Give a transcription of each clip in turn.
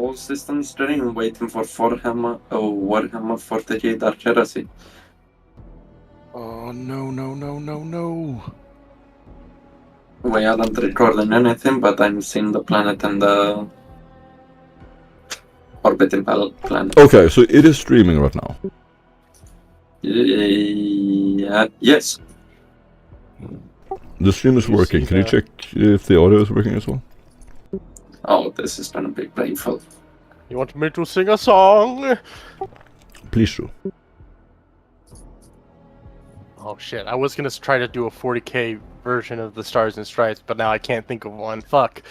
whole system's drain waiting for Warhammer 40k Dark Heresy. Oh, no. We aren't recording anything, but I'm seeing the planet and the orbiting planet. Okay, so it is streaming right now. Yeah, yes. The stream is working. Can you check if the audio is working as well? Oh, this is gonna be painful. You want me to sing a song? Please do. Oh shit, I was gonna try to do a 40k version of the Stars and Stripes, but now I can't think of one. Fuck.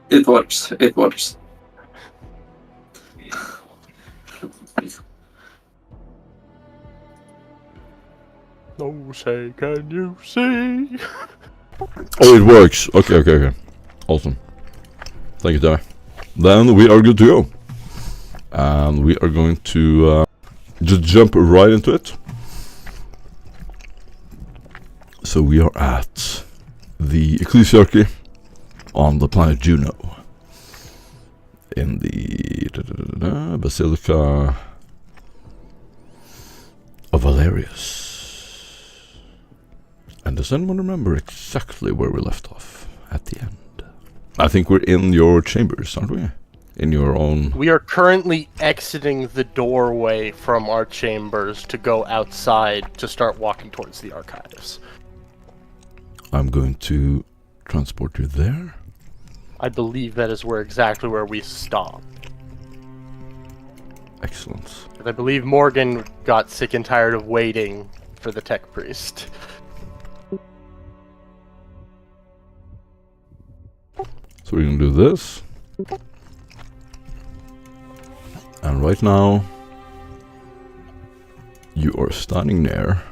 It works. It works. No, say, can you see? Oh, it works. Okay. Awesome. Thank you, Demi. Then we are good to go. And we are going to just jump right into it. So we are at the Ecclesiarchy on the planet Juno. In the Basilica of Valerius. And does anyone remember exactly where we left off at the end? I think we're in your chambers, aren't we? In your own... We are currently exiting the doorway from our chambers to go outside to start walking towards the archives. I'm going to transport you there. I believe that is exactly where we stopped. Excellent. I believe Morgan got sick and tired of waiting for the tech priest. So we're gonna do this. And right now, you are standing near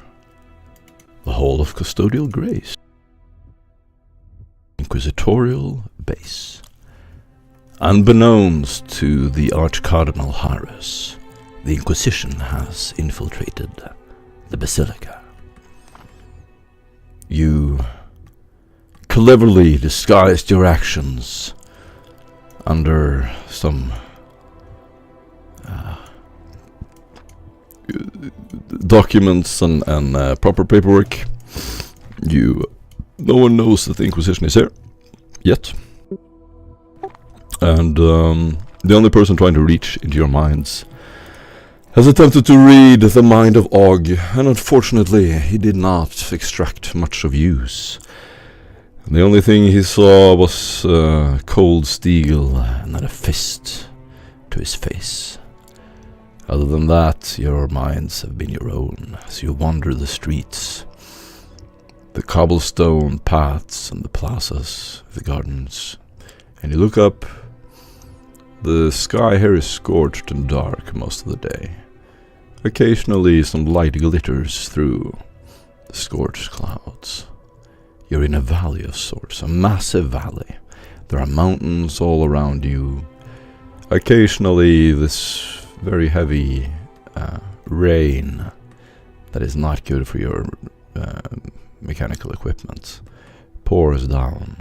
the Hall of Custodial Grace. Inquisitorial base. Unbeknownst to the Archcardinal Harris, the Inquisition has infiltrated the Basilica. You cleverly disguised your actions under some documents and proper paperwork. No one knows that the Inquisition is here yet, and the only person trying to reach into your minds has attempted to read the mind of Og, and unfortunately he did not extract much of use. The only thing he saw was cold steel and then a fist to his face. Other than that, your minds have been your own as you wander the streets, the cobblestone paths and the plazas, the gardens, and you look up. The sky here is scorched and dark most of the day. Occasionally some light glitters through the scorched clouds. You're in a valley of sorts, a massive valley. There are mountains all around you. Occasionally this very heavy rain that is not good for your mechanical equipment pours down.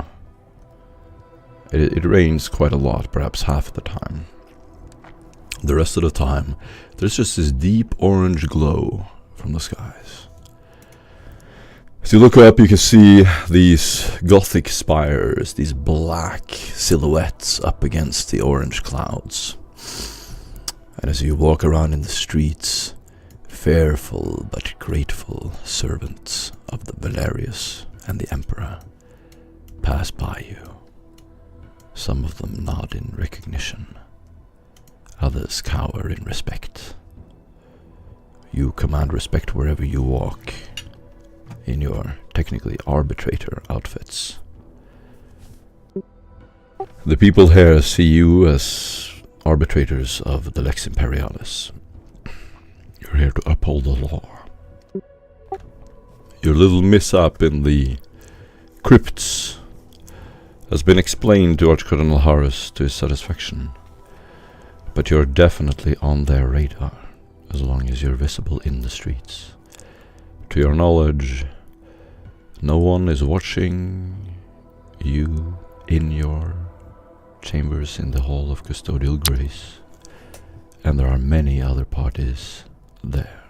It rains quite a lot, perhaps half the time. The rest of the time, there's just this deep orange glow from the skies. As you look up, you can see these Gothic spires, these black silhouettes up against the orange clouds. And as you walk around in the streets, fearful but grateful servants of the Valerius and the Emperor pass by you. Some of them nod in recognition, others cower in respect. You command respect wherever you walk, in your technically arbitrator outfits. The people here see you as arbitrators of the Lex Imperialis. You're here to uphold the law. Your little mishap in the crypts has been explained to Archcardinal Harris to his satisfaction, but you're definitely on their radar as long as you're visible in the streets. To your knowledge, no one is watching you in your chambers in the Hall of Custodial Grace, and there are many other parties there.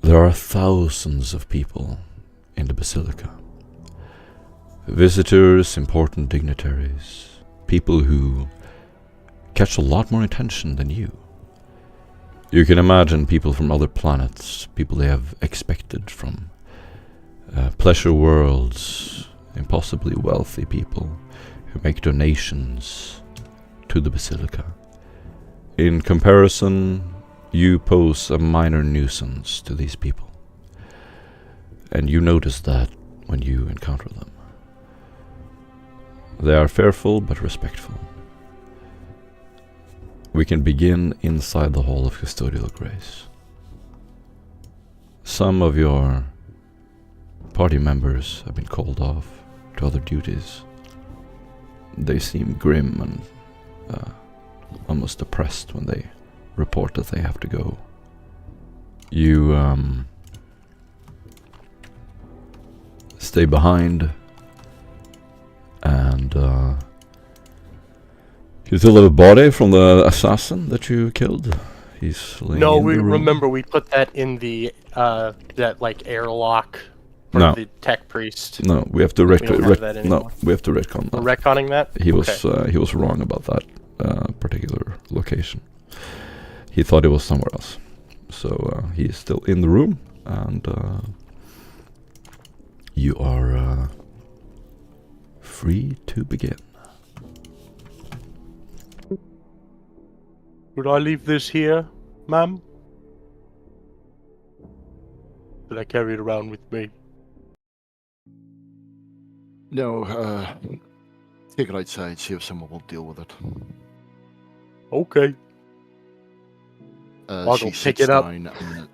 There are thousands of people in the Basilica. Visitors, important dignitaries, people who catch a lot more attention than you. You can imagine people from other planets, people they have expected from pleasure worlds, impossibly wealthy people who make donations to the Basilica. In comparison, you pose a minor nuisance to these people. And you notice that when you encounter them. They are fearful but respectful. We can begin inside the Hall of Custodial Grace. Some of your party members have been called off to other duties. They seem grim and almost depressed when they report that they have to go. You stay behind and you still have a body from the assassin that you killed? He's laying No, in we the room. remember we put that in the that like airlock for No. the tech priest. No, we have to We don't have that no, anymore. we have to retcon that. We're retconning that? He was wrong about that particular location. He thought it was somewhere else. So he is still in the room, and you are free to begin. Would I leave this here, ma'am? Should I carry it around with me? No, take it outside, see if someone will deal with it. Okay. She I'll go pick sits it up. down and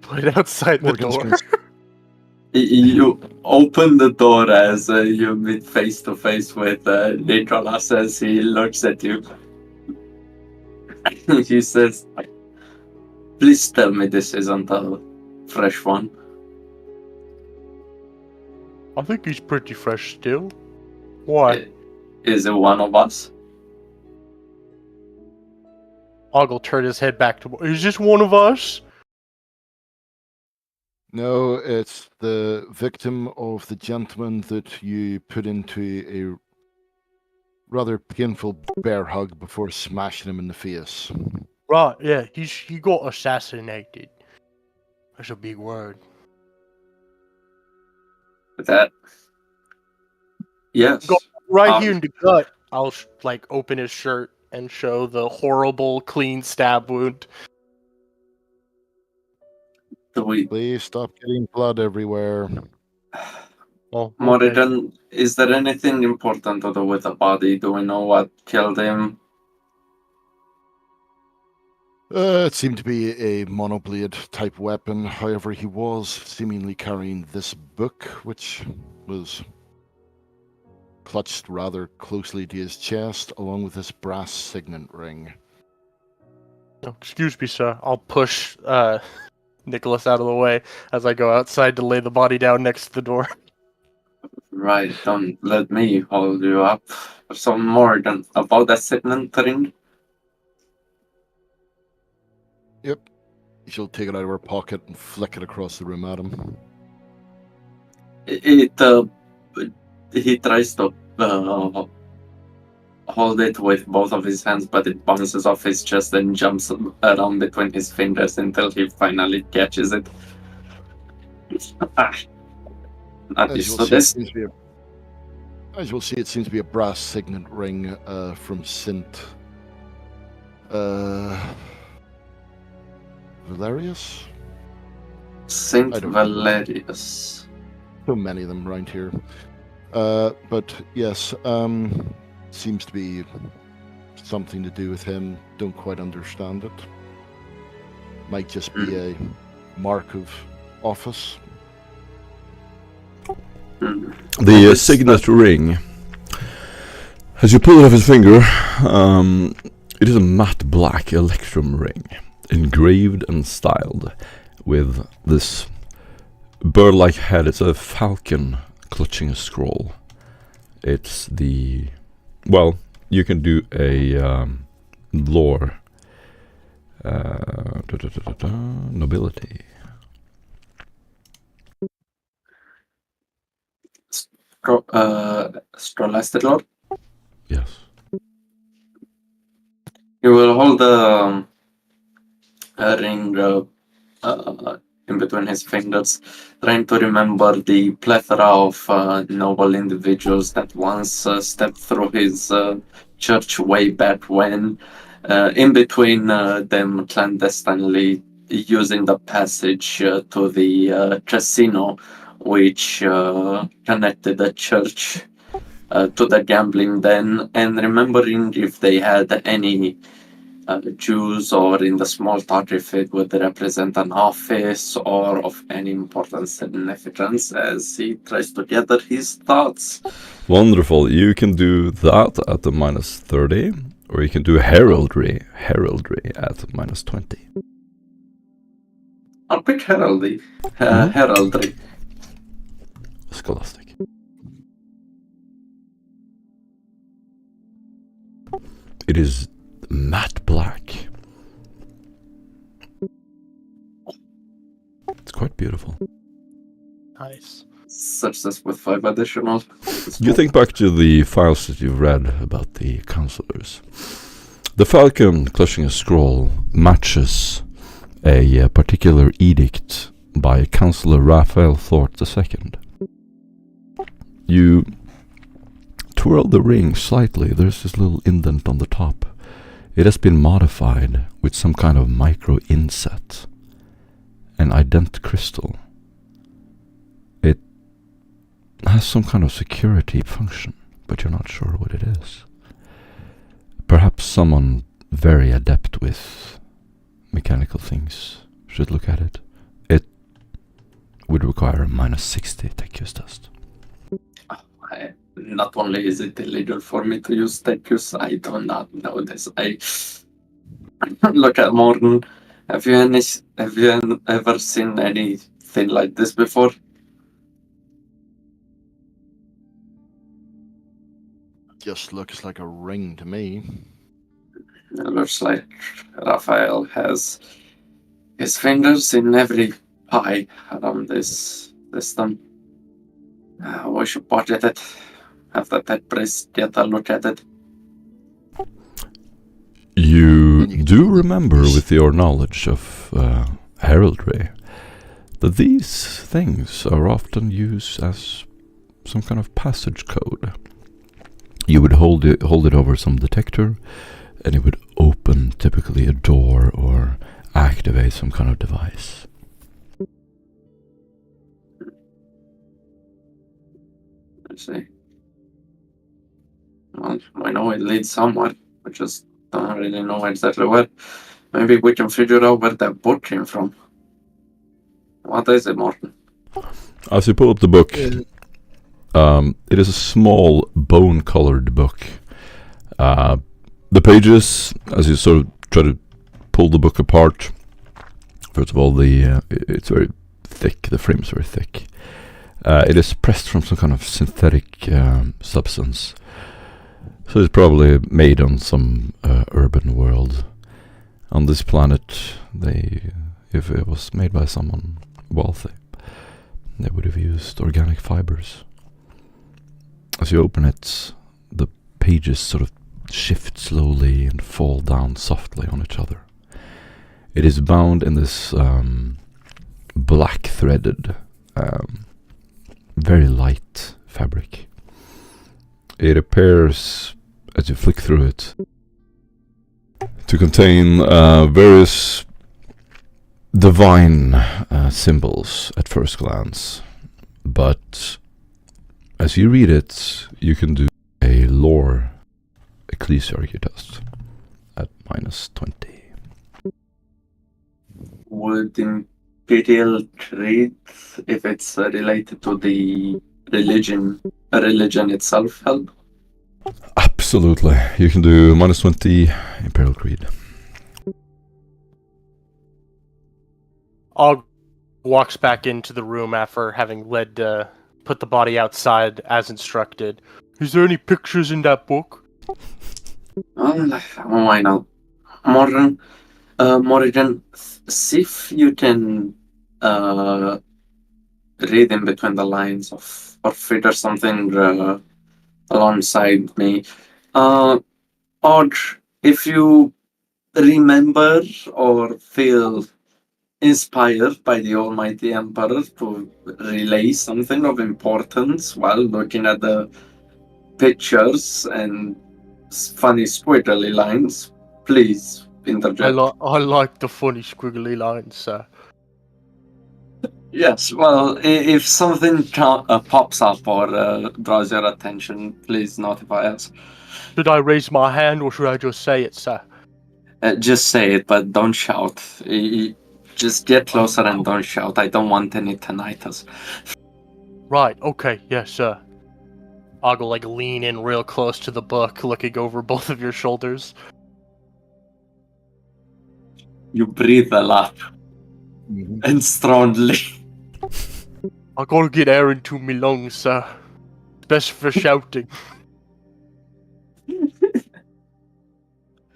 Put it outside the Morgan's door. gonna You open the door as you meet face to face with Nicholas as he looks at you. He says, "Please tell me this isn't a fresh one." I think he's pretty fresh still. Why? Is it one of us? Ogle turned his head back to. Is this one of us? No, it's the victim of the gentleman that you put into a rather painful bear hug before smashing him in the face. Right. Yeah. He got assassinated. That's a big word. That. Yes. Go right here in the gut. I'll like open his shirt and show the horrible clean stab wound. Do we? Please stop getting blood everywhere. Oh, Moridan, is there anything important to do with the body? Do we know what killed him? It seemed to be a monoblade type weapon. However, he was seemingly carrying this book, which was clutched rather closely to his chest, along with this brass signet ring. Oh, excuse me, sir. I'll push Nicholas out of the way as I go outside to lay the body down next to the door. Right, don't let me hold you up. Some more than about that signet ring. Yep. She'll take it out of her pocket and flick it across the room at him. He tries to hold it with both of his hands, but it bounces off his chest and jumps around between his fingers until he finally catches it. Not As used you'll to see, this. as you'll see, it seems to be a brass signet ring from Saint Valerius? Saint I don't know. Valerius. So many of them around here. But yes, seems to be something to do with him. Don't quite understand it. Might just be a mark of office. The signet ring, as you pull it off his finger, it is a matte black electrum ring, engraved and styled with this bird-like head. It's a falcon clutching a scroll. It's the... Well, you can do a lore. Nobility. Scholastic lore. Yes. You will hold a ring in between his fingers, trying to remember the plethora of noble individuals that once stepped through his church way back when, in between them clandestinely using the passage to the casino, which connected the church to the gambling den, and remembering if they had any Jews or in the small touch if it would represent an office or of any important significance as he tries to gather his thoughts. Wonderful. You can do that at the -30, or you can do heraldry at -20. I'll pick heraldry. Mhm. Heraldry. Scholastic. It is matte black. It's quite beautiful. Nice. Success with 5 additional. You think back to the files that you've read about the counselors. The falcon clutching a scroll matches a particular edict by Councillor Raphael Thorpe II. You twirl the ring slightly. There's this little indent on the top. It has been modified with some kind of micro inset. An ident crystal. It has some kind of security function, but you're not sure what it is. Perhaps someone very adept with mechanical things should look at it. It would require a -60 tech use test. Not only is it illegal for me to use tech use, I do not know this. I look at Morgan. Have you ever seen anything like this before? Just looks like a ring to me. It looks like Raphael has his fingers in every pie around this system. We should budget it. Have the tech priest get a look at it. You do remember, with your knowledge of heraldry, that these things are often used as some kind of passage code. You would hold it over some detector, and it would open typically a door or activate some kind of device. Let's see. Well, I know it leads somewhere. We just don't really know exactly where. Maybe we can figure out where that book came from. What is it, Morten? As you pull up the book, it is a small bone-colored book. The pages, as you sort of try to pull the book apart, first of all, it's very thick. The frame is very thick. It is pressed from some kind of synthetic substance. So it's probably made on some urban world. On this planet, if it was made by someone wealthy, they would have used organic fibers. As you open it, the pages sort of shift slowly and fall down softly on each other. It is bound in this black threaded, very light fabric. It appears, as you flick through it, to contain various divine symbols at first glance, but as you read it, you can do a lore ecclesiarchy test at -20. Would Imperial Creed, if it's related to the religion itself, help? Absolutely. You can do -20 Imperial Creed. Og walks back into the room after having led put the body outside as instructed. Is there any pictures in that book? Why not? Morrigan, see if you can read in between the lines or figure something alongside me. Or if you remember or feel inspired by the Almighty Emperor to relay something of importance while looking at the pictures and funny squiggly lines, please interject. I like the funny squiggly lines, sir. Yes, well, if something pops up or draws your attention, please notify us. Should I raise my hand or should I just say it, sir? Just say it, but don't shout. Just get closer and don't shout. I don't want any tinnitus. Right, okay, yes, sir. I'll go lean in real close to the book, looking over both of your shoulders. You breathe a lot and strongly. I gotta get air into me lungs, sir. It's best for shouting.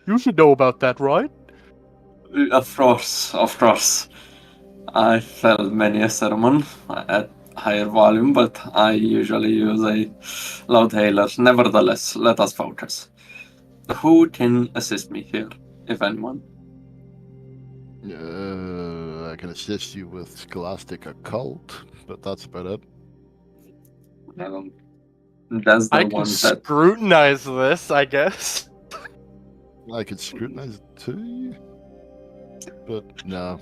You should know about that, right? Of course. I felt many a sermon at higher volume, but I usually use a loudhailer. Nevertheless, let us focus. Who can assist me here, if anyone? I can assist you with Scholastic Occult, but that's about it. That's the I one can that... scrutinize this, I guess. I could scrutinize it too, but no.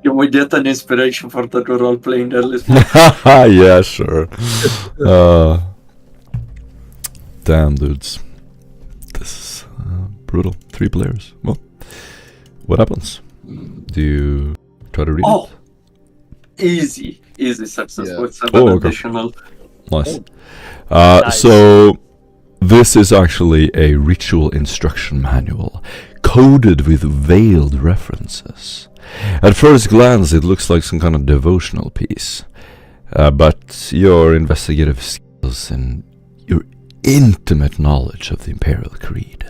Can we get an inspiration for the role-playing early? Yeah, sure. Damn, dudes. This is brutal. 3 players. Well, what happens? Do you try to read it? Easy success Yeah. with 7 okay. additional. Nice. Nice. So, this is actually a ritual instruction manual, coded with veiled references. At first glance, it looks like some kind of devotional piece, but your investigative skills and your intimate knowledge of the Imperial Creed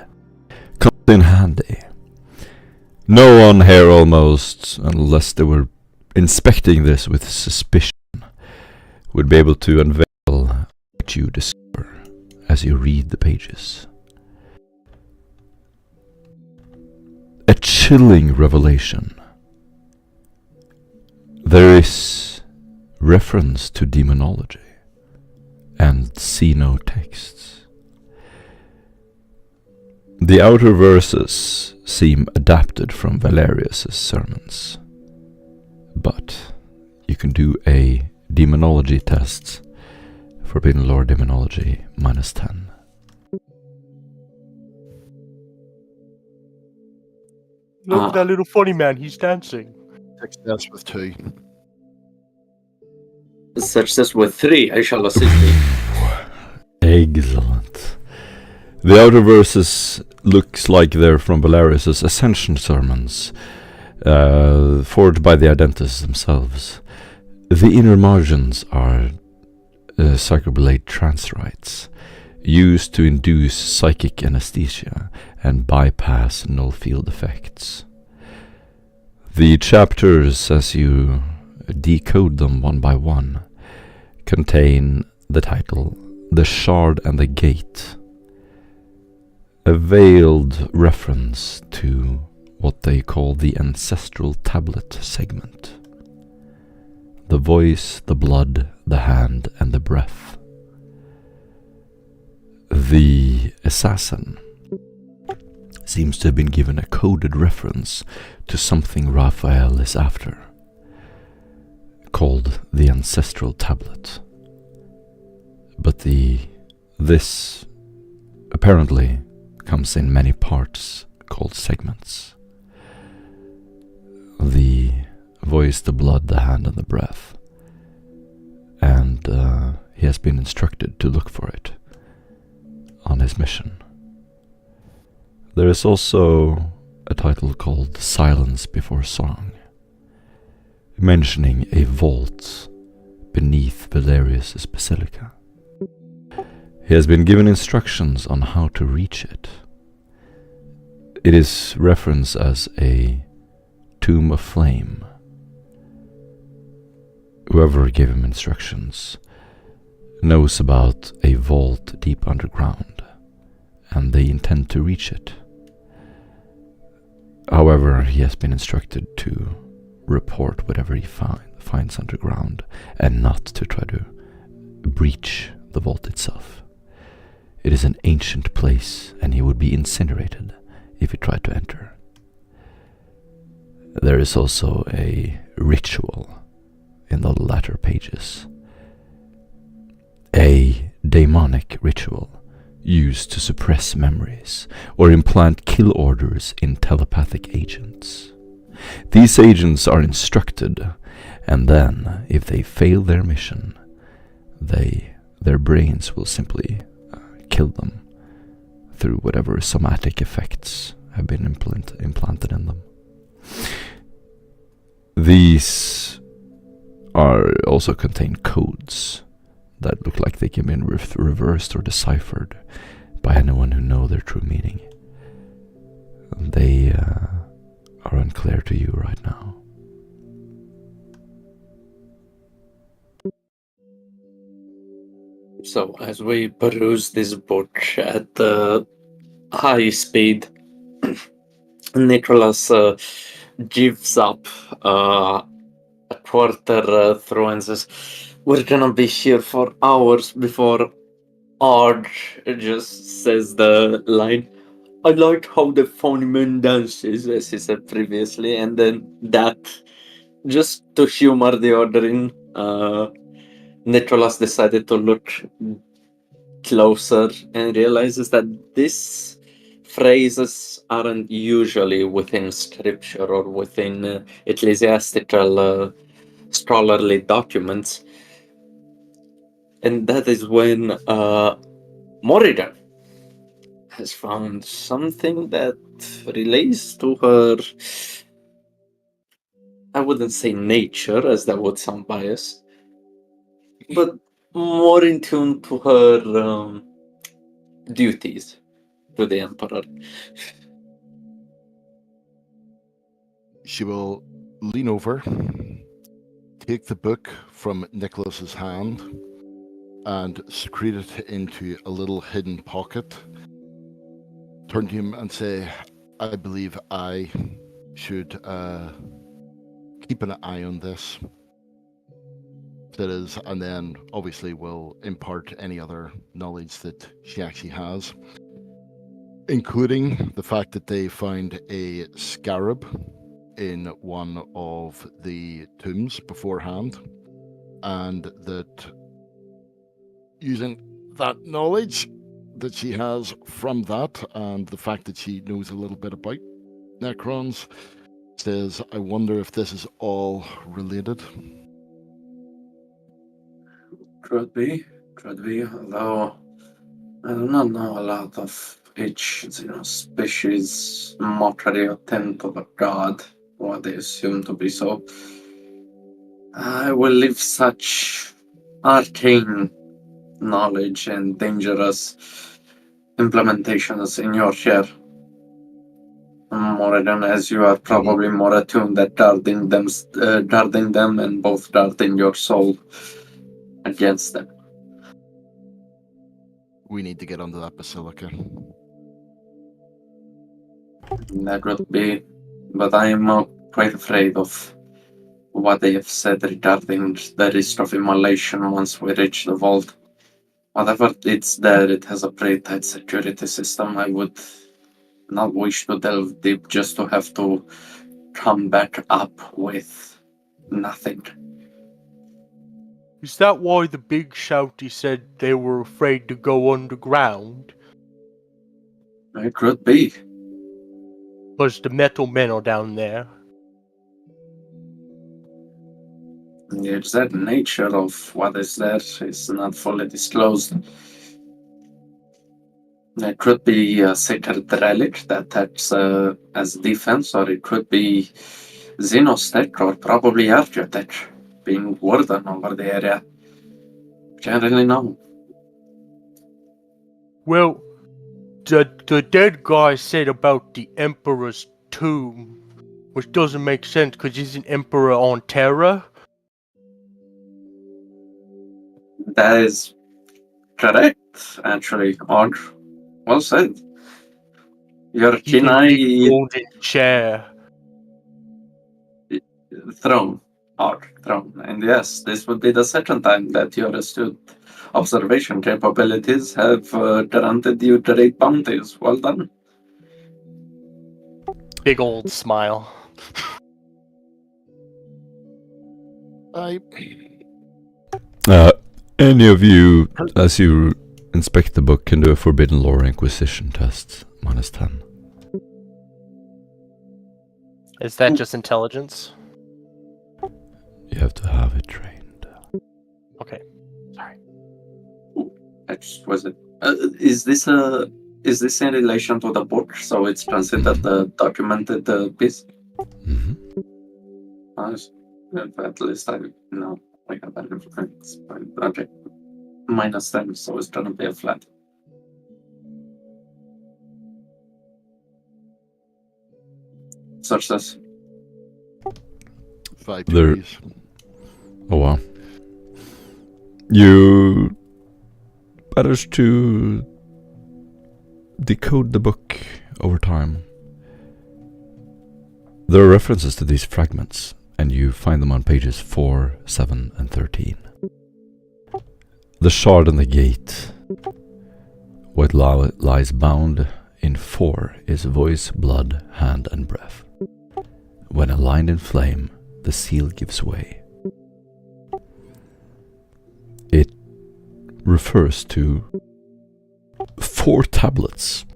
comes in handy. No one here almost, unless they were inspecting this with suspicion, would be able to unveil what you discover as you read the pages. A chilling revelation. There is reference to demonology and see no texts. The outer verses seem adapted from Valerius's sermons, but you can do a demonology test, Forbidden Lore Demonology, -10. Look at that little funny man, he's dancing. Success with 2. Success with 3, I shall assist you. Excellent. The outer verses looks like they're from Valerius's Ascension sermons, forged by the Identists themselves. The inner margins are psychobilate trance rites, used to induce psychic anesthesia and bypass null field effects. The chapters, as you decode them one by one, contain the title, The Shard and the Gate, a veiled reference to what they call the Ancestral Tablet segment. The voice, the blood, the hand, and the breath. The assassin seems to have been given a coded reference to something Raphael is after, called the Ancestral Tablet. But this apparently comes in many parts called segments. The voice, the blood, the hand, and the breath. And he has been instructed to look for it on his mission. There is also a title called Silence Before Song, mentioning a vault beneath Valerius's basilica. He has been given instructions on how to reach it. It is referenced as a tomb of flame. Whoever gave him instructions knows about a vault deep underground, and they intend to reach it. However, he has been instructed to report whatever he finds underground, and not to try to breach the vault itself. It is an ancient place, and he would be incinerated if he tried to enter. There is also a ritual in the latter pages. A demonic ritual used to suppress memories or implant kill orders in telepathic agents. These agents are instructed, and then, if they fail their mission, their brains will simply kill them through whatever somatic effects have been implanted in them. These are also contain codes that look like they can be reversed or deciphered by anyone who know their true meaning. They are unclear to you right now. So, as we peruse this book at high speed, Nicholas gives up a quarter through and says, "We're gonna be here for hours," before Arg just says the line, "I like how the funny man dances," as he said previously, and then that, just to humor the ordering, Nicholas decided to look closer and realizes that these phrases aren't usually within scripture or within ecclesiastical scholarly documents. And that is when Morrigan has found something that relates to her, I wouldn't say nature, as that would sound biased, but more in tune to her duties to the Emperor. She will lean over, take the book from Nicholas's hand, and secrete it into a little hidden pocket. Turn to him and say, "I believe I should keep an eye on this." That is, and then obviously will impart any other knowledge that she actually has, including the fact that they found a scarab in one of the tombs beforehand, and that using that knowledge that she has from that, and the fact that she knows a little bit about Necrons, says, "I wonder if this is all related." Could be, although I do not know a lot of each species mockery attempt of a god, what they assume to be so. I will leave such arcane knowledge and dangerous implementations in your care. Morrigan, as you are probably more attuned at guarding them and both guarding your soul against them. We need to get under that basilica. That would be, but I am quite afraid of what they have said regarding the risk of immolation once we reach the vault. Whatever it's there, it has a pretty tight security system. I would not wish to delve deep just to have to come back up with nothing. Is that why the big shouty said they were afraid to go underground? It could be. Because the metal men are down there. The exact nature of what is there is not fully disclosed. It could be a sacred relic that acts as defense, or it could be Xenostech or probably Archaeotech, being warden over the area. Can't really know. Well, the dead guy said about the Emperor's tomb, which doesn't make sense because he's an Emperor on Terra. That is correct, actually. Og, well said. Your He can Chennai be golden chair. throne. Throne. And yes, this would be the second time that your astute observation capabilities have granted you great bounties. Well done. Big old smile. Any of you, as you inspect the book, can do a Forbidden Lore Inquisition test. -10. Is that just intelligence? You have to have it trained. Okay. Sorry. Was it? Is this in relation to the book? So it's considered a documented piece. Mm-hmm. Nice. At least I know we have that influence. Okay. -10, so it's gonna be a flat. Success. 5 There- degrees. Oh wow. You managed to decode the book over time. There are references to these fragments, and you find them on pages 4, 7, and 13. The shard and the gate. What lies bound in 4 is voice, blood, hand, and breath. When aligned in flame, the seal gives way. It refers to 4 tablets,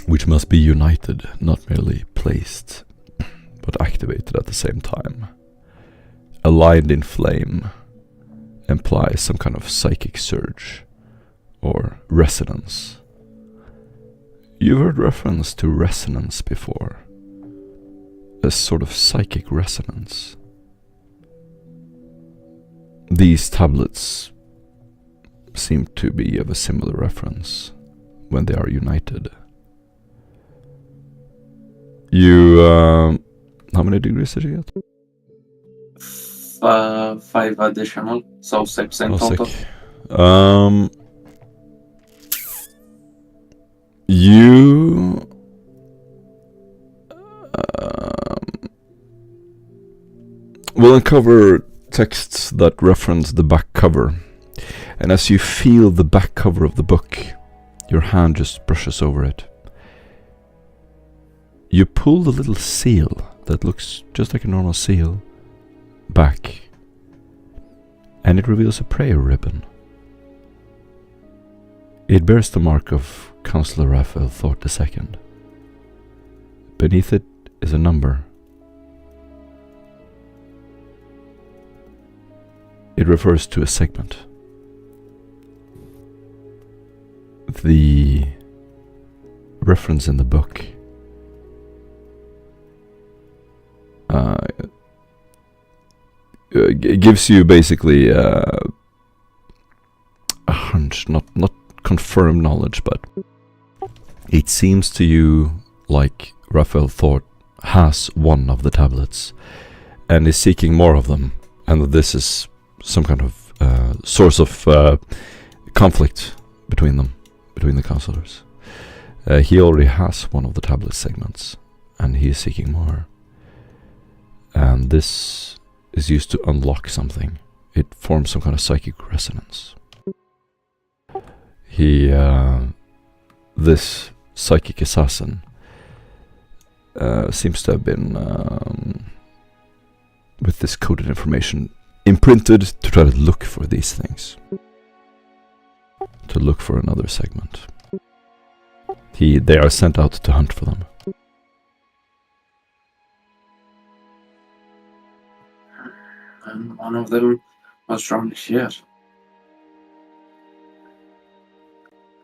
which must be united, not merely placed, but activated at the same time. Aligned in flame implies some kind of psychic surge or resonance. You've heard reference to resonance before. A sort of psychic resonance. These tablets seem to be of a similar reference when they are united. You, how many degrees did you get? 5 additional, so 6 in total. Sick. You will uncover texts that reference the back cover, and as you feel the back cover of the book, your hand just brushes over it. You pull the little seal that looks just like a normal seal back, and it reveals a prayer ribbon. It bears the mark of Councillor Raphael Thort II. Beneath it is a number. It refers to a segment. The reference in the book gives you basically a hunch, not confirmed knowledge, but it seems to you like Raphael Thort has one of the tablets and is seeking more of them, and that this is some kind of source of conflict between them, between the counselors. He already has one of the tablet segments, and he is seeking more. And this is used to unlock something. It forms some kind of psychic resonance. This psychic assassin seems to have been, with this coded information, imprinted to try to look for these things. To look for another segment. They are sent out to hunt for them. And one of them was from here.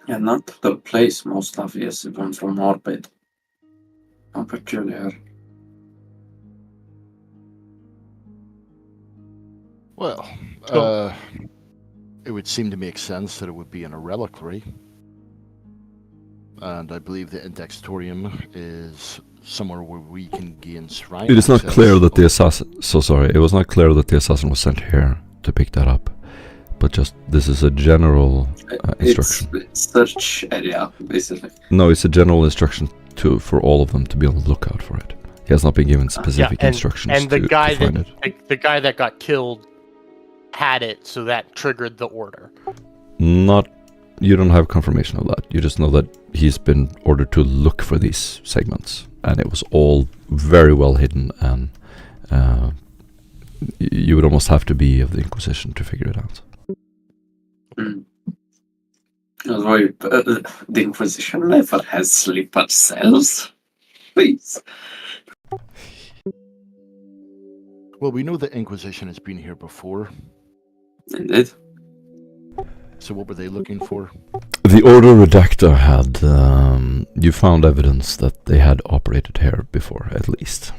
And not the place, most obvious, even from orbit. How peculiar. Well, So- it would seem to make sense that it would be in a reliquary. And I believe the Indextorium is somewhere where we can gain shrine It is not access. clear that the assassin. So sorry, it was not clear that the assassin was sent here to pick that up. But just this is a general instruction. It's search area, basically. No, it's a general instruction for all of them to be on the lookout for it. He has not been given specific instructions and the to guy find that it. the guy that got killed had it, so that triggered the order. Not, you don't have confirmation of that. You just know that he's been ordered to look for these segments, and it was all very well hidden, and you would almost have to be of the Inquisition to figure it out. The Inquisition never has sleeper cells. Please. Well, we know the Inquisition has been here before. Indeed. So what were they looking for? The Order Redacta had, you found evidence that they had operated here before, at least.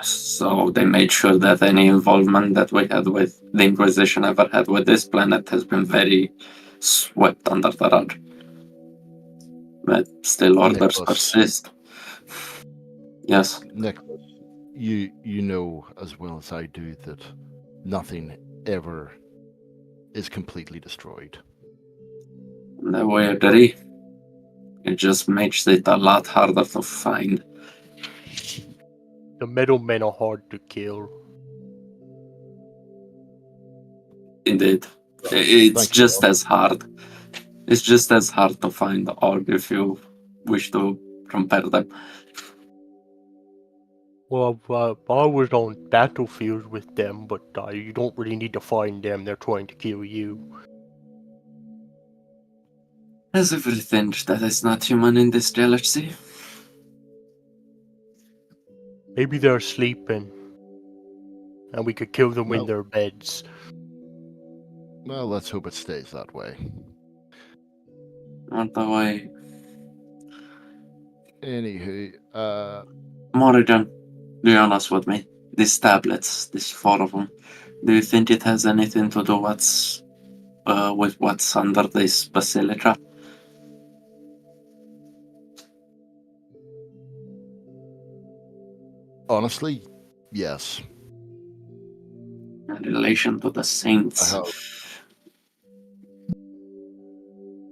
So they made sure that any involvement that we had with the Inquisition ever had with this planet has been very swept under the rug. But still orders Nicholas. persist. Yes. Nicholas, you know as well as I do that nothing ever is completely destroyed. We agree. It just makes it a lot harder to find. The middlemen are hard to kill. Indeed. It's Thank you, just Bill. as hard. It's just as hard to find the org if you wish to compare them. Well, I was on battlefield with them, but you don't really need to find them. They're trying to kill you. As everything that is not human in this galaxy. Maybe they're sleeping, and we could kill them in Well- their beds. Well, let's hope it stays that way. Not the way. Anywho, Morrigan, be honest with me. These tablets, these 4 of them, do you think it has anything to do with what's under this basilica? honestly, yes. In relation to the saints?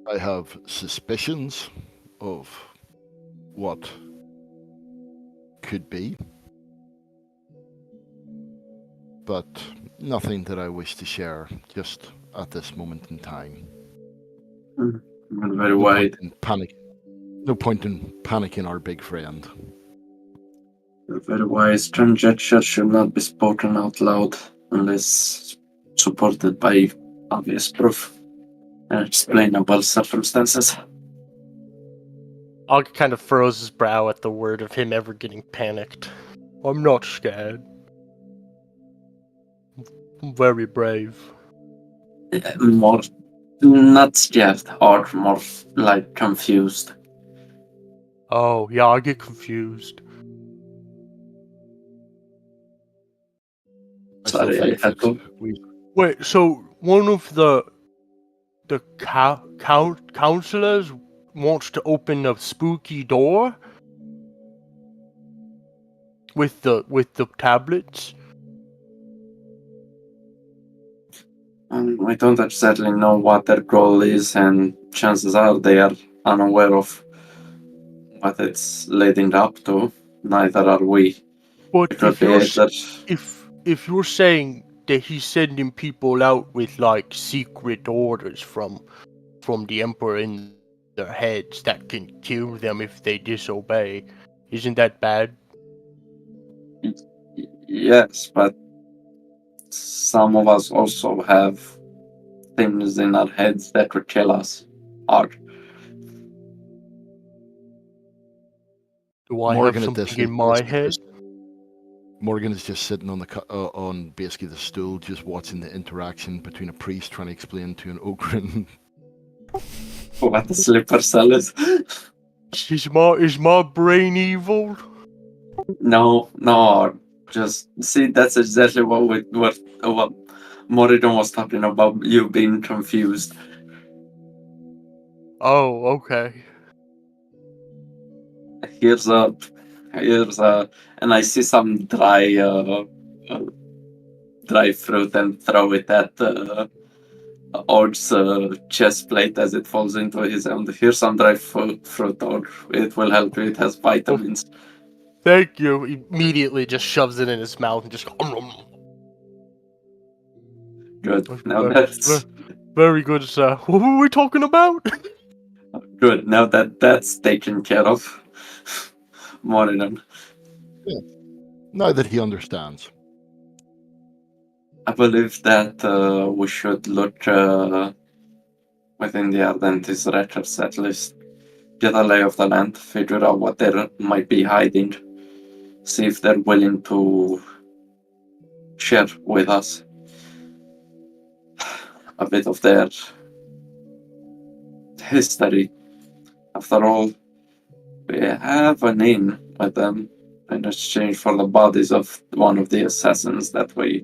I have suspicions of what could be, but nothing that I wish to share just at this moment in time. Not very wide. No point in panicking our big friend. Very wise. Conjecture should not be spoken out loud unless supported by obvious proof and explainable circumstances. Og kind of furrows his brow at the word of him ever getting panicked. I'm not scared. I'm very brave. More, not scared, or more like confused. Oh, yeah, I get confused. I still Sorry, I think had that to. Wait, so one of the counselors wants to open a spooky door with the tablets? I don't exactly know what their goal is, and chances are they are unaware of what it's leading up to. Neither are we. But It could be either. if you're saying that he's sending people out with like secret orders from the Emperor in their heads that can kill them if they disobey, isn't that bad? Yes, but some of us also have things in our heads that could kill us. Or Do I Morgan have at this something in my is- head? Morgan is just sitting on on basically the stool, just watching the interaction between a priest trying to explain to an ogre. what the sleeper cell is. Is my brain evil? No, Just see, that's exactly what Moridon was talking about. You being confused. Oh, okay. Here's a, and I see some uh, dry fruit and throw it at Ord's chest plate as it falls into his hand. Here's some dry fruit, Ord. It will help you. It has vitamins. Thank you. Immediately just shoves it in his mouth and just. Good. Now Ve- that's Very good, sir. What were we talking about? good. Now that's taken care of. Moridon. Now that he understands. I believe that we should look within the Ardentes records at least. Get a lay of the land, figure out what they might be hiding, see if they're willing to share with us a bit of their history. After all, we have an in with them in exchange for the bodies of one of the assassins that we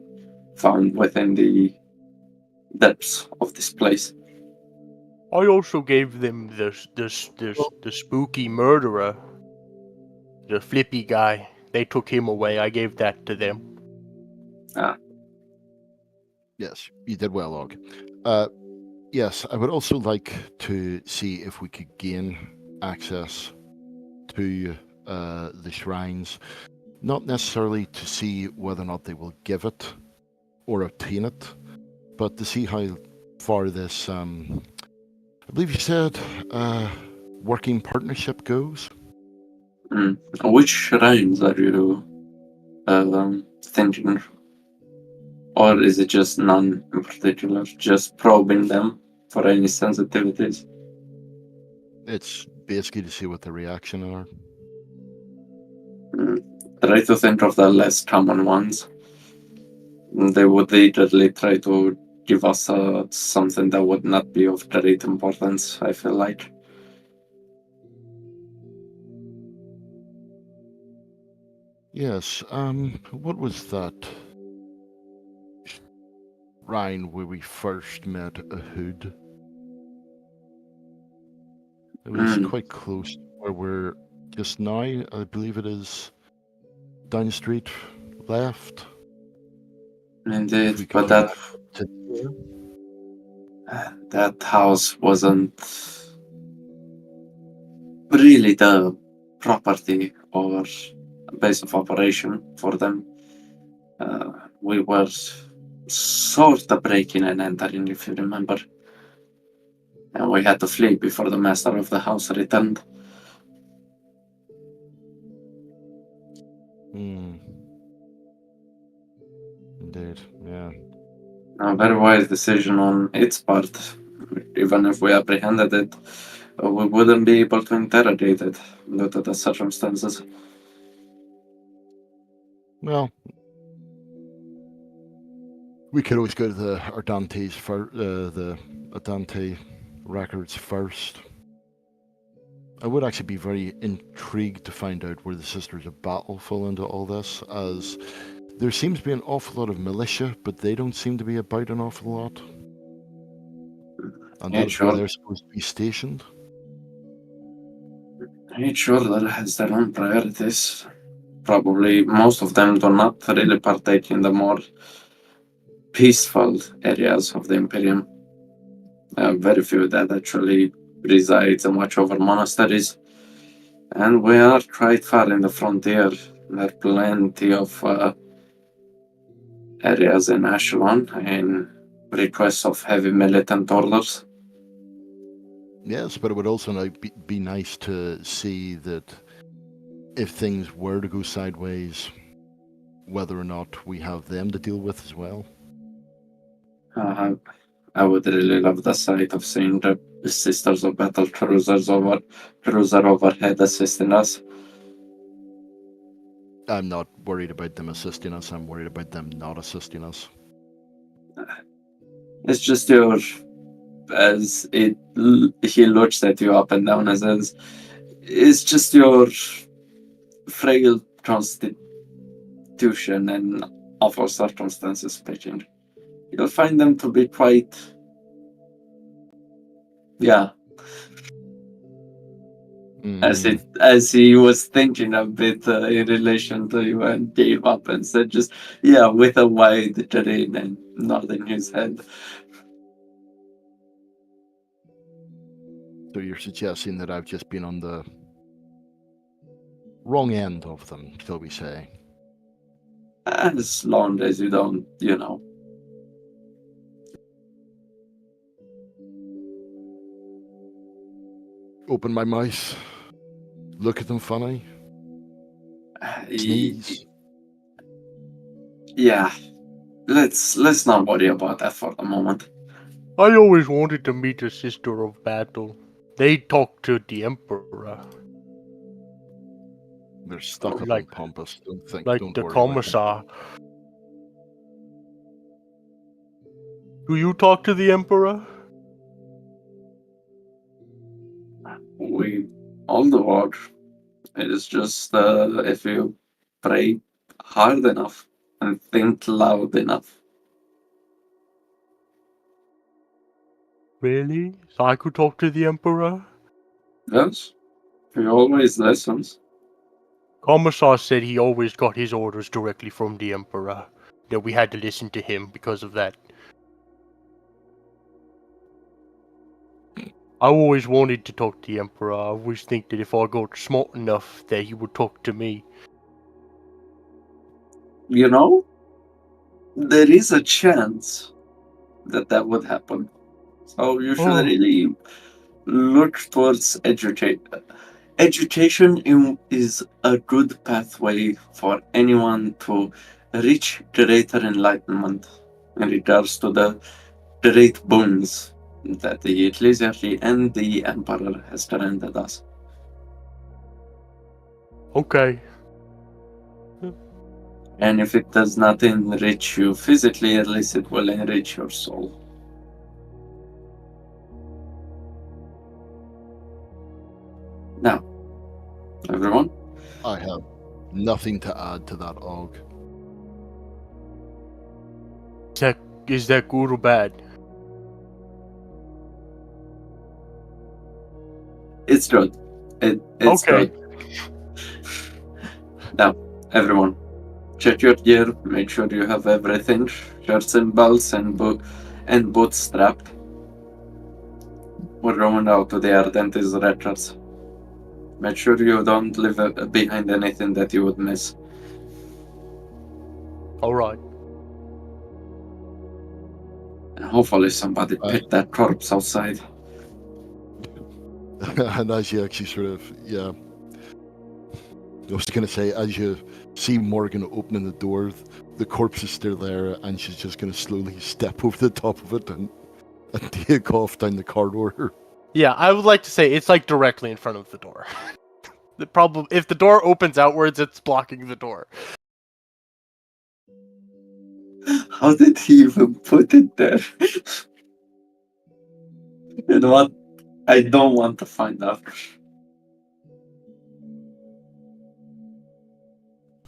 found within the depths of this place. I also gave them the spooky murderer, the flippy guy. They took him away. I gave that to them. Yes, you did well, Og. Yes, I would also like to see if we could gain access to the shrines, not necessarily to see whether or not they will give it or obtain it, but to see how far this, I believe you said, working partnership goes. Which shrines are you thinking? Or is it just none in particular? Just probing them for any sensitivities? It's basically to see what the reaction are. Try to think of the less common ones. They would literally try to give us something that would not be of great importance, I feel like. Yes, what was that shrine where we first met a hood? It was quite close to where we're just now. I believe it is down the street left. If Indeed, we but could go back to that house wasn't really the property or base of operation for them. We were sort of breaking and entering, if you remember. And we had to flee before the master of the house returned. Indeed, yeah. A very wise decision on its part. Even if we apprehended it, we wouldn't be able to interrogate it due to the circumstances. Well, we could always go to the the Ardante records first. I would actually be very intrigued to find out where the Sisters of Battle fall into all this, as there seems to be an awful lot of militia, but they don't seem to be about an awful lot. And that's where they're supposed to be stationed. Each order has their own priorities. Probably most of them do not really partake in the more peaceful areas of the Imperium. Very few that actually reside and watch over monasteries. And we are quite far in the frontier. There are plenty of areas in Ashelon in request of heavy militant orders. Yes, but it would also be nice to see that if things were to go sideways, whether or not we have them to deal with as well. I would really love the sight of seeing the Sisters of Battle cruiser overhead assisting us. I'm not worried about them assisting us. I'm worried about them not assisting us. It's just he looks at you up and down and says, it's just your frail constitution and awful circumstances pitching, you'll find them to be quite, as he was thinking a bit in relation to you and gave up and said just, with a wide grin and nodding his head. So you're suggesting that I've just been on the wrong end of them, shall we say? As long as you don't, Open my mouth, look at them funny, sneeze. Yeah. Let's not worry about that for the moment. I always wanted to meet a Sister of Battle. They talk to the Emperor. They're stuck up Like- on Pompous. Don't Like worry the about them. Commissar. Do you talk to the Emperor? We all do work. It is just if you pray hard enough and think loud enough. Really? So I could talk to the Emperor? Yes, he always listens. Commissar said he always got his orders directly from the Emperor. That we had to listen to him because of that. I always wanted to talk to the Emperor. I always think that if I got smart enough that he would talk to me. There is a chance that would happen. So you should really look towards education. Education is a good pathway for anyone to reach greater enlightenment in regards to the great boons that the Ecclesiarchy and the Emperor has granted us. Okay. And if it does not enrich you physically, at least it will enrich your soul. Now, everyone? I have nothing to add to that, Og. Is that good or bad? It's good. It's Okay. good. Now, everyone, check your gear. Make sure you have everything: shirts and belts and boots strapped. We're going out to the Ardentes records. Make sure you don't leave behind anything that you would miss. Alright. And hopefully somebody picked that corpse outside. And as you actually sort of, I was going to say, as you see Morgan opening the door, the corpse is still there, and she's just going to slowly step over the top of it and take off down the corridor. Yeah, I would like to say it's like directly in front of the door. The problem, if the door opens outwards, it's blocking the door. How did he even put it there? You know what? I don't want to find out.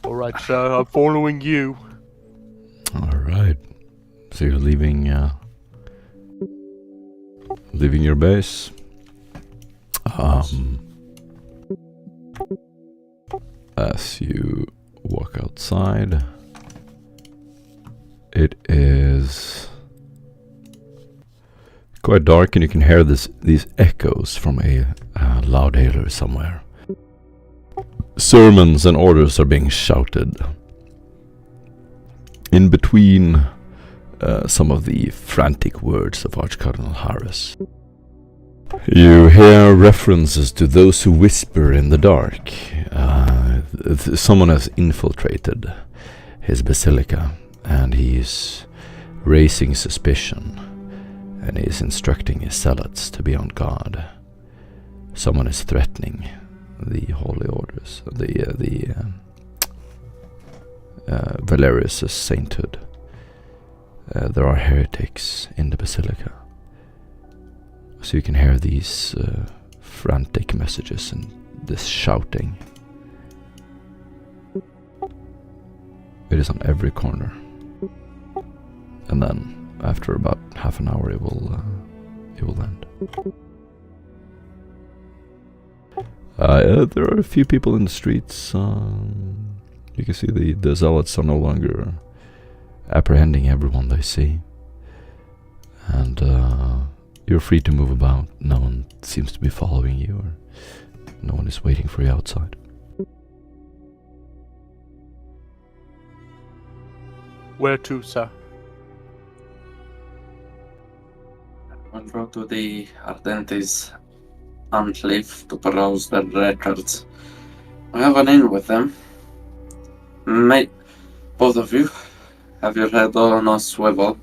Alright, so I'm following you. Alright. So you're leaving your base. As you walk outside, it is quite dark, and you can hear these echoes from a loudhailer somewhere. Sermons and orders are being shouted. In between some of the frantic words of Archcardinal Harris, you hear references to those who whisper in the dark. Someone has infiltrated his basilica, and he's raising suspicion, and he's instructing his zealots to be on guard. Someone is threatening the holy orders, the Valerius' sainthood. There are heretics in the basilica. So you can hear these frantic messages and this shouting. It is on every corner. And then, after about half an hour, it will end. There are a few people in the streets. You can see the zealots are no longer apprehending everyone they see. And you're free to move about. No one seems to be following you, or no one is waiting for you outside. Where to, sir? We'll go to the Ardentes enclave to peruse their records. I have an in with them. Mate, both of you, have your head on a swivel.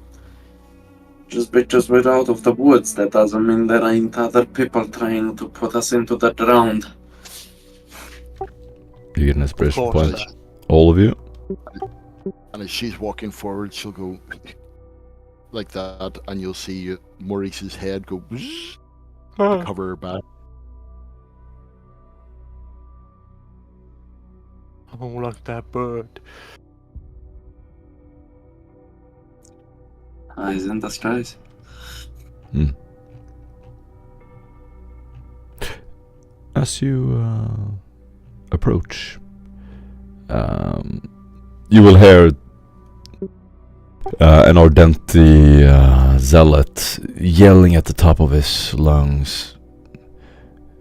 Just because we're out of the woods, that doesn't mean there ain't other people trying to put us into the ground. You get an inspiration Of course, point. sir. All of you. And as she's walking forward, she'll go like that, and you'll see Maurice's head go whoosh, to cover her back. I don't like that bird. Eyes in the skies. As you approach, you will hear an Ardenti zealot yelling at the top of his lungs.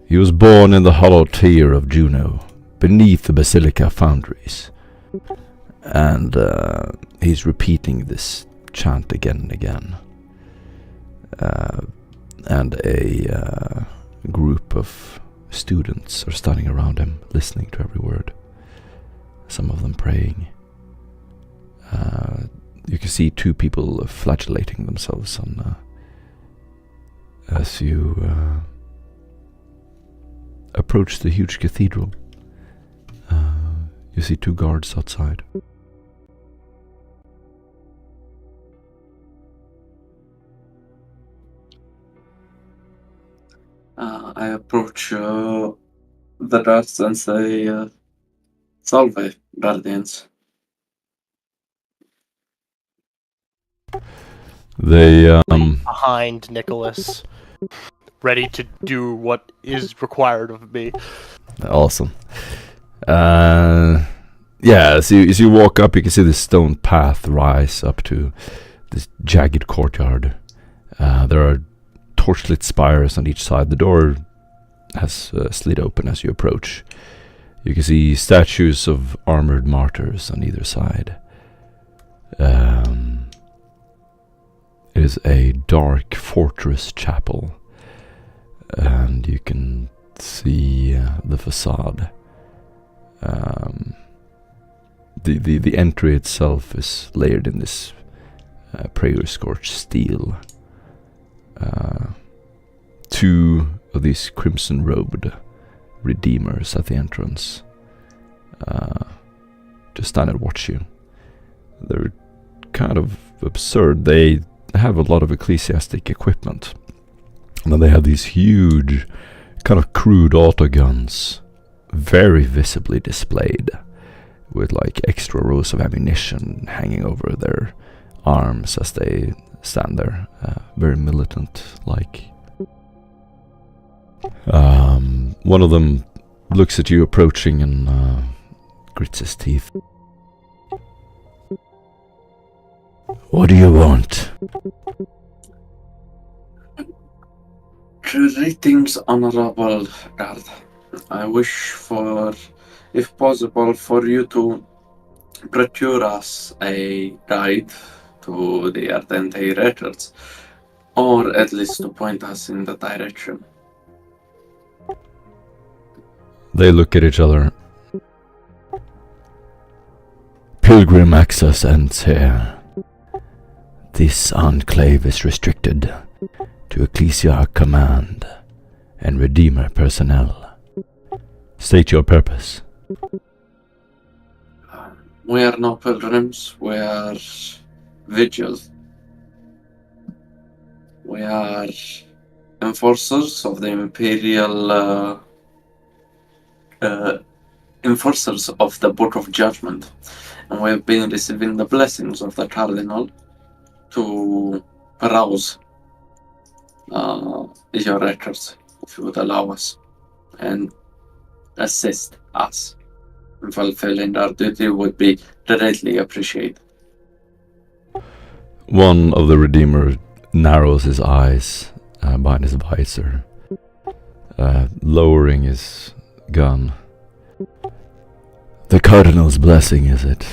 He was born in the hollow tier of Juno, beneath the Basilica foundries. And he's repeating this chant again and again. And a group of students are standing around him, listening to every word. Some of them praying. You can see two people flagellating themselves on as you approach the huge cathedral. You see two guards outside. I approach the guards and say, Salve, guardians. They Behind Nicholas, ready to do what is required of me. awesome. Yeah, as you walk up, you can see the stone path rise up to this jagged courtyard. There are torchlit spires on each side. The door has slid open as you approach. You can see statues of armored martyrs on either side. It is a dark fortress chapel, and you can see the facade. The entry itself is layered in this prayer-scorched steel. Two of these crimson-robed redeemers at the entrance just stand and watch you. They're kind of absurd. They have a lot of ecclesiastic equipment, and then they have these huge, kind of crude autoguns, very visibly displayed, with like extra rows of ammunition hanging over their arms as they stand there, very militant-like. One of them looks at you approaching and grits his teeth. What do you want? Greetings, honorable guard. I wish for, if possible, for you to procure us a guide to the Ardente records, or at least to point us in the direction. They look at each other. Pilgrim access ends here. This enclave is restricted to Ecclesia command and Redeemer personnel. State your purpose. We are no pilgrims, we are vigils. We are enforcers of the enforcers of the Book of Judgment. and we have been receiving the blessings of the Cardinal to browse your records, if you would allow us, and assist us in fulfilling our duty would be greatly appreciated. One of the Redeemer narrows his eyes behind his visor, lowering his gun. The Cardinal's blessing, is it?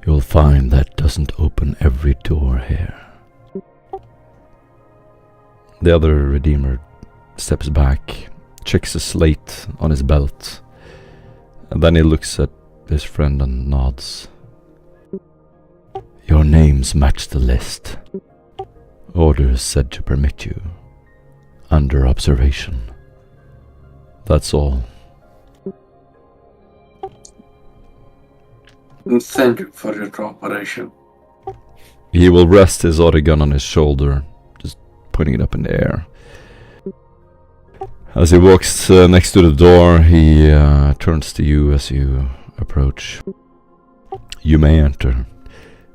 You'll find that doesn't open every door here. The other Redeemer steps back, checks a slate on his belt, and then he looks at his friend and nods. Your names match the list. Orders said to permit you. Under observation. That's all. Thank you for your cooperation. He will rest his auto gun on his shoulder, just pointing it up in the air. As he walks next to the door, he turns to you as you approach. You may enter.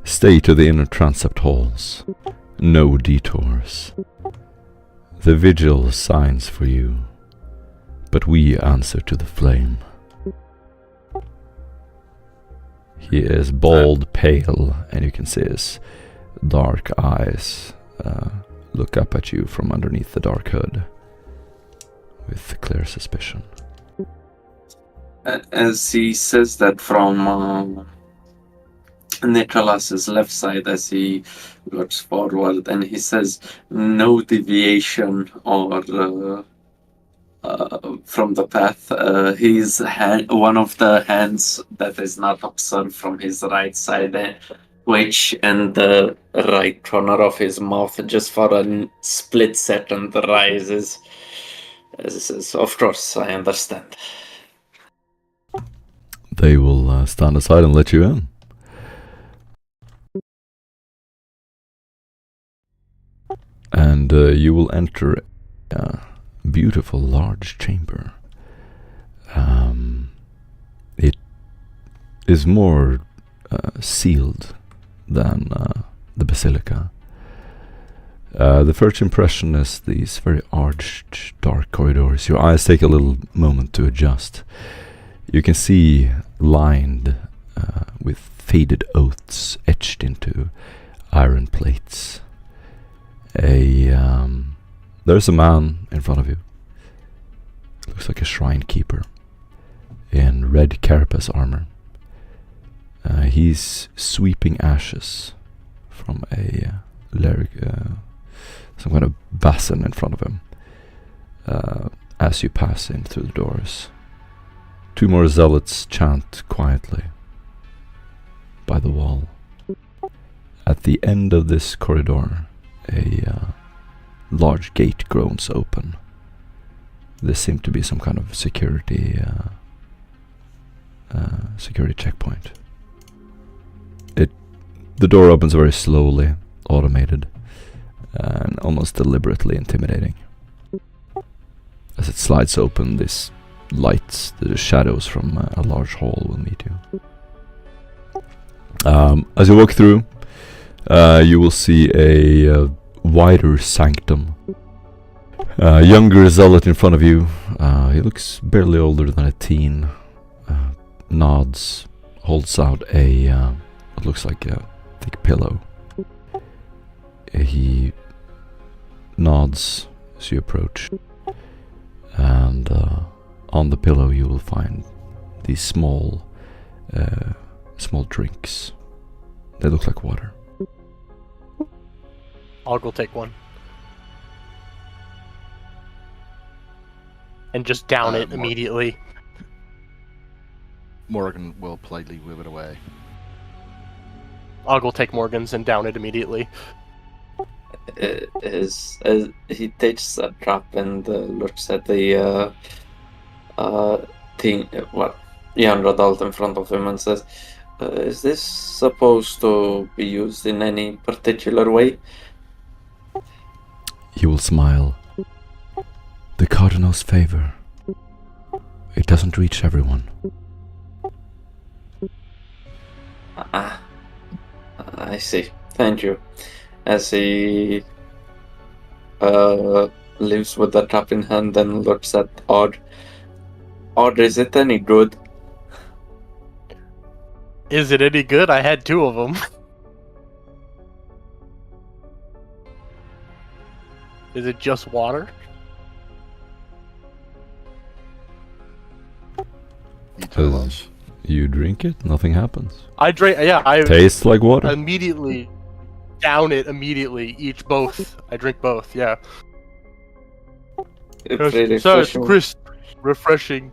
Stay to the inner transept halls. No detours. The vigil signs for you, but we answer to the flame. He is bald, pale, and you can see his dark eyes look up at you from underneath the dark hood with clear suspicion. As he says that from Nicholas's left side, as he looks forward, and he says, no deviation or from the path. His hand, one of the hands that is not observed from his right side, which and the right corner of his mouth just for a split second rises. As he says, of course, I understand. They will stand aside and let you in. And you will enter a beautiful large chamber. It is more sealed than the basilica. The first impression is these very arched, dark corridors. Your eyes take a little moment to adjust. You can see lined with faded oaths etched into iron plates. There's a man in front of you. Looks like a shrine keeper in red carapace armor. He's sweeping ashes from a some kind of basin in front of him as you pass in through the doors. Two more zealots chant quietly by the wall. At the end of this corridor, a large gate groans open. This seemed to be some kind of security checkpoint. The door opens very slowly, automated, and almost deliberately intimidating. As it slides open, this lights, the shadows from a large hall will meet you. As you walk through, you will see a wider sanctum. Younger zealot in front of you. He looks barely older than a teen. Nods, holds out a what looks like a thick pillow. He nods as you approach, and on the pillow you will find these small drinks. They look like water. I'll go take one. And just down it immediately. Morgan will politely whip it away. I'll go take Morgan's and down it immediately. As he takes a drop and looks at the young adult in front of him and says, is this supposed to be used in any particular way? He will smile. The Cardinal's favor. It doesn't reach everyone. Ah, I see. Thank you. As he leaves with the cup in hand and looks at Odd. Odd, is it any good? Is it any good? I had 2 of them. Is it just water? You tell Does us. you drink it, nothing happens. I drank. Yeah, I Tastes like water. immediately down it immediately. Both. I drink both. Yeah. It's really So it's refreshing. crisp, refreshing.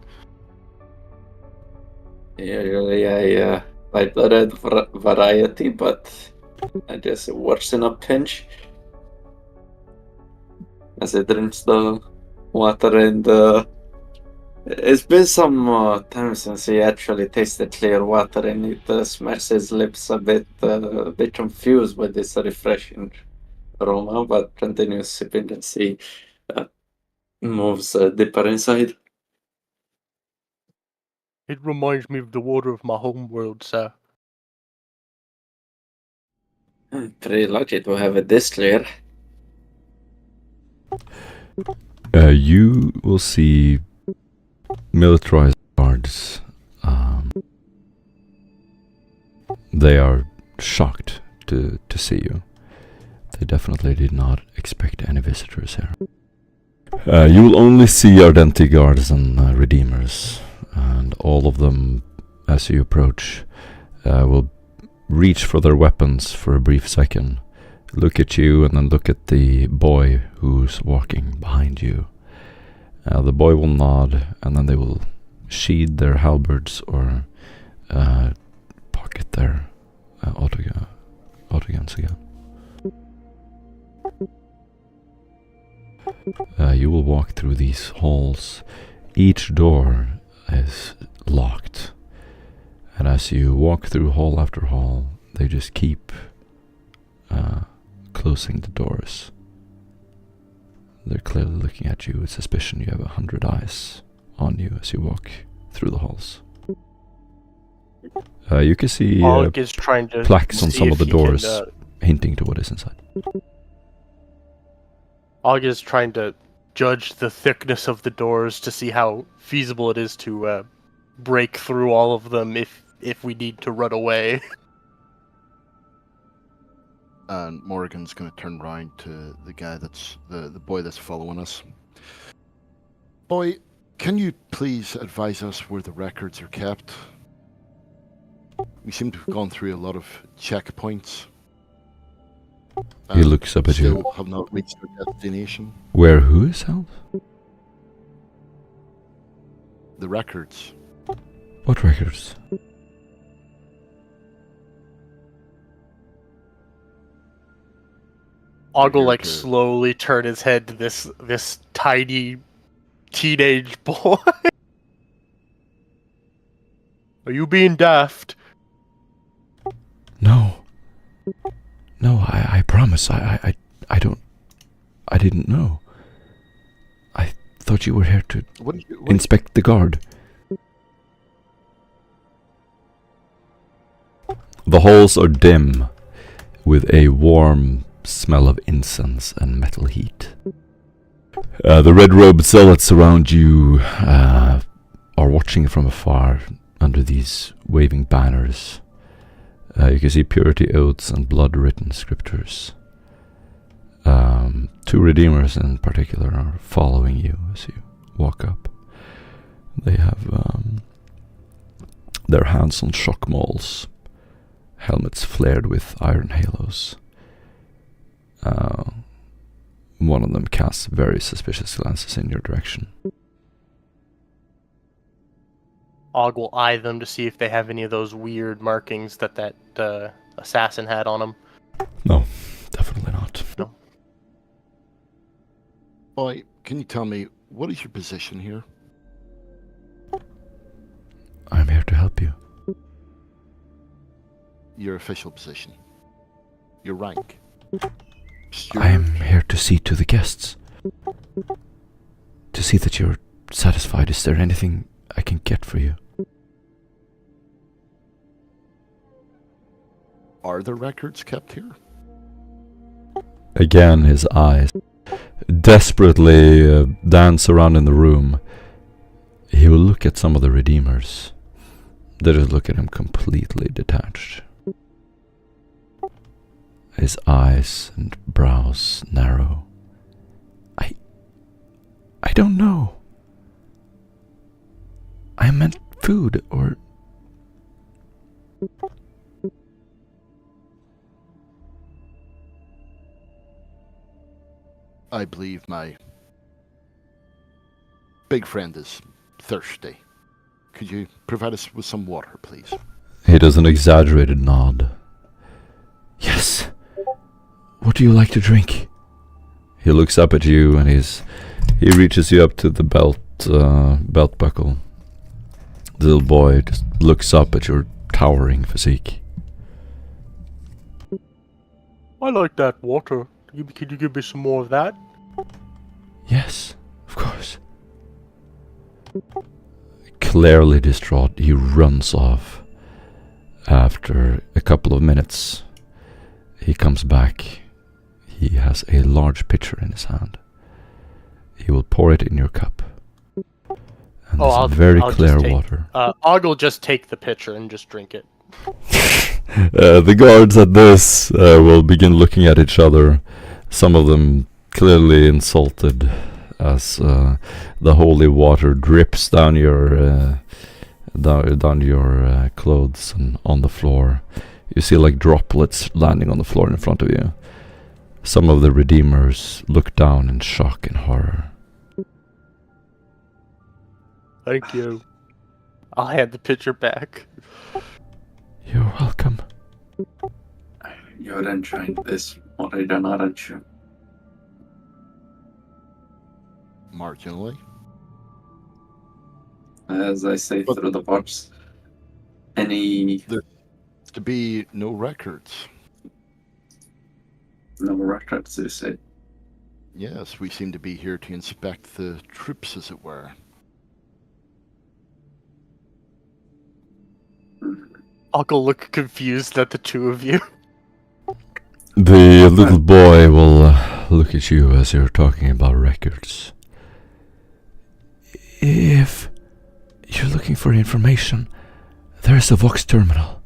Usually I like the red variety, but I guess it works in a pinch. As he drinks the water and it's been some time since he actually tasted clear water, and it smacks his lips a bit confused with this refreshing aroma, but continues sipping as he moves deeper inside. It reminds me of the water of my home world, sir. I'm pretty lucky to have it this clear. You will see militarized guards. They are shocked to see you. They definitely did not expect any visitors here. You will only see Ardenti guards and redeemers, and all of them, as you approach, will reach for their weapons for a brief second, look at you, and then look at the boy who's walking behind you. The boy will nod, and then they will sheathe their halberds or pocket their autoguns again. You will walk through these halls. Each door is locked, and as you walk through hall after hall, they just keep closing the doors. They're clearly looking at you with suspicion. You have 100 eyes on you as you walk through the halls. You can see Alec is trying to plaques on see some if of the he can, doors hinting to what is inside. Alec is trying to judge the thickness of the doors to see how feasible it is to break through all of them if we need to run away. And Morgan's going to turn round to the guy that's the boy that's following us. Boy, can you please advise us where the records are kept? We seem to have gone through a lot of checkpoints. He looks up at you. Still have not reached our destination. Where who is held? The records. What records? Oggle Here to- slowly turn his head to this tiny teenage boy. Are you being daft? No. No, I promise. I don't. I didn't know. I thought you were here to What inspect the guard. The halls are dim, with a warm smell of incense and metal heat. The red-robed zealots around you are watching from afar under these waving banners. You can see purity oaths and blood-written scriptures. 2 redeemers in particular are following you as you walk up. They have their hands on shock mauls, helmets flared with iron halos. One of them casts very suspicious glances in your direction. Og will eye them to see if they have any of those weird markings that assassin had on him. No, definitely not. No. Boy, can you tell me what is your position here? I'm here to help you. Your official position. Your rank. I am here to see to the guests. To see that you're satisfied. Is there anything I can get for you? Are the records kept here? Again, his eyes desperately dance around in the room. He will look at some of the Redeemers. They just look at him completely detached. His eyes and brows narrow. I don't know. I meant food, or... I believe my big friend is thirsty. Could you provide us with some water, please? He does an exaggerated nod. Yes. What do you like to drink? He looks up at you and he reaches you up to the belt buckle. The little boy just looks up at your towering physique. I like that water. Could you give me some more of that? Yes, of course. Clearly distraught, he runs off. After a couple of minutes, he comes back. He has a large pitcher in his hand. He will pour it in your cup. And Oh, this very I'll clear just take- water. Og will just take the pitcher and just drink it. The guards at this will begin looking at each other. Some of them clearly insulted as the holy water drips down your down your clothes and on the floor. You see like droplets landing on the floor in front of you. Some of the Redeemers look down in shock and horror. Thank you. I'll hand the pitcher back. You're welcome. You're enjoying this more than aren't you? Marginally. As I say But- through the box. Any To be no records. no records, you say? Yes, we seem to be here to inspect the troops, as it were. Og will look confused at the two of you. The little boy will look at you as you're talking about records. If you're looking for information, there's a Vox terminal.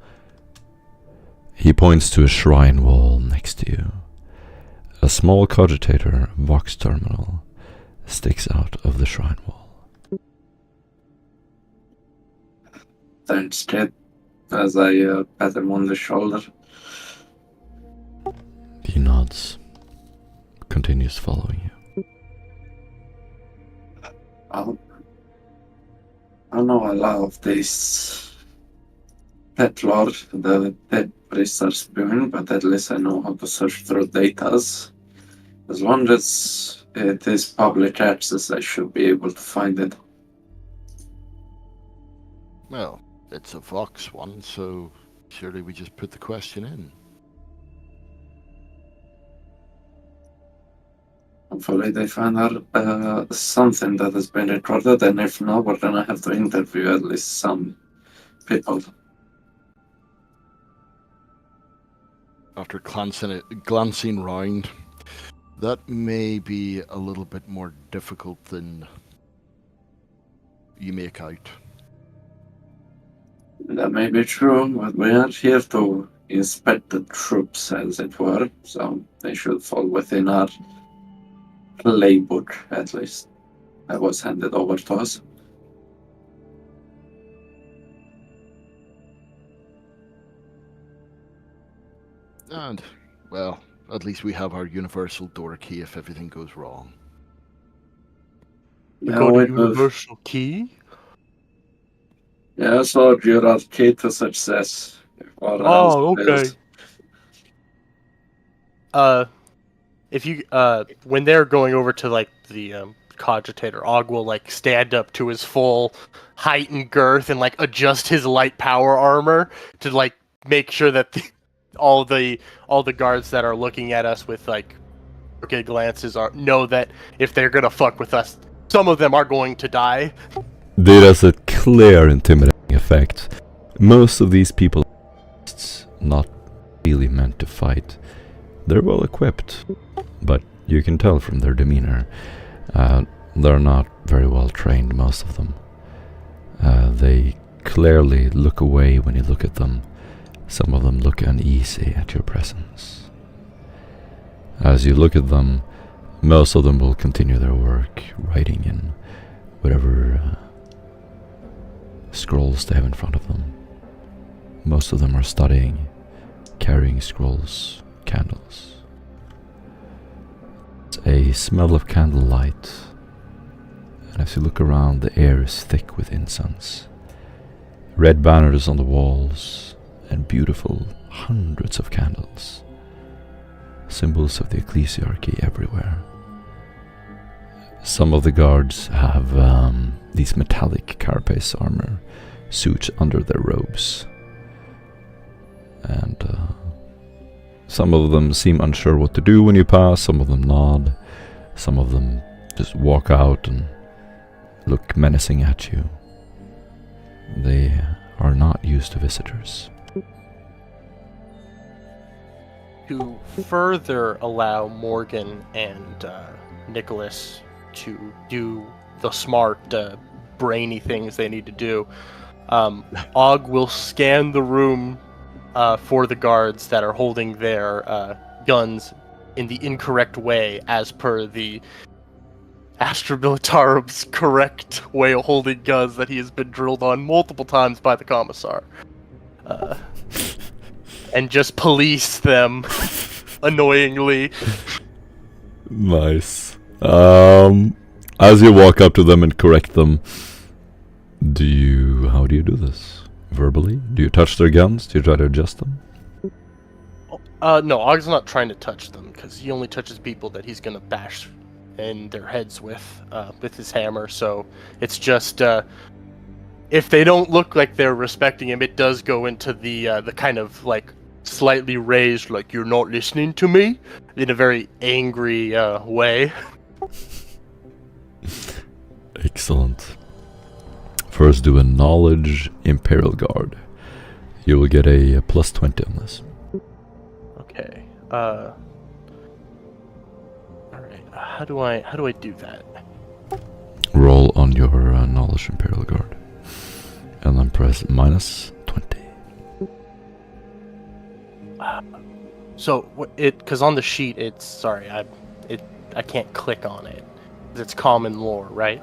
He points to a shrine wall next to you. A small cogitator Vox terminal sticks out of the shrine wall. Thanks, kid. As I pat him on the shoulder. He nods, continues following you. I know a lot of this pet lore the dead priests are spewing, but at least I know how to search through data. As long as it is public access, I should be able to find it. Well, it's a Vox one, so surely we just put the question in. Hopefully they find out something that has been recorded, and if not, we're gonna have to interview at least some people. After glancing round, that may be a little bit more difficult than you make out. That may be true, but we are here to inspect the troops, as it were, so they should fall within our playbook, at least. That was handed over to us. And, well, at least we have our universal door key if everything goes wrong. We Yeah, got we a have- universal key? Yeah, so you're our key to success. Oh, okay. If you when they're going over to like the cogitator, Og will like stand up to his full height and girth and like adjust his light power armor to like make sure that all the guards that are looking at us with like crooked glances know that if they're gonna fuck with us, some of them are going to die. It has a clear intimidating effect. Most of these people not really meant to fight. They're well equipped, but you can tell from their demeanor. They're not very well trained, most of them. They clearly look away when you look at them. Some of them look uneasy at your presence. As you look at them, most of them will continue their work, writing in whatever scrolls they have in front of them. Most of them are studying, carrying scrolls, candles. It's a smell of candlelight, and as you look around, the air is thick with incense. Red banners on the walls, and beautiful hundreds of candles. Symbols of the ecclesiarchy everywhere. Some of the guards have these metallic carapace armor suits under their robes. And some of them seem unsure what to do when you pass, some of them nod, some of them just walk out and look menacing at you. They are not used to visitors. To further allow Morgan and Nicholas to do the smart, brainy things they need to do, Og will scan the room for the guards that are holding their guns in the incorrect way, as per the Astra Militarum's correct way of holding guns that he has been drilled on multiple times by the Commissar. And just police them annoyingly. Nice. As you walk up to them and correct them, how do you do this? Verbally? Do you touch their guns? Do you try to adjust them? No, Og's not trying to touch them, because he only touches people that he's gonna bash in their heads with his hammer, so it's just, if they don't look like they're respecting him, it does go into the kind of, like, slightly raised, like, you're not listening to me, in a very angry way. Excellent. First do a knowledge Imperial Guard. You will get a plus 20 on this. Okay. Alright, how do I do that? Roll on your knowledge Imperial Guard. And then press minus 20. So because on the sheet it's I can't click on it. It's common lore, right?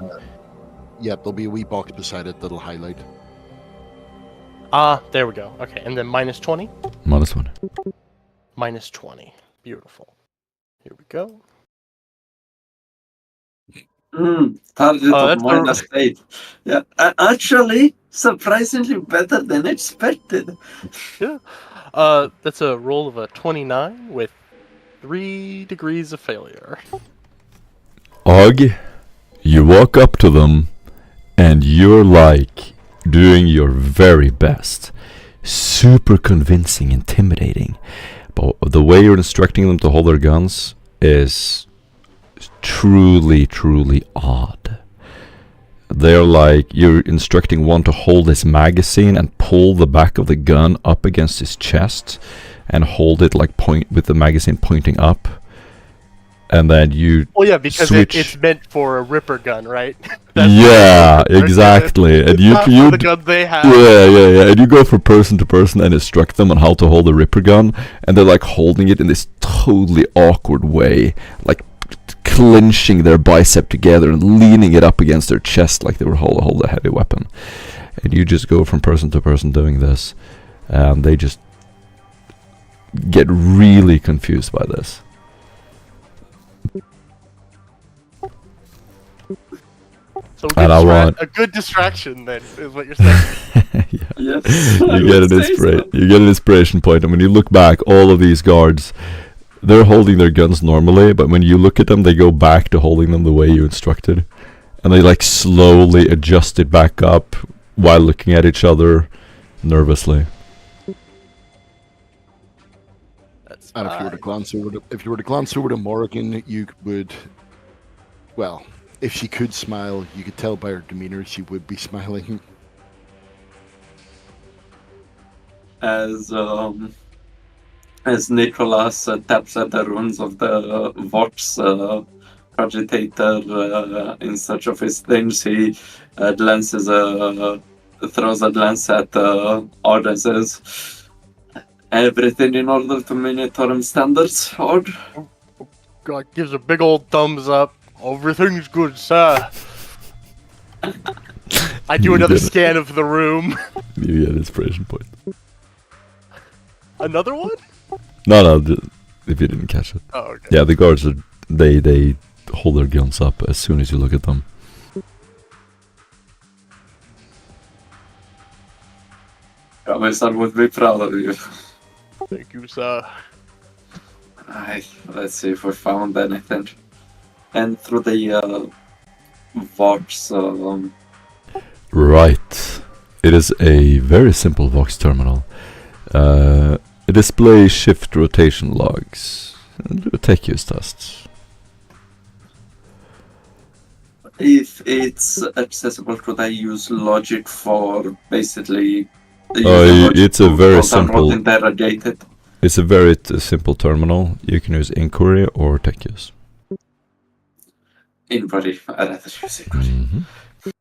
Yep, there'll be a wee box beside it that'll highlight. There we go. Okay, and then minus 20? Minus 20. Minus 20. Beautiful. Here we go. Target of that's minus 8. Yeah, actually, surprisingly better than expected. Yeah. That's a roll of a 29 with 3 degrees of failure. Og, you walk up to them, and you're like doing your very best. Super convincing, intimidating. But the way you're instructing them to hold their guns is truly, truly odd. They're like, you're instructing one to hold his magazine and pull the back of the gun up against his chest and hold it like with the magazine pointing up. And then you because switch. it's meant for a Ripper gun, right? Yeah, exactly. And you the gun they have. Yeah. And you go from person to person and instruct them on how to hold a Ripper gun, and they're like holding it in this totally awkward way, like clenching their bicep together and leaning it up against their chest like they were hold a heavy weapon. And you just go from person to person doing this, and they just get really confused by this. So a good distraction, then, is what you're saying. Yeah. Yes, You get an inspiration point, and when you look back, all of these guards, they're holding their guns normally, but when you look at them, they go back to holding them the way you instructed, and they like slowly adjust it back up while looking at each other nervously. And if you were to glance over to Morrigan, you would, well, if she could smile, you could tell by her demeanor she would be smiling. As As Nicholas taps at the runes of the Vox Progitator in search of his things, he throws a glance at Odd and says, "Everything in order to Minotaur standards, Odd?" God gives a big old thumbs up. Everything's good, sir. I do You another did it. scan of the room. You get inspiration point. Another one? No, if you didn't catch it. Oh, okay. Yeah, the guards are they hold their guns up as soon as you look at them. Commissar would be proud of you. Thank you, sir. Let's see if we found anything. And through the Vox. Right. It is a very simple Vox terminal. It displays shift rotation logs. Do a tech use test. If it's accessible, could I use logic for basically? It's a very simple. Interrogated. It's a very simple terminal. You can use inquiry or tech use. Inquiry. I'd rather use inquiry. Mm-hmm.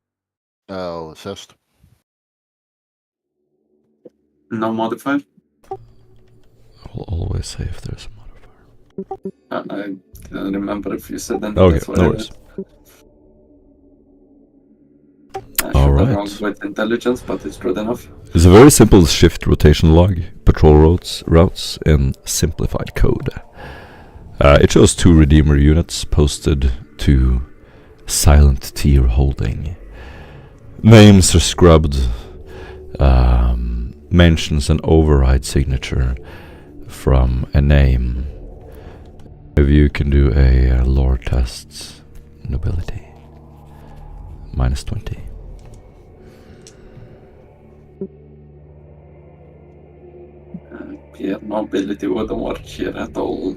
I'll assist. No modifier. I'll always say if there's a modifier. I don't remember if you said that. Okay, That's why no worries. I should Alright. have gone with intelligence, but it's good enough. It's a very simple shift rotation log, patrol routes in simplified code. It shows 2 Redeemer units posted to silent tier holding. Names are scrubbed. Mentions an override signature from a name. If you can do a lore test, nobility, -20. Yeah, mobility wouldn't work here at all.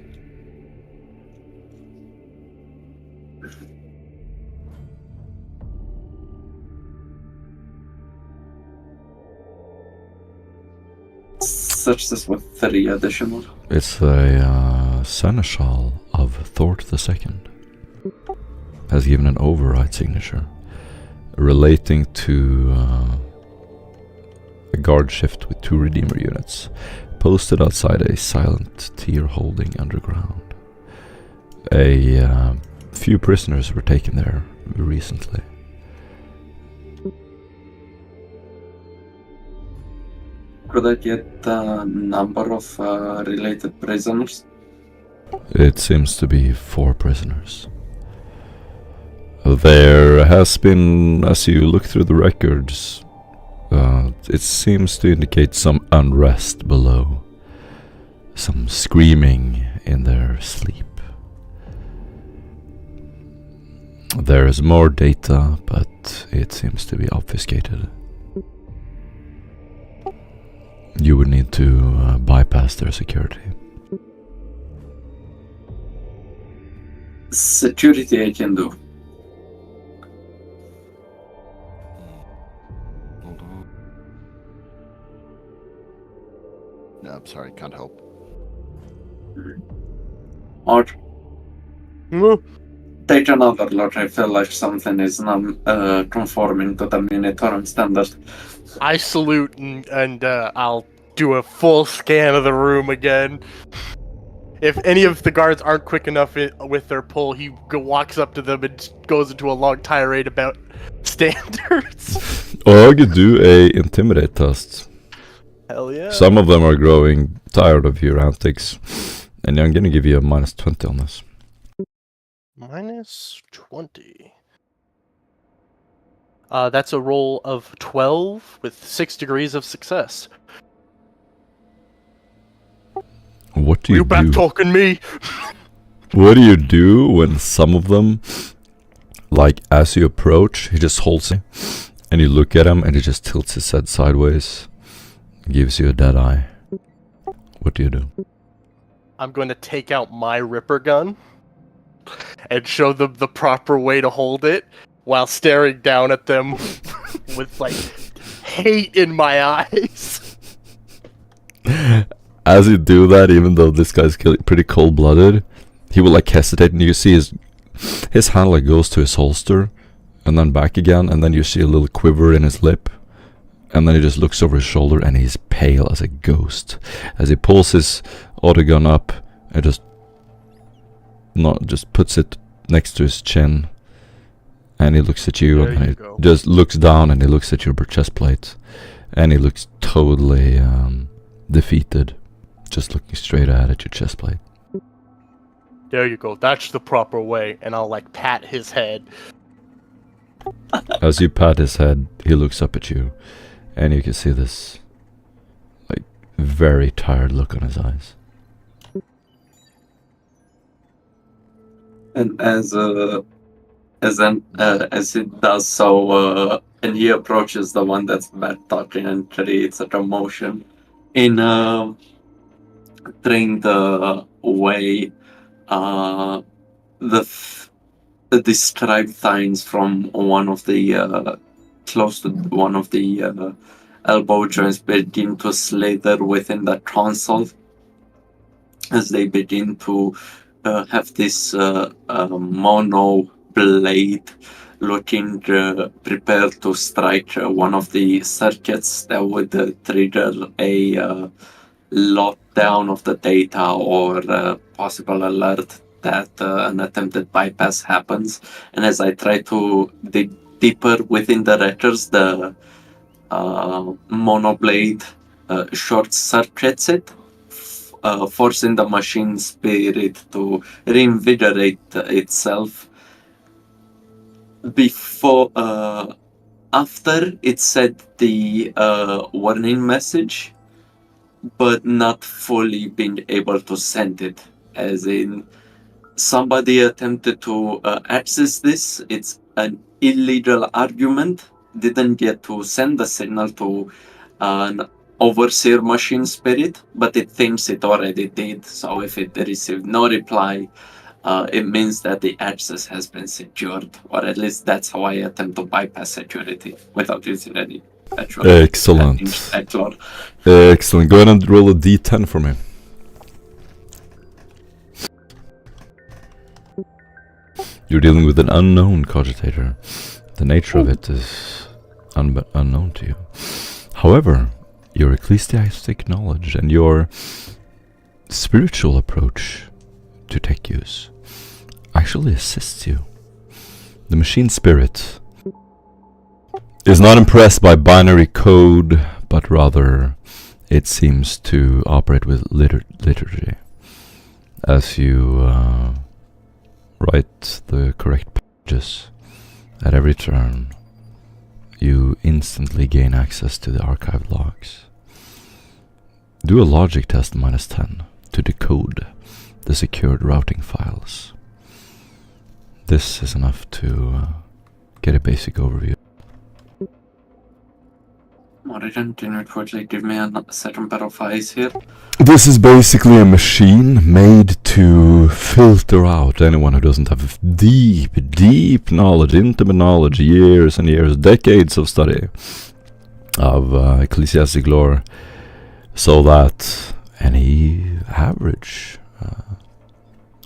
Search this with 3 additional. It's a seneschal of Thort II. Has given an override signature relating to a guard shift with 2 Redeemer units posted outside a silent tier holding underground. A few prisoners were taken there recently. Could I get the number of related prisoners? It seems to be 4 prisoners. There has been, as you look through the records, it seems to indicate some unrest below. Some screaming in their sleep. There is more data, but it seems to be obfuscated. You would need to bypass their security. Security I can do. Hold on. No, I'm sorry, can't help. Or Hmm? take another look. I feel like something is not conforming to the Minotaur standard. I salute and I'll do a full scan of the room again. If any of the guards aren't quick enough with their pull, he walks up to them and goes into a long tirade about standards. Or you could do a intimidate test. Hell yeah. Some of them are growing tired of your antics, and I'm gonna give you a -20 on this. -20. That's a roll of 12 with 6 degrees of success. What do You you back do? talking me? What do you do when some of them, like as you approach, he just holds you, and you look at him, and he just tilts his head sideways, gives you a dead eye? What do you do? I'm going to take out my Ripper gun and show them the proper way to hold it while staring down at them with, like, hate in my eyes. as you do that, even though this guy's pretty cold-blooded, he will like hesitate, and you see his hand like goes to his holster, and then back again, and then you see a little quiver in his lip, and then he just looks over his shoulder, and he's pale as a ghost as he pulls his autogun up and just puts it next to his chin, and he looks at you, and he just looks down, and he looks at your chest plate, and he looks totally defeated, just looking straight ahead at your chest plate. There you go. That's the proper way. And I'll like pat his head. As you pat his head, he looks up at you, and you can see this like very tired look on his eyes. And as he does so, and he approaches the one that's bad talking and creates a commotion in a trained way. The described signs from one of the close to one of the elbow joints begin to slither within the console as they begin to have this mono blade looking prepared to strike one of the circuits that would trigger a lockdown of the data or possible alert that an attempted bypass happens. And as I try to dig deeper within the records, the monoblade short circuits it, forcing the machine spirit to reinvigorate itself. After it said the warning message, but not fully being able to send it, as in somebody attempted to access this. It's an illegal argument, didn't get to send the signal to an overseer machine spirit, but it thinks it already did. So if it received no reply, it means that the access has been secured, or at least that's how I attempt to bypass security without using any actual. Excellent. Excellent. Go ahead and roll a d10 for me. You're dealing with an unknown cogitator. The nature of it is unknown to you. However, your ecclesiastic knowledge and your spiritual approach to tech use actually assists you. The machine spirit is not impressed by binary code, but rather it seems to operate with liturgy. As you write the correct pages at every turn, you instantly gain access to the archived logs. Do a logic test -10 to decode the secured routing files. This is enough to get a basic overview. Morrigan, can you quickly give me a second pair of eyes here? This is basically a machine made to filter out anyone who doesn't have deep knowledge, intimate knowledge, years and years, decades of study of ecclesiastic lore, so that any average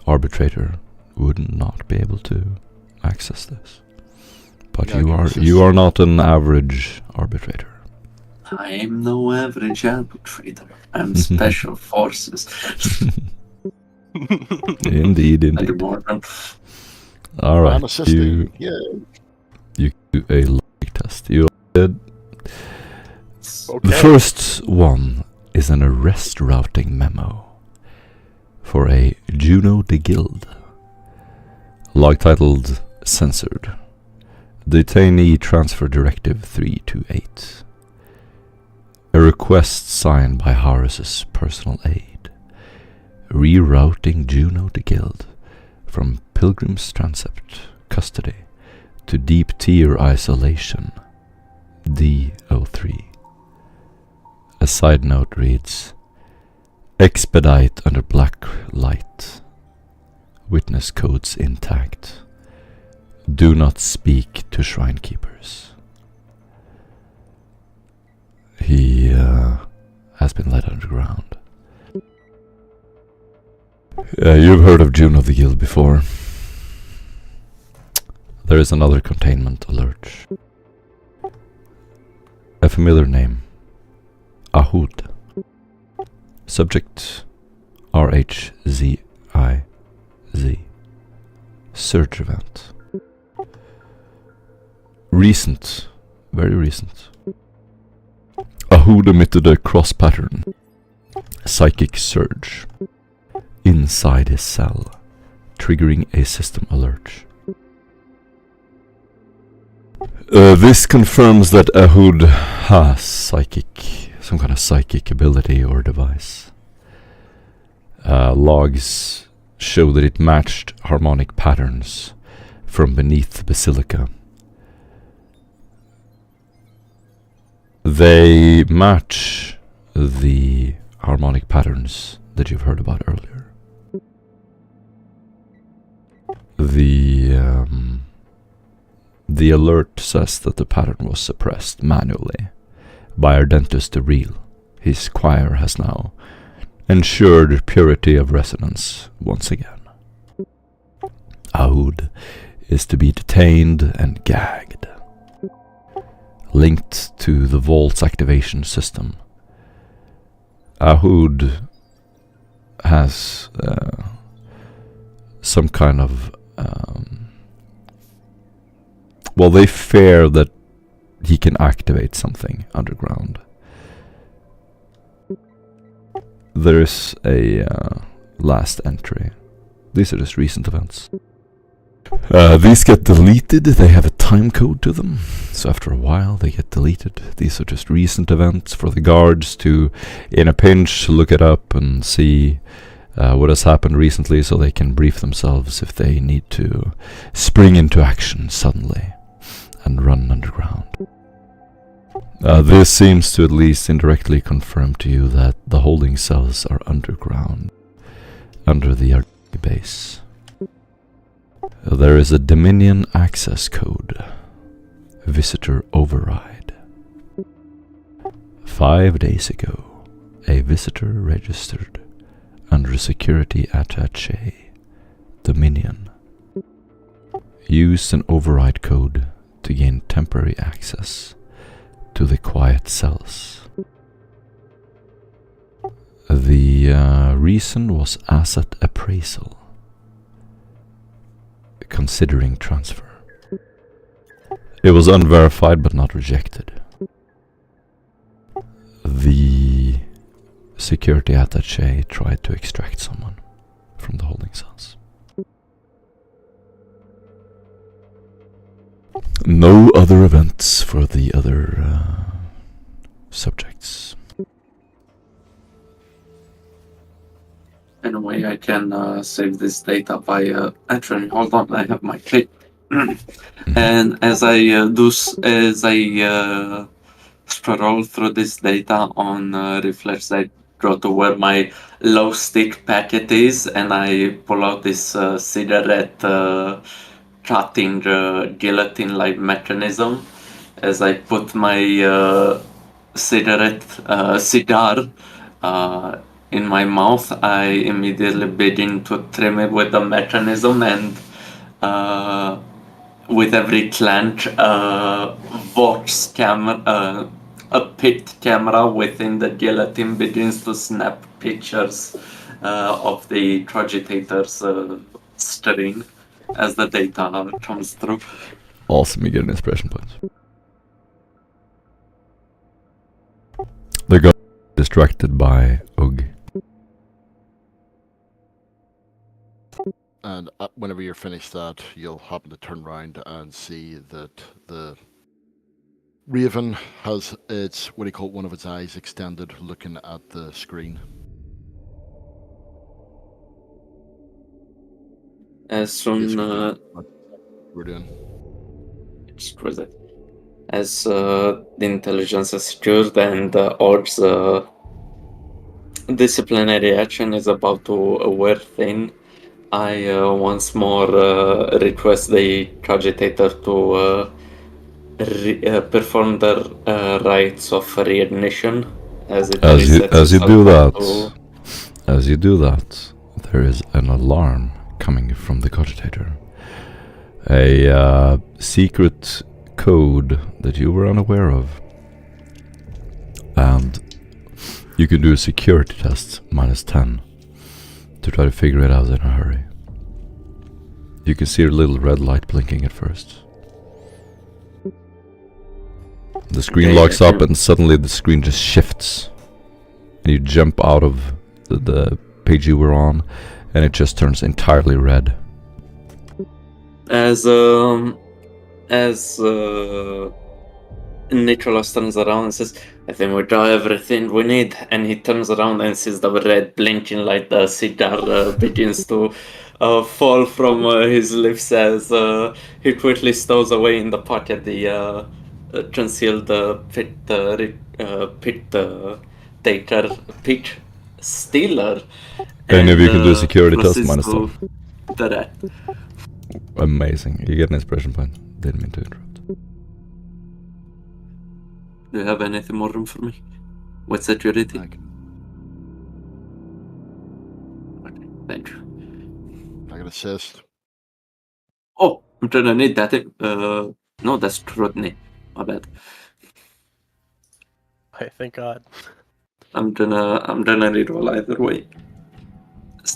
arbitrator would not be able to access this. But Yeah, you are not an average arbitrator. I'm no average arbitrator. I'm special forces. Indeed. All right, I'm assisting. you do a logic test. You did. Okay. The first one is an arrest routing memo for a Juno de Guild. Log titled Censored. Detainee Transfer Directive 328. A request signed by Horus's personal aide. Rerouting Juno de Guild from Pilgrim's Transept custody to Deep Tier Isolation D03. A side note reads, expedite under black light. Witness codes intact. Do not speak to shrine keepers. He has been led underground. You've heard of June of the Guild before. There is another containment alert. A familiar name. Ahud. Subject RHZIZ. Search event. Recent. Very recent. Ahud emitted a cross-pattern psychic surge inside his cell, triggering a system alert. This confirms that Ahud has some kind of psychic ability or device. Logs show that it matched harmonic patterns from beneath the basilica. They match the harmonic patterns that you've heard about earlier. The alert says that the pattern was suppressed manually by Ardentus the Real. His choir has now ensured purity of resonance once again. Ahud is to be detained and gagged, linked to the vault's activation system. Ahud has some kind of they fear that he can activate something underground. There is a last entry. These are just recent events. These get deleted. They have a time code to them, so after a while they get deleted. These are just recent events for the guards to, in a pinch, look it up and see what has happened recently, so they can brief themselves if they need to spring into action suddenly and run underground. This seems to at least indirectly confirm to you that the holding cells are underground, under the RD base. There is a Dominion access code, visitor override. 5 days ago, a visitor registered under security attaché, Dominion, used an override code to gain temporary access to the quiet cells. The reason was asset appraisal, considering transfer. It was unverified but not rejected. The security attaché tried to extract someone from the holding cells. No other events for the other subjects. In a way, I can save this data by actually. Hold on, I have my clip. And as I scroll through this data on Reflex, I go to where my low stick packet is, and I pull out this cigarette cutting guillotine-like mechanism. As I put my cigar in my mouth, I immediately begin to trim it with the mechanism, and with every clench, Vox camera, a pit camera within the guillotine begins to snap pictures of the cogitator's screen as the data comes through. Awesome, you get an inspiration point. They got distracted by Ugg. And whenever you're finished that, you'll happen to turn around and see that the Raven has its, one of its eyes extended, looking at the screen. As soon We're doing. exquisite. As the intelligence is secured and Org's disciplinary action is about to wear thin, I once more request the cogitator to perform the rites of reignition as it As you do that, to... as you do that, there is an alarm coming from the cogitator. A secret code that you were unaware of. And you can do a security test, -10, to try to figure it out in a hurry. You can see a little red light blinking at first. The screen locks up and suddenly the screen just shifts. And you jump out of the page you were on, and it just turns entirely red. As Nicholas turns around and says, "I think we got everything we need," and he turns around and sees the red blinking light. The cigar begins to fall from his lips as he quickly stows away in the pocket the concealed pit stealer. Any of you can do a security test proceeds -10. to the rat. Amazing. You get an inspiration point. Didn't mean to interrupt. Do you have anything more room for me? What's security? I can. Okay, thank you. I can assist. Oh, I'm gonna need that. No, that's scrutiny. My bad. Hey, thank God. I'm gonna reroll either way.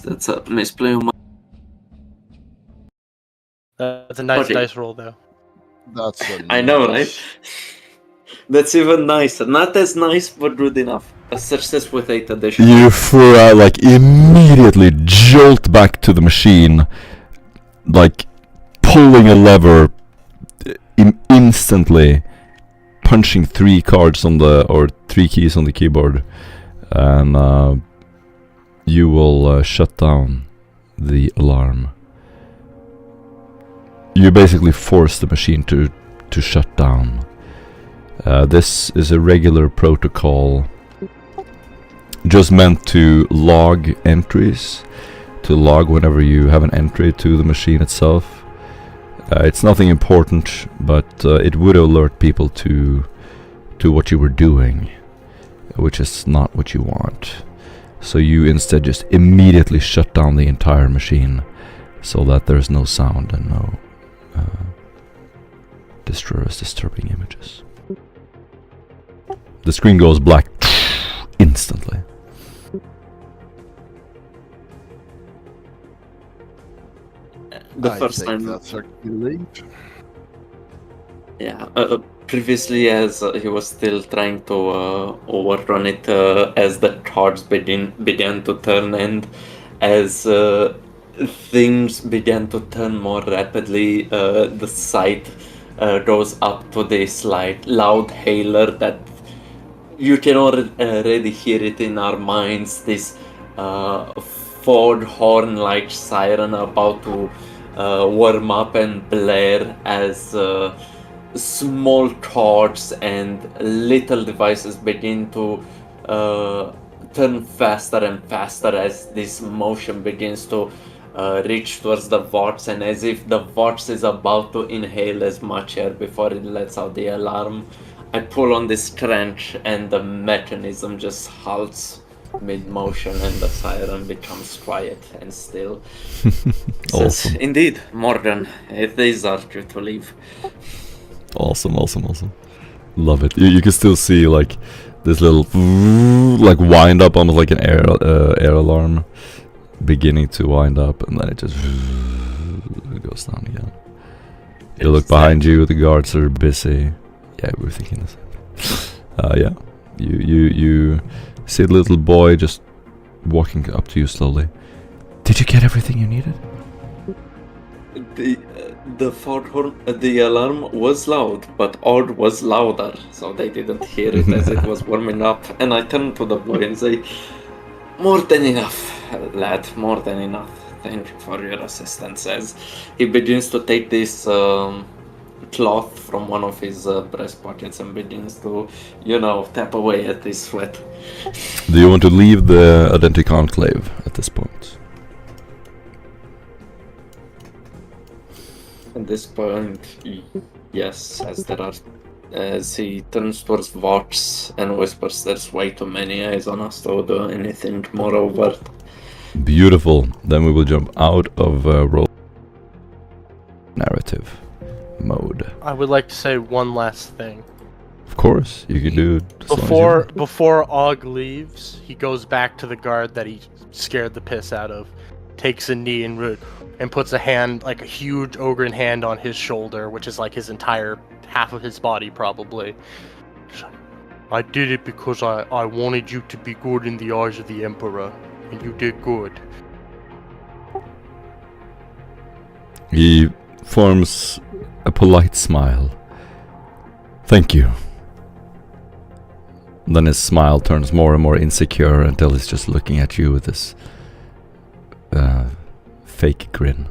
That's a misplay on my. That's a nice Okay. dice roll, though. That's I know, right? That's even nicer. Not as nice, but good enough. A success with 8 additional. You like immediately jolt back to the machine, like pulling a lever, instantly punching 3 cards on or 3 keys on the keyboard, and you will shut down the alarm. You basically force the machine to shut down. This is a regular protocol just meant to log entries, to log whenever you have an entry to the machine itself. It's nothing important, but it would alert people to what you were doing, which is not what you want. So you instead just immediately shut down the entire machine so that there's no sound and no disturbing images. The screen goes black instantly. The I first think time. that's our lead. Yeah. Previously, as he was still trying to overrun it, as the cards began to turn, and as things began to turn more rapidly, the sight goes up to this loud hailer that you can already hear it in our minds. This foghorn-like siren about to warm up and blare as small cards and little devices begin to turn faster and faster as this motion begins to reach towards the VOTS, and as if the VOTS is about to inhale as much air before it lets out the alarm, I pull on this crank and the mechanism just halts mid-motion and the siren becomes quiet and still. Awesome. Says, indeed, Morgan, it is our cue to leave. Awesome. Love it. You can still see like this little like wind up, almost like an air alarm beginning to wind up, and then it just goes down again. You look behind you, the guards are busy. Yeah, we were thinking the same. Yeah, you see the little boy just walking up to you slowly. Did you get everything you needed? The alarm was loud, but Ord was louder, so they didn't hear it as it was warming up. And I turned to the boy and say, "More than enough, lad, more than enough. Thank you for your assistance." As he begins to take this cloth from one of his breast pockets and begins to, tap away at his sweat. Do you want to leave the Identity Conclave at this point? At this point, yes, as he turns towards Vox and whispers, "There's way too many eyes on us to do anything more overt." Beautiful. Then we will jump out of roll narrative mode. I would like to say one last thing. Of course, you can do it as long as you want. Before Og leaves, he goes back to the guard that he scared the piss out of, takes a knee and puts a hand, like a huge ogre hand, on his shoulder, which is like his entire half of his body probably. I did it because I wanted you to be good in the eyes of the Emperor, and you did good. He forms a polite smile. Thank you. Then his smile turns more and more insecure until he's just looking at you with this fake grin.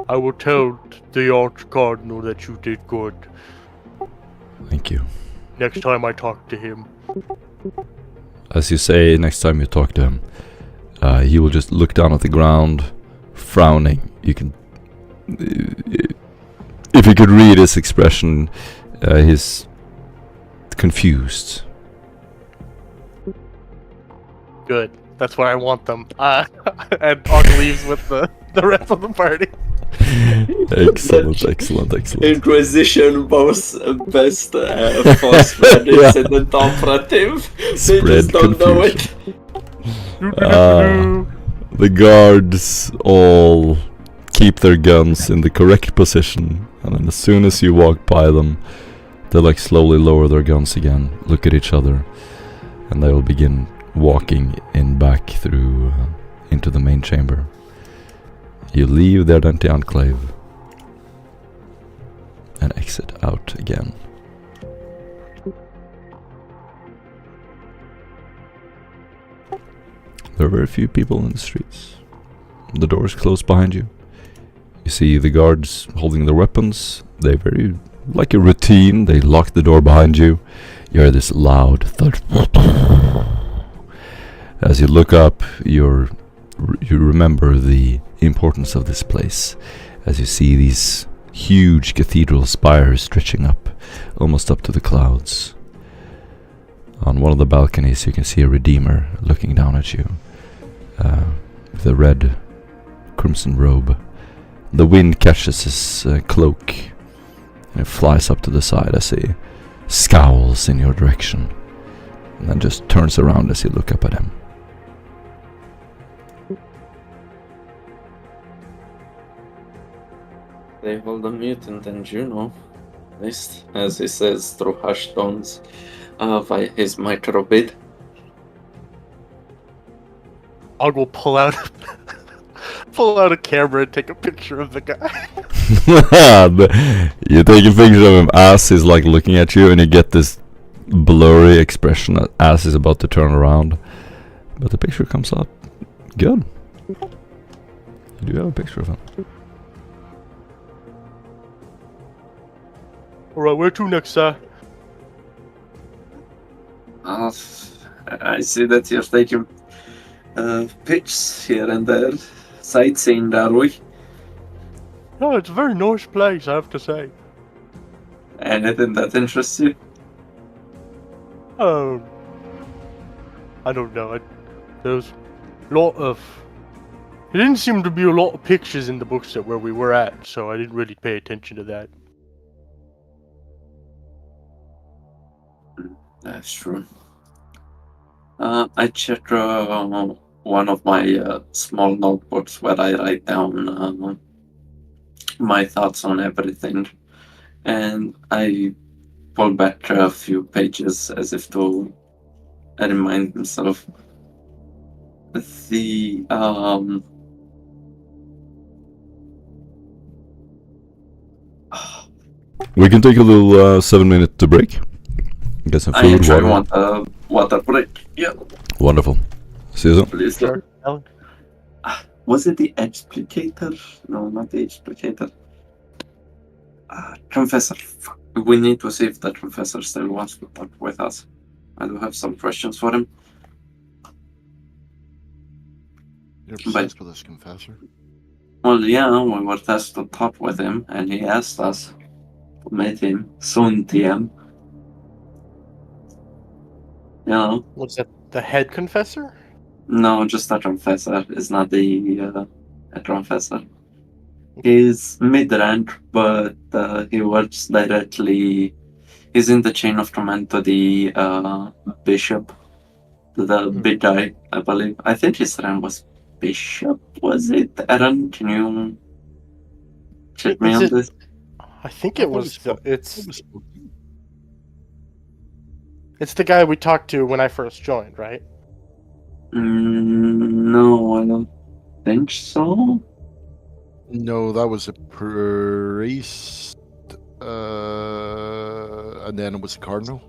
I will tell the Arch-Cardinal that you did good Thank you. next time I talk to him. As you say, next time you talk to him, he will just look down at the ground, frowning. You can... if you could read his expression, he's confused. Good. That's where I want them. And Og leaves with the rest of the party. Excellent, excellent, excellent. Inquisition, both best force credits in the operative. They Spread just don't know it. confusion. The guards all keep their guns in the correct position, and then as soon as you walk by them, they like slowly lower their guns again, look at each other, and they will begin walking in back through into the main chamber. You leave the Ardente Enclave and exit out again. There are very few people in the streets. The doors close behind you. You see the guards holding their weapons. They very, like a routine, they lock the door behind you. You hear this loud thud. As you look up, you remember the importance of this place, as you see these huge cathedral spires stretching up, almost up to the clouds. On one of the balconies you can see a Redeemer looking down at you, with a red crimson robe. The wind catches his cloak, and it flies up to the side as he scowls in your direction, and then just turns around as you look up at him. They hold a mutant in Juno, at least, as he says through hushed tones via his microbit. Og will pull out a camera and take a picture of the guy. You take a picture of him as he's like looking at you, and you get this blurry expression as he's about to turn around. But the picture comes out good. You do have a picture of him. Alright, where to next, sir? I see that you're taking pics here and there, sightseeing, are we? No, it's a very nice place, I have to say. Anything that interests you? I don't know. There's a lot of... There didn't seem to be a lot of pictures in the bookstore where we were at, so I didn't really pay attention to that. That's true. I check one of my small notebooks where I write down my thoughts on everything, and I pull back a few pages as if to remind myself. The We can take a little 7-minute break. Get some I food, actually water. want a water break. Yeah, Wonderful. See you soon. please. Sure. Was it the explicator? No, not the explicator. Confessor. Fuck. We need to see if the confessor still wants to talk with us. I do have some questions for him. You're obsessed with this confessor. Well, yeah, we were tasked to talk with him, and he asked us to meet him soon, TM. You know, Was that the head confessor? No, just a Confessor. It's not the a Confessor. He's mid-rank, but he works directly. He's in the chain of command to the Bishop, to the big guy, I believe. I think his rank was Bishop, was it? Aaron, can you check me Is on it- this? I think I it thought was. it It's was- it's the guy we talked to when I first joined, right? No, I don't think so. No, that was a priest, and then it was a cardinal.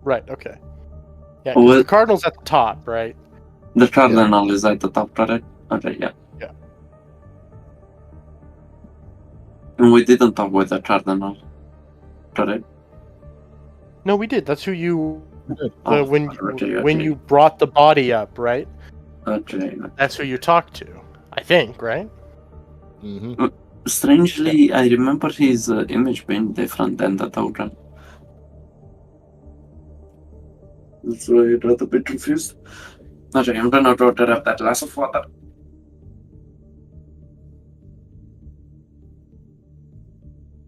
Right. Okay. Yeah, because Well- the Cardinal's at the top, right? The Cardinal is at the top, correct? Okay, yeah. Yeah. And we didn't talk with the Cardinal, correct? No, we did. That's who you. Oh, when okay. you brought the body up, right? Okay. That's who you talked to. I think, right? Mm-hmm. Strangely, I remember his image being different than the token. That's why I got a bit confused. Okay, I'm gonna go grab that glass of water.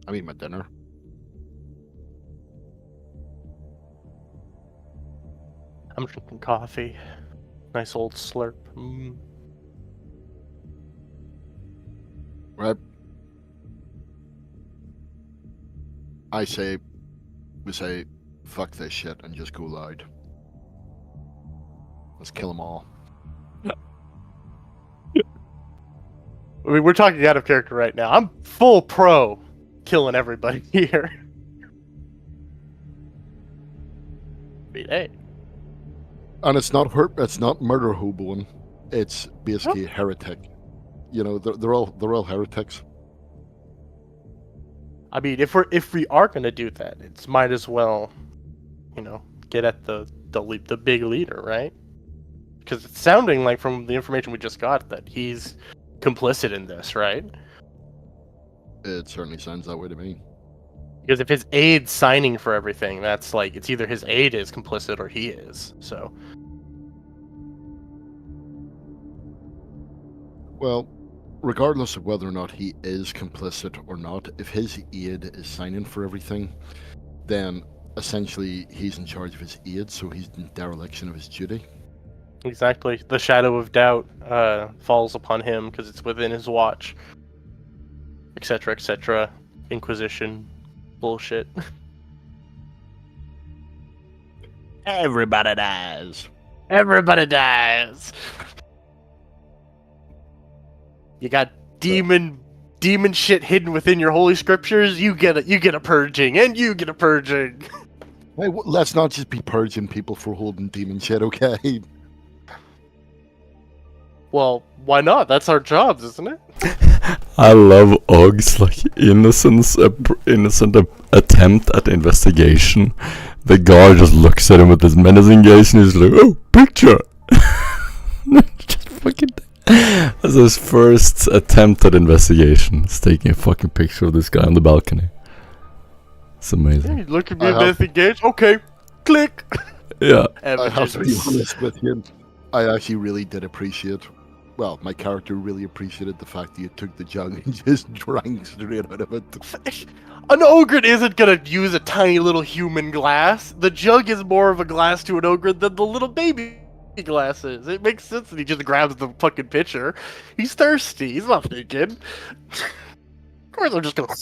I mean, my dinner. I'm drinking coffee. Nice old slurp. Right. I say, we say, fuck this shit and just go loud. Let's kill them all. I mean, we're talking out of character right now. I'm full pro killing everybody here. I mean, hey. And it's not murder hoboing. It's basically heretic. You know, they're all heretics. I mean, if we are gonna do that, it's might as well, get at the big leader, right? Because it's sounding like from the information we just got that he's complicit in this, right? It certainly sounds that way to me. Because if his aide's signing for everything, that's like it's either his aide is complicit or he is. So Well, regardless of whether or not he is complicit or not, if his aide is signing for everything, then essentially he's in charge of his aide, so he's in dereliction of his duty. exactly, the shadow of doubt falls upon him because it's within his watch, etc., etc. Inquisition bullshit. Everybody dies. Everybody dies. You got demon shit hidden within your holy scriptures. You get a purging, and you get a purging. Hey, let's not just be purging people for holding demon shit, okay? Well, why not? That's our jobs, isn't it? I love Og's innocent attempt at investigation. The guard just looks at him with this menacing gaze and he's like, "Oh, picture!" Just fucking. That's his first attempt at investigation. He's taking a fucking picture of this guy on the balcony. It's amazing. Hey, look at me investigate. Okay, click. Yeah. I have to be honest with you. I actually really did appreciate. Well, my character really appreciated the fact that you took the jug and just drank straight out of it. An ogre isn't gonna use a tiny little human glass. The jug is more of a glass to an ogre than the little baby glass is. It makes sense that he just grabs the fucking pitcher. He's thirsty. He's not thinking. Of course, I'm just gonna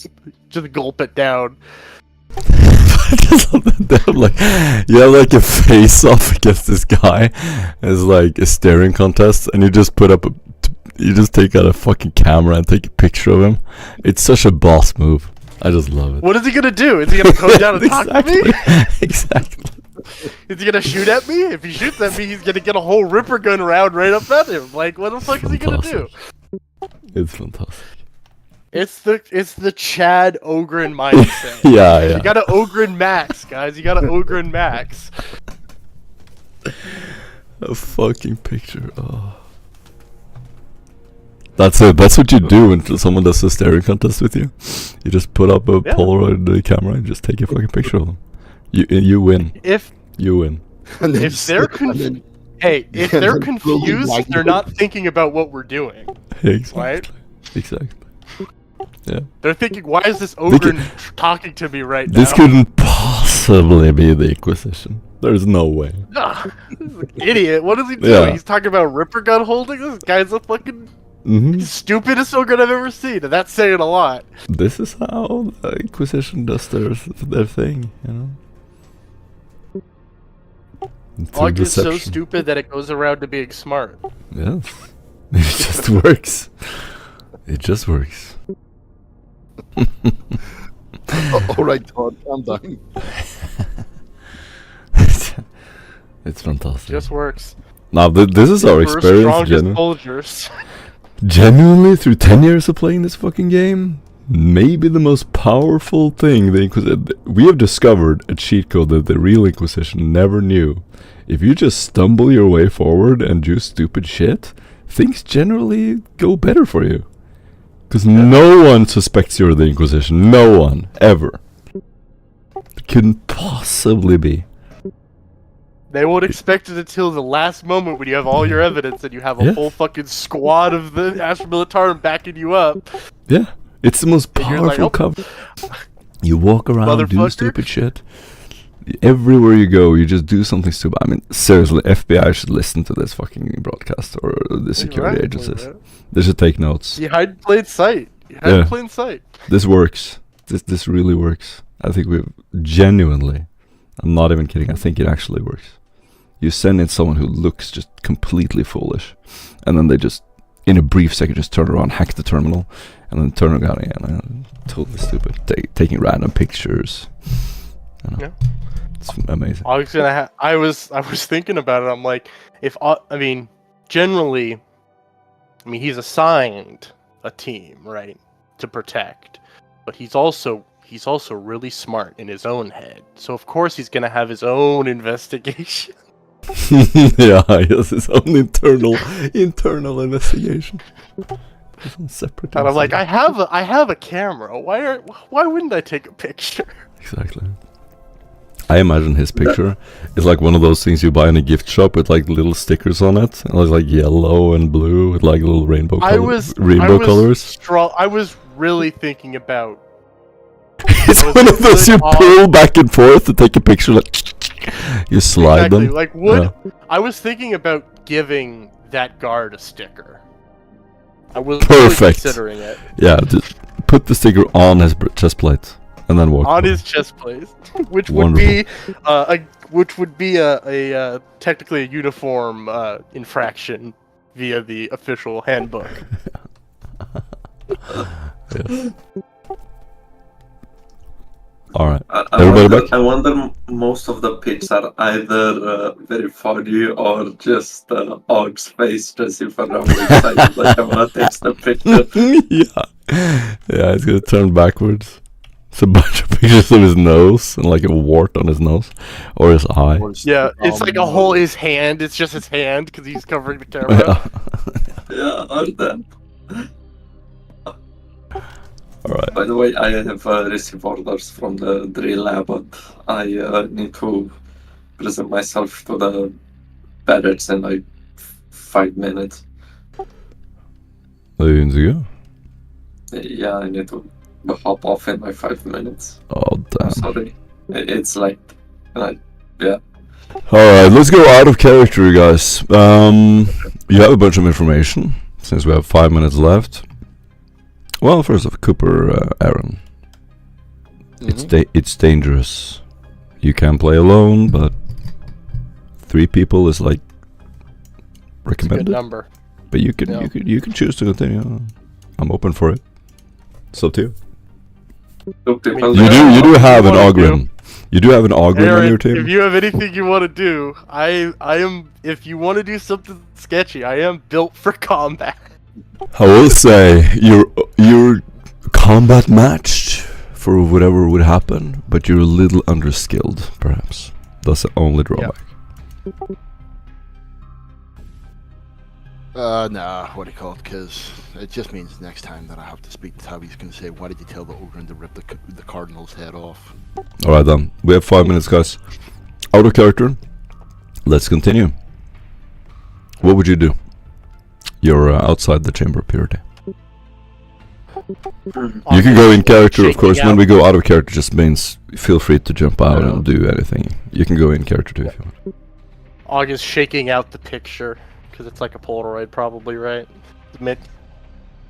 just gulp it down. Just on the down, like, you have like a face off against this guy. It's like a staring contest, and you just you just take out a fucking camera and take a picture of him. It's such a boss move. I just love it. What is he gonna do? Is he gonna come down and talk to me? Exactly. Is he gonna shoot at me? If he shoots at me, he's gonna get a whole ripper gun round right up at him. Like, what the fuck is he gonna do? It's fantastic. It's the Chad Ogren mindset. Yeah. You gotta Ogren max, guys. You gotta Ogren max. A fucking picture. Oh. That's it. That's what you do when someone does a staring contest with you. You just put up a Polaroid camera and just take a fucking picture of them. You win. If You win. And then If they're and then Hey, if Yeah, they're they're fully confused, blanked. they're not thinking about what we're doing. Exactly. Right? Exactly. Yeah. They're thinking, why is this ogre talking to me right This now? couldn't possibly be the Inquisition. There's no way. Ugh, idiot, what is he doing? Yeah. He's talking about Ripper gun holding? This guy's the fucking Mm-hmm. stupidest ogre I've ever seen, and that's saying a lot. This is how the Inquisition does their thing, you know? Through Og is so deception. stupid that it goes around to being smart. Yes. It just works. It just works. All right, Todd, calm down. It's fantastic. Just works. Now, this is our We're experience, strongest soldiers. genuinely, through 10 years of playing this fucking game. Maybe the most powerful thing we have discovered a cheat code that the real Inquisition never knew. If you just stumble your way forward and do stupid shit, things generally go better for you. Because no one suspects you're the Inquisition. No one. Ever. It couldn't possibly be. They won't expect it until the last moment when you have all your evidence and you have a Yeah. whole fucking squad of the Astra Militarum backing you up. Yeah. It's the most And you're like, powerful "Oh, cover. You walk around, do motherfucker." stupid shit. Everywhere you go, you just do something stupid. I mean, seriously, FBI should listen to this fucking broadcast, or the security agencies. They should take notes. You hide in plain sight. You hide Yeah. in plain sight. This works. This really works. I think we've genuinely, I'm not even kidding, I think it actually works. You send in someone who looks just completely foolish, and then they just, in a brief second, just turn around, hack the terminal, and then turn around again. Totally stupid. Taking random pictures. You know. Yeah. It's amazing. I was gonna. I was thinking about it. I'm like, generally, he's assigned a team, right, to protect, but he's also really smart in his own head. So of course he's gonna have his own investigation. Yeah, he has his own internal investigation. His own separate. And I'm like, I have a camera. Why wouldn't I take a picture? Exactly. I imagine his picture is like one of those things you buy in a gift shop with like little stickers on it, and it's like yellow and blue with like little rainbow colors. I was really thinking about. It's one of those you pull back and forth to take a picture. Like you slide them. Like I was thinking about giving that guard a sticker. I was really considering it. Yeah, just put the sticker on his chest plate and then walk on away. his chest plate, which Wonderful. would be a technically a uniform infraction via the official handbook. Yes. All right. I wonder most of the pics are either very funny or just Og's face just if I'm excited like I'm gonna take the picture. Yeah, it's gonna turn backwards. It's a bunch of pictures of his nose and like a wart on his nose or his eye. Yeah, it's like a whole his hand. It's just his hand because he's covering the camera. Yeah, or that. Alright. By the way, I have received orders from the drill lab, but I need to present myself to the barracks in like 5 minutes. Are you in to go? Yeah, I need to hop off in my 5 minutes. Oh damn. Sorry, it's late. Yeah. Alright, let's go out of character, you guys. You have a bunch of information since we have 5 minutes left. Well, first off, Cooper, Aaron. It's dangerous. You can play alone, but 3 people is like recommended. Good number. But you can choose to continue. I'm open for it. It's up to you. You do have an Ogren. You do have an Ogren on your team. If you have anything you want to do, I am. If you want to do something sketchy, I am built for combat. I will say you're combat matched for whatever would happen, but you're a little underskilled, perhaps. That's the only drawback. Nah, what do you call it? Because it just means next time that I have to speak to Tab, he's going to say, "Why did you tell the Ogren to rip the Cardinal's head off?" All right, then we have 5 minutes, guys. Out of character. Let's continue. What would you do? You're outside the chamber of purity. You can go in character, of course. When we go out of character, just means feel free to jump out and do anything. You can go in character too if you want. August shaking out the picture because it's like a Polaroid, probably, right?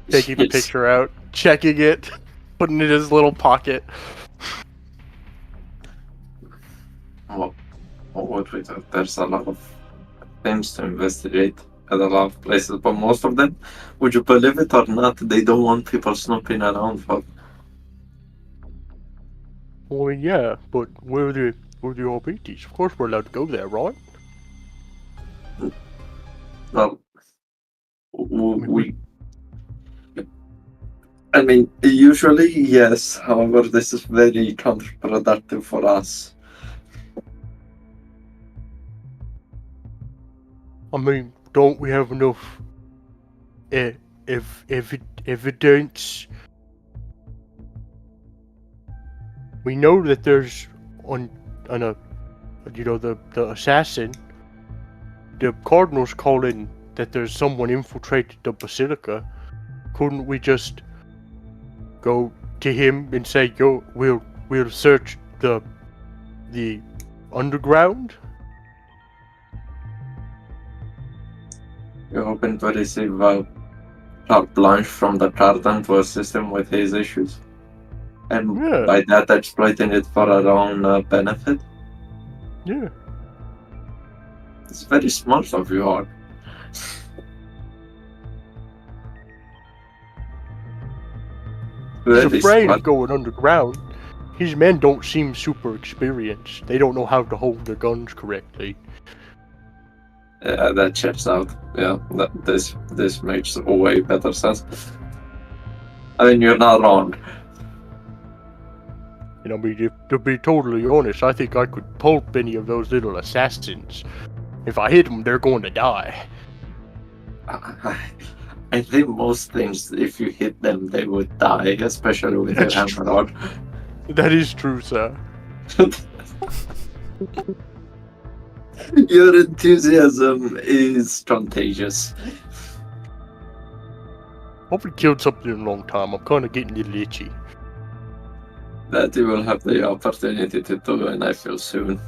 Taking the picture out, checking it, putting it in his little pocket. Well, what we do? There's a lot of things to investigate at a lot of places, but most of them, would you believe it or not, they don't want people snooping around for. Well, yeah, but where the RPGs? Of course, we're allowed to go there, right? Well, I mean, usually yes. However, this is very counterproductive for us. I mean, don't we have enough evidence? We know that there's the assassin. The Cardinals call in that there's someone infiltrated the Basilica. Couldn't we just go to him and say, "Yo, we'll search the underground"? You're hoping to receive a carte blanche from the Cardinal to assist him with his issues, and by that exploiting it for our own benefit. Yeah. It's very smart of you, Hawk. He's afraid of going underground. His men don't seem super experienced. They don't know how to hold their guns correctly. Yeah, that checks out. Yeah, this makes way better sense. I mean, you're not wrong. And I mean, to be totally honest, I think I could pulp any of those little assassins. If I hit them, they're going to die. I think most things, if you hit them, they would die, especially with their hammer on. That is true, sir. Your enthusiasm is contagious. I haven't killed something in a long time. I'm kind of getting a little itchy. That you will have the opportunity to do, and I feel soon.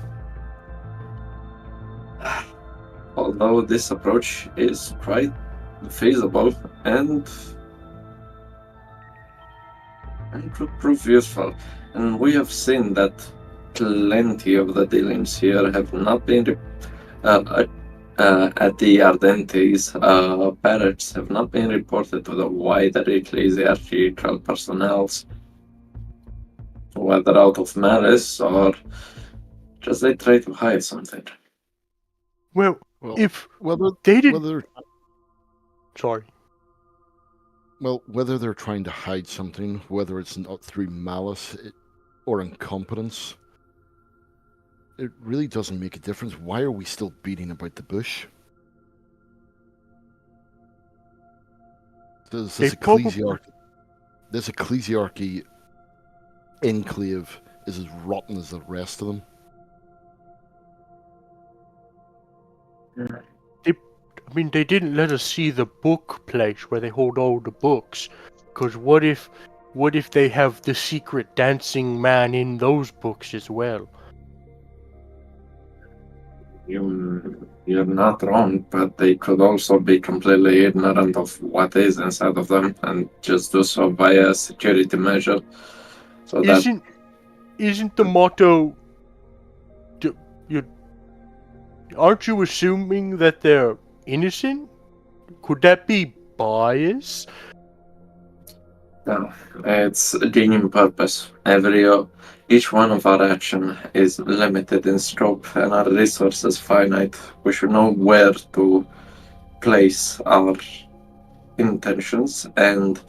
Although this approach is quite feasible and could prove useful, and we have seen that plenty of the dealings here have not been at the Ardentes. Barracks have not been reported to the wider ecclesiastical personnel, whether out of malice or just they try to hide something. Well, if they did, sorry. Well, whether they're trying to hide something, whether it's not through malice or incompetence, it really doesn't make a difference. Why are we still beating about the bush? This ecclesiarchy enclave is as rotten as the rest of them. They didn't let us see the book place where they hold all the books. Because what if they have the secret dancing man in those books as well? You're not wrong, but they could also be completely ignorant of what is inside of them and just do so via security measure. So isn't the motto? Aren't you assuming that they're innocent? Could that be bias? No, it's gaining purpose. Each one of our action is limited in scope and our resources finite. We should know where to place our intentions and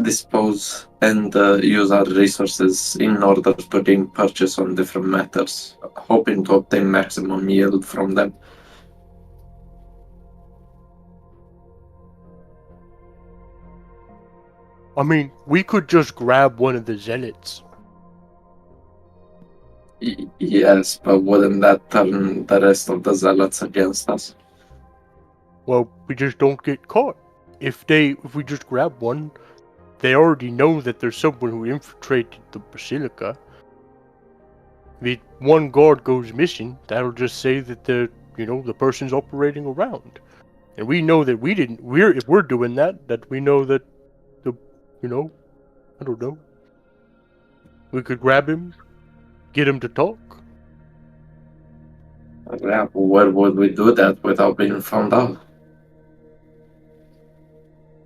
dispose and use our resources in order to gain purchase on different matters, hoping to obtain maximum yield from them. I mean, we could just grab one of the zealots. Yes, but wouldn't that turn the rest of the zealots against us? Well, we just don't get caught. If we just grab one, they already know that there's someone who infiltrated the basilica. If one guard goes missing, that'll just say that the person's operating around. And we know that if we're doing that we know that I don't know. We could grab him, get him to talk. Yeah, where would we do that without being found out?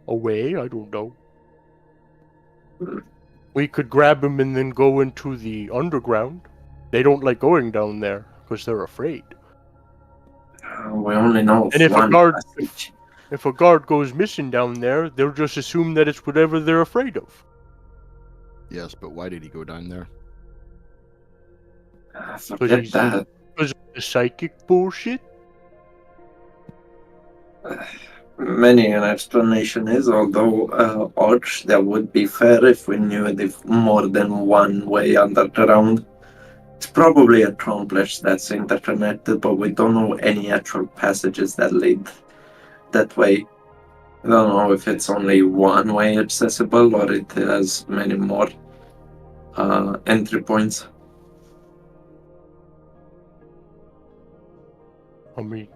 Away, I don't know. We could grab him and then go into the underground. They don't like going down there because they're afraid. We only know And of one passage. if a guard goes missing down there, they'll just assume that it's whatever they're afraid of. Yes, but why did he go down there? Forget that. Because of the psychic bullshit? Many an explanation is, although Arch, that would be fair if we knew if more than one way underground. It's probably a complex that's interconnected, but we don't know any actual passages that lead that way. I don't know if it's only one way accessible or it has many more entry points. I mean,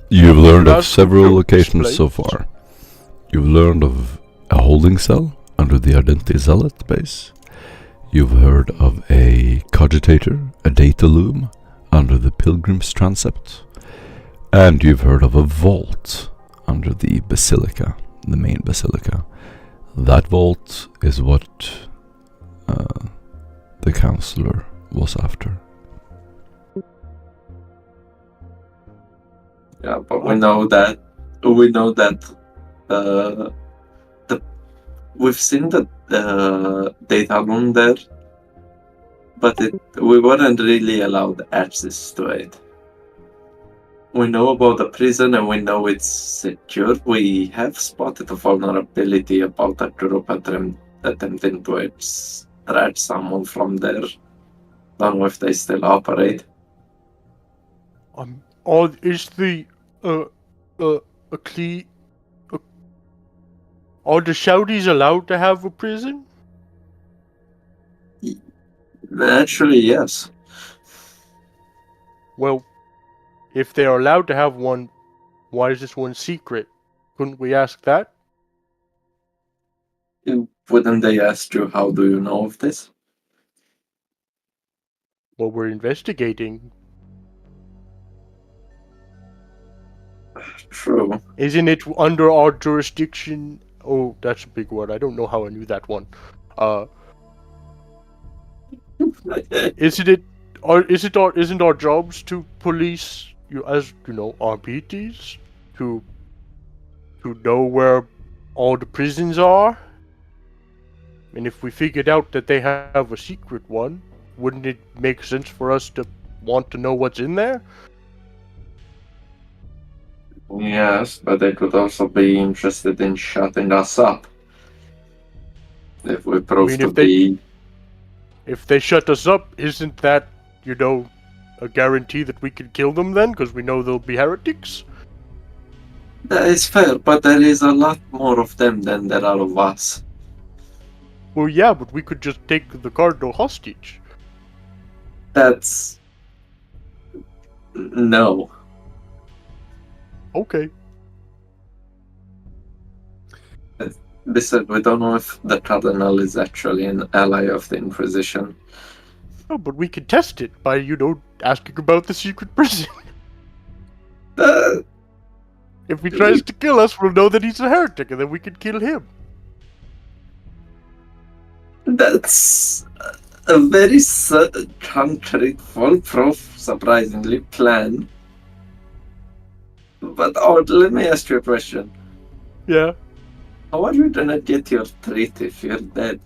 You've learned of Ask several your locations so explains. far. You've learned of a holding cell under the Identity Zealot base. You've heard of a cogitator, a data loom, under the Pilgrim's Transept. And you've heard of a vault under the Basilica, the main Basilica. That vault is what the Counselor was after. Yeah, but we know that we've seen the data room there, but we weren't really allowed access to it. We know about the prison and we know it's secure. We have spotted a vulnerability about a group attempting to extract someone from there. Don't know if they still operate. Is the are the Saudis allowed to have a prison? Actually, yes. Well, if they are allowed to have one, why is this one secret? Couldn't we ask that? Wouldn't they ask you, how do you know of this? Well, we're investigating. True. Isn't it under our jurisdiction? Oh, that's a big word. I don't know how I knew that one. Isn't our jobs to police our PTs to know where all the prisons are? And if we figured out that they have a secret one, wouldn't it make sense for us to want to know what's in there? Yes, but they could also be interested in shutting us up. If we prove to be... If they shut us up, isn't that, a guarantee that we can kill them then? Because we know they'll be heretics? That is fair, but there is a lot more of them than there are of us. Well, yeah, but we could just take the Cardinal hostage. That's... No. Okay. Listen, we don't know if the Cardinal is actually an ally of the Inquisition. Oh, but we could test it by, asking about the secret prison. If he tries to kill us, we'll know that he's a heretic, and then we can kill him. That's a very concrete, foolproof, surprisingly, plan. But let me ask you a question. Yeah. How are you gonna get your treat if you're dead?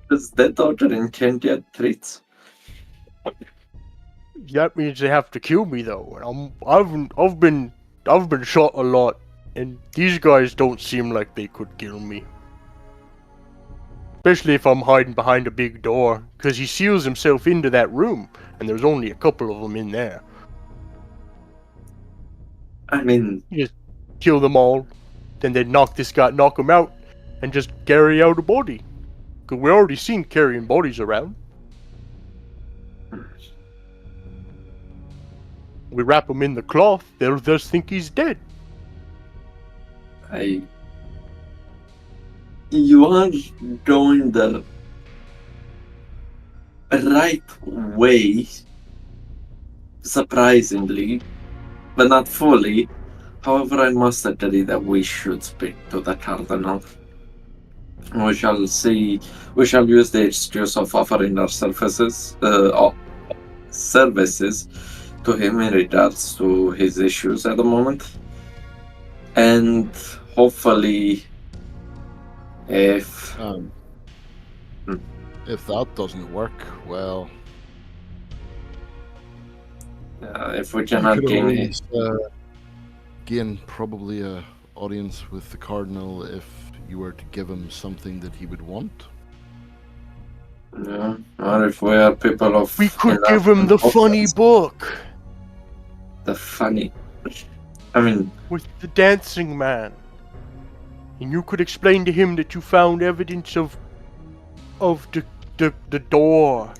Because Death Order can't get treats. That means they have to kill me though. And I've been shot a lot, and these guys don't seem like they could kill me. Especially if I'm hiding behind a big door, because he seals himself into that room, and there's only a couple of them in there. I mean, You just kill them all, then they knock him out, and just carry out a body. Because we already seen carrying bodies around. We wrap him in the cloth, they'll just think he's dead. You are going the right way, surprisingly, but not fully. However, I must agree that we should speak to the Cardinal. We shall see. We shall use the excuse of offering our services to him in regards to his issues at the moment, and hopefully, if that doesn't work, well, if we you cannot could gain always gain probably a audience with the Cardinal if you were to give him something that he would want. yeah, or if we are people of We could enough give him the funny importance. book The funny. I mean, with the dancing man. And you could explain to him that you found evidence of the door.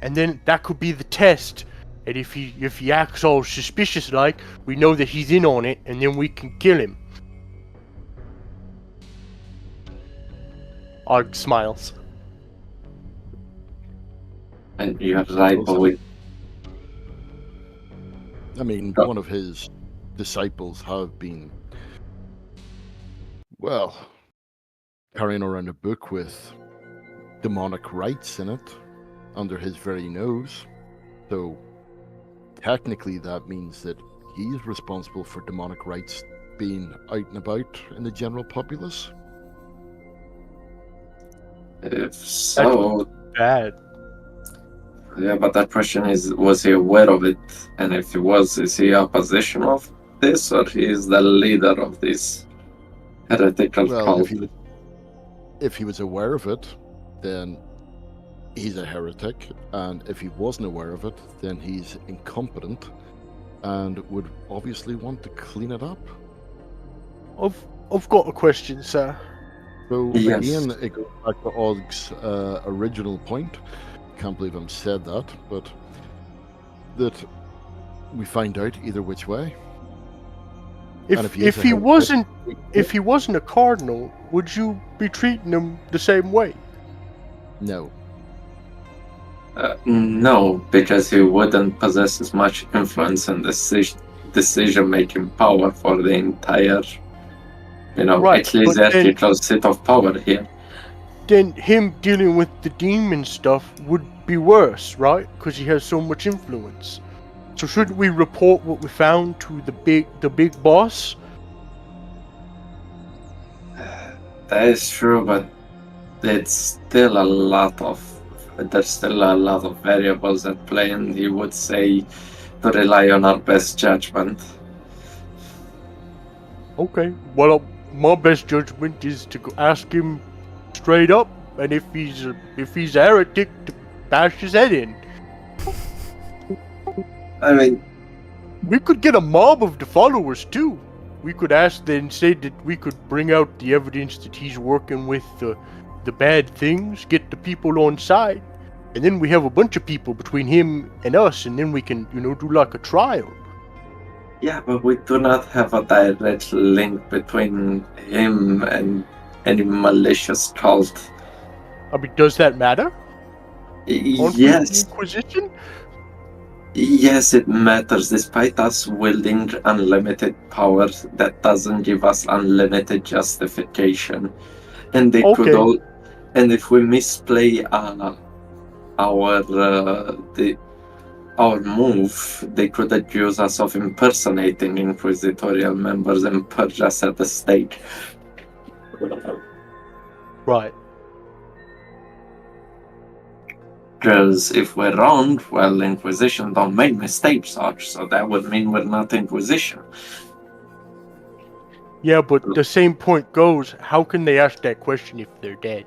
And then that could be the test. And if he acts all suspicious like, we know that he's in on it, and then we can kill him. Arg smiles. and you're right, but we I mean, one of his disciples have been, well, carrying around a book with demonic rites in it under his very nose. So technically that means that he's responsible for demonic rites being out and about in the general populace. if so, Bad. yeah, but that question is, was he aware of it? And if he was, is he opposition of this, or he is the leader of this heretical Well, cult? if he was aware of it, then he's a heretic, and if he wasn't aware of it, then he's incompetent and would obviously want to clean it up. I've got a question, sir. So Yes. again, it goes back to Ogg's original point. Can't believe I'm said that, but that we find out either which way. And If he is a he heretic- wasn't a cardinal, would you be treating him the same way? No. No, because he wouldn't possess as much influence and decision-making power for the entire, Right, but then- ecclesiastical seat of power here. Then him dealing with the demon stuff would be worse, right? Because he has so much influence. So shouldn't we report what we found to the big boss? That is true, but there's still a lot of variables at play, and he would say to rely on our best judgment. Okay. Well, my best judgment is to go ask him straight up, and if he's a heretic, to bash his head in. I mean, We could get a mob of the followers too. We could ask then say that we could bring out the evidence that he's working with the bad things, get the people on side, and then we have a bunch of people between him and us, and then we can, do like a trial. yeah, but we do not have a direct link between him and any malicious cult. I mean, does that matter? On Yes, the Inquisition? yes, it matters. Despite us wielding unlimited power, that doesn't give us unlimited justification. And they could Okay. all, and if we misplay our move, they could accuse us of impersonating inquisitorial members and purge us at the stake. Right. Because if we're wrong, well, Inquisition don't make mistakes, Arch, so that would mean we're not Inquisition. Yeah, but the same point goes, how can they ask that question if they're dead?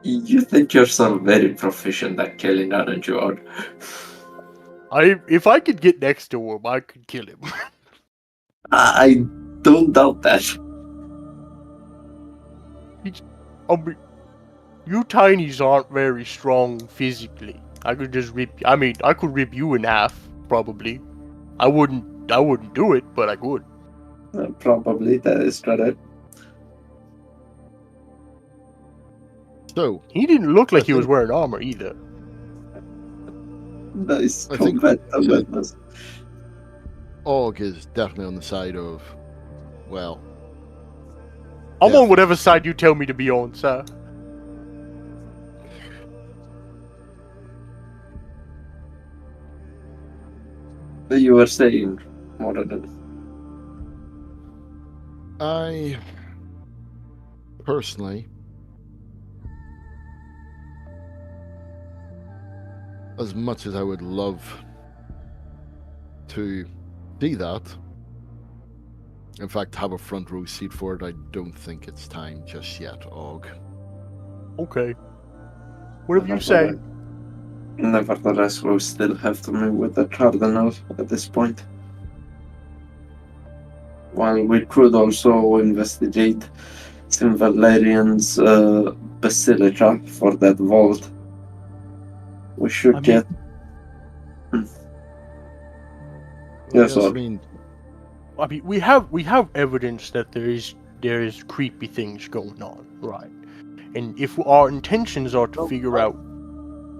You think yourself very proficient at killing, aren't you? Or If I could get next to him, I could kill him. I don't doubt that. I mean, you tinies aren't very strong physically. I could just I could rip you in half, probably. I wouldn't do it, but I could. Probably that is correct. So, He didn't look like I he was think- wearing armor either. Nice I think- combat awareness. Og is definitely on the side of, well, I'm Yeah. on whatever side you tell me to be on, sir. You were saying more than I personally, as much as I would love to see that, in fact, have a front row seat for it, I don't think it's time just yet, Og. Okay. Whatever you say. Nevertheless, we still have to meet with the Cardinal at this point. While we could also investigate St. Valerian's Basilica for that vault. We should I mean- get... Yes, Yes, I Og. mean, I mean, we have evidence that there is creepy things going on, right? And if our intentions are to figure out,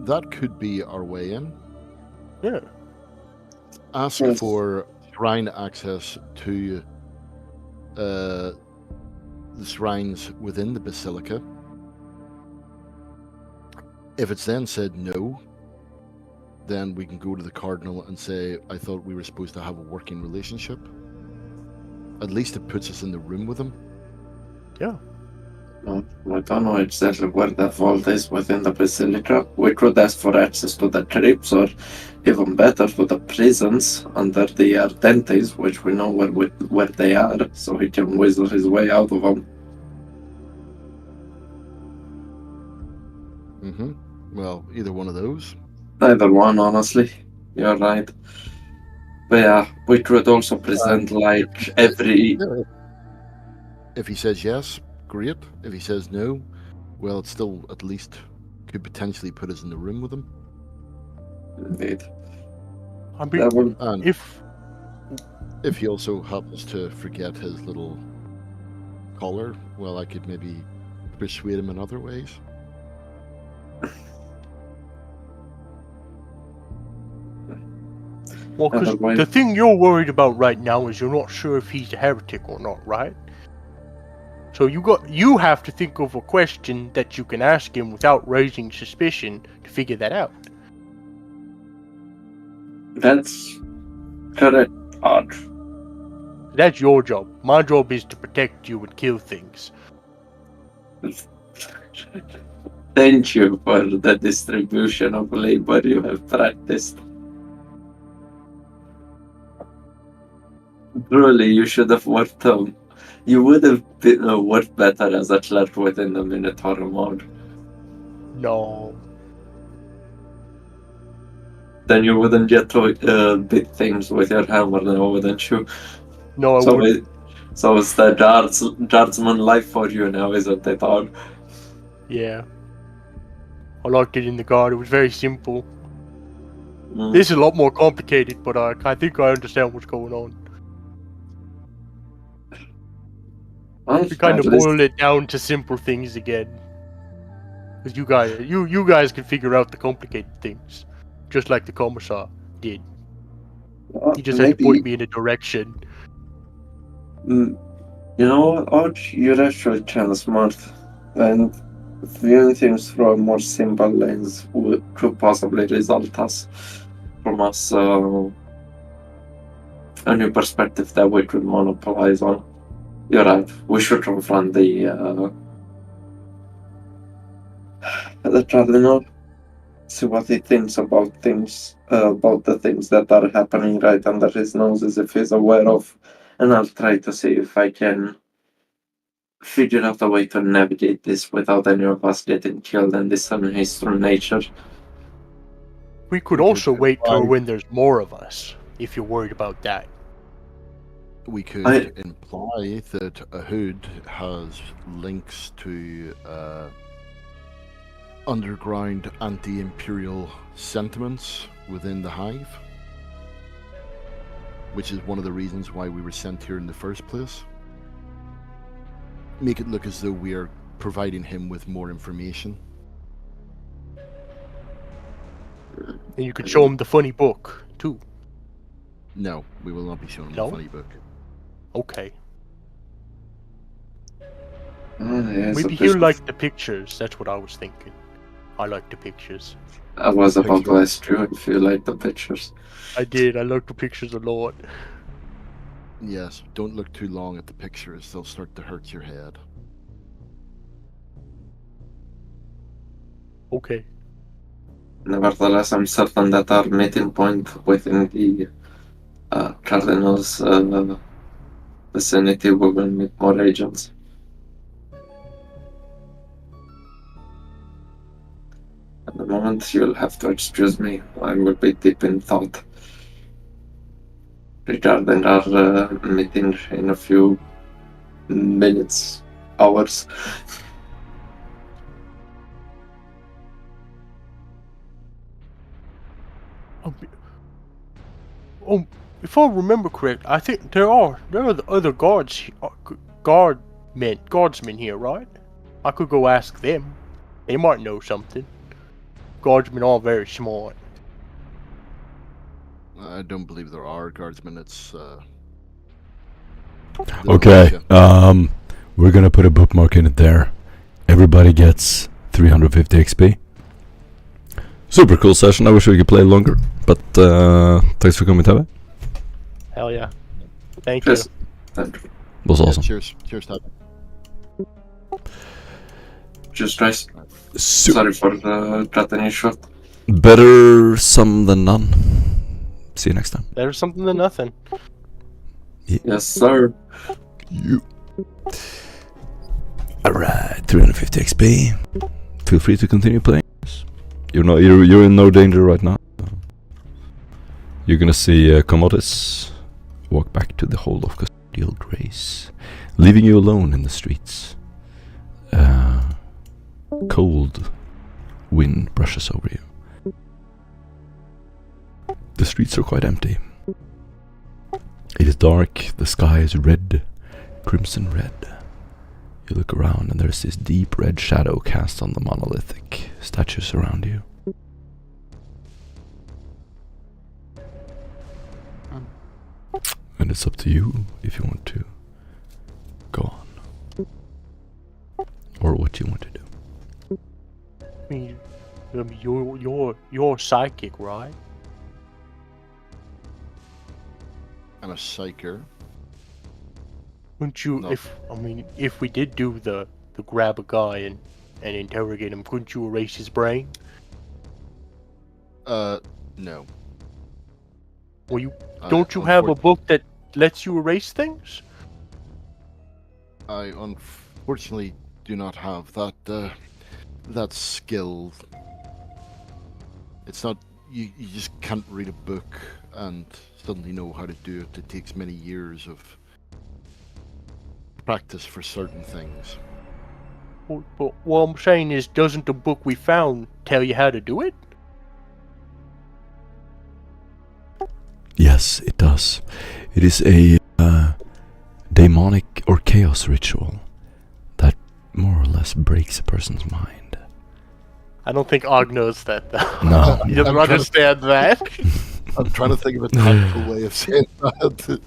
that could be our way in. yeah, Ask Yes. for shrine access to the shrines within the basilica. If it's then said no, then we can go to the cardinal and say, I thought we were supposed to have a working relationship. At least it puts us in the room with him. We don't know exactly where that vault is within the Basilica. We could ask for access to the crypts, or even better, to the prisons under the Ardentes, which we know where they are, so he can whistle his way out of them. Well, either one of those. Either one, honestly. You're right. But yeah, we could also present like every... If he says yes, great. If he says no, well, it still at least could potentially put us in the room with him. Indeed. I mean, That will... And if he also happens to forget his little collar, well, I could maybe persuade him in other ways. well, because Otherwise- the thing you're worried about right now is you're not sure if he's a heretic or not, right? So you have to think of a question that you can ask him without raising suspicion to figure that out. That's correct, Odd. That's your job. My job is to protect you and kill things. Thank you for the distribution of labor you have practiced. Truly, you should have worked you would have been, worked better as a clerk within the Minotaur mode. No. Then you wouldn't get to beat things with your hammer now, wouldn't you? No, I So, wouldn't. so it's the guardsman life for you now, isn't it, Odd? Yeah. I liked it in the guard. It was very simple. Mm. This is a lot more complicated, but I think I understand what's going on. Well, We kind of at least- boiled it down to simple things again. Because you guys can figure out the complicated things, just like the commissar did. well, He just had to maybe- point me in a direction. You know what, Odd? You're actually kind of smart. And viewing things through a more simple lens could possibly result from us a new perspective that we could monopolize on. You're right. We should confront the cardinal. see what he thinks about the things that are happening right under his nose, as if he's aware of, and I'll try to see if I can figure out a way to navigate this without any of us getting killed and discerning his true nature. We could We could also wait till imply- when there's more of us, if you're worried about that. We could I- imply that a hood has links to underground anti-imperial sentiments within the hive, which is one of the reasons why we were sent here in the first place. Make it look as though we are providing him with more information. And you could show him the funny book, too. No, we will not be showing him No? a funny book. Okay. Yes, Maybe a bit- he'll like the pictures, that's what I was thinking. I like the pictures. I was about to Picture. ask you if you like the pictures. I did, I like the pictures a lot. Yes, don't look too long at the pictures, they'll start to hurt your head. Okay. Nevertheless, I'm certain that our meeting point within the Cardinal's vicinity will meet more agents. At the moment, you'll have to excuse me. I will be deep in thought regarding our meeting in a few minutes, hours. If I remember correct, I think there are the other guardsmen here, right? I could go ask them. They might know something. Guardsmen are very smart. I don't believe there are guardsmen, it's Okay, we're gonna put a bookmark in it there. Everybody gets 350 XP. Super cool session. I wish we could play longer, but thanks for coming, Tave. Hell yeah. Thank Yes. you. Was awesome. Cheers, Tab. Just guys, sorry for cutting it short. Better some than none. See you next time. Better something than nothing. Yes, sir. You. Alright, 350 XP. Feel free to continue playing. You're in no danger right now. You're gonna see Commodus walk back to the hold of Custodial Grace, leaving you alone in the streets. Cold wind brushes over you. The streets are quite empty. It is dark, the sky is red, crimson red. You look around and there's this deep red shadow cast on the monolithic statues around you. And it's up to you if you want to go on. Or what you want to do. I mean, you're psychic, right? I'm a psyker. Couldn't you, No. if we did do the grab a guy and interrogate him, couldn't you erase his brain? No. Well, don't you have a book that lets you erase things? I unfortunately do not have that skill. It's not you just can't read a book and suddenly know how to do it. It takes many years of practice for certain things. But what I'm saying is, doesn't the book we found tell you how to do it? Yes, it does. It is a demonic or chaos ritual that more or less breaks a person's mind. I don't think Og knows that, though. No. He doesn't I'm trying to- understand that. I'm trying to think of a tactful way of saying that.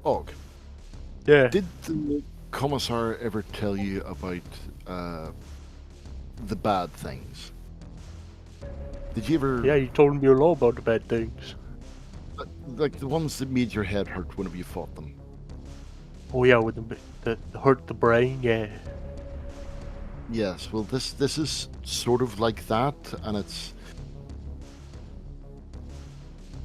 Og, Yeah. did the commissar ever tell you about the bad things? Did you ever Yeah, you told me a lot about the bad things. like the ones that made your head hurt whenever you fought them? Oh yeah, with the hurt the brain, yeah. Yes, well, this is sort of like that, and it's...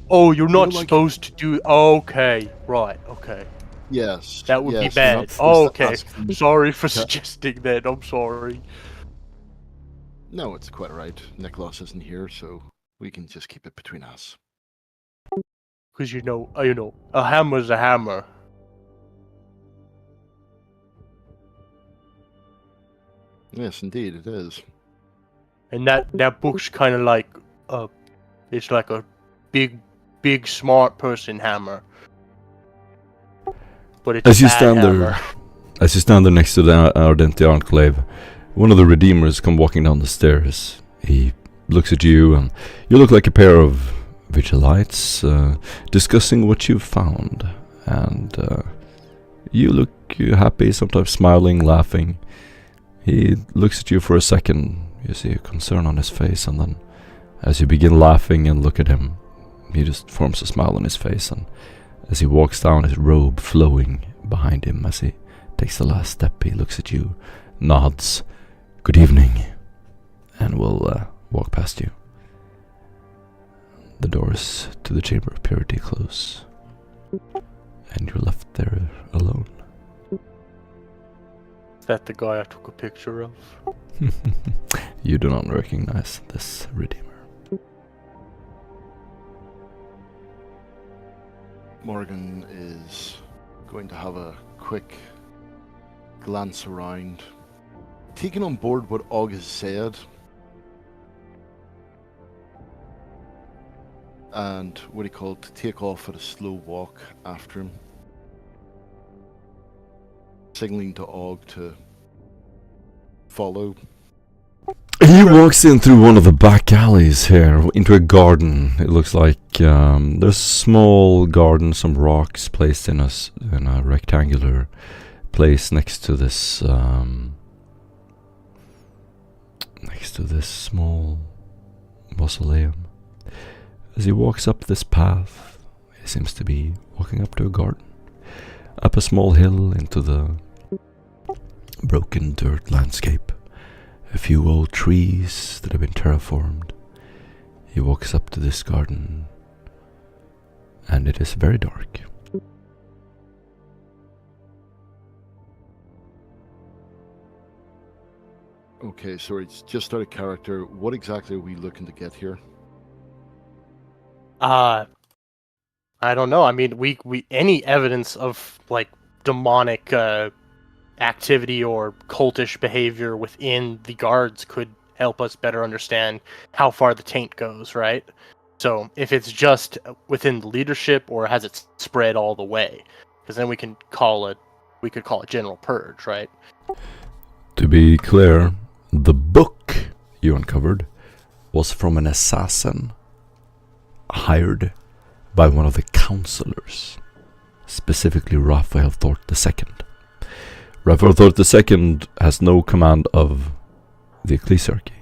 Oh, you're not like- supposed to do... Okay, right, okay. Yes. That would be yes, you're not bad. supposed to Okay, ask them- sorry for Okay. suggesting that, I'm sorry. No, it's quite right. Nicholas isn't here, so we can just keep it between us. Because a hammer's a hammer. Yes, indeed, it is. And that book's kind of like it's like a big smart person hammer. But it's As a you bad stand hammer. there, as you stand there next to the Ardente Enclave, one of the Redeemers come walking down the stairs. He looks at you, and you look like a pair of Vigilites discussing what you've found. And you look happy, sometimes smiling, laughing. He looks at you for a second. You see a concern on his face, and then as you begin laughing and look at him, he just forms a smile on his face, and as he walks down, his robe flowing behind him, as he takes the last step, he looks at you, nods, "Good evening," and will walk past you. The doors to the Chamber of Purity close, and you're left there alone. Is that the guy I took a picture of? You do not recognize this Redeemer. Morgan is going to have a quick glance around, taking on board what Og has said, and what he called to take off at a slow walk after him, signaling to Og to follow. He walks in through one of the back alleys here, into a garden. It looks like there's a small garden, some rocks placed in a rectangular place next to this small mausoleum. As he walks up this path, he seems to be walking up to a garden, up a small hill into the broken dirt landscape. A few old trees that have been terraformed. He walks up to this garden, and it is very dark. Okay, sorry, it's just out of character. What exactly are we looking to get here? I don't know. I mean, we any evidence of like demonic activity or cultish behavior within the guards could help us better understand how far the taint goes, right? So if it's just within the leadership, or has it spread all the way? Because then we could call it general purge, right? To be clear, the book you uncovered was from an assassin hired by one of the counselors, specifically Raphael Thort II. Raphael Thort II has no command of the ecclesiarchy.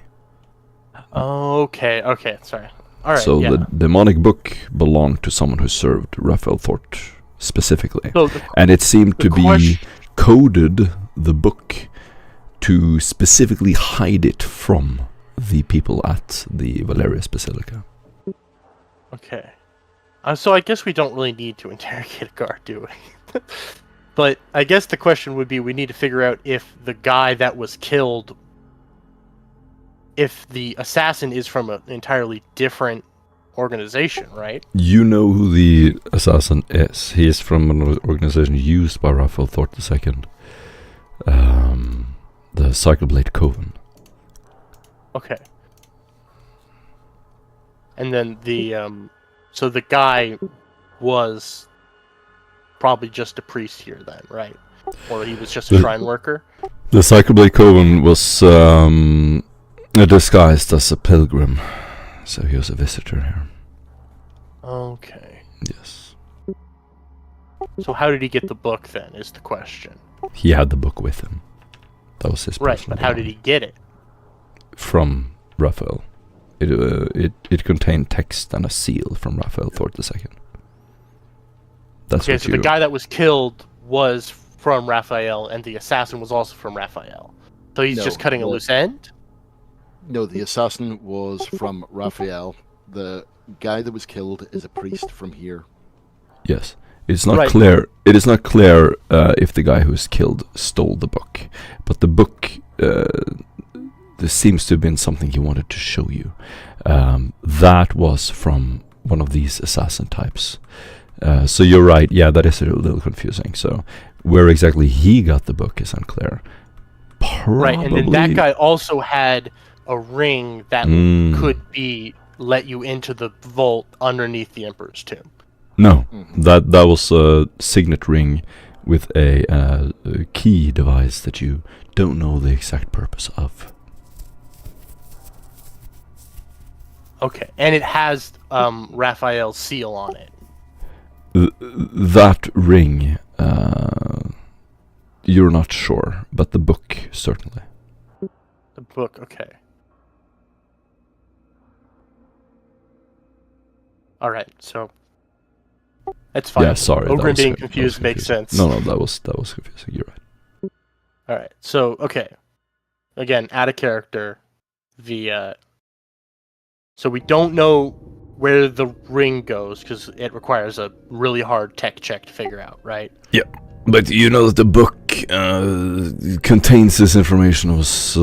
Okay, sorry. All right. So yeah. the demonic book belonged to someone who served Raphael Thort specifically. So And it seemed the to be coded, the book, to specifically hide it from the people at the Valerius Basilica. Okay. So I guess we don't really need to interrogate a guard, do we? But I guess the question would be, we need to figure out if the guy that was killed, if the assassin is from an entirely different organization, right? You know who the assassin is. He is from an organization used by Raphael Thort II. The Cycleblade Coven. Okay. And then so the guy was probably just a priest here then, right? Or he was just a shrine worker? The Cycleblade Coven was disguised as a pilgrim, so he was a visitor here. Okay. Yes. So how did he get the book then, is the question. He had the book with him. That was his Right, personal but how did he get it? From Raphael. It contained text and a seal from Raphael Thort II. That's Okay, what so the guy that was killed was from Raphael, and the assassin was also from Raphael. So he's No, just cutting a no. loose end? No, the assassin was from Raphael. The guy that was killed is a priest from here. Yes. It's not Right. clear. It is not clear if the guy who was killed stole the book, but the book there seems to have been something he wanted to show you. That was from one of these assassin types. So you're right. Yeah, that is a little confusing. So where exactly he got the book is unclear. Probably. Right, and then that guy also had a ring that could let you into the vault underneath the Emperor's tomb. No, Mhm. that was a signet ring with a key device that you don't know the exact purpose of. Okay, and it has Raphael's seal on it. That ring, you're not sure, but the book certainly. The book, okay. All right, so that's fine. Yeah, sorry. that Ogren was being that was confused makes sense. No, that was confusing. You're right. All right, so okay, again, out of character. So we don't know where the ring goes because it requires a really hard tech check to figure out, right? But you know that the book contains this information was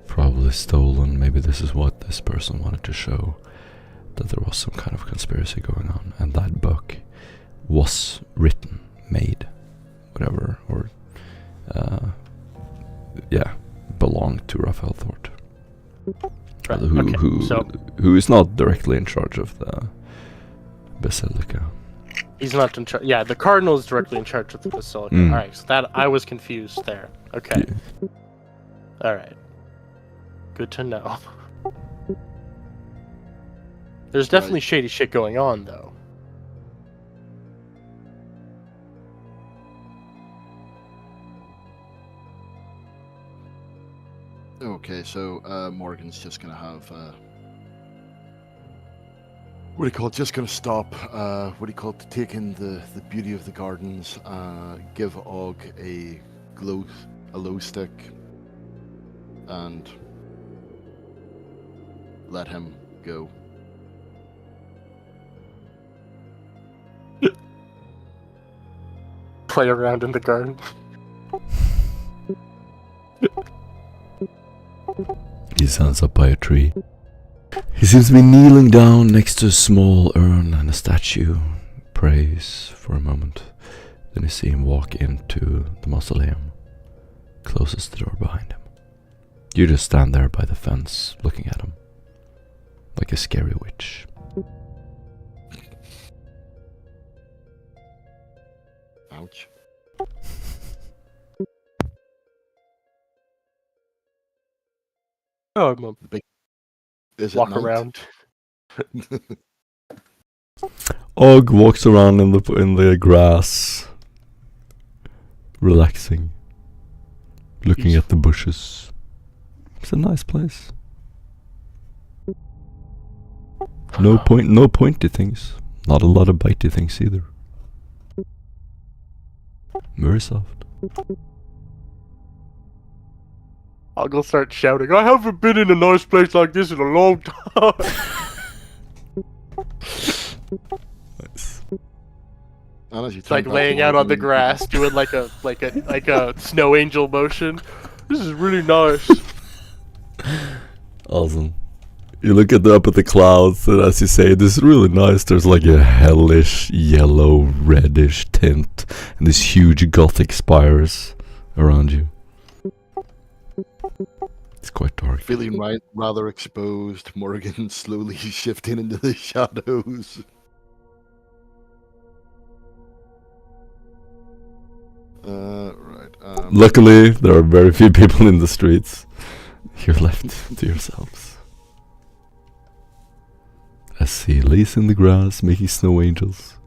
probably stolen. Maybe this is what this person wanted to show, that there was some kind of conspiracy going on, and that book was written, made, whatever, or belonged to Raphael Thort, Right. Okay. who is not directly in charge of the Basilica. He's not in charge. Yeah, the cardinal is directly in charge of the basilica. Mm. All right, so that I was confused there. Okay. Yeah. All right. Good to know. There's definitely shady shit going on, though. Okay, so Morgan's just gonna have what do you call it? Just gonna stop. What do you call it? Take in the beauty of the gardens. Give Og a glow stick, and let him go. Play around in the garden. He stands up by a tree. He seems to be kneeling down next to a small urn and a statue. Prays for a moment. Then you see him walk into the mausoleum. Closes the door behind him. You just stand there by the fence, looking at him. Like a scary witch. Ouch. Oh, I'm Is it walk night? around. Og walks around in the grass, relaxing, looking at the bushes. It's a nice place. No pointy things. Not a lot of bitey things either. Very soft. I'll go start shouting. I haven't been in a nice place like this in a long time. Nice. And as you It's like turn back laying to out on the Morgan, grass, doing like a snow angel motion. This is really nice. Awesome. You look up at the clouds, and as you say, this is really nice. There's like a hellish yellow, reddish tint, and these huge gothic spires around you. It's quite dark. feeling rather exposed, Morgan slowly shifting into the shadows. Right. Luckily, there are very few people in the streets. You're left to yourselves. As he lays in the grass, making snow angels.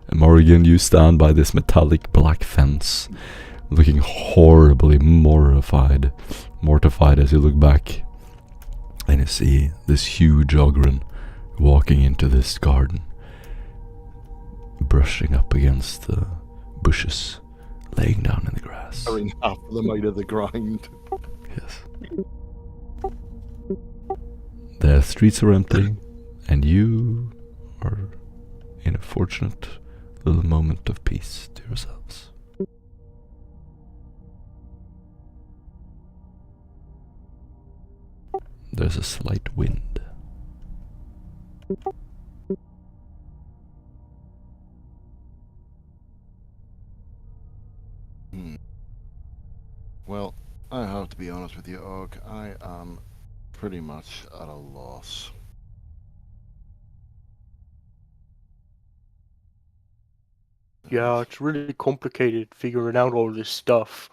And Morgan, you stand by this metallic black fence, looking horribly mortified as you look back. And you see this huge Ogren walking into this garden, brushing up against the bushes laying down in the grass. Tearing half of them out of the ground. Yes. The streets are empty, and you are in a fortunate little moment of peace to yourselves. There's a slight wind. Well, I have to be honest with you, Og. I am pretty much at a loss. Yeah, it's really complicated figuring out all this stuff.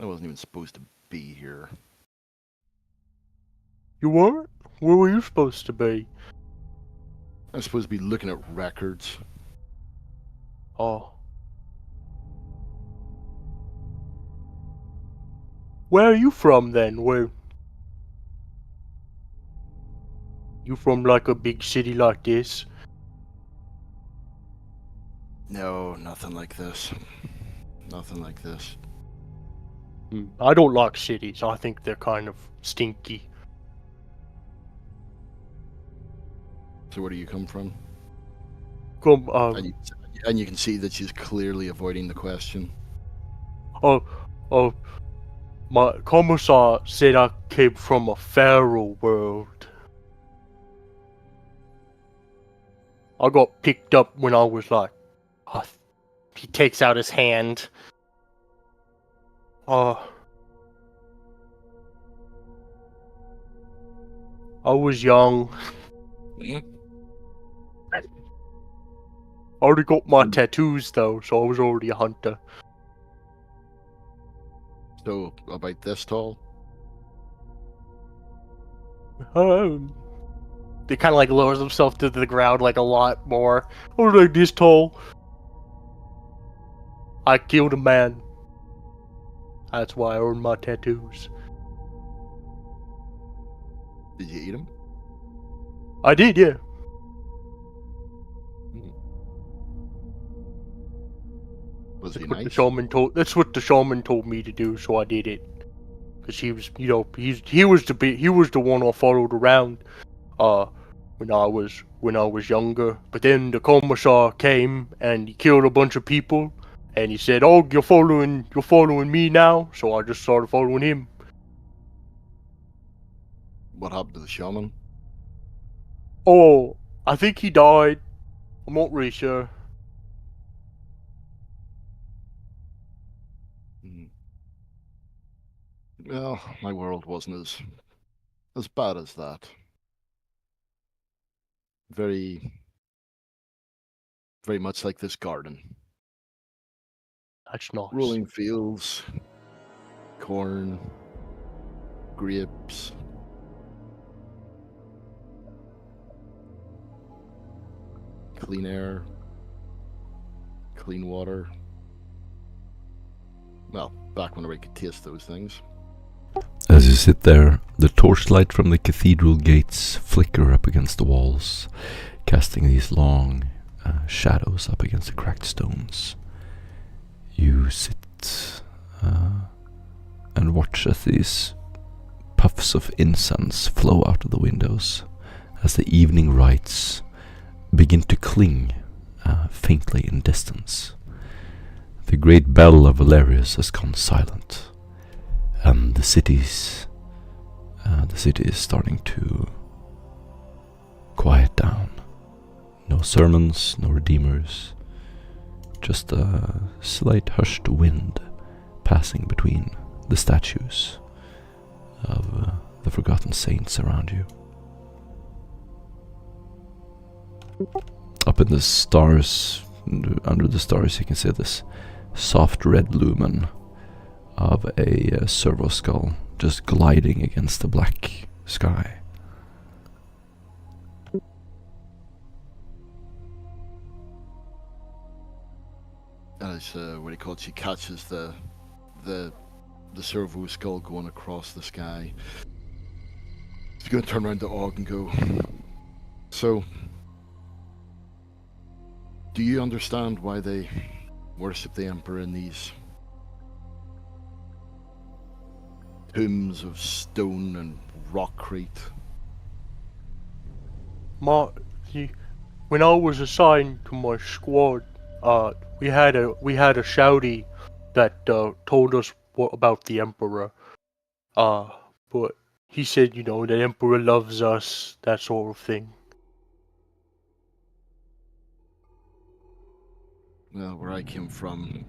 I wasn't even supposed to be here. You weren't? Where were you supposed to be? I'm supposed to be looking at records. Oh. Where are you from then? Where? You from like a big city like this? No, nothing like this. Nothing like this. I don't like cities. I think they're kind of stinky. So where do you come from? Come, And you can see that she's clearly avoiding the question. My commissar said I came from a feral world. I got picked up when I was like, he takes out his hand. I was young. I already got my tattoos though, so I was already a hunter. So, about this tall? They kind of like lowers himself to the ground like a lot more. I was like this tall. I killed a man. That's why I earned my tattoos. Did you eat him? I did, yeah. Was he That's what the nice? shaman told. That's what the shaman told me to do, so I did it. Cause he was, he was the one I followed around, when I was younger. But then the commissar came and he killed a bunch of people, and he said, "Oh, you're following me now." So I just started following him. What happened to the shaman? Oh, I think he died. I'm not really sure. Well, my world wasn't as bad as that. Very, very much like this garden. That's nice. Rolling fields, corn, grapes. Clean air, clean water. Well, back when I could taste those things. As you sit there, the torchlight from the cathedral gates flicker up against the walls, casting these long shadows up against the cracked stones. You sit and watch as these puffs of incense flow out of the windows, as the evening rites begin to cling faintly in distance. The great bell of Valerius has gone silent, and the city is starting to quiet down. No sermons, no redeemers, just a slight hushed wind passing between the statues of the forgotten saints around you. Up in the stars, under the stars, you can see this soft red lumen of a servo skull just gliding against the black sky. As what do you call it? She catches the servo skull going across the sky. She's gonna turn around to Og and go, "So, Do you understand why they worship the Emperor in these tombs of stone and rockcrete? When I was assigned to my squad, we had a shouty that told us about the Emperor. But he said, you know, the Emperor loves us, that sort of thing. Well, where I came from,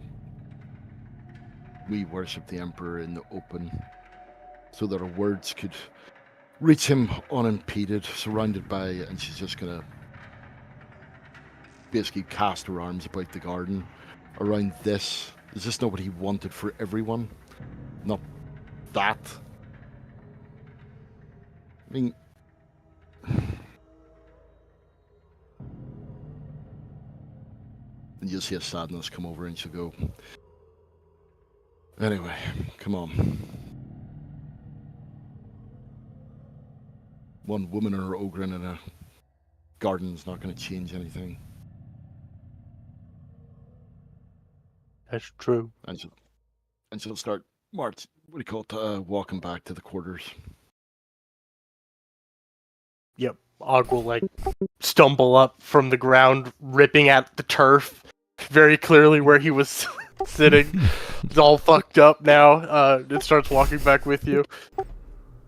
we worship the Emperor in the open, so that our words could reach him unimpeded, surrounded by, and she's just gonna basically cast her arms about the garden around this. Is this not what he wanted for everyone? Not that. I mean, and you'll see a sadness come over and she'll go, anyway, come on. One woman or ogre in a garden's not going to change anything. That's true. And she'll start walking back to the quarters. Yep. Og will like stumble up from the ground, ripping at the turf, very clearly where he was sitting. It's all fucked up now. It starts walking back with you.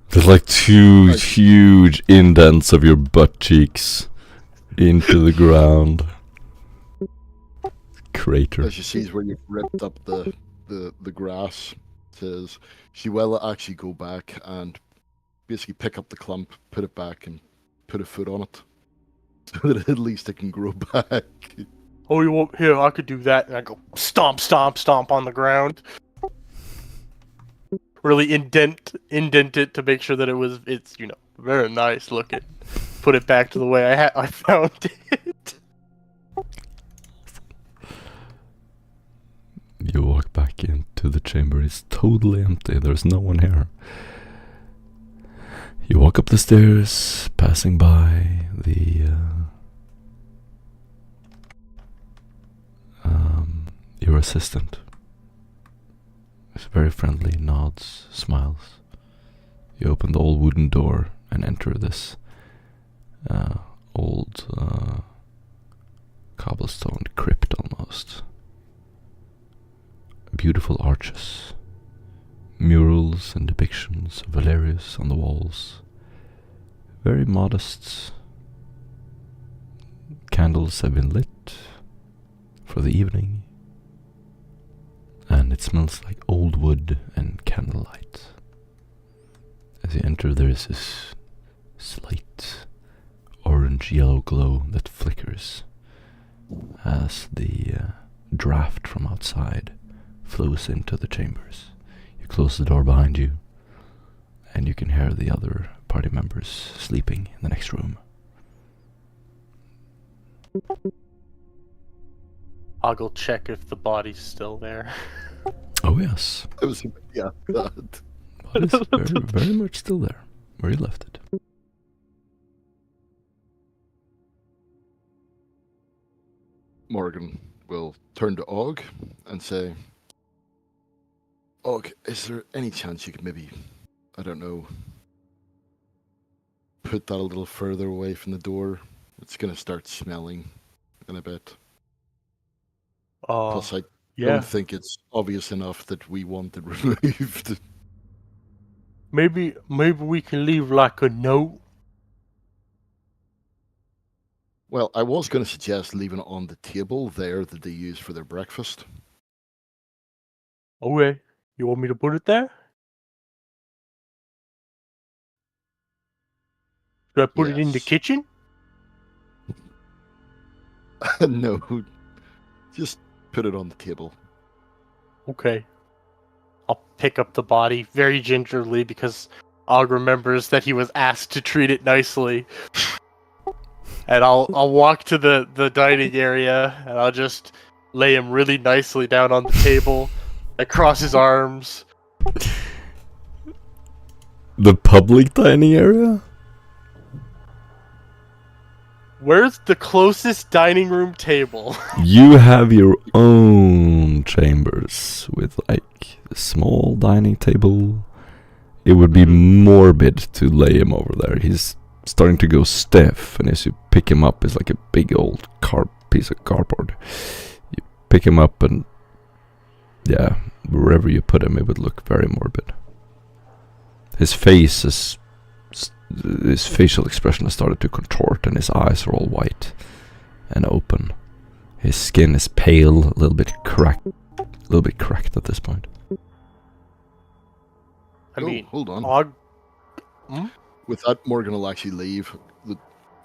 There's like two huge indents of your butt cheeks into the ground. Crater. As she sees where you've ripped up the grass, says she will actually go back and basically pick up the clump, put it back, and put a foot on it, so that at least it can grow back. Oh, you won't? Here, I could do that. And I go stomp, stomp, stomp on the ground. Really indent it to make sure that it's you know, very nice looking. Put it back to the way I found it. You walk back into the chamber. It's totally empty. There's no one here. You walk up the stairs, passing by your assistant. He's very friendly, nods, smiles. You open the old wooden door and enter this old cobblestone crypt almost. Beautiful arches, murals and depictions of Valerius on the walls. Very modest. Candles have been lit for the evening, and it smells like old wood and candlelight. As you enter, there is this slight orange-yellow glow that flickers as the draft from outside flows into the chambers. You close the door behind you, and you can hear the other party members sleeping in the next room. I'll go check if the body's still there. Oh yes. It was, yeah, that. Body's very, very much still there, where you left it. Morgan will turn to Og and say, Og, is there any chance you could maybe, I don't know, put that a little further away from the door? It's going to start smelling in a bit. Plus, I don't think it's obvious enough that we want it removed. Maybe we can leave like a note. Well, I was going to suggest leaving it on the table there that they use for their breakfast. Okay. You want me to put it there? Should I put it in the Yes. kitchen? No, just put it on the table. Okay. I'll pick up the body very gingerly because Og remembers that he was asked to treat it nicely. And I'll walk to the dining area and I'll just lay him really nicely down on the table. I cross his arms. The public dining area? Where's the closest dining room table? You have your own chambers with like a small dining table. It would be morbid to lay him over there. He's starting to go stiff, and as you pick him up, it's like a big old piece of cardboard. You pick him up, and yeah, wherever you put him, it would look very morbid. His face is, his facial expression has started to contort, and his eyes are all white and open. His skin is pale, a little bit cracked at this point. I mean, hold on. With that, Morgan will actually leave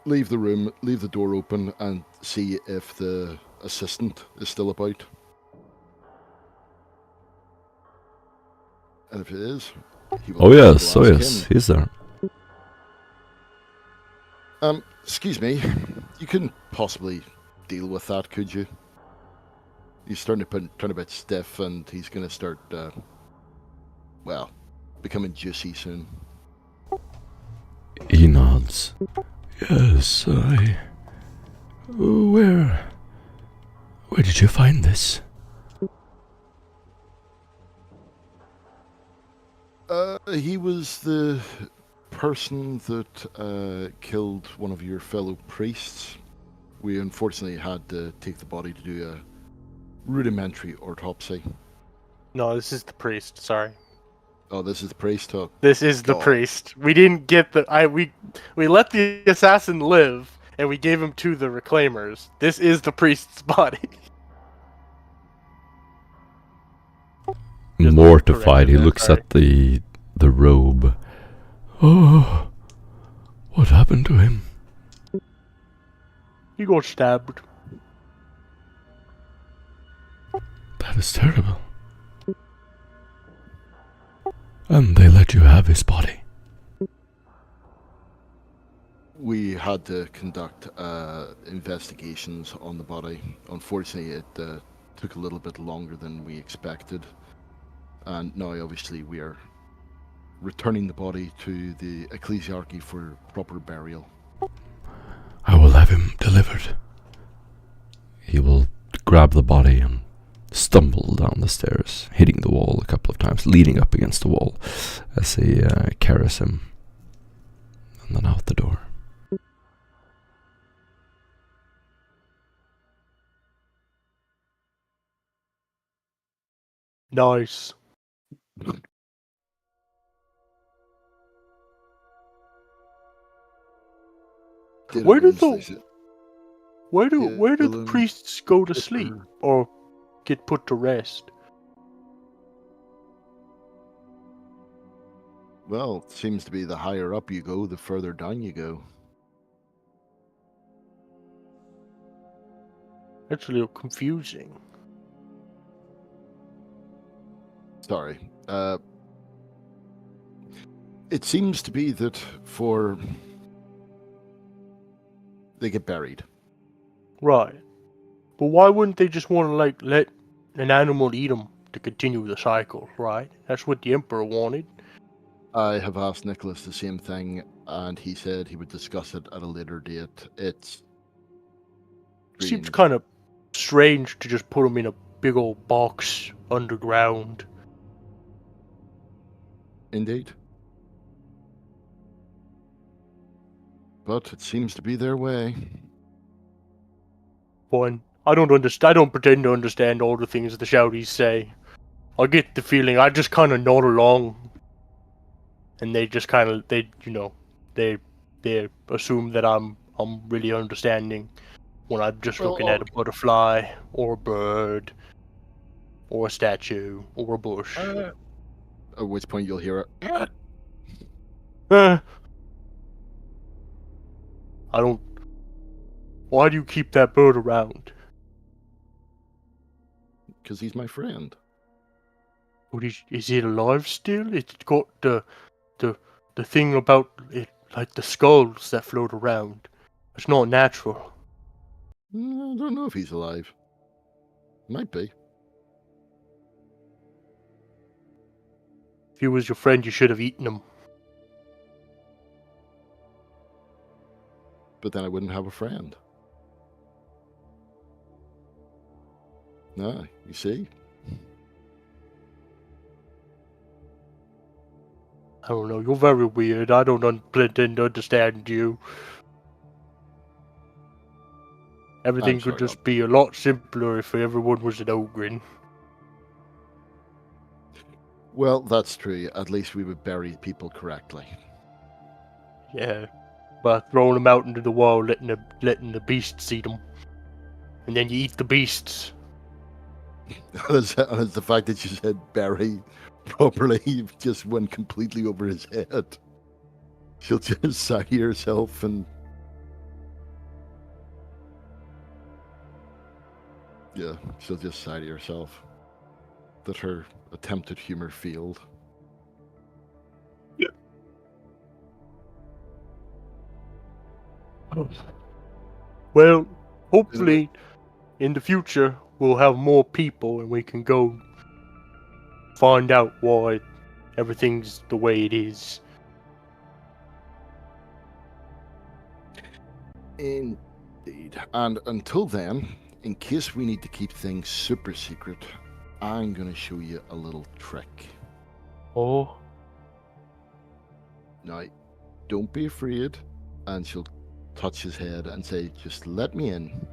the room, leave the door open, and see if the assistant is still about. And if it is, he will. Oh yes, he's there. Excuse me, you couldn't possibly deal with that, could you? He's starting to turn a bit stiff, and he's going to start, becoming juicy soon. He nods. Yes, Where did you find this? He was the person that killed one of your fellow priests. We unfortunately had to take the body to do a rudimentary autopsy. No, this is the priest. Sorry. Oh, this is the priest. Oh, this is the priest. We didn't get we let the assassin live, and we gave him to the reclaimers. This is the priest's body. Mortified, he looks at the robe. Oh, what happened to him? He got stabbed. That is terrible. And they let you have his body. We had to conduct investigations on the body. Unfortunately, it took a little bit longer than we expected. And now, obviously, we are returning the body to the ecclesiarchy for proper burial. I will have him delivered. He will grab the body and stumble down the stairs, hitting the wall a couple of times, leaning up against the wall as he carries him, and then out the door. Nice. Where do the priests go to sleep or get put to rest? Well, it seems to be the higher up you go, the further down you go. That's a little confusing. Sorry. It seems to be that they get buried. Right. But why wouldn't they just want to let an animal eat them to continue the cycle, right? That's what the Emperor wanted. I have asked Nicholas the same thing, and he said he would discuss it at a later date. It seems kind of strange to just put them in a big old box underground. Indeed. But it seems to be their way. Fine. I don't pretend to understand all the things the Shouties say. I get the feeling I just kind of nod along, and they just kind of they assume that I'm really understanding when I'm just looking at a butterfly or a bird or a statue or a bush. At which point you'll hear it. I don't. Why do you keep that bird around? Because he's my friend. But is it alive still? It's got the thing about it, like the skulls that float around. It's not natural. I don't know if he's alive. Might be. If he was your friend, you should have eaten him. but then I wouldn't have a friend. No, you see? I don't know, you're very weird. I don't pretend to understand you. Everything I'm could sorry, just be a lot simpler if everyone was an ogre. Well, that's true. At least we would bury people correctly. Yeah. By throwing them out into the wall, letting the beasts eat them. And then you eat the beasts. As the fact that you said bury properly just went completely over his head. She'll just sigh to herself and... Yeah, she'll just sigh to herself that her attempt at humor failed. Yeah. Well, hopefully in the future we'll have more people and we can go find out why everything's the way it is. Indeed. And until then, in case we need to keep things super secret, I'm going to show you a little trick. Oh. Now, don't be afraid. And she'll touch his head and say, just let me in.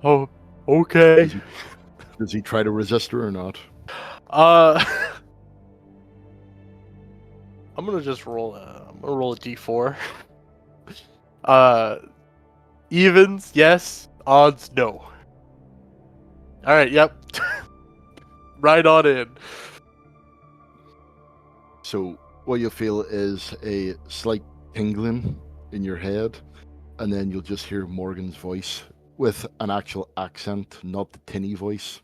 Oh, okay. Does he try to resist her or not? I'm gonna just roll a d4. Evens, yes. Odds, no. Alright, yep. Right on in. So what you'll feel is a slight tingling in your head, and then you'll just hear Morgan's voice with an actual accent, not the tinny voice.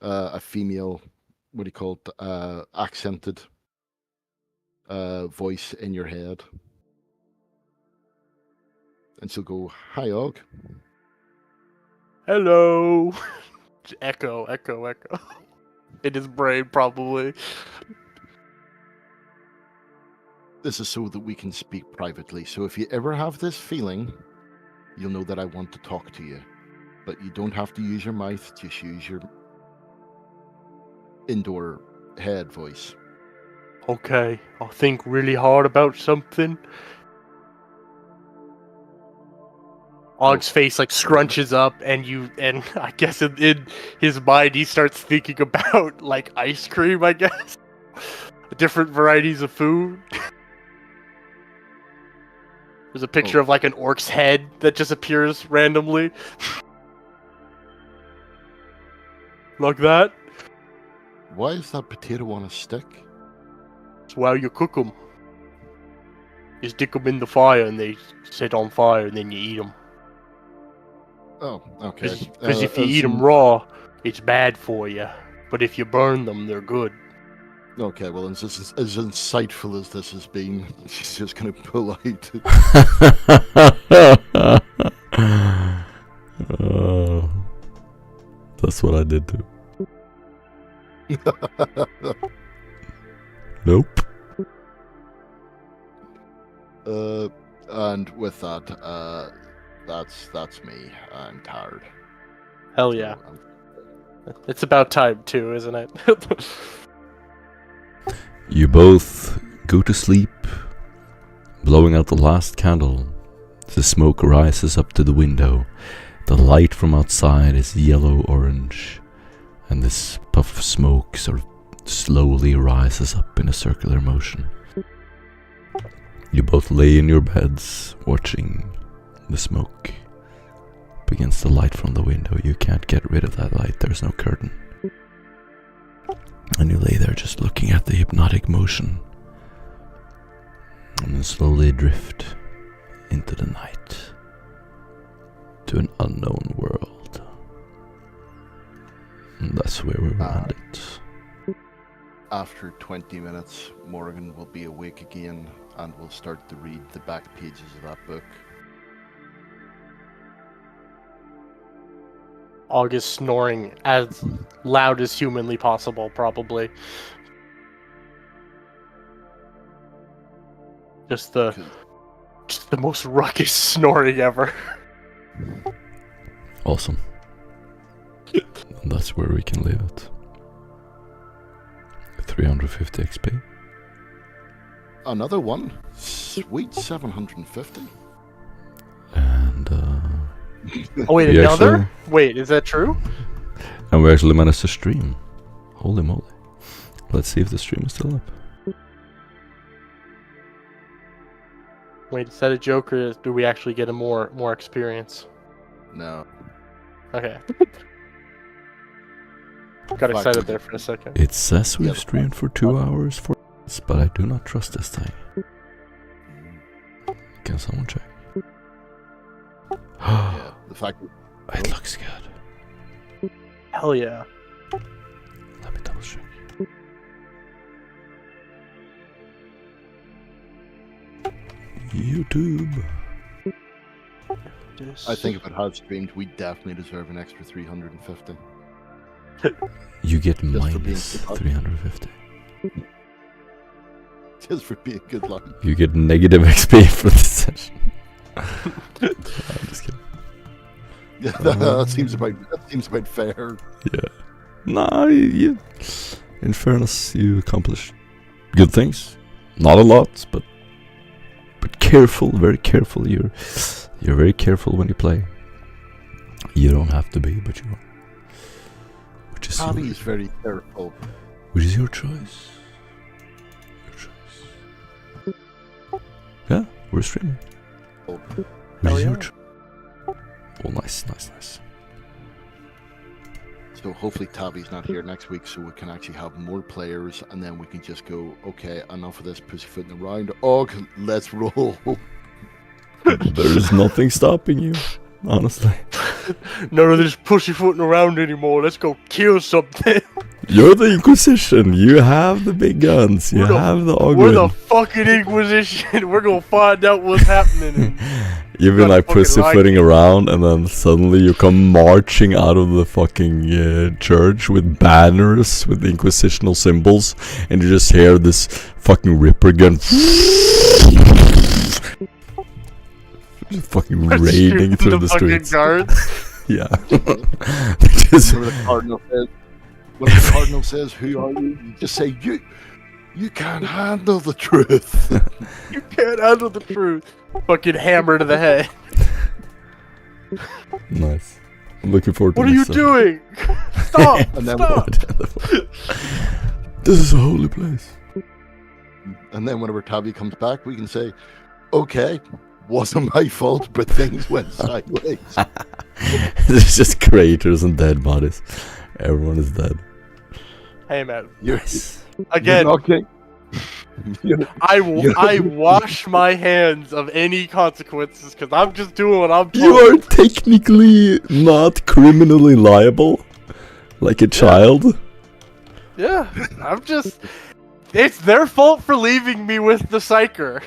A female, what do you call it, accented voice in your head. And she'll go, "Hi, Og." Hello. Echo. In his brain, probably. This is so that we can speak privately. So if you ever have this feeling, you'll know that I want to talk to you. But you don't have to use your mouth, just use your indoor head voice. Okay, I'll think really hard about something. Og's face like scrunches up, and I guess in his mind he starts thinking about like ice cream. I guess different varieties of food. There's a picture of like an orc's head that just appears randomly, like that. Why is that potato on a stick? It's how you cook them. You stick them in the fire, and they set on fire, and then you eat them. Oh, okay. Because if you eat them raw, it's bad for you. But if you burn them, they're good. Okay, well, as insightful as this has been, she's just going to pull out. That's what I did too. Nope. And with that, that's me. I'm tired. Hell yeah. It's about time too, isn't it? You both go to sleep, blowing out the last candle. The smoke rises up to the window. The light from outside is yellow-orange, and this puff of smoke sort of slowly rises up in a circular motion. You both lay in your beds, watching the smoke up against the light from the window. You can't get rid of that light, there's no curtain. And you lay there just looking at the hypnotic motion, and then slowly drift into the night, to an unknown world. And that's where we land it. After 20 minutes, Morgan will be awake again and will start to read the back pages of that book. August snoring as loud as humanly possible, probably. Just the Just the most ruckus snoring ever. Awesome. And that's where we can leave it. 350 XP. Another one. Sweet 750. And Oh wait, we another? actually- Wait, is that true? and we actually managed to stream. Holy moly. Let's see if the stream is still up. Wait, is that a joke or do we actually get a more experience? No. Okay. Got excited there for a second. It says we've Yeah. streamed for 2 hours, 4 minutes, but I do not trust this thing. Can someone check? Yeah. The fact that It looks good. Hell yeah. Let me double check. YouTube. I think if it had streamed, we definitely deserve an extra 350. You get for being minus good luck. 350. Just for being good luck. You get negative XP for this session. I'm just kidding. Yeah, that seems about fair. Yeah. Nah, you, in fairness, you accomplished good things. Not a lot, but careful, very careful. You're very careful when you play. You don't have to be, but you are. Which is Abby your, is very careful. which is your choice. Your choice. Yeah, we're streaming. Oh, Which Hell is your yeah. choice. Oh, nice. So hopefully Tabby's not here next week, so we can actually have more players, and then we can just go, okay, enough of this pussyfooting around. Oh, let's roll. There's nothing stopping you, honestly. None of this pussyfooting around anymore. Let's go kill something. You're the Inquisition. You have the big guns. You have the We're the Ogren. fucking Inquisition. We're gonna find out what's happening. You've been gotta like fucking pussyfooting around, and then suddenly you come marching out of the fucking church with banners with the Inquisitional symbols, and you just hear this fucking Ripper gun. Just fucking raiding through the streets. Guards. Yeah. Just- When the Cardinal says, who are you? You just say, you can't handle the truth. You can't handle the truth. Fucking hammer to the head. nice. I'm looking forward to What are you next session. doing? Stop! And then Stop! This is a holy place. And then whenever Tabby comes back, we can say, okay, wasn't my fault, but things went sideways. There's just craters and dead bodies. Everyone is dead. Hey man, Nice. again, You're- I wash my hands of any consequences because I'm just doing what I'm told. You are technically not criminally liable, like a child. Yeah, I'm just. It's their fault for leaving me with the psyker.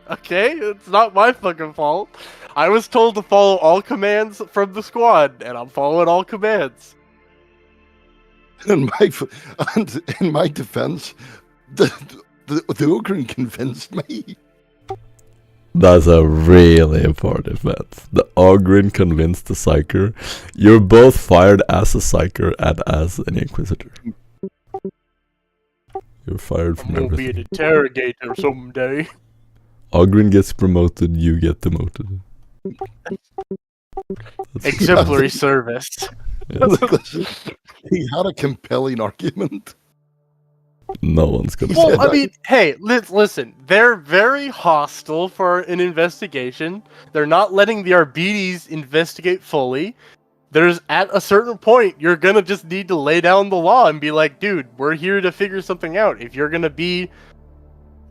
Okay, it's not my fucking fault. I was told to follow all commands from the squad, and I'm following all commands. in my defense, the Ogren convinced me. That's a really important defense. The Ogren convinced the Psyker. You're both fired as a Psyker and as an Inquisitor. You're fired I'm from gonna be an everything. interrogator someday. Ogren gets promoted, you get demoted. That's- Exemplary service. yes. He had a compelling argument. No one's gonna Well, say I that. mean, hey, listen. They're very hostile for an investigation. They're not letting the Arbites investigate fully. There's at a certain point, you're gonna just need to lay down the law and be like, dude, we're here to figure something out. If you're gonna be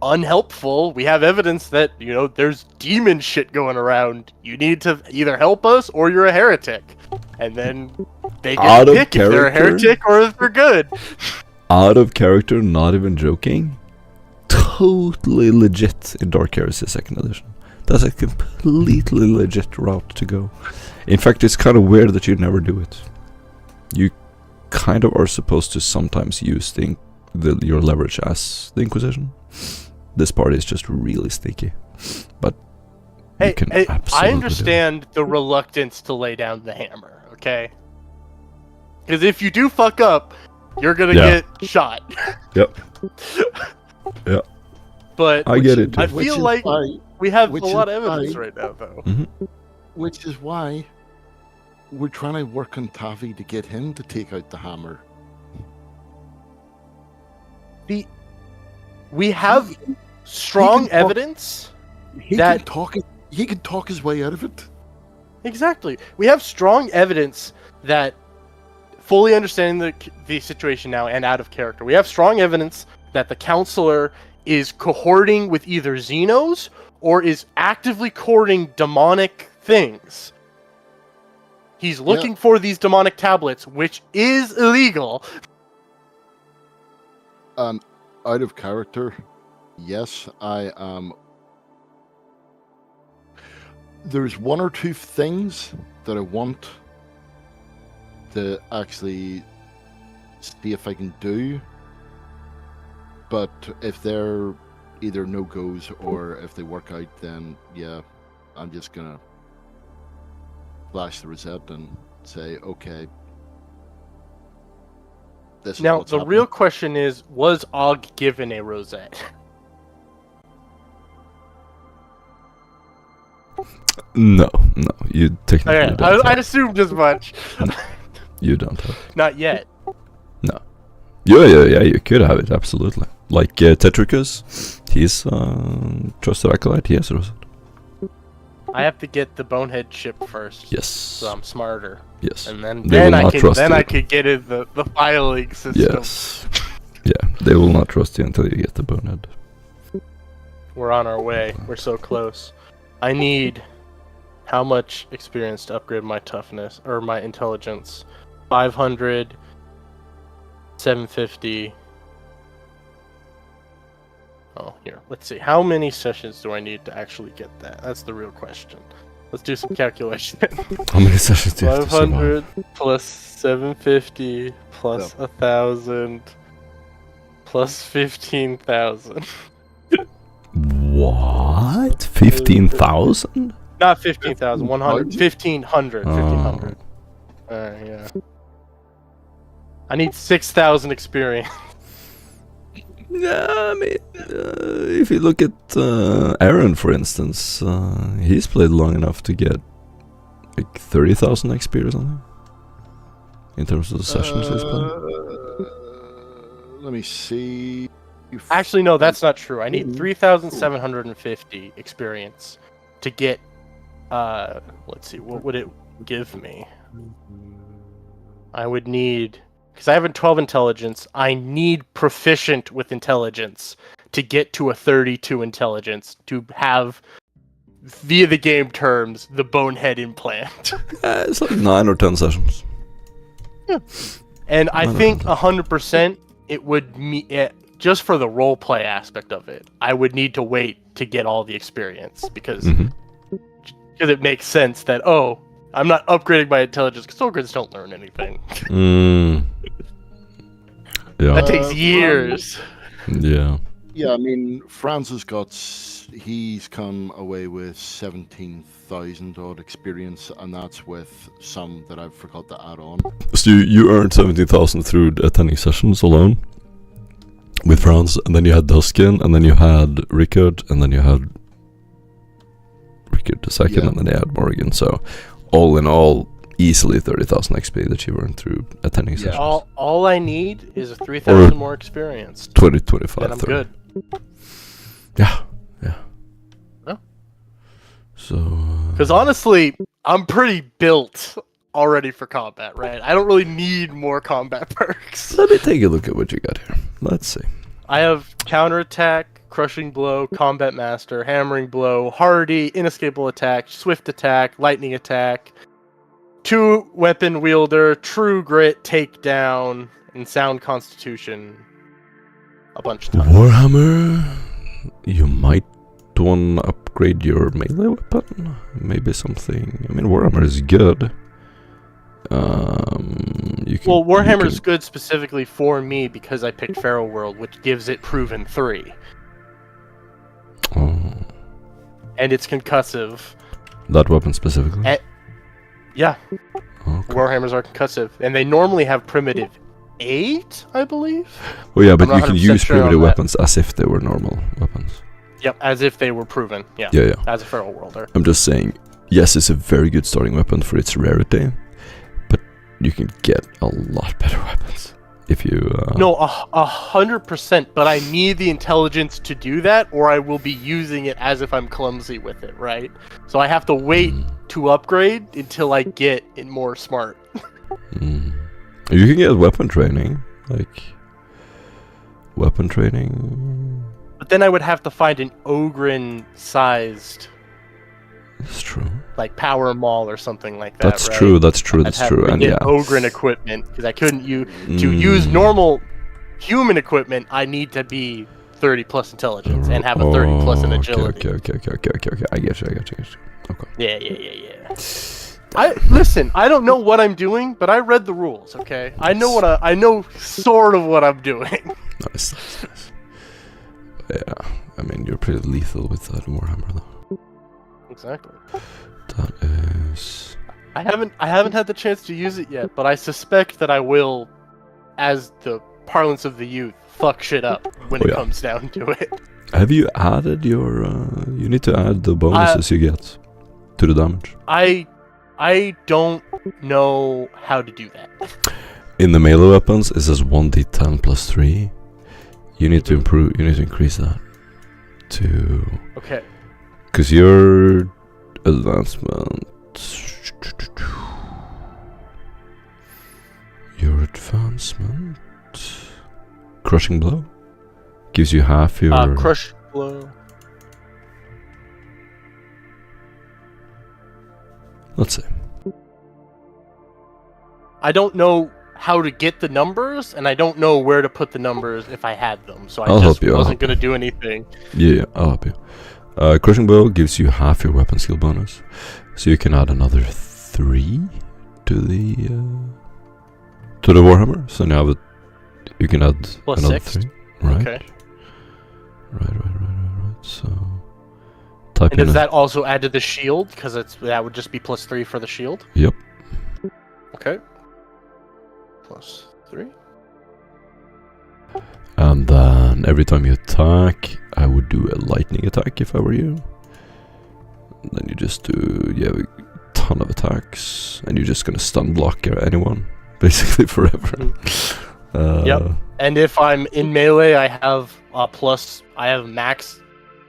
unhelpful, we have evidence that, there's demon shit going around. You need to either help us or you're a heretic. And then they get Out to of pick if they're a character? heretic or if they're good. Out of character, not even joking. Totally legit in Dark Heresy 2nd edition. That's a completely legit route to go. In fact, it's kind of weird that you never do it. You kind of are supposed to sometimes use your leverage as the Inquisition. This part is just really sneaky. But Hey, can I absolutely do understand the reluctance to lay down the hammer, okay? Because if you do fuck up, you're gonna Yeah. get shot. Yep. Yeah. But I get it. I Too. feel like we have a which lot is of evidence why- right now, though. Which is why we're trying to work on Tavi to get him to take out the hammer. We have strong evidence. He That- can talk. He can talk his way out of it. Exactly. We have strong evidence that, fully understanding the situation now and out of character, we have strong evidence that the counselor is cohorting with either Xenos or is actively courting demonic things. He's looking for these demonic tablets, which is illegal. Out of character, yes, I am. There's one or two things that I want to actually see if I can do, but if they're either no-goes or if they work out, then yeah, I'm just gonna flash the reset and say, okay. This is Now, what's the happening. real question is, was Og given a rosette? No, you technically Okay, don't. I'd assumed as much. You don't have. Not yet. No. Yeah. You could have it absolutely. Like Tetricus, he's trusted acolyte. He has a rosette. I have to get the bonehead chip first. Yes. So I'm smarter. Yes. And then, They will not trust then you. I could get in the filing system. Yes. Yeah, they will not trust you until you get the bonehead. We're on our way. We're so close. I need how much experience to upgrade my toughness or my intelligence? 500, 750. Oh, here. Let's see. How many sessions do I need to actually get that? That's the real question. Let's do some calculation. How many sessions do you have to survive? 500 plus 750 plus 1,000 plus 15,000. What? 15,000? Not 15,000, 100. 1,500. 1,500. Oh. Yeah. I need 6,000 experience. Yeah, I mean, if you look at Aaron, for instance, he's played long enough to get like 30,000 XP or something. In terms of the sessions he's played. Let me see. Actually, no, that's not true. I need 3,750 experience to get. Let's see, what would it give me? I would need, because I have a 12 intelligence, I need proficient with intelligence to get to a 32 intelligence to have, via the game terms, the bonehead implant. It's like 9 or 10 sessions. And I think 100% it would just for the roleplay aspect of it, I would need to wait to get all the experience because it makes sense that, oh, I'm not upgrading my intelligence because Solgrids don't learn anything. Yeah. That takes years. Yeah. Yeah, I mean, Franz has got, he's come away with 17,000 odd experience, and that's with some that I've forgot to add on. So you earned 17,000 through attending sessions alone? With Franz, and then you had Duskin, and then you had Rickard, and then you had Rickard the second, and then you had Morgan. So, all in all, easily 30,000 XP that you earned through attending sessions. All I need is a 3,000 more experience. 20, 25, and I'm 30. good. Yeah. Oh. So. Because honestly, I'm pretty built already for combat, right? I don't really need more combat perks. Let me take a look at what you got here. Let's see. I have counterattack, crushing blow, combat master, hammering blow, hardy, inescapable attack, swift attack, lightning attack, 2 weapon wielder, true grit, takedown, and sound constitution. A bunch of times. Warhammer. You might want to upgrade your melee weapon. Maybe something. I mean, Warhammer is good. You can, Well, Warhammer's good specifically for me because I picked Feral World, which gives it proven 3. Oh. and it's concussive. That weapon specifically? Yeah, Okay. Warhammers are concussive, and they normally have primitive 8, I believe. Oh yeah, but I'm you not can 100% use sure on primitive that. weapons as if they were normal weapons. Yep, as if they were proven. Yeah, Yeah. as a feral worlder. I'm just saying, yes, it's a very good starting weapon for its rarity, but you can get a lot better weapons if you... No, 100%, but I need the intelligence to do that, or I will be using it as if I'm clumsy with it, right? So I have to wait to upgrade until I get it more smart. You can get weapon training, like... Weapon training... But then I would have to find an Ogren-sized, That's true. like, power maul or something like that, That's right? true, that's true, I'd that's have true, to and get yeah. Ogren equipment, because I couldn't use... To use normal human equipment, I need to be 30 plus intelligence and have a 30 plus in agility. Okay. I get you. Okay. Yeah. I don't know what I'm doing, but I read the rules. Okay, I know sort of what I'm doing. Nice. Yeah, I mean you're pretty lethal with that Warhammer though. Exactly. That is. I haven't had the chance to use it yet, but I suspect that I will, as the parlance of the youth, fuck shit up when it comes down to it. Have you added your? You need to add the bonuses you get to the damage. I don't know how to do that. In the melee weapons, it says 1d10 plus 3. You need to improve. You need to increase that to. Okay. Because your advancement. Crushing blow gives you half your. Crush blow. Let's see. I don't know how to get the numbers, and I don't know where to put the numbers if I had them. So I'll I help just you, wasn't gonna do anything. Yeah, I'll help you. Crushing blow gives you half your weapon skill bonus, so you can add another 3 to the Warhammer. So now that you can add Plus another 6. 3, right? Okay. Right. So type And in. does that also add to the shield? Because that would just be plus 3 for the shield. Yep. Okay. Plus 3. And then every time you attack, I would do a lightning attack if I were you. And then you just do a ton of attacks, and you're just gonna stun block anyone basically forever. Yep. And if I'm in melee, I have max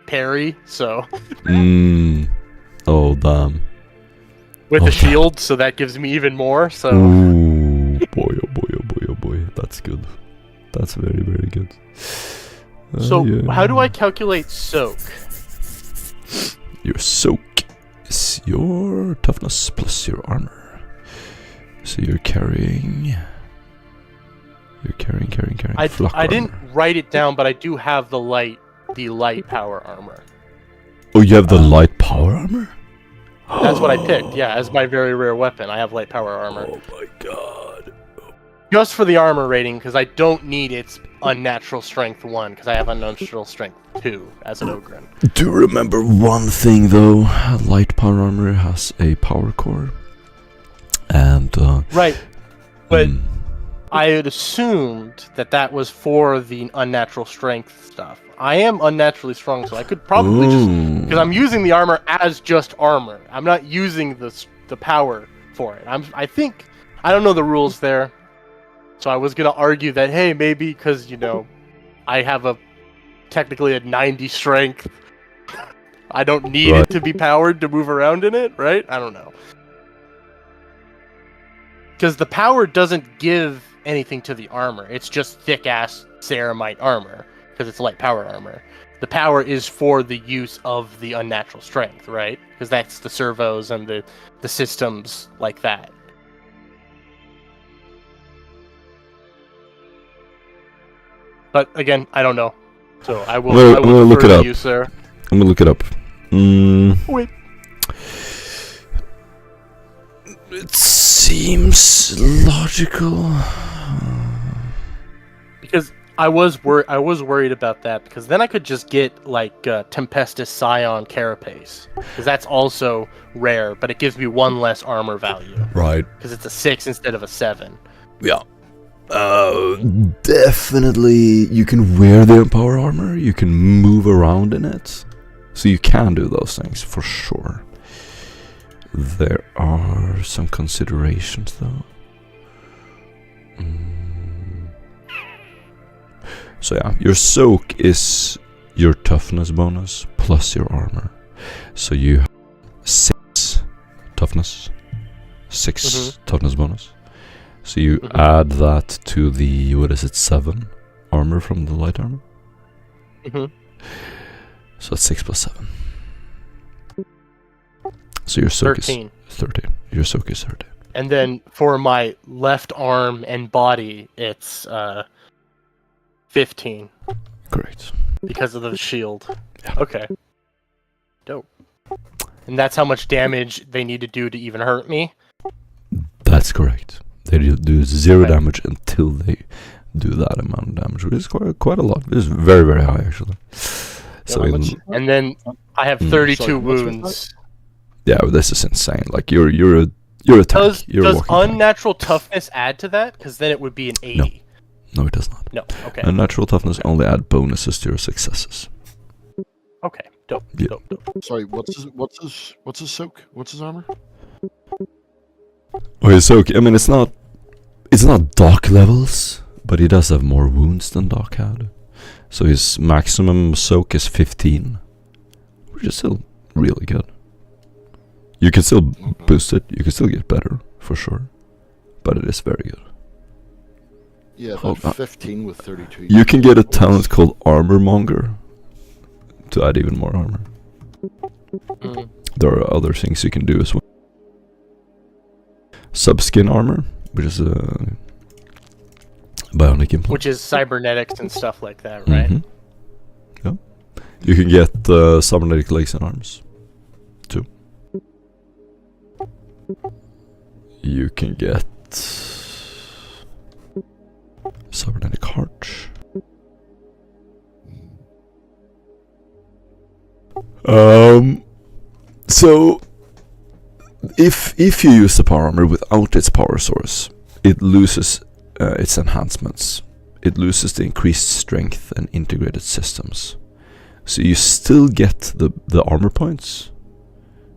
parry, so Oh damn. with the shield, so that gives me even more. So Ooh, boy, oh boy, that's good. That's very, very good. How do I calculate soak? Your soak is your toughness plus your armor. So you're carrying. Flak I didn't armor. write it down, but I do have the light power armor. Oh, you have the light power armor? That's what I picked. Yeah, as my very rare weapon, I have light power armor. Oh my god. Just for the armor rating, because I don't need its unnatural strength 1, because I have unnatural strength 2 as an Ogren. Do remember one thing though, light power armor has a power core. And Right, but I had assumed that was for the unnatural strength stuff. I am unnaturally strong, so I could probably just... Because I'm using the armor as just armor. I'm not using the power for it. I don't know the rules there. So I was going to argue that, hey, maybe because, I have technically a 90 strength. I don't need it to be powered to move around in it, right? I don't know. Because the power doesn't give anything to the armor. It's just thick-ass ceramite armor, because it's light power armor. The power is for the use of the unnatural strength, right? Because that's the servos and the systems like that. But again, I don't know. So I will look it defer to up. you, sir. I'm gonna look it up. Wait. It seems logical. Because I was worried about that because then I could just get like Tempestus Scion Carapace because that's also rare, but it gives me 1 less armor value Right. because it's a 6 instead of a 7. Yeah. Definitely you can wear the Empower armor, you can move around in it. So you can do those things for sure. There are some considerations though. So yeah, your soak is your toughness bonus plus your armor. So you have 6 toughness, 6 toughness bonus. So you add that to the, what is it, 7 armor from the light armor? So it's 6 plus 7. So your soak 13. is 13. Your soak is 13. And then for my left arm and body, it's 15. Correct. Because of the shield. Yeah. Okay. Dope. And that's how much damage they need to do to even hurt me? That's correct. They do 0 damage until they do that amount of damage, which is quite a lot. It's very, very high, actually. So and then I have 32 wounds. Yeah, well, this is insane. Like you're a tank. Does You're unnatural toughness add to that? Because then it would be an 80. No, it does not. No. Okay. Unnatural toughness only add bonuses to your successes. Okay. Dope. Yeah. Dope. Sorry, what's his soak? What's his armor? Oh, his soak. I mean, it's not Doc levels, but he does have more wounds than Doc had. So his maximum soak is 15, which is still really good. You can still boost it. You can still get better for sure, but it is very good. Yeah, about 15 with 32. You can get a talent called Armor Monger to add even more armor. There are other things you can do as well. Subskin armor, which is a bionic implant. Which is cybernetics and stuff like that, right? Yeah. You can get cybernetic legs and arms too. You can get cybernetic heart. So if you use the power armor without its power source, it loses its enhancements. It loses the increased strength and integrated systems. So you still get the armor points.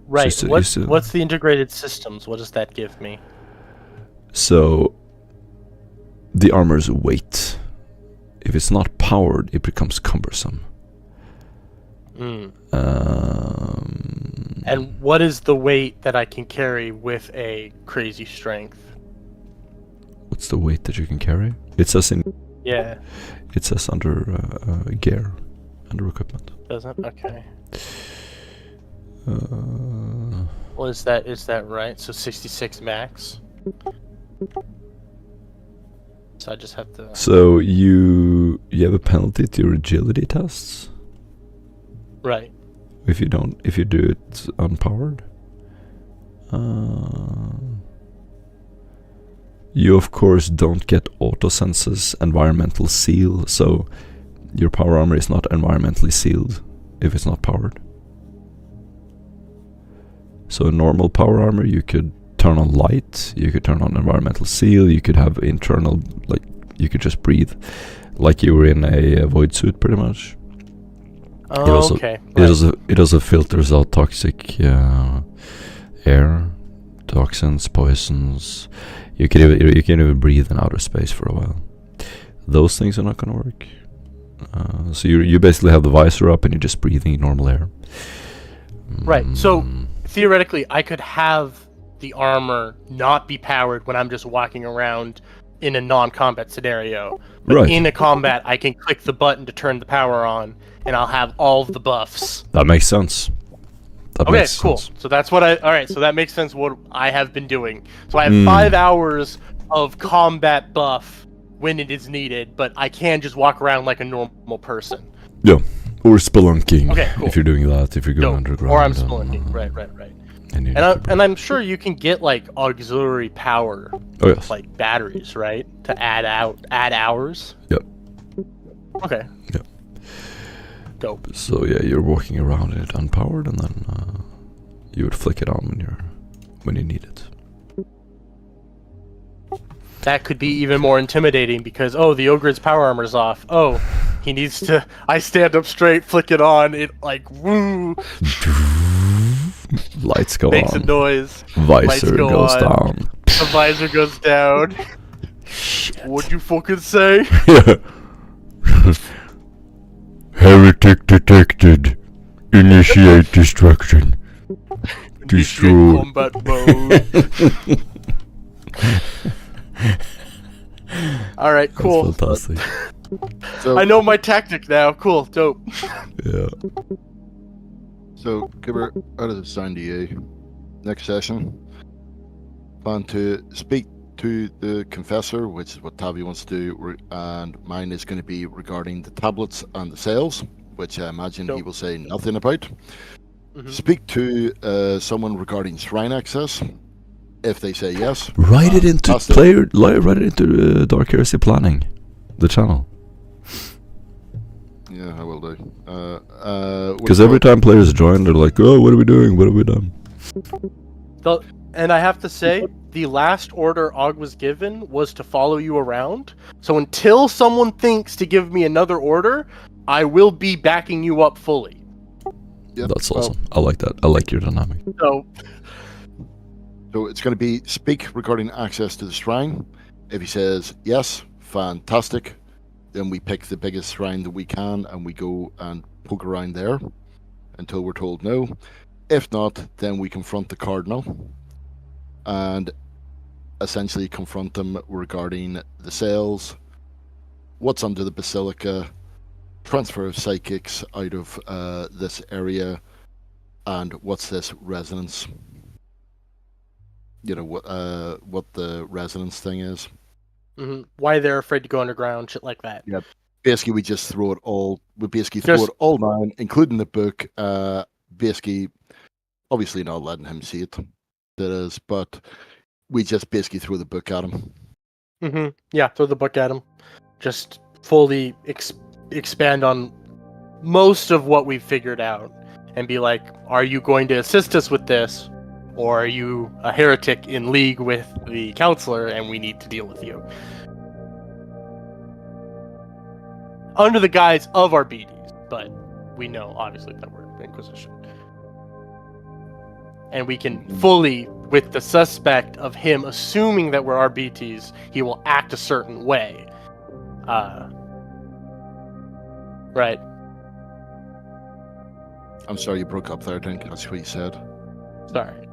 Right. So What's the integrated systems? What does that give me? So the armor's weight. If it's not powered, it becomes cumbersome. And what is the weight that I can carry with a crazy strength? What's the weight that you can carry? It says in. Yeah. It says under gear, under equipment. Doesn't? Okay. Well, is that right? So 66 max. So I just have to. So you have a penalty to your agility tests. Right. If you do it unpowered. You of course don't get auto senses environmental seal, so your power armor is not environmentally sealed if it's not powered. So a normal power armor, you could turn on light, you could turn on environmental seal, you could have internal, like you could just breathe like you were in a void suit pretty much. Oh, okay. It also filters out toxic air, toxins, poisons. You can even breathe in outer space for a while. Those things are not going to work. So you basically have the visor up and you're just breathing normal air. Right. So theoretically, I could have the armor not be powered when I'm just walking around in a non-combat scenario. But right. In a combat, I can click the button to turn the power on, and I'll have all of the buffs. That makes sense. Okay, cool. So that's what Alright, so that makes sense what I have been doing. So I have 5 hours of combat buff when it is needed, but I can just walk around like a normal person. Yeah. Or spelunking. Okay, cool. If you're doing that, if you're going underground. Or I'm spelunking. Right. And I'm sure you can get like auxiliary power, oh yes, like batteries, right, to add hours. Yep. Okay. Yeah. Dope. So yeah, you're walking around in it unpowered, and then you would flick it on when you need it. That could be even more intimidating because, oh, the ogre's power armor's off. Oh, he needs to... I stand up straight, flick it on, it like, woo! Lights go Makes on. a noise. Visor go goes on. down. The visor goes down. What'd you fucking say? Heretic detected. Initiate destruction. Destroy. Combat mode. Alright, cool. That's fantastic. So, I know my tactic now. Cool, dope. Yeah. So, Kibber, out of the sign to you. Next session, plan to speak to the confessor, which is what Tavi wants to do, and mine is going to be regarding the tablets and the sales, which I imagine he Nope. will say nothing about. Mhm. Speak to someone regarding shrine access. If they say yes, Write it into fantastic. write it into Dark Heresy planning, the channel. Yeah, I will do. Because every time players join, they're like, "Oh, what are we doing? What have we done?" And I have to say, the last order Og was given was to follow you around. So until someone thinks to give me another order, I will be backing you up fully. Yep, That's well, awesome. I like that. I like your dynamic. So it's going to be speak regarding access to the shrine. If he says yes, fantastic. Then we pick the biggest shrine that we can and we go and poke around there until we're told no. If not, then we confront the cardinal and essentially confront them regarding the sales, what's under the basilica, transfer of psychics out of this area, and what's this resonance. You know what the resonance thing is. Mm-hmm. Why they're afraid to go underground, shit like that. Yeah. Basically, we just throw it all. We basically throw it all down, including the book. Basically, obviously not letting him see it. That is, but we just basically throw the book at him. Mm-hmm. Yeah, throw the book at him. Just fully expand on most of what we've figured out, and be like, "Are you going to assist us with this, or are you a heretic in league with the counselor, and we need to deal with you?" Under the guise of our BDs, but we know obviously that we're Inquisition, and we can fully, with the suspect of him assuming that we're RBTs, he will act a certain way. Right. I'm sorry you broke up there. I think that's what you said. Sorry.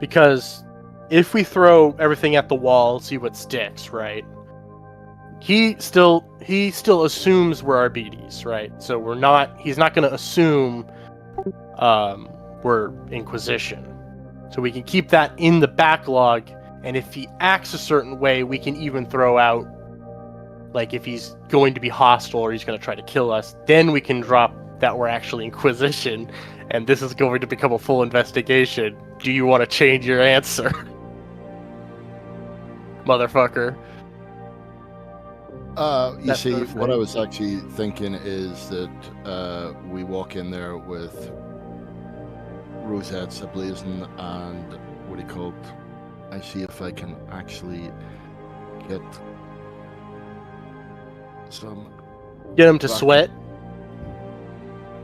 Because if we throw everything at the wall, see what sticks, right? He still assumes we're RBDs, right? So he's not going to assume we're Inquisition. So we can keep that in the backlog, and if he acts a certain way, we can even throw out, like, if he's going to be hostile or he's going to try to kill us, then we can drop that we're actually Inquisition, and this is going to become a full investigation. Do you want to change your answer? Motherfucker. You see, what I was actually thinking is that we walk in there with rosettes ablazing and what do you call it? I see if I can actually get some. Get him to sweat.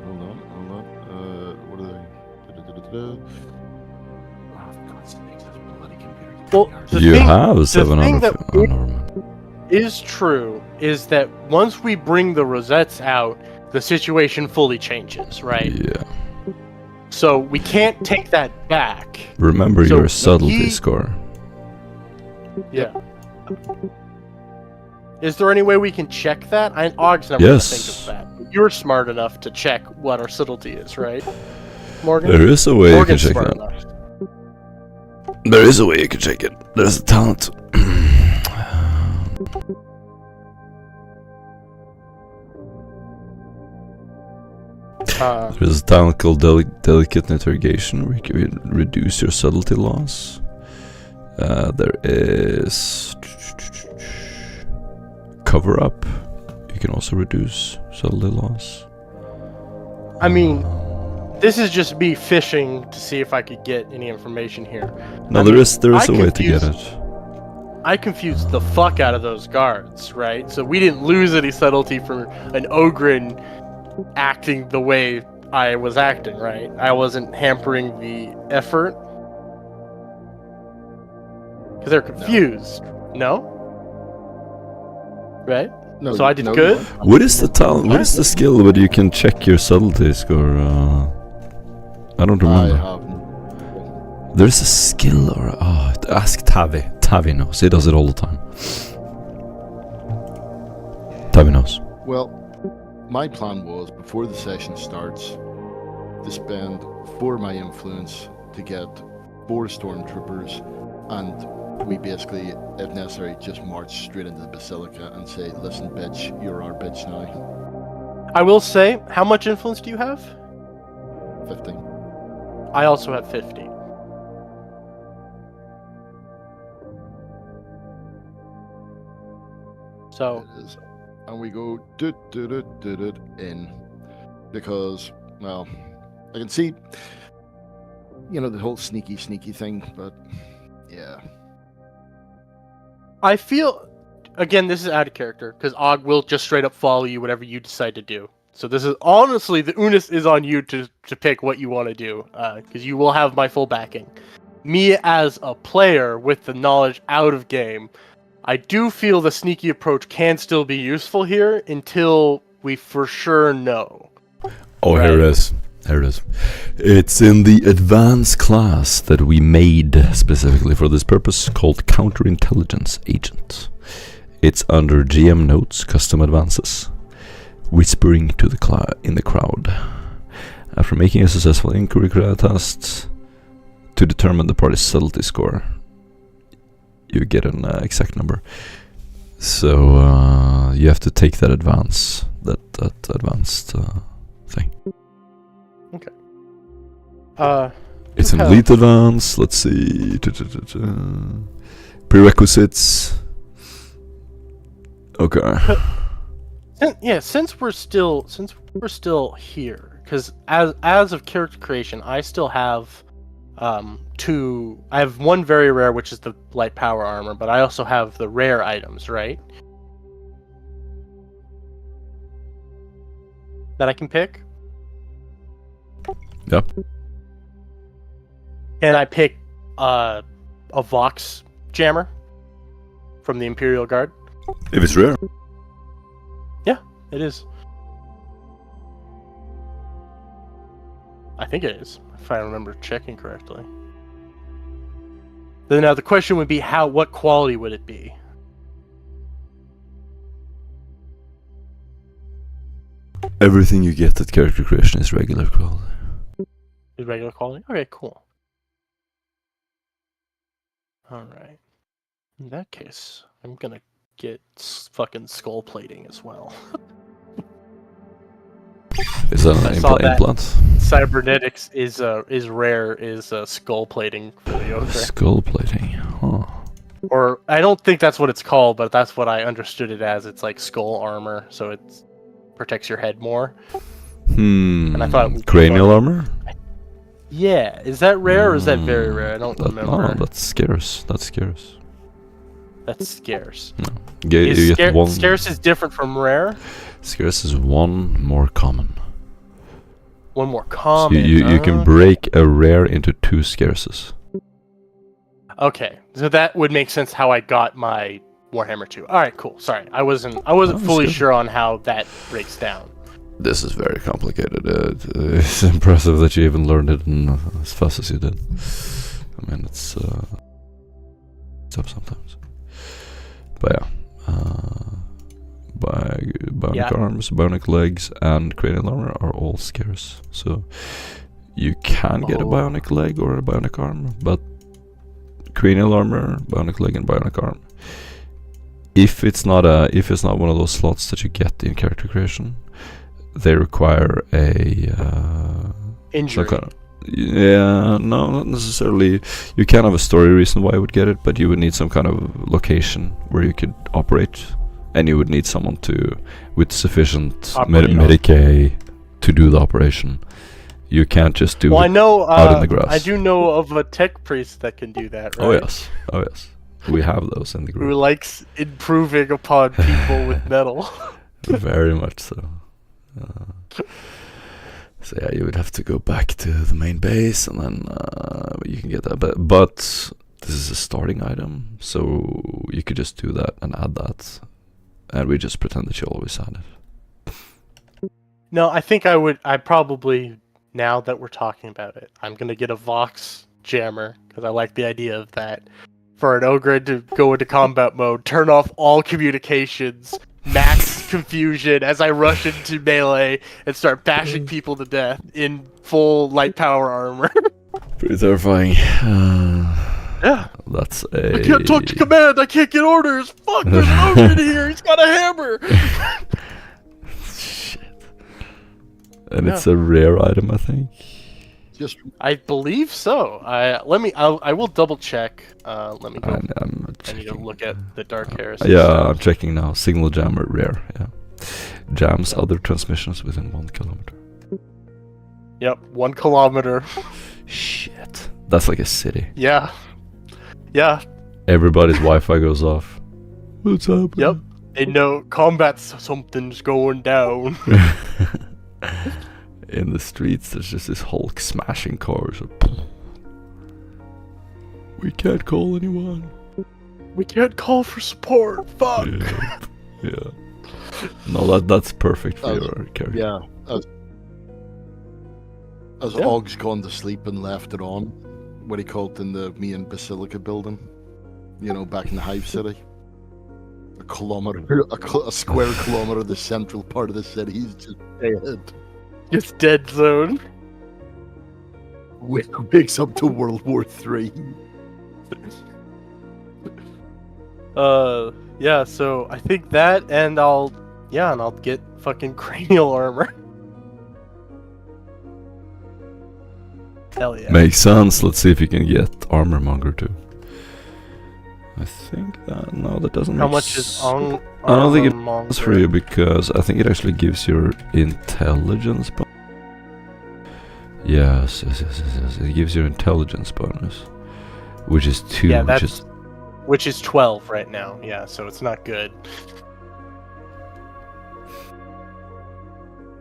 Hold on. What are they? Oh, for God's sake, this bloody computer. Well, You have the 7 thing out that of... Oh, never mind. is true is that once we bring the rosettes out, the situation fully changes, right? Yeah. So we can't take that back. Remember So your subtlety he- score. Yeah. Is there any way we can check that? Og's never gonna Yes. think of that. You're smart enough to check what our subtlety is, right, Morgan? There is a way you can Morgan's check smart that. enough. There is a way you can check it. There's a talent. There's a talent called Delicate Interrogation where you can reduce your subtlety loss. There is Cover Up. You can also reduce subtlety loss. I mean, this is just me fishing to see if I could get any information here. No, I there mean, is a way to get it. I confused the fuck out of those guards, right? So we didn't lose any subtlety from an Ogren acting the way I was acting, right? I wasn't hampering the effort. Because they're confused. No? Right? No, So I did no, good? What is the talent? What is the skill where you can check your subtlety score? I don't remember. I haven't. There's a skill or ask Tavi. Tavi knows. He does it all the time. Tavi knows. Well, my plan was before the session starts to spend 4 of my influence to get 4 stormtroopers, and we basically, if necessary, just march straight into the basilica and say, "Listen, bitch, you're our bitch now." I will say, how much influence do you have? 15. I also have 50. So, It is. And we go in because, well, I can see, the whole sneaky thing, but yeah. I feel, again, this is out of character, because Og will just straight up follow you whatever you decide to do. So this is, honestly, the onus is on you to pick what you want to do, because you will have my full backing. Me as a player with the knowledge out of game, I do feel the sneaky approach can still be useful here until we for sure know. Oh, Right. here it is. Here it is. It's in the advanced class that we made specifically for this purpose, called Counterintelligence Agent. It's under GM Notes, Custom Advances. Whispering to the in the crowd. After making a successful inquiry test to determine the party's subtlety score, you get an exact number. So you have to take that advanced thing. Okay. It's an Okay. elite advance. Let's see. Prerequisites. Okay. Since we're still here, because as of character creation, I still have I have one very rare, which is the light power armor, but I also have the rare items, right? That I can pick. Yep. And I pick a Vox jammer from the Imperial Guard. If it's rare. It is. I think it is, if I remember checking correctly. Then now the question would be what quality would it be? Everything you get at character creation is regular quality. Is regular quality? Okay, cool. Alright. In that case, I'm gonna get fucking skull plating as well. Is that I an saw that. implant? Cybernetics is rare, is skull plating for the Ogre. Skull plating. Huh. Or I don't think that's what it's called, but that's what I understood it as. It's like skull armor, so it protects your head more. And I thought it was cranial armor? Yeah, is that rare or is that very rare? I don't remember. No, that's scarce. That's scarce. That's scarce. No. You get one. Scarce is different from rare? Scarce is one more common. One more So common. you can break a rare into 2 scarces. Okay, so that would make sense how I got my Warhammer 2. All right, cool. Sorry, I wasn't fully good. sure on how that breaks down. This is very complicated. It's impressive that you even learned it as fast as you did. I mean, it's tough sometimes. But yeah, bionic arms, bionic legs, and cranial armor are all scarce. So you can get a bionic leg or a bionic arm, but cranial armor, bionic leg, and bionic arm. If it's not one of those slots that you get in character creation, they require a Injury. Yeah, no, not necessarily. You can have a story reason why you would get it, but you would need some kind of location where you could operate and you would need someone with sufficient Operate on. Medicaid to do the operation. You can't just do Well, it I know. out in the grass. I do know of a tech priest that can do that. Right? Oh yes, oh yes. We have those in the Who group. likes improving upon people with metal. Very much so. So yeah, you would have to go back to the main base, and then you can get that. But this is a starting item, so you could just do that and add that, and we just pretend that you always had it. No, I think I would. I probably, now that we're talking about it, I'm gonna get a Vox jammer because I like the idea of that. For an ogre to go into combat mode, turn off all communications, max confusion as I rush into melee and start bashing people to death in full light power armor. Pretty terrifying. Yeah. That's a. I can't talk to command. I can't get orders. Fuck, there's an ogre in here. He's got a hammer. Shit. And it's a rare item, I think. Just I believe so. I will double check. Let me go. I'm I need to checking. look at the Dark Heresy. Yeah, stuff. I'm checking now. Signal jammer rare. Yeah. Jams other transmissions within 1 kilometer. Yep, 1 kilometer. Shit. That's like a city. Yeah. Yeah. Everybody's Wi-Fi goes off. What's happening? Yep. They know combat's something's going down. In the streets, there's just this Hulk smashing cars. We can't call anyone. We can't call for support. Fuck. Yeah. Yeah. No, that's perfect for your character. yeah. As Yeah. Og's gone to sleep and left it on, what he called in the main Basilica building, you know, back in the Hive City. A kilometer, a square kilometer, the central part of the city is just dead. Just dead zone. Wakes up to World War III. Yeah, so I think that, and I'll get fucking cranial armor. Hell yeah. Makes sense. Let's see if you can get armor monger too. I think that that doesn't. How make much is on? I don't think Armor it's for you because I think it actually gives your intelligence bonus. Yes. It gives your intelligence bonus, which is 2. Yeah, which which is 12 right now. Yeah, so it's not good.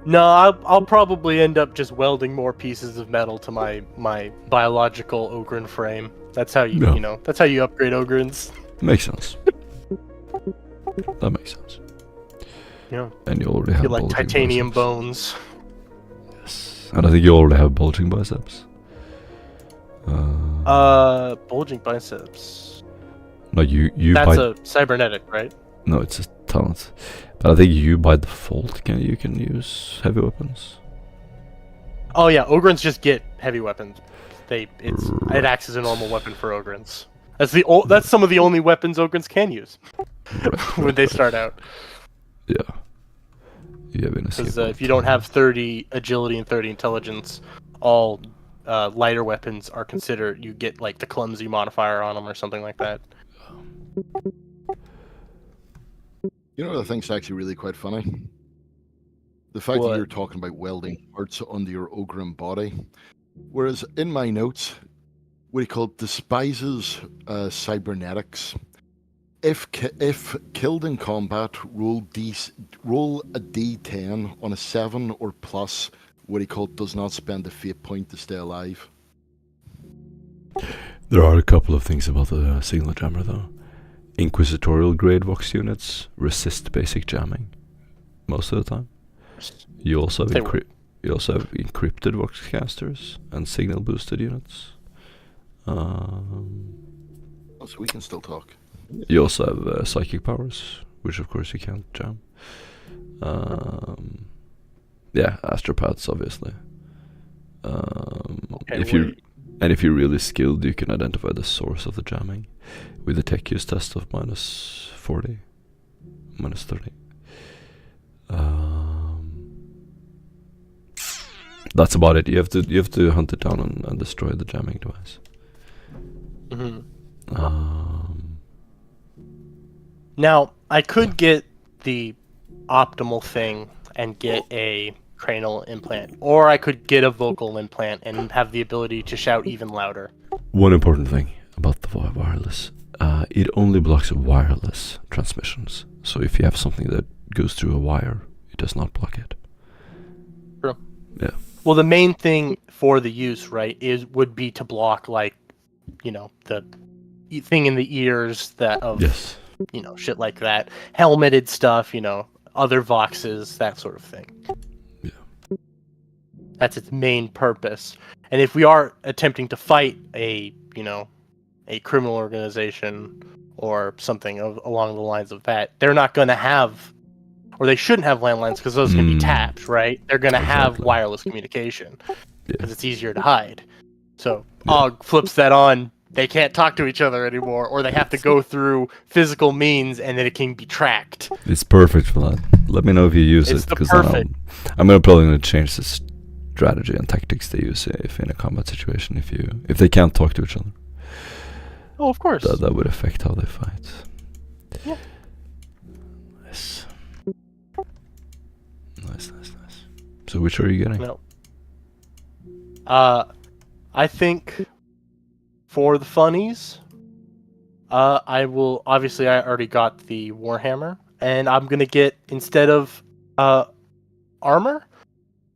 No, I'll probably end up just welding more pieces of metal to my biological Ogren frame. That's how you, Yeah. that's how you upgrade Ogrens. makes sense. That makes sense. Yeah. And you already have Get like bulging titanium biceps. bones. Yes. And I think you already have bulging biceps. Bulging biceps. No, you That's by a cybernetic, right? no, it's a talent. But I think you by default you can use heavy weapons. Oh yeah, Ogrens just get heavy weapons. It Right. acts as a normal weapon for Ogrens. That's some of the only weapons Ogrens can use when they start out. Yeah. You have an Because escape. if you don't have 30 agility and 30 intelligence, all lighter weapons are considered. You get like the clumsy modifier on them or something like that. You know what I think's actually really quite funny? The fact What? that you're talking about welding parts under your Ogren body. Whereas in my notes, what he called despises cybernetics. If killed in combat, roll a d10 on a 7 or plus. What he called does not spend a fate point to stay alive. There are a couple of things about the signal jammer though. Inquisitorial grade Vox units resist basic jamming most of the time. You also have They will. encrypted Vox casters and signal boosted units. So we can still talk. You also have psychic powers, which of course you can't jam. Yeah, astropaths obviously. Okay, If you're really skilled, you can identify the source of the jamming with a tech use test of -40, -30. That's about it. You have to hunt it down and destroy the jamming device. Mhm. Um, Now I could get the optimal thing and get a cranial implant, or I could get a vocal implant and have the ability to shout even louder. One important thing about the wireless, it only blocks wireless transmissions. So if you have something that goes through a wire, it does not block it. True. Yeah. Well, the main thing for the use, right, would be to block, like, you know, the thing in the ears that of, Yes. you know, shit like that, helmeted stuff, you know, other voxes, that sort of thing. Yeah. That's its main purpose. And if we are attempting to fight a, you know, a criminal organization or something along the lines of that, they're not going to have, or they shouldn't have landlines because those can be tapped, right? They're going to have Exactly. wireless communication because Yeah. it's easier to hide. So Og flips that on, they can't talk to each other anymore, or they have to go through physical means, and then it can be tracked. It's perfect for that. Let me know if you use It's it, the because perfect. I'm probably gonna change the strategy and tactics they use if in a combat situation. If they can't talk to each other, Oh, of course. that would affect how they fight. Yeah. Nice. Nice. So which are you getting? No. I think for the funnies, I will, obviously I already got the Warhammer, and I'm gonna get, instead of armor,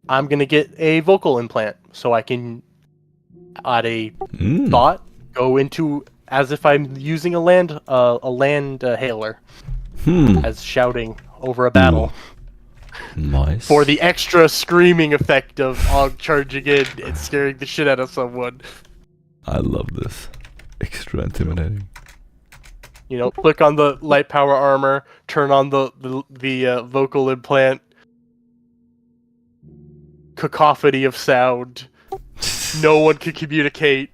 I'm gonna get a vocal implant, so I can, at a thought, go into as if I'm using a land hailer, as shouting over a battle. Nice. For the extra screaming effect of Og charging in and scaring the shit out of someone. I love this. Extra intimidating. You know, click on the light power armor, turn on the vocal implant. Cacophony of sound. No one can communicate.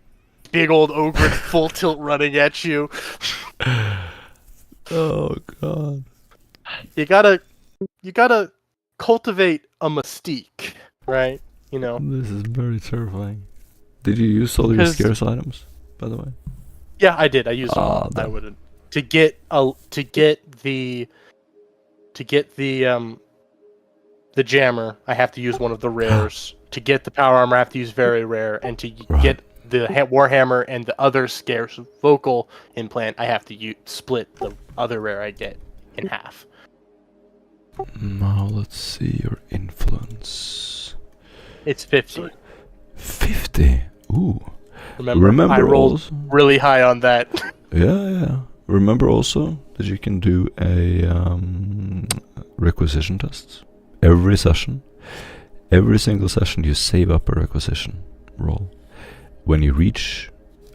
Big old ogre full tilt running at you. Oh god. You gotta cultivate a mystique, right? You know. This is very terrifying. Did you use all your scarce items, by the way? Yeah, I did. I used them all. I wouldn't to get the jammer. I have to use one of the rares. To get the power armor, I have to use very rare, and to get the Warhammer and the other scarce vocal implant, I have to split the other rare I get in half. Now let's see your influence. It's 50. 50. Ooh. Remember I rolled also, really high on that. Yeah. Remember also that you can do a requisition test every session. Every single session you save up a requisition roll. When you reach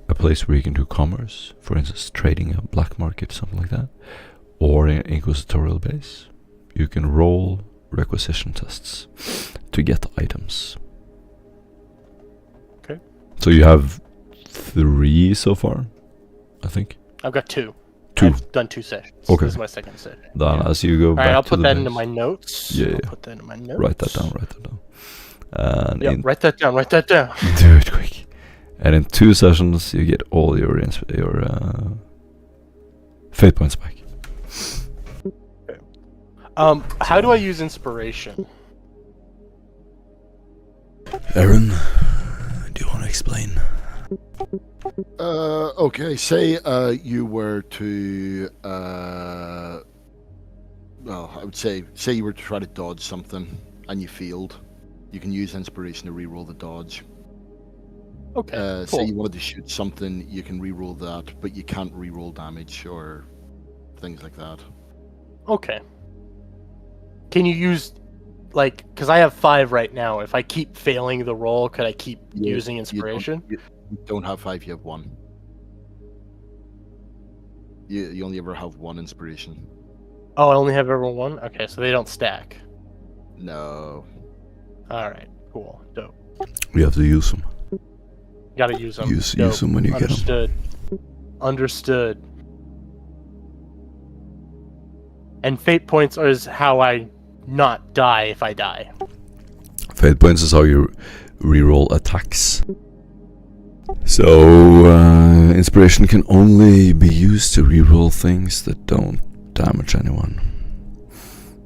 a place where you can do commerce, for instance trading a black market, something like that, or an inquisitorial base, you can roll requisition tests to get items. Okay. So you have 3 so far, I think. I've got 2. 2. I've done 2 sessions. Okay. This is my second session. Then as you go back Alright, I'll to put the that base, into my notes. Yeah. I'll put that in my notes. Write that down. And Yeah, write that down. do it quick. And in 2 sessions you get all your fate points back. How do I use inspiration? Aaron, do you want to explain? Okay, say you were to well, I would say you were to try to dodge something and you failed. You can use inspiration to reroll the dodge. Okay, cool. Say you wanted to shoot something, you can reroll that, but you can't reroll damage or things like that. Okay. Can you use, like, because I have 5 right now. If I keep failing the roll, could I keep using inspiration? You don't have 5, you have 1. You only ever have 1 inspiration. Oh, I only have ever 1? Okay, so they don't stack. No. Alright, cool. Dope. You have to use them. Gotta use them. Use them when you get them. Understood. And fate points is how I not die if I die. Fate points is how you reroll attacks. So, inspiration can only be used to reroll things that don't damage anyone.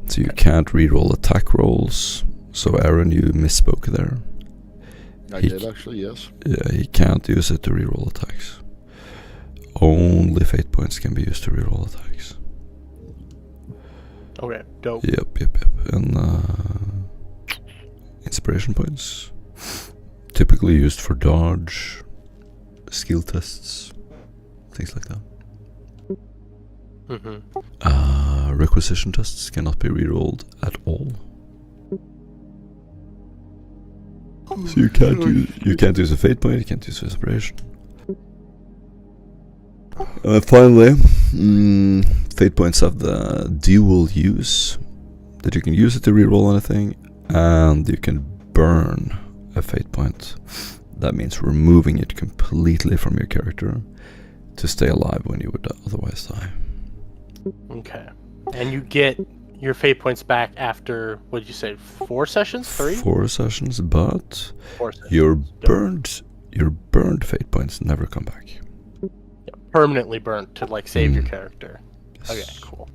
So you can't reroll attack rolls. So Aaron, you misspoke there. I did actually, yes. Yeah, he can't use it to reroll attacks. Only fate points can be used to reroll attacks. Okay, dope. Yep. And inspiration points. Typically used for dodge, skill tests, things like that. Requisition tests cannot be rerolled at all. So you can't use a fate point, you can't use inspiration. Finally, fate points have the dual use, that you can use it to reroll anything, and you can burn a fate point. That means removing it completely from your character to stay alive when you would otherwise die. Okay. And you get your fate points back after, what did you say, 4 sessions? 3? 4 sessions, but 4 sessions. your burned fate points never come back. Permanently burnt to like save your character. Yes. Okay, cool.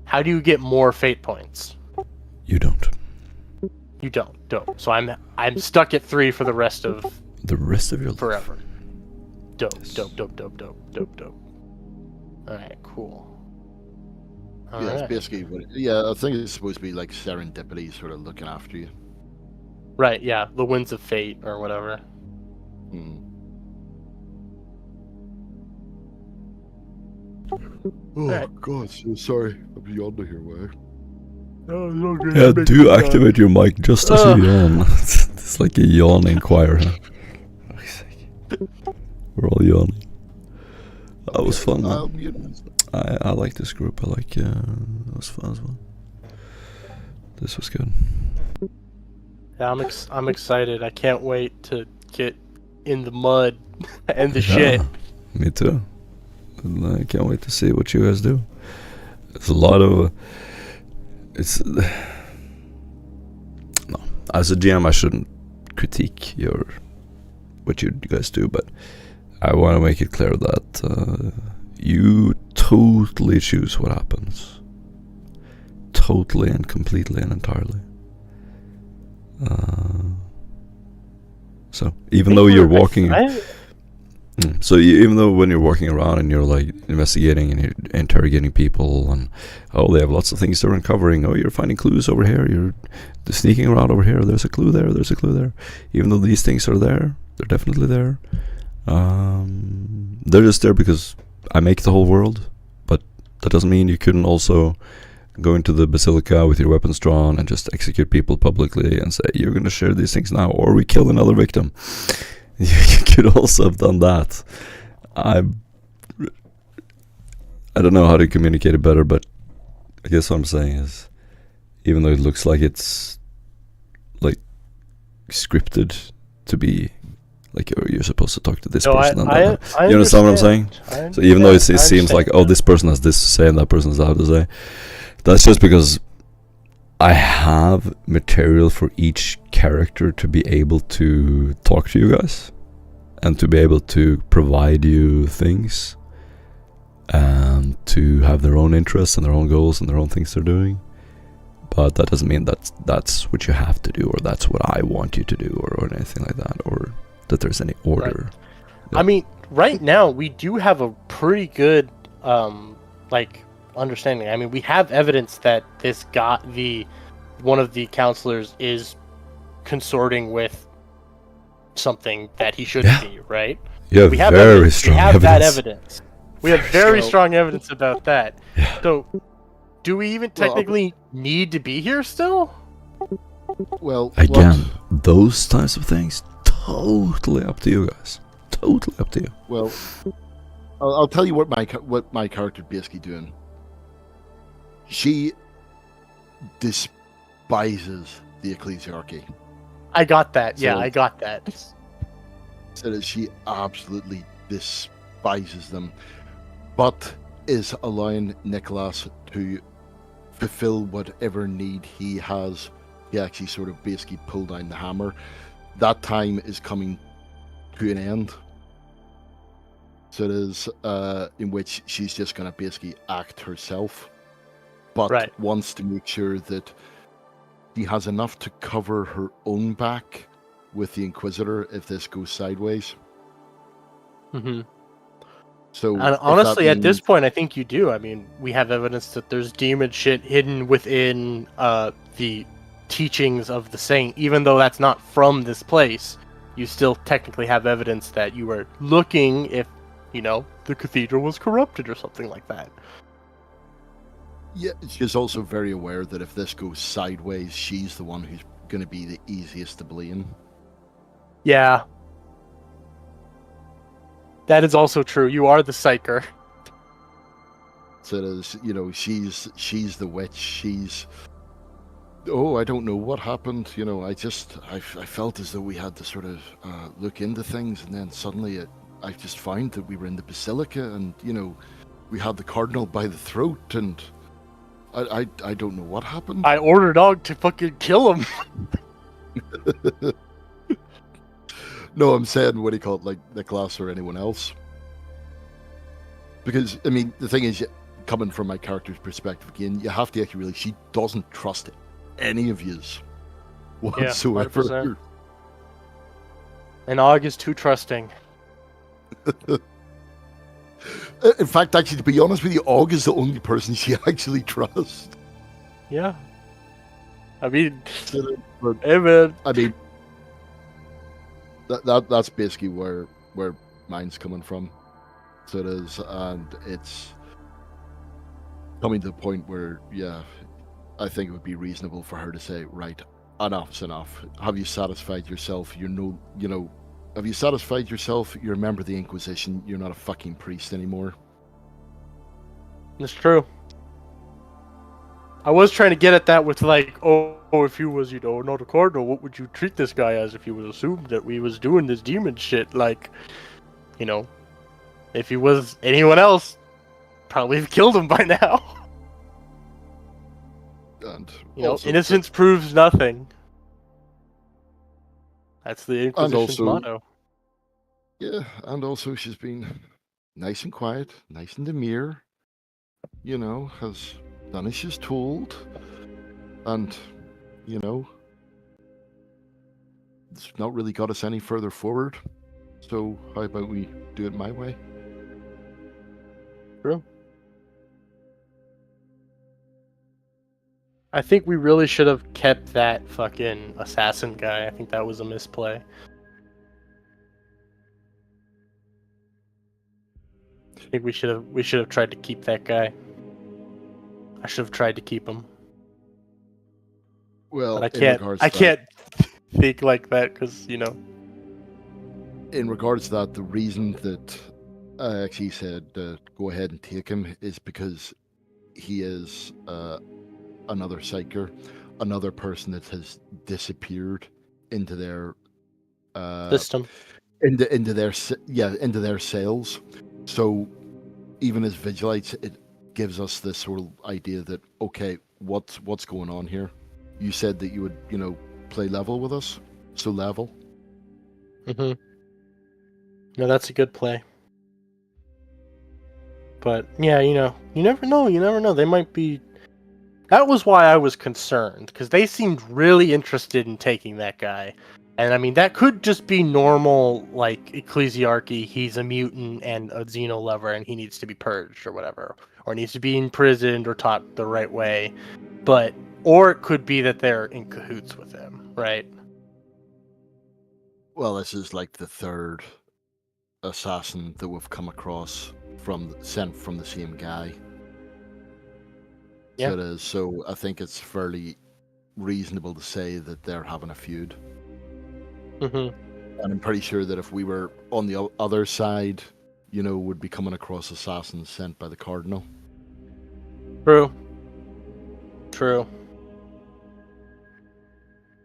How do you get more fate points? You don't. You don't. Dope. So I'm stuck at 3 for the rest of your life. forever. Dope. Yes. Dope. Alright, cool. It's basically I think it's supposed to be like serendipity sort of looking after you. Right, yeah. The winds of fate or whatever. Oh Alright. God, so sorry. I'm yawning here, Wag. Yeah, do activate your mic just as you yawn. It's like a yawning choir. Huh? We're all yawning. That was fun, man. I like this group. I like it was fun as well. This was good. Yeah, I'm excited. I can't wait to get in the mud and the shit. Me too. And I can't wait to see what you guys do. It's a lot of no. As a GM, I shouldn't critique what you guys do, but I want to make it clear that you totally choose what happens, totally and completely and entirely. So even though you're walking, even though when you're walking around and you're like investigating and you're interrogating people and they have lots of things they're uncovering, you're finding clues over here, you're sneaking around over here, there's a clue there, even though these things are there, they're definitely there. They're just there because I make the whole world, but that doesn't mean you couldn't also go into the basilica with your weapons drawn and just execute people publicly and say, you're going to share these things now, or we kill another victim. You could also have done that. I don't know how to communicate it better, but I guess what I'm saying is, even though it looks like it's like scripted to be like you're supposed to talk to this person and that, you understand what I'm saying? So even though it seems like this person has this to say and that person has that to say, that's just because I have material for each character to be able to talk to you guys and to be able to provide you things and to have their own interests and their own goals and their own things they're doing. But that doesn't mean that's what you have to do, or that's what I want you to do, or anything like that, or that there's any order. Right. Yeah. I mean, right now we do have a pretty good understanding. I mean, we have evidence that one of the counselors is consorting with something that he shouldn't be, right? You have very strong evidence. That evidence. We have very strong evidence about that. Yeah. So, do we even technically need to be here still? Well, again, those types of things, totally up to you guys. Totally up to you. Well, I'll tell you what my character basically doing. She despises the ecclesiarchy. I got that. Yeah, I got that. So that she absolutely despises them, but is allowing Nicholas to fulfill whatever need he has. He actually sort of basically pull down the hammer. That time is coming to an end. So it is in which she's just going to basically act herself but Right. wants to make sure that he has enough to cover her own back with the Inquisitor if this goes sideways. Mm-hmm. So And if that honestly, at this means- point, I think you do. I mean, we have evidence that there's demon shit hidden within the teachings of the saint. Even though that's not from this place, you still technically have evidence that you were looking if, the cathedral was corrupted or something like that. Yeah, she's also very aware that if this goes sideways, she's the one who's going to be the easiest to blame. Yeah. That is also true. You are the psyker. So it is, she's the witch. She's, oh, I don't know what happened. I felt as though we had to sort of look into things, and then suddenly I just found that we were in the basilica, and we had the cardinal by the throat, and I don't know what happened. I ordered dog to fucking kill him. No, I'm saying, what do you call it, like Nicholas or anyone else? Because, I mean, the thing is, coming from my character's perspective again, you have to actually really, she doesn't trust any of yous whatsoever. 100%. And Og is too trusting. In fact, actually, to be honest with you, Og is the only person she actually trusts. Yeah. I mean, But, hey man. I mean, that's basically where mine's coming from. So it is, and it's coming to the point where, yeah, I think it would be reasonable for her to say, right, enough's enough. Have you satisfied yourself? Have you satisfied yourself? You're a member of the Inquisition. You're not a fucking priest anymore. It's true. I was trying to get at that with like, if he was, not a cardinal, what would you treat this guy as if he was assumed that we was doing this demon shit? Like, if he was anyone else, probably have killed him by now. And innocence proves nothing. That's the Inquisition's motto. Yeah, and also she's been nice and quiet, nice and demure. Has done as she's told, and it's not really got us any further forward. So how about we do it my way? True. I think we really should have kept that fucking assassin guy. I think that was a misplay. I think we should have tried to keep that guy. I should have tried to keep him. Well, but I can't think like that because In regards to that, the reason that I actually said go ahead and take him is because he is another psyker, another person that has disappeared into their system, into their cells. So even as Vigilites, it gives us this sort of idea that, okay, what's going on here? You said that you would, play level with us, so level. Mm-hmm. No, that's a good play. But yeah, you never know. They might be. That was why I was concerned, because they seemed really interested in taking that guy. And I mean, that could just be normal, like, ecclesiarchy. He's a mutant and a xeno lover, and he needs to be purged or whatever. Or needs to be imprisoned or taught the right way. Or it could be that they're in cahoots with him, right? Well, this is like the third assassin that we've come across sent from the same guy. Yeah. So it is. So I think it's fairly reasonable to say that they're having a feud. Mm-hmm. And I'm pretty sure that if we were on the other side, would be coming across assassins sent by the Cardinal. True.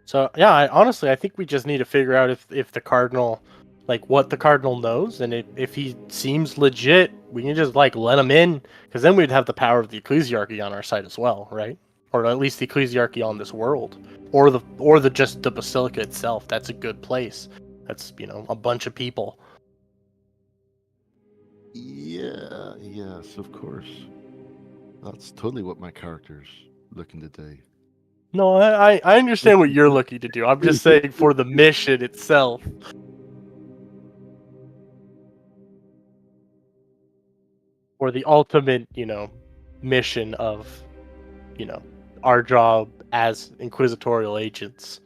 So yeah, I think we just need to figure out if the Cardinal, like what the Cardinal knows, and if he seems legit, we can just like let him in, because then we'd have the power of the ecclesiarchy on our side as well, right? Or at least the ecclesiarchy on this world, or just the basilica itself. That's a good place. That's a bunch of people. Yeah. Yes, of course. That's totally what my character's looking to do. No, I understand what you're looking to do. I'm just saying for the mission itself. Or the ultimate, mission of, our job as inquisitorial agents.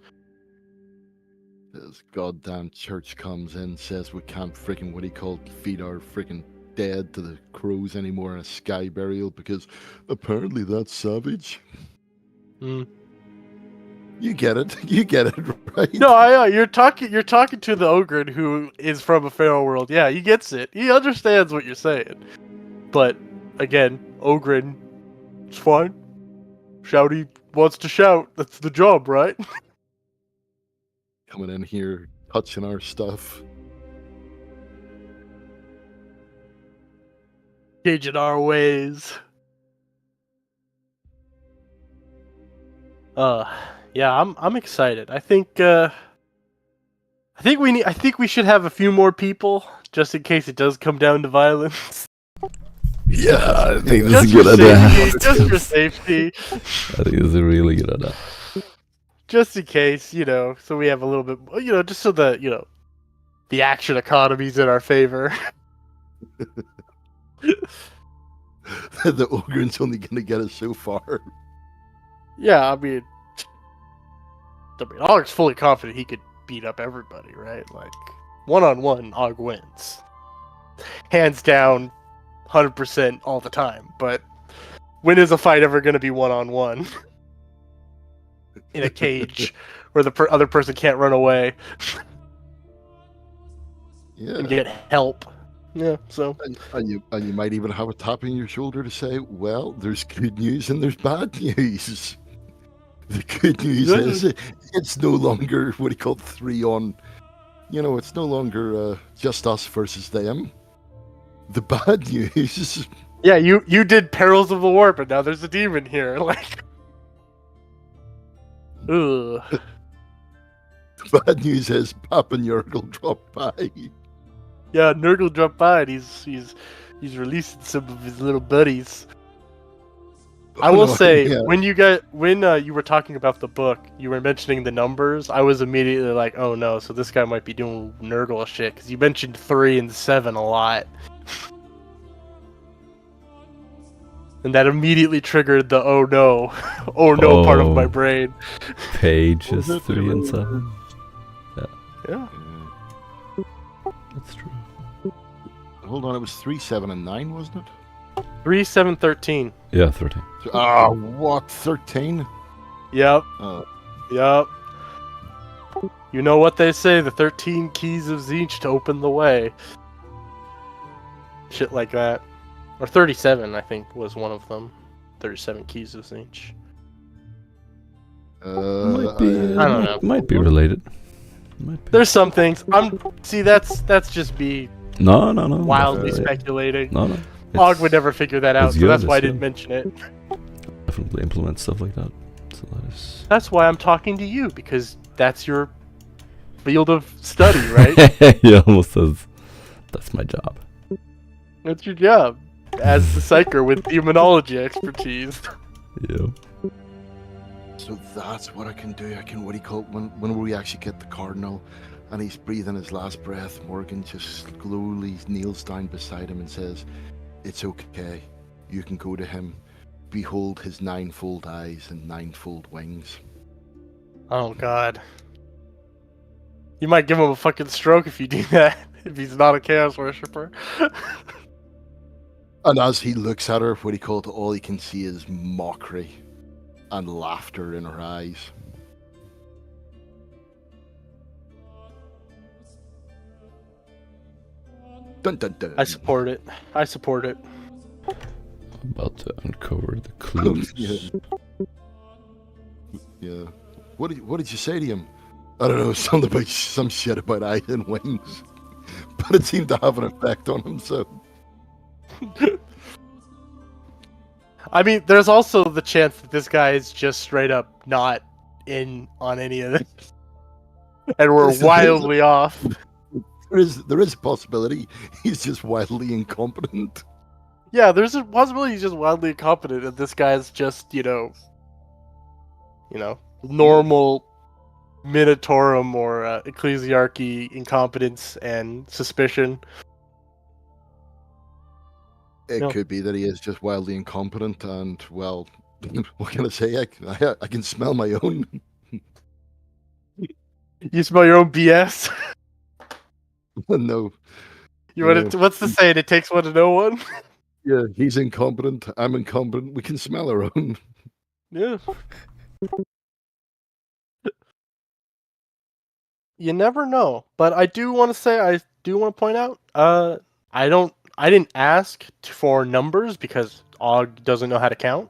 This goddamn church comes in, says we can't freaking, what he called, feed our freaking dead to the crows anymore in a sky burial because apparently that's savage. Mm. You get it. You get it, right? No, you're talking to the ogre who is from a feral world. Yeah, he gets it. He understands what you're saying. But again, Ogren, it's fine. Shouty wants to shout. That's the job, right? Coming in here, touching our stuff. Changing our ways. Yeah, I'm excited. I think we should have a few more people just in case it does come down to violence. Yeah, I think Just that's a for good idea. safety. Just for safety. I think it's a really good idea. Just in case, so we have a little bit, just so that, the action economy's in our favor. The Ogren's only going to get us so far. Yeah, I mean, Og's fully confident he could beat up everybody, right? Like, one-on-one, Og wins. Hands down, 100% all the time. But when is a fight ever going to be one-on-one? In a cage where the other person can't run away and get help. Yeah, so. And you might even have a tap on your shoulder to say, well, there's good news and there's bad news. The good news is it's no longer what he called 3 on. It's no longer just us versus them. The bad news. Yeah, you did Perils of the War, but now there's a demon here. Like, ugh. The bad news is Papa Nurgle dropped by. Yeah, Nurgle dropped by and he's releasing some of his little buddies. I will say, when you were talking about the book, you were mentioning the numbers. I was immediately like, oh no, so this guy might be doing Nurgle shit because you mentioned 3 and 7 a lot, and that immediately triggered the oh no part of my brain. Page is 3 and 7. Yeah, That's true. Hold on, it was 3, 7, and 9, wasn't it? 3, 7, 13. Yeah, 13. What? 13? Yep. Oh. Yep. You know what they say, the 13 keys of Tzeentch to open the way. Shit like that. Or 37, I think, was one of them. 37 keys of Tzeentch. Might be. I don't know. Might be related. Might be. There's some things. That's just me No. wildly speculating. No. Og would never figure that out, so good, that's why I it's didn't good. mention it. Definitely implement stuff like that. So that is. That's why I'm talking to you, because that's your field of study, right? He almost says, "That's my job." That's your job as the psyker with demonology expertise. Yeah. So that's what I can do. I can, what do you call it, when we actually get the Cardinal and he's breathing his last breath, Morgan just slowly kneels down beside him and says, it's okay. You can go to him. Behold his 9-fold eyes and 9-fold wings. Oh god. You might give him a fucking stroke if you do that, if he's not a Chaos Worshipper. And as he looks at her, what he called, all he can see is mockery and laughter in her eyes. Dun dun dun. I support it. About to uncover the clues. Yeah. What did you say to him? I don't know, something about some shit about eyes and wings. But it seemed to have an effect on him, so. I mean, there's also the chance that this guy is just straight up not in on any of this. And we're wildly off. There is a possibility he's just wildly incompetent. Yeah, there's a possibility he's just wildly incompetent, and this guy's just, normal Minotaurum or Ecclesiarchy incompetence and suspicion. It No. could be that he is just wildly incompetent, and well, what can I say? I can smell my own. You smell your own BS. No, You want no. what's the saying? It takes one to know one. Yeah, he's incompetent. I'm incompetent. We can smell our own. Yeah. You never know, but I do want to point out, I didn't ask for numbers because Og doesn't know how to count.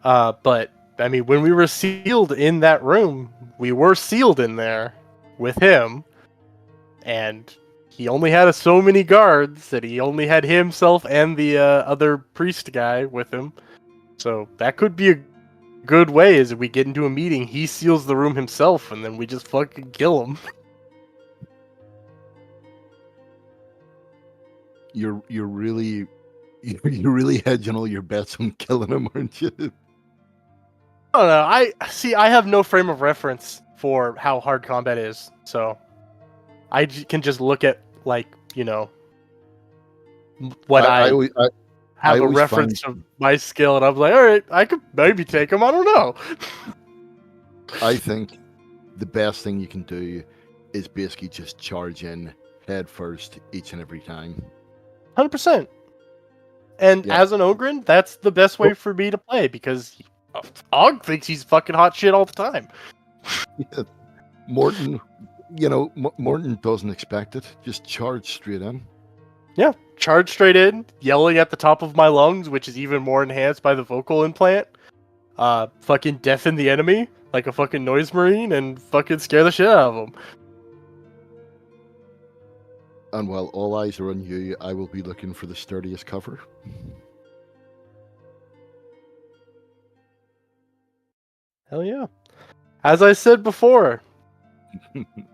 But I mean, when we were sealed in that room, we were sealed in there with him, and he only had so many guards that he only had himself and the other priest guy with him. So that could be a good way. Is if we get into a meeting, he seals the room himself, and then we just fucking kill him. You're really hedging all your bets on killing him, aren't you? I don't know. I have no frame of reference for how hard combat is, so can just look at what I always, I have a always reference of my skill, and I'm like, all right, I could maybe take him. I don't know. I think the best thing you can do is basically just charge in head first each and every time. 100%. And Yep. as an Ogren, that's the best way for me to play because Og thinks he's fucking hot shit all the time. Yeah. Morton, Morton doesn't expect it. Just charge straight in. Yeah, charge straight in, yelling at the top of my lungs, which is even more enhanced by the vocal implant. Fucking deafen the enemy like a fucking noise marine and fucking scare the shit out of them. And while all eyes are on you, I will be looking for the sturdiest cover. Hell yeah. As I said before,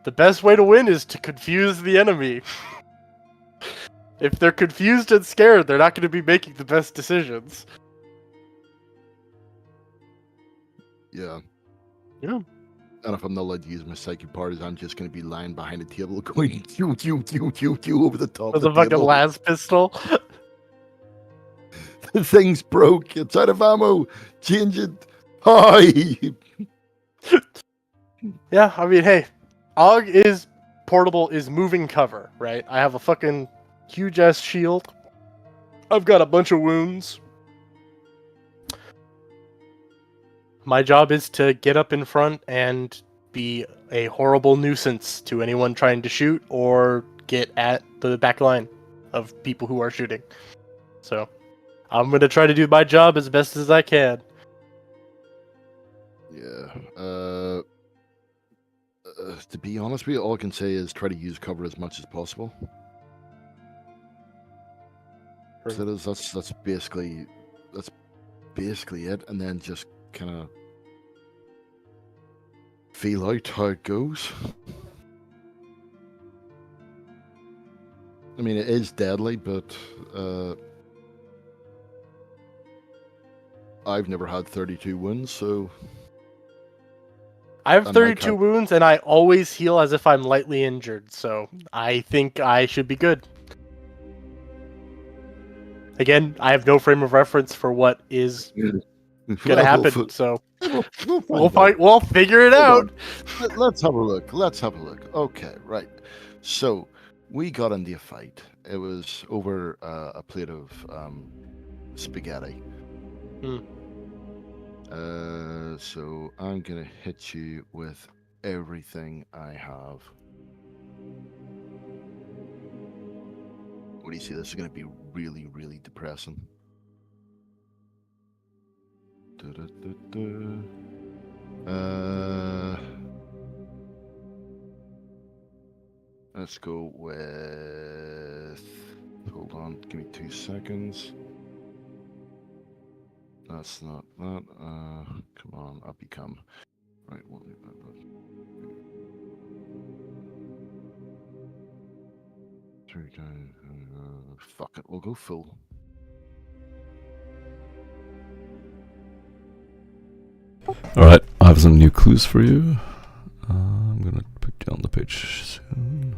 the best way to win is to confuse the enemy. If they're confused and scared, they're not going to be making the best decisions. Yeah. Yeah. And if I'm not allowed to use my psychic powers, I'm just going to be lying behind a table going over the top With of a the fucking table. las pistol. The thing's broke. It's out of ammo. Change it. Hi. Yeah, I mean, hey, Og is portable, is moving cover, right? I have a fucking huge ass shield. I've got a bunch of wounds. My job is to get up in front and be a horrible nuisance to anyone trying to shoot or get at the back line of people who are shooting. So, I'm going to try to do my job as best as I can. Yeah. To be honest with you, all I can say is try to use cover as much as possible. So that's basically it, and then just kind of feel out how it goes. I mean, it is deadly, but I've never had 32 wounds, so I have 32 wounds, and I always heal as if I'm lightly injured, so I think I should be good. Again, I have no frame of reference for what is gonna happen, so we'll figure it out. Let's have a look. Okay, right. So we got into a fight. It was over a plate of spaghetti. So I'm gonna hit you with everything I have. What do you see? This is gonna be really, really depressing. Let's go with. Hold on, give me 2 seconds. That's not that. Come on, up you come. Right, we'll leave that. Fuck it, we'll go full. Alright, I have some new clues for you. I'm gonna put you on the page soon.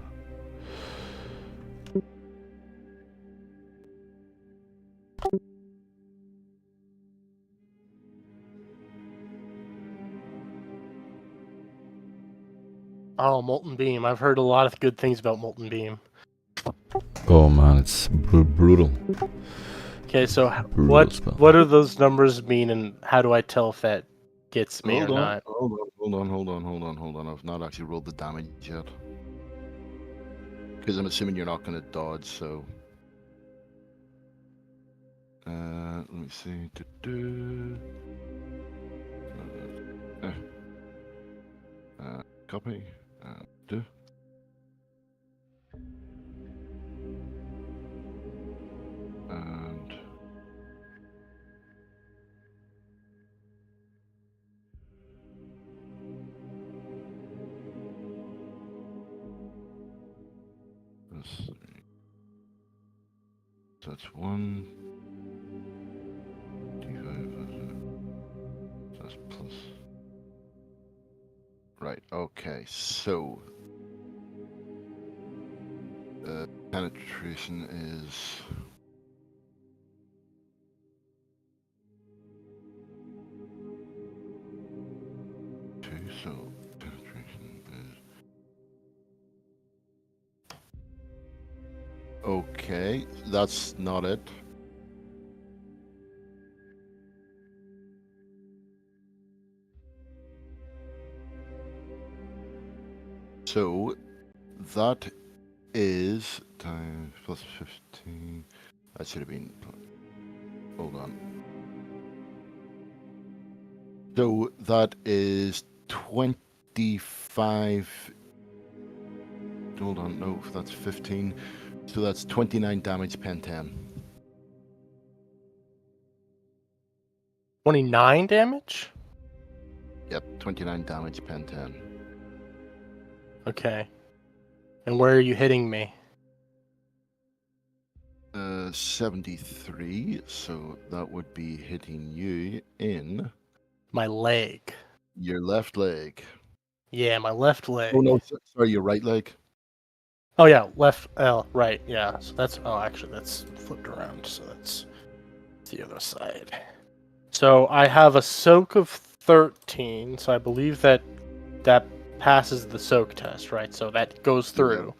Oh, Molten Beam. I've heard a lot of good things about Molten Beam. Oh man, it's brutal. Okay, so Brutal spell. what do those numbers mean, and how do I tell if that gets me Hold or on, not? hold on. I've not actually rolled the damage yet. Because I'm assuming you're not going to dodge, so... let me see. Copy. Do. And... Let's see. That's 1. D5. That's plus. Right, okay, so... penetration is... So penetration is okay. That's not it. So that is times plus 15. That should have been. Hold on. So that is 25. Hold on, no, that's 15. So that's 29 damage, pen 10. 29 damage? Yep, 29 damage, pen 10. Okay. And where are you hitting me? 73, so that would be hitting you in My leg. your left leg. Yeah, my left leg. Oh no, sorry, your right leg. Oh yeah, left. Right. Yeah. So that's. Oh, actually, that's flipped around. So that's the other side. So I have a soak of 13. So I believe that passes the soak test, right? So that goes through.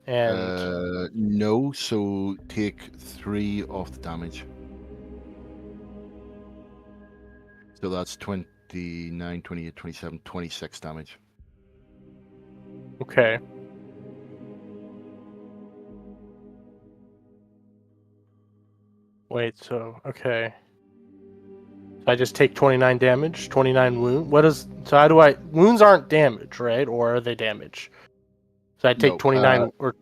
And No, so take 3 off the damage. So that's 29, 28, 27, 26 damage. okay. Wait. So okay. So I just take 29 damage, 29 wound. What is? So how do I? Wounds aren't damage, right? Or are they damage? So I take No, 29 or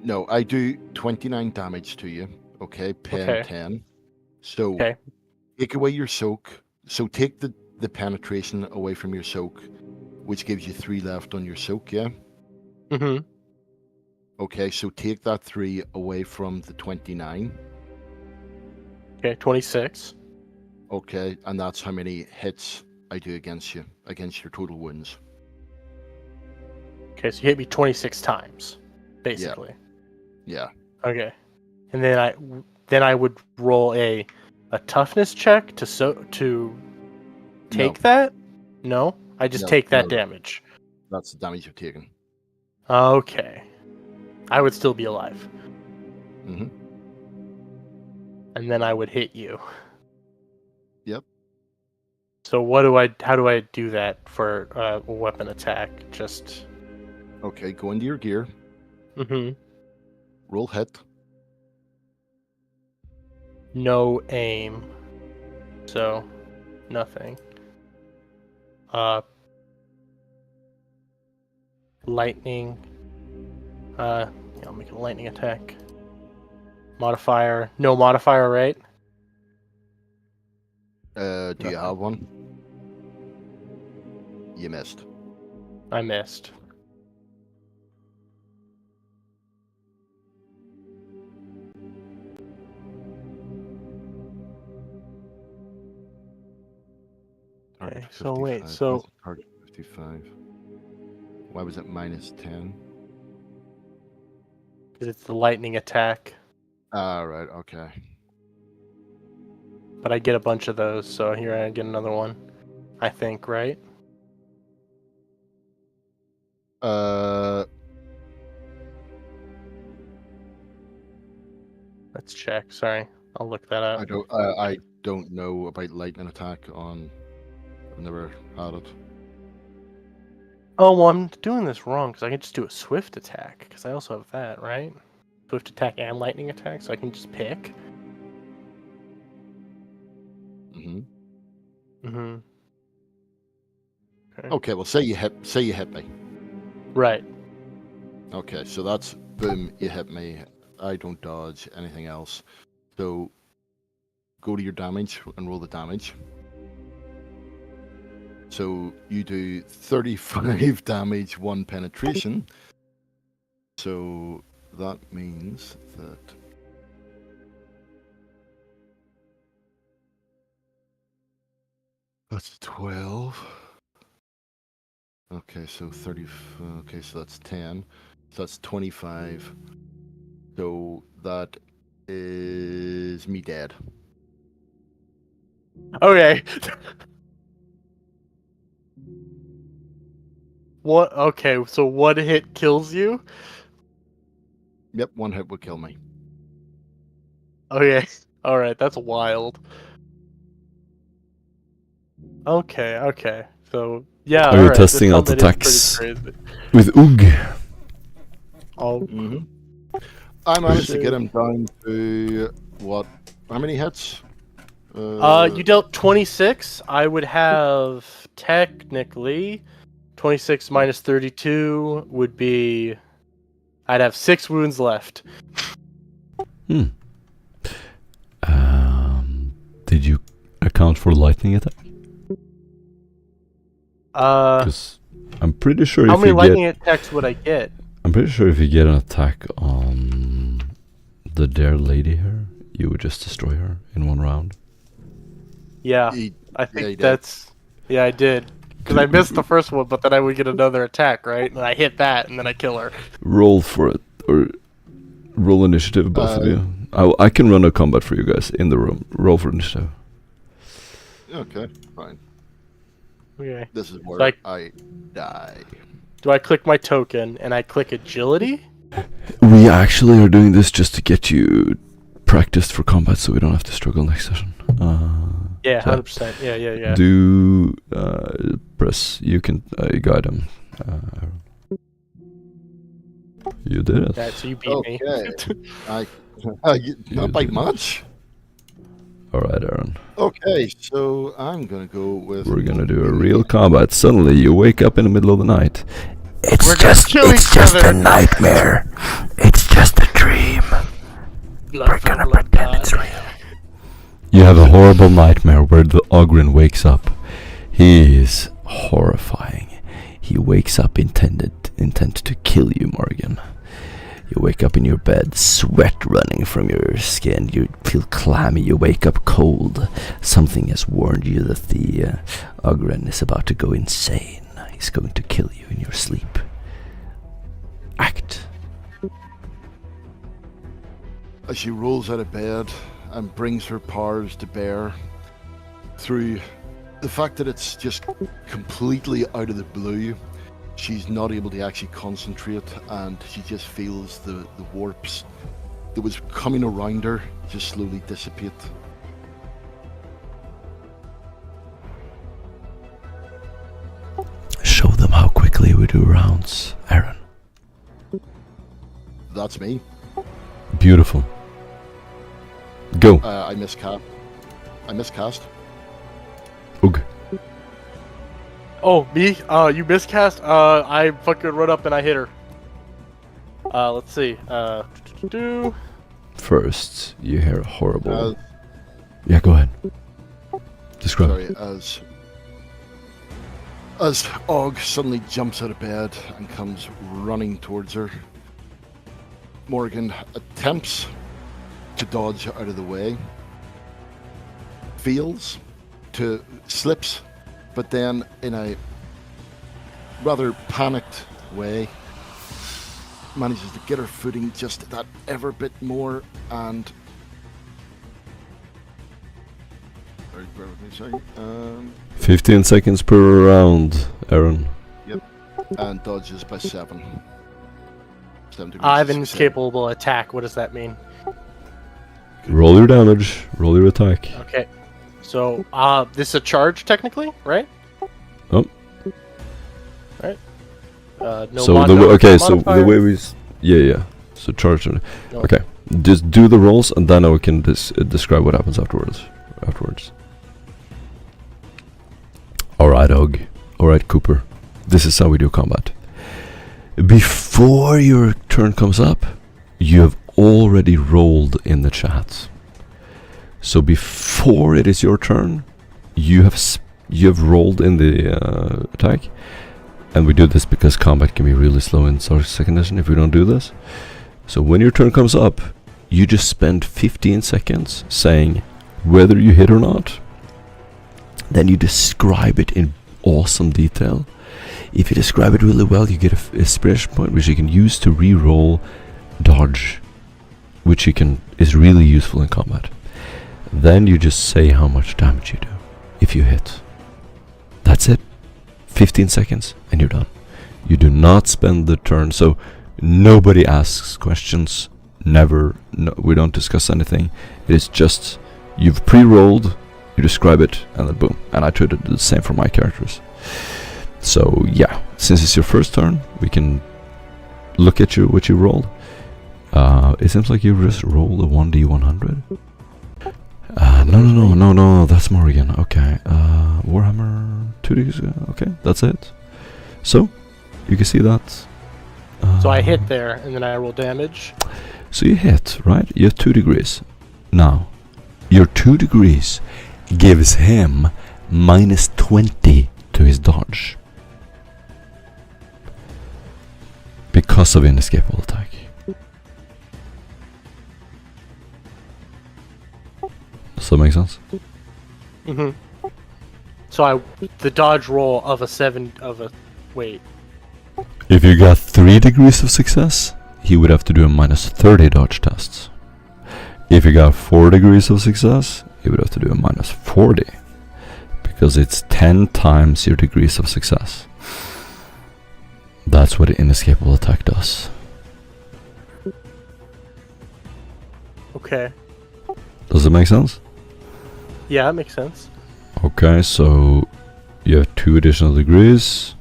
No, I do 29 damage to you. Okay, pen okay. 10. So Okay. take away your soak. So take the penetration away from your soak, which gives you 3 left on your soak, yeah? Mm-hmm. Okay, so take that 3 away from the 29. Okay. 26. Okay, and that's how many hits I do against you, against your total wounds. Okay. So you hit me 26 times, basically. Yeah. Okay. And then I would roll a toughness check to take No, that. No, I just take that no, damage. that's the damage you've taken. Okay. I would still be alive. Mm-hmm. And then I would hit you. Yep. So how do I do that for a weapon attack? Just Okay, go into your gear, roll hit. no aim. So nothing. Lightning. Yeah, I'll make it a lightning attack. Modifier. No modifier, right? Do you have one? You missed. I missed. Okay, Target so wait, 55. so Why is it target 55? Why was it minus 10? it's the lightning attack, Ah, right. Okay. but I get a bunch of those, so here I get another one. I think, right? Let's check. Sorry, I'll look that up. I don't know about lightning attack on. I've never had it. Oh, well, I'm doing this wrong because I can just do a swift attack because I also have that, right? Swift attack and lightning attack, so I can just pick. Mm-hmm. Mm-hmm. Okay. Well, say you hit me. Right. Okay, so that's boom. You hit me. I don't dodge anything else. So go to your damage and roll the damage. So you do 35 damage, 1 penetration. So that means that that's 12. Okay, so 30. Okay, so that's 10. So that's 25. So that is me dead. Okay. What? Okay, so one hit kills you? Yep, 1 hit would kill me. Okay. Alright, that's wild. Okay. So, yeah, Are you alright. This testing out helmet is attacks pretty crazy. with Ugg? Oh, I managed to Shit. get him down to what? How many hits? you dealt 26. I would have technically 26 minus 32 would be. I'd have 6 wounds left. Did you account for lightning attack? Because I'm pretty sure How if many you lightning get, attacks would I get? I'm pretty sure if you get an attack on the dare lady here, you would just destroy her in 1 round. Yeah, He- I yeah, think he did. that's. Yeah, I did. Because I missed the first one, but then I would get another attack, right? And I hit that, and then I kill her. Roll for it, or roll initiative, both of you. I can run a combat for you guys in the room. Roll for initiative. Okay, fine. Okay. This is where So I die. Do I click my token and I click agility? We actually are doing this just to get you practiced for combat, so we don't have to struggle next session. Yeah, So 100%. Yeah. Do press. You can guide him. You did it. That, so you beat me. Okay. Not by much. All right, Aaron. Okay, so I'm gonna go with. We're gonna do a real combat. Suddenly, you wake up in the middle of the night. We're gonna kill each other. nightmare. It's just a dream. We're gonna pretend it's real. You have a horrible nightmare where the Ogren wakes up. He is horrifying. He wakes up intent to kill you, Morgan. You wake up in your bed, sweat running from your skin. You feel clammy. You wake up cold. Something has warned you that the Ogren is about to go insane. He's going to kill you in your sleep. Act. As she rolls out of bed and brings her powers to bear through the fact that it's just completely out of the blue, she's not able to actually concentrate, and she just feels the warps that was coming around her just slowly dissipate. Show them how quickly we do rounds, Aaron. That's me. Beautiful. Go. I miscast. Ugh. Oh, me? You miscast? I fucking run up and I hit her. Let's see. First, you hear a horrible. Yeah, go ahead. Describe. Sorry, as Og suddenly jumps out of bed and comes running towards her, Morgan attempts to dodge out of the way, slips, but then in a rather panicked way, manages to get her footing just that ever bit more, and sorry, bear with me a second. 15 seconds per round, Aaron. And dodges by 7. 7 degrees. I have of an success. inescapable attack. What does that mean? Roll your damage. Roll your attack. Okay. So, this is a charge technically, right? Oh. Right. No So modifier? the way we yeah. So charge. No. Okay. Just do the rolls, and then I can describe what happens afterwards. All right, Og. All right, Cooper. This is how we do combat. Before your turn comes up, you have already rolled in the chat. So before it is your turn, you have rolled in the attack, and we do this because combat can be really slow in second edition if we don't do this. So when your turn comes up, you just spend 15 seconds saying whether you hit or not. Then you describe it in awesome detail. If you describe it really well, you get a inspiration point which you can use to re-roll dodge, which is really useful in combat. Then you just say how much damage you do if you hit. That's it. 15 seconds and you're done. You do not spend the turn, so nobody asks questions. Never. No, we don't discuss anything. It is just you've pre-rolled, you describe it, and then boom. And I try to do the same for my characters. So yeah, since it's your first turn, we can look at what you rolled. It seems like you just rolled a 1d100. No, that's Morrigan. Okay, Warhammer 2d. Okay, that's it. So you can see that. So I hit there, and then I roll damage. So you hit, right? You have 2 degrees. Now, your 2 degrees gives him minus 20 to his dodge. Because of inescapable attack. Does that make sense? Mm-hmm. So the dodge roll of wait. If you got 3 degrees of success, he would have to do a minus 30 dodge tests. If you got 4 degrees of success, he would have to do a minus 40. Because it's 10 times your degrees of success. That's what an inescapable attack does. Okay. Does it make sense? Yeah, that makes sense. Okay, so you have 2 additional degrees.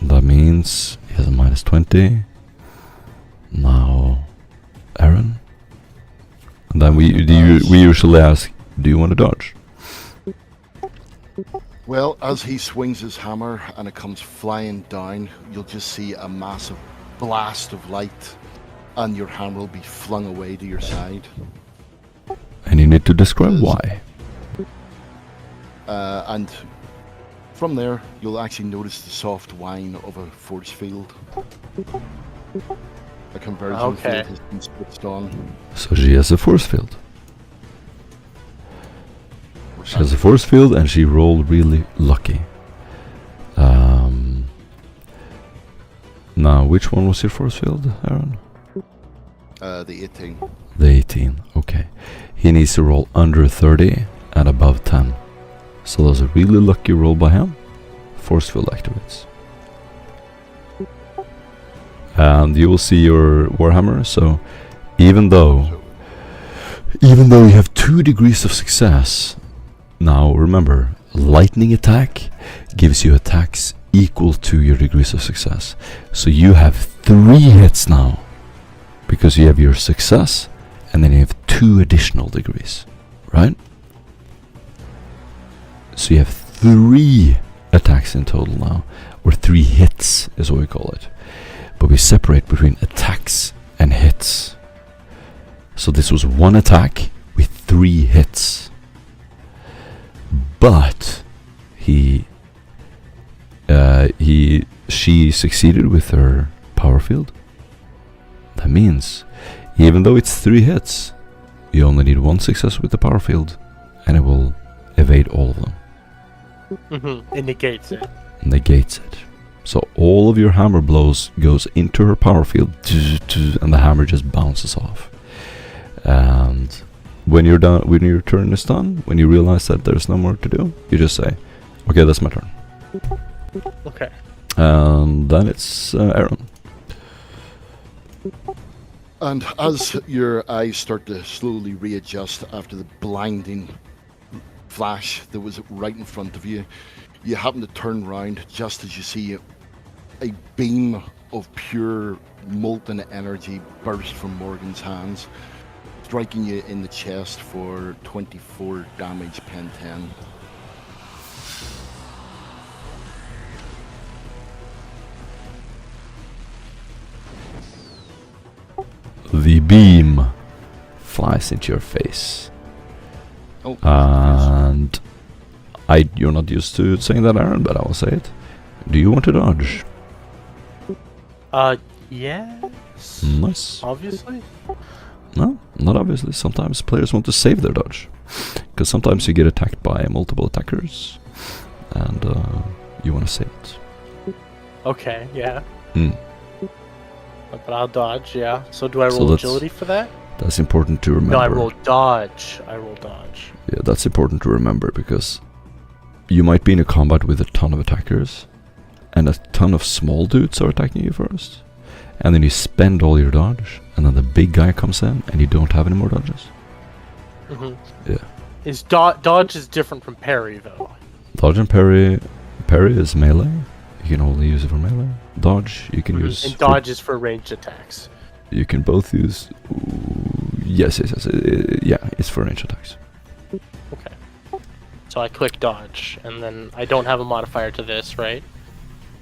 That means he has a minus 20. Now, Aaron. And then we usually ask, do you want to dodge? Well, as he swings his hammer and it comes flying down, you'll just see a massive blast of light, and your hammer will be flung away to your side. And you need to describe why. And from there, you'll actually notice the soft whine of a force field. A conversion field has been switched on. So she has a force field. She has a force field and she rolled really lucky. Now, which one was your force field, Aaron? The 18. The 18, okay. He needs to roll under 30 and above 10. So that's a really lucky roll by him. Force field activates. And you will see your Warhammer, so even though you have 2 degrees of success, now remember, lightning attack gives you attacks equal to your degrees of success. So you have 3 hits now, because you have your success, and then you have 2 additional degrees, right? So you have 3 attacks in total now, or 3 hits is what we call it. But we separate between attacks and hits. So this was 1 attack with 3 hits. But she succeeded with her power field. That means, even though it's 3 hits, you only need 1 success with the power field, and it will evade all of them. It negates it. Negates it. So all of your hammer blows goes into her power field, and the hammer just bounces off. And when you're done, when your turn is done, when you realize that there's no more to do, you just say, "Okay, that's my turn." Okay. And then it's Aaron. And as your eyes start to slowly readjust after the blinding flash that was right in front of you, you happen to turn round just as you see a beam of pure molten energy burst from Morgan's hands, striking you in the chest for 24 damage, pen 10. The beam flies into your face. Oh, And you're not used to saying that, Aaron, but I will say it. Do you want to dodge? Yes. Nice. Obviously. No, not obviously. Sometimes players want to save their dodge. Because sometimes you get attacked by multiple attackers. And you want to save it. Okay, yeah. Mm. But I'll dodge, yeah. So do I So roll that's- agility for that? That's important to remember. No, I roll dodge. Yeah, that's important to remember because you might be in a combat with a ton of attackers and a ton of small dudes are attacking you first. And then you spend all your dodge and then the big guy comes in and you don't have any more dodges. Yeah. Is dodge is different from parry though? Dodge and parry is melee. You can only use it for melee. Dodge you can use. And for- dodge is for ranged attacks. you can both use. Yes. Yeah, it's for range attacks. Okay. So I click dodge, and then I don't have a modifier to this, right?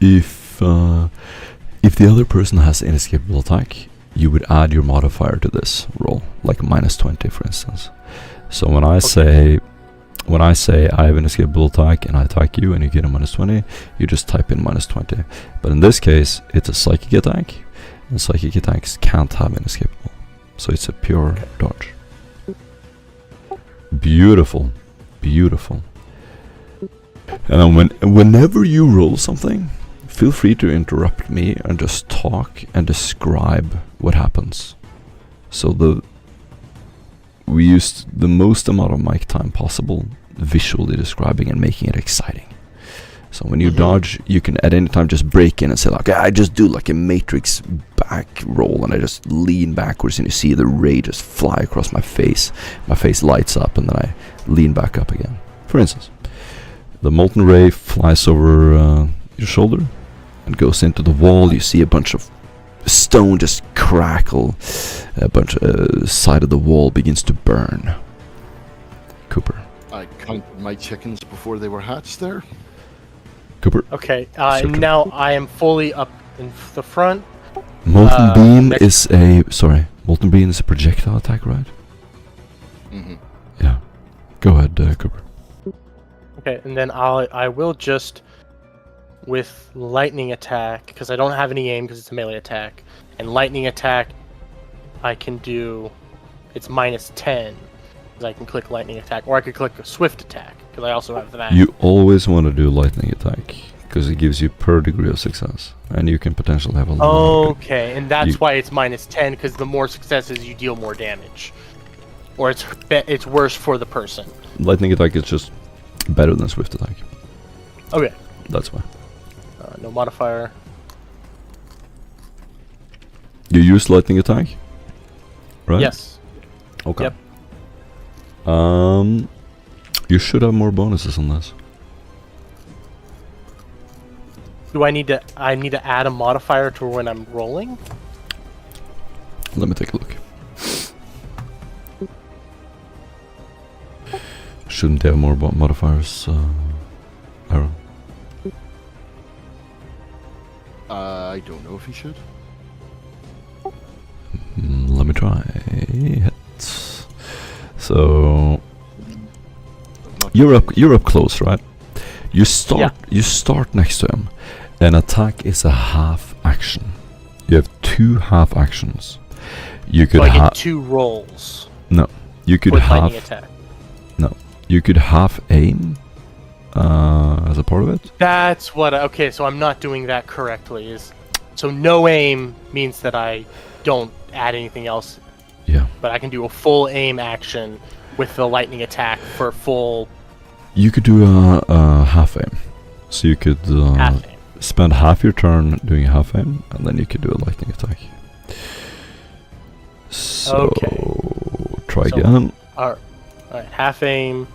If the other person has inescapable attack, you would add your modifier to this roll, like -20, for instance. So when I say I have an escapable attack and I attack you and you get a -20, you just type in -20. But in this case, it's a psychic attack, and psychic attacks can't have inescapable, so it's a pure dodge. Beautiful, beautiful. And then whenever you roll something, feel free to interrupt me and just talk and describe what happens. So we used the most amount of mic time possible visually describing and making it exciting. So when you dodge, you can at any time just break in and say like, I just do like a Matrix back roll and I just lean backwards and you see the ray just fly across my face. My face lights up and then I lean back up again. For instance, the molten ray flies over your shoulder and goes into the wall. You see a bunch of stone just crackle. A bunch of side of the wall begins to burn. Cooper. I counted my chickens before they were hatched there. Cooper. Okay. Sure. Now I am fully up in the front. Molten beam next- Molten beam is a projectile attack, right? Mm-hmm. Yeah. Go ahead, Cooper. Okay, and then I will just with lightning attack because I don't have any aim because it's a melee attack, and lightning attack I can do. It's -10. I can click lightning attack, or I could click a swift attack because I also have that. You always want to do lightning attack because it gives you per degree of success, and you can potentially have a lot. Okay, and that's why it's -10 because the more successes you deal more damage, or it's worse for the person. Lightning attack is just better than swift attack. Okay. That's why. No modifier. You use lightning attack, right? Yes. Okay. Yep. You should have more bonuses on this. Do I need to? I need to add a modifier to when I'm rolling. Let me take a look. Shouldn't they have more modifiers, Aaron? I don't know if he should. Let me try it. So you're up close, right? You start next to him. An attack is a half action. You have 2 half actions. You could So I have get 2 rolls. no. You could With have lightning attack. no. You could half aim as a part of it. That's what. Okay, so I'm not doing that correctly. So no aim means that I don't add anything else. Yeah. But I can do a full aim action with the lightning attack for full. You could do a half aim. So you could Half aim. spend half your turn doing a half aim, and then you could do a lightning attack. So try again. Alright, half aim.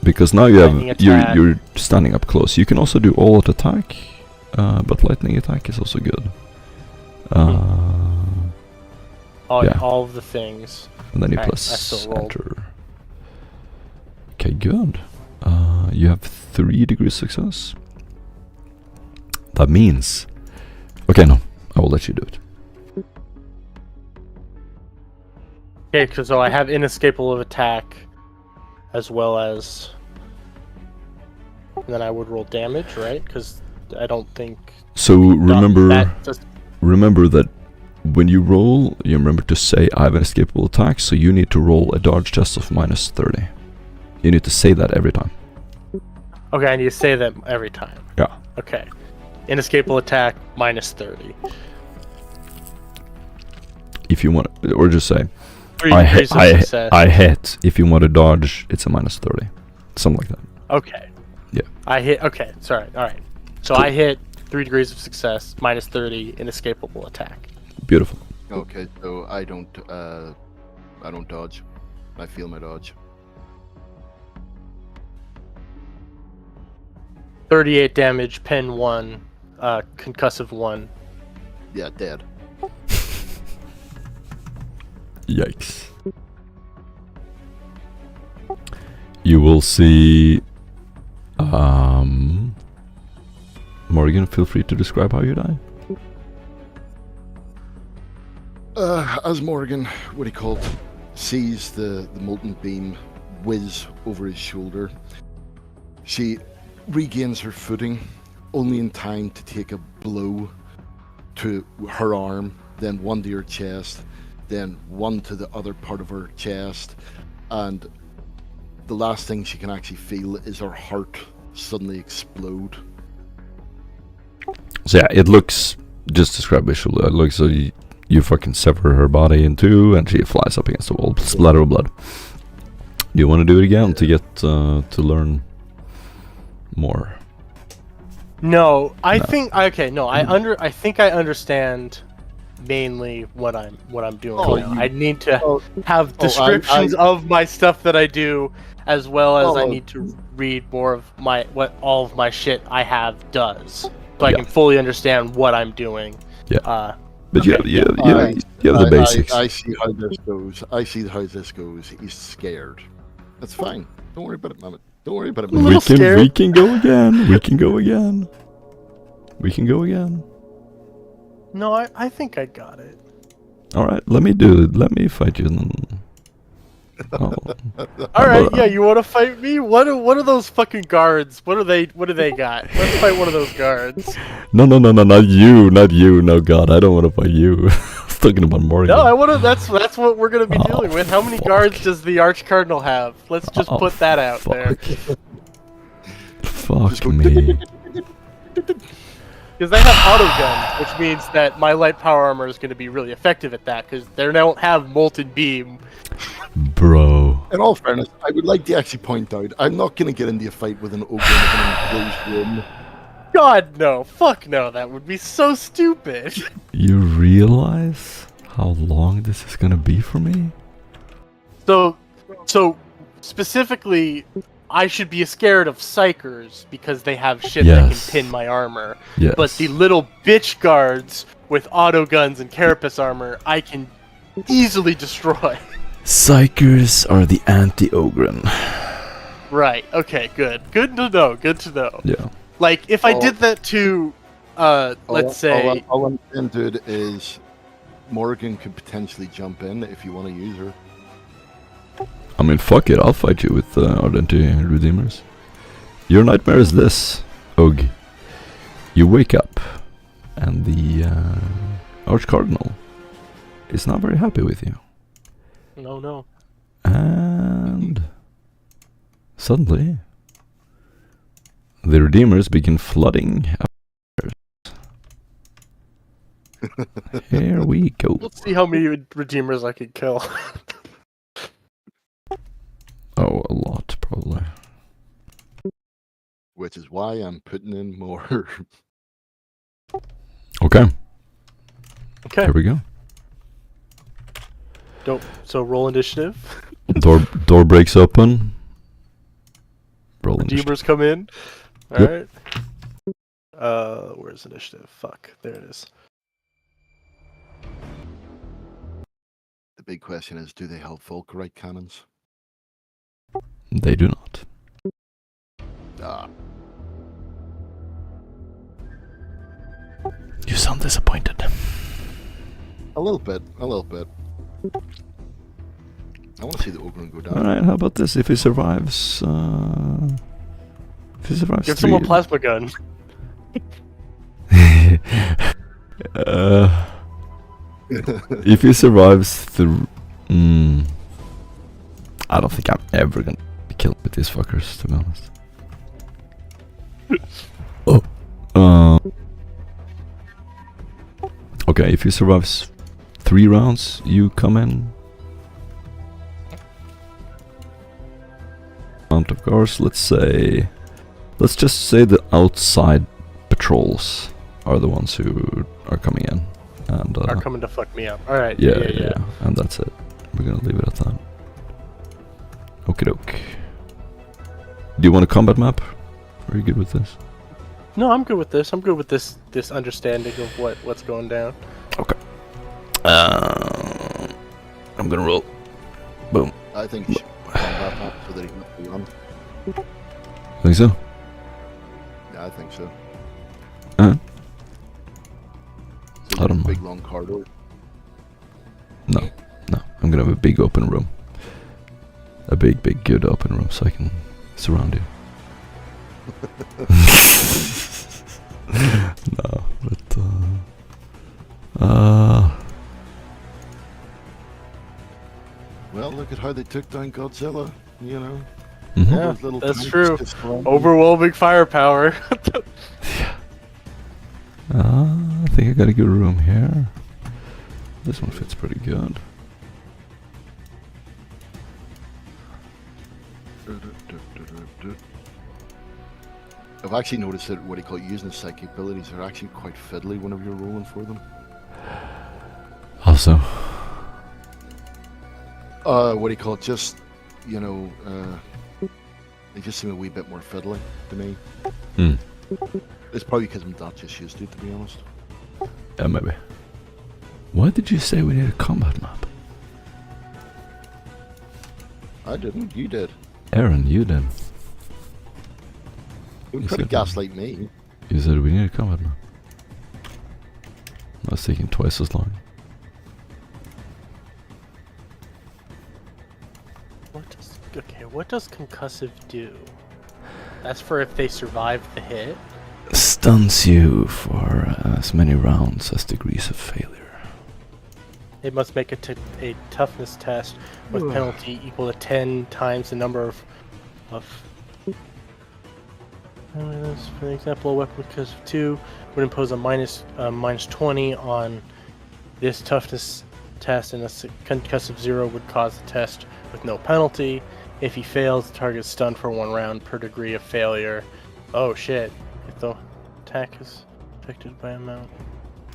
Because now you Lightning have attack. you're standing up close. You can also do all out attack, but lightning attack is also good. Yeah. All of the things. And then you Alright, I press still rolled. enter. Okay, good. You have 3 degrees success. That means... Okay, no. I will let you do it. Okay, so I have inescapable attack, as well as. And then I would roll damage, right? Because I don't think. So remember That just, that when you roll, you remember to say I have an escapable attack, so you need to roll a dodge test of minus 30. You need to say that every time. okay, I need to say that every time. Yeah. Okay. Inescapable attack, minus 30. If you want, or just say 3 I degrees of success. I hit. If you want to dodge, it's a minus 30. Something like that. Okay. Yeah. I hit. Okay, sorry. Alright. So Cool. I hit 3 degrees of success, minus 30, inescapable attack. Beautiful. Okay, so I don't dodge. I feel my dodge. 38 damage, pen 1, concussive 1. Yeah, dead. Yikes. You will see... Morgan, feel free to describe how you die. As Morgan, what he called, sees the molten beam whiz over his shoulder, she regains her footing, only in time to take a blow to her arm, then one to her chest, then one to the other part of her chest, and the last thing she can actually feel is her heart suddenly explode. So yeah, it looks... Just describe visually. It looks like you fucking sever her body in two and she flies up against the wall. Splatter of blood. Do you want to do it again to get to learn more? No, I No. think okay. No, I think I understand mainly what I'm doing. Oh, now. you- I need to oh, have I- descriptions of my stuff that I do, as well as I Oh. need to read more of what all of my shit I have does, so I Yeah. can fully understand what I'm doing. Yeah. But you have Okay, you have the basics. I see how this goes. I see how this goes. He's scared. That's fine. Don't worry about it, Mamet. Don't worry about it, I'm a Mamet. little scared. We can go again. We can go again. We can go again. No, I think I got it. All right, let me do it. Let me fight you. Oh. All right, But- yeah, you want to fight me? What are those fucking guards? What do they got? Let's fight one of those guards. No, not you, no God, I don't want to fight you. I was talking about Morgan. No, I want to. That's what we're gonna be Oh, dealing with. How many fuck. guards does the Archcardinal have? Let's just Oh, put that out there. Fuck me. Because they have auto guns, which means that my light power armor is going to be really effective at that. Because they don't have molten beam. Bro. In all fairness, I would like to actually point out, I'm not going to get into a fight with an ogre in an enclosed room. God no, fuck no, that would be so stupid. You realize how long this is gonna be for me? So specifically, I should be scared of psychers because they have shit that Yes. can pin my armor. Yes. But the little bitch guards with auto guns and carapace armor, I can easily destroy. Psychers are the anti-ogren. Right. Okay. Good. Good to know. Good to know. Yeah. Like if I Oh. did that to, let's say, All I'm saying, dude, is Morgan could potentially jump in if you want to use her. I mean, fuck it, I'll fight you with Ardenti Redeemers. Your nightmare is this, Og. You wake up, and the Archcardinal is not very happy with you. no. And suddenly, The Redeemers begin flooding. Here we go. Let's see how many Redeemers I can kill. Oh, a lot, probably. Which is why I'm putting in more. Okay, Okay. here we go. Dope. So roll initiative. Door breaks open. Roll initiative. Redeemers come in. Yep. Alright. Where's initiative? Fuck. There it is. The big question is, do they have Volkerite cannons? They do not. Ah, You sound disappointed. a little bit. I want to see the Ogre go down. Alright, how about this? If he survives... if he survives Give 3... someone a plasma gun. If he survives I don't think I'm ever gonna be killed with these fuckers, to be honest. Okay, if he survives 3 rounds, you come in. And of course, let's just say the outside patrols are the ones who are coming in. And Are coming to fuck me up. Alright. yeah, and that's it. We're gonna leave it at that. Okie doke. Do you want a combat map? Are you good with this? No, I'm good with this. I'm good with this understanding of what's going down. Okay. I'm gonna roll. Boom. I think he should combat map so that he can run. Think so? Yeah, I think so. Uh-huh. So I don't big mind. long corridor. No. I'm gonna have a big open room. A big, good open room so I can surround you. No, but Well, look at how they took down Godzilla. You know. mhm. Yeah, Those little that's tanks true. just flying. Overwhelming firepower. I think I got a good room here. This one fits pretty good. I've actually noticed that what do you call it, using the psychic abilities are actually quite fiddly whenever you're rolling for them. Also, What do you call it? Just, you know, they just seem a wee bit more fiddly to me. hmm. It's probably because I'm not just used to it, to be honest. Yeah, maybe. Why did you say we need a combat map? I didn't. You did. Aaron, you did. You You could have said- gaslight me. You said we need a combat map. That's taking twice as long. What does concussive do? That's for if they survive the hit. Stuns you for as many rounds as degrees of failure. It must make a toughness test with penalty equal to 10 times the number of for example, a weapon with concussive 2 would impose a minus 20 on this toughness test, and a concussive 0 would cause the test with no penalty. If he fails, the target is stunned for 1 round per degree of failure. Oh shit. If the attack is affected by amount.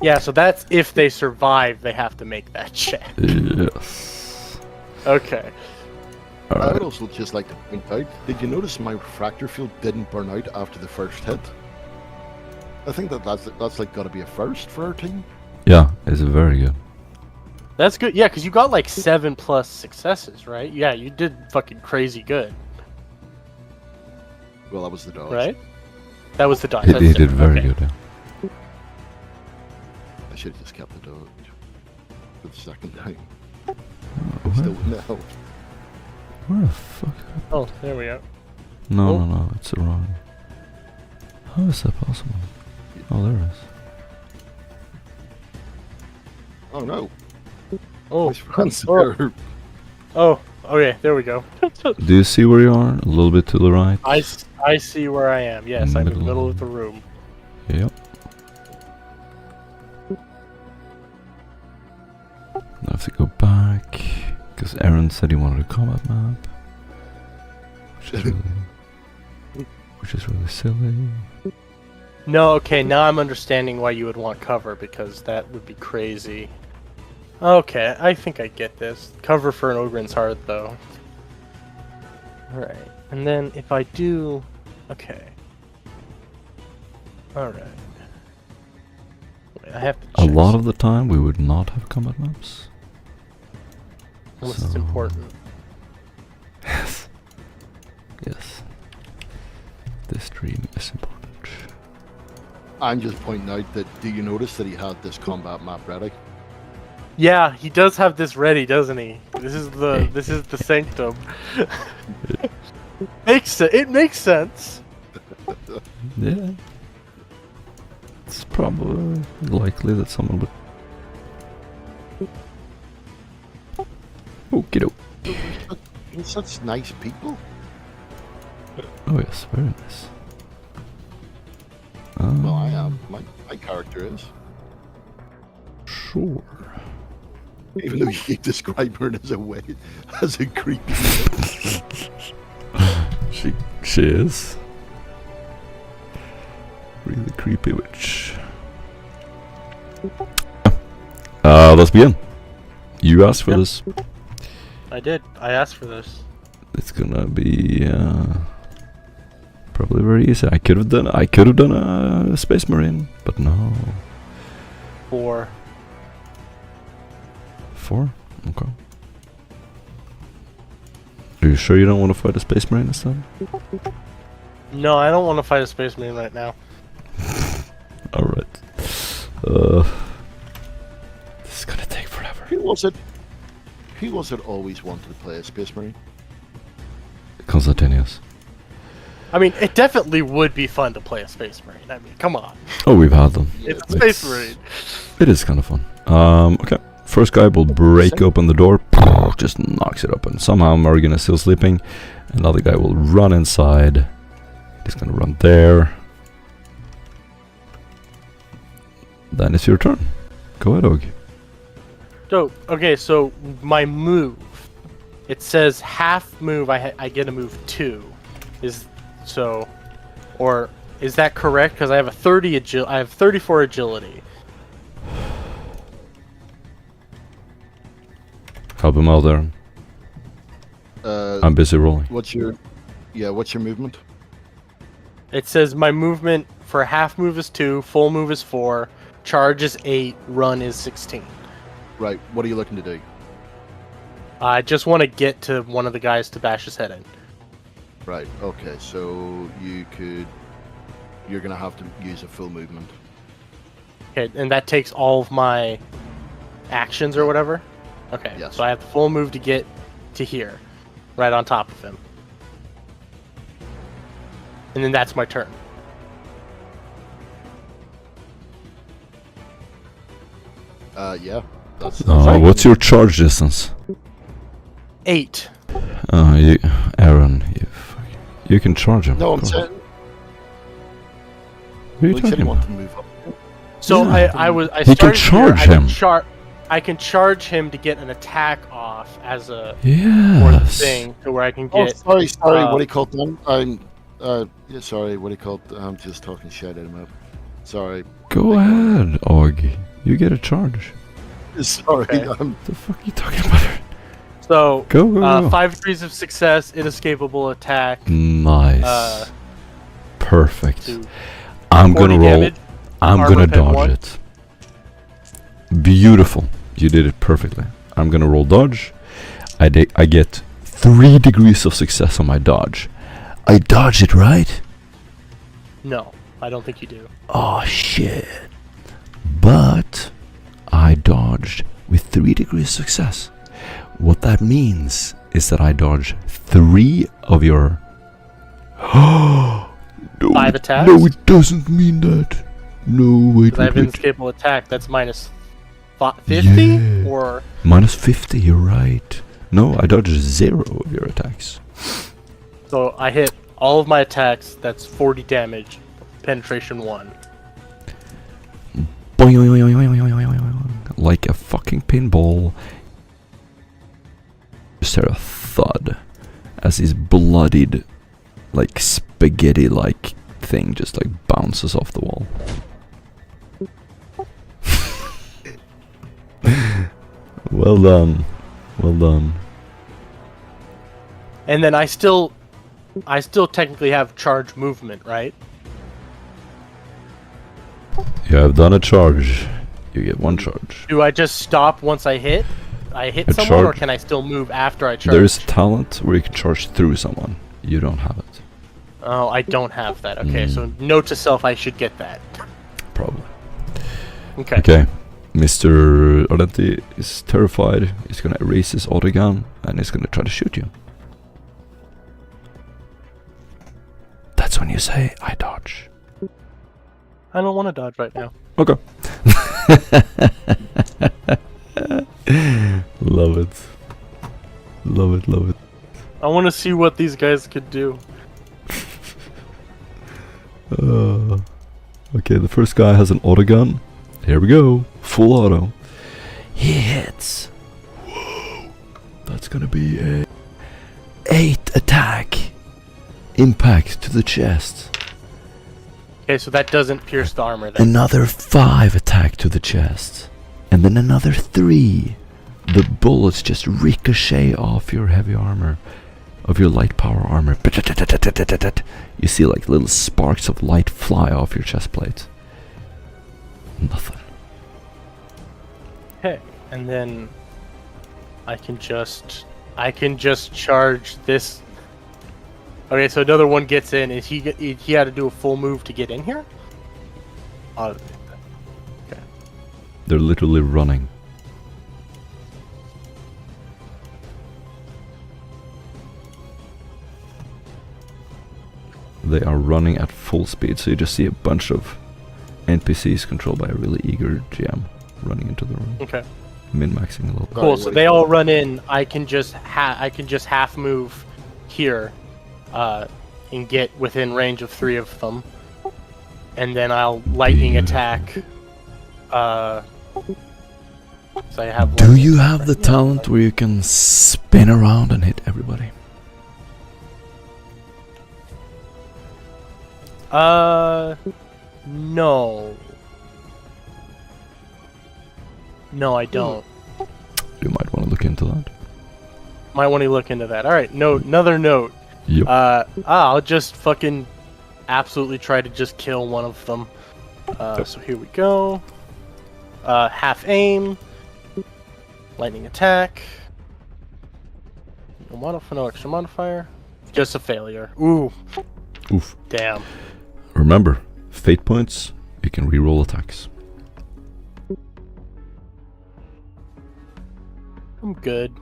Yeah, so that's if they survive, they have to make that check. Yes. Okay. I would Alright. also just like to point out, did you notice my refractor field didn't burn out after the first hit? I think that's like gotta be a first for our team. Yeah, it's very good. That's good. Yeah, because you got like 7+ successes, right? Yeah, you did fucking crazy good, Well, that was the dodge. right? That was the dodge. He that's did it. very Okay. good, yeah. I should have just kept the dodge for the second time. Where, Still wouldn't have helped. where the fuck? Oh, there we go. No, Oh. no, it's wrong. How is that possible? Oh, there it is. Oh no. Oh, Nice runs oh. there. oh, okay, there we go. Do you see where you are? A little bit to the right. I I see where I am. Yes, I'm in the Middle. middle of the room. Yep. I have to go back because Aaron said he wanted a combat map, which is really silly. No, okay, now I'm understanding why you would want cover, because that would be crazy. Okay, I think I get this. Cover for an Ogryn's Heart, though. Alright, and then if I do... Okay. Alright. I have to A check lot of the time, we would not have combat maps. unless it's important. Yes. Yes. This dream is important. I'm just pointing out that, do you notice that he had this combat map ready? Yeah, he does have this ready, doesn't he? This is the sanctum. It makes sense. Yeah. It's probably likely that someone would. Okie doke. You're such nice people. Oh yes, very nice. Well, I am. My character is. Sure. Even though you keep describing her as a creepy. She is. Really creepy witch. Let's begin. You asked for this. I did. I asked for this. It's gonna be probably very easy. I could have done a Space Marine, but no. 4. 4? Okay. Are you sure you don't want to fight a Space Marine instead? No, I don't want to fight a Space Marine right now. Alright. This is gonna take forever. Who was it always wanted to play a Space Marine? Constantius. I mean, it definitely would be fun to play a Space Marine. I mean, come on. Oh, we've had them. It's a Space Marine. It is kind of fun. Okay. First guy will break open the door, just knocks it open. Somehow Morgan is still sleeping. Another guy will run inside. He's gonna run there. Then it's your turn. Go ahead, Og. So, okay, so my move, it says half move. I get a move 2. Is that correct? Because I have I have 34 agility. Help him out there. I'm busy rolling. What's your movement? It says my movement for half move is 2, full move is 4, charge is 8, run is 16. Right. What are you looking to do? I just want to get to one of the guys to bash his head in. Right. Okay. So you're gonna have to use a full movement. Okay, and that takes all of my actions or whatever? Okay, Yes. so I have the full move to get to here, right on top of him. And then that's my turn. Yeah. That's What's your charge distance? 8. Aaron, you can charge him. No, I'm Go on. saying. What are you Well, you said talking you want about? to move up. So Yeah. I He can started charge here, him. I can charge him to get an attack off as a for the Yes. thing to where I can Oh, get. sorry. uh, What do you call them? Yeah, sorry. What do you call? I'm just talking shit at him. Sorry. Go ahead, Og. You get a charge. Sorry. Okay. What the fuck are you talking about? So Go. 5 degrees of success, inescapable attack. Nice. Perfect. To I'm 40 gonna roll. damage. I'm armor gonna pen dodge 1. it. Beautiful. You did it perfectly. I'm gonna roll dodge. I get 3 degrees of success on my dodge. I dodge it, right? No, I don't think you do. Oh shit. But I dodged with 3 degrees success. What that means is that I dodge 3 of your. No, 5 attacks? No, it doesn't mean that. No, wait, Because I have wait. inescapable attack. That's minus 50 Yeah. or Minus 50, you're right. No, I dodged 0 of your attacks. so I hit all of my attacks. That's 40 damage. Penetration 1. Like a fucking pinball. Just hear a thud as his bloodied, like spaghetti-like thing just like bounces off the wall. Well done. Well done. And then I still technically have charge movement, right? You have done a charge. You get 1 charge. Do I just stop once I hit? I hit A someone, or charge- can I still move after I charge? There is talent where you can charge through someone. You don't have it. Oh, I don't have that. Okay, so note to self, I should get that. Probably. Okay. Okay. Mr. Ardenti is terrified. He's gonna erase his autogun and he's gonna try to shoot you. That's when you say, I dodge. I don't want to dodge right now. Okay. Love it. Love it, love it. I want to see what these guys could do. Okay, the first guy has an autogun. Here we go. Full auto. He hits. Whoa. That's gonna be a 8 attack. Impact to the chest. Okay, so that doesn't pierce the armor then. Another 5 attack to the chest. And then another 3. The bullets just ricochet off your heavy armor. Of your light power armor. You see like little sparks of light fly off your chest plate. Nothing. Okay, and then I can just charge this. Okay, so another one gets in. Is he had to do a full move to get in here? Okay. They're literally running. They are running at full speed, so you just see a bunch of NPCs controlled by a really eager GM running into the room. Okay. Min-maxing a little. Cool. So they all run in. I can just half move here, and get within range of 3 of them, and then I'll lightning attack. So I have. Do you have the talent where you can spin around and hit everybody? No. No, I don't. You might want to look into that. Might want to look into that. Alright, another note. Yep. I'll just fucking absolutely try to just kill one of them. So here we go. Half aim. Lightning attack. No extra modifier. Just a failure. Ooh. Oof. Damn. Remember, fate points, you can reroll attacks. I'm good.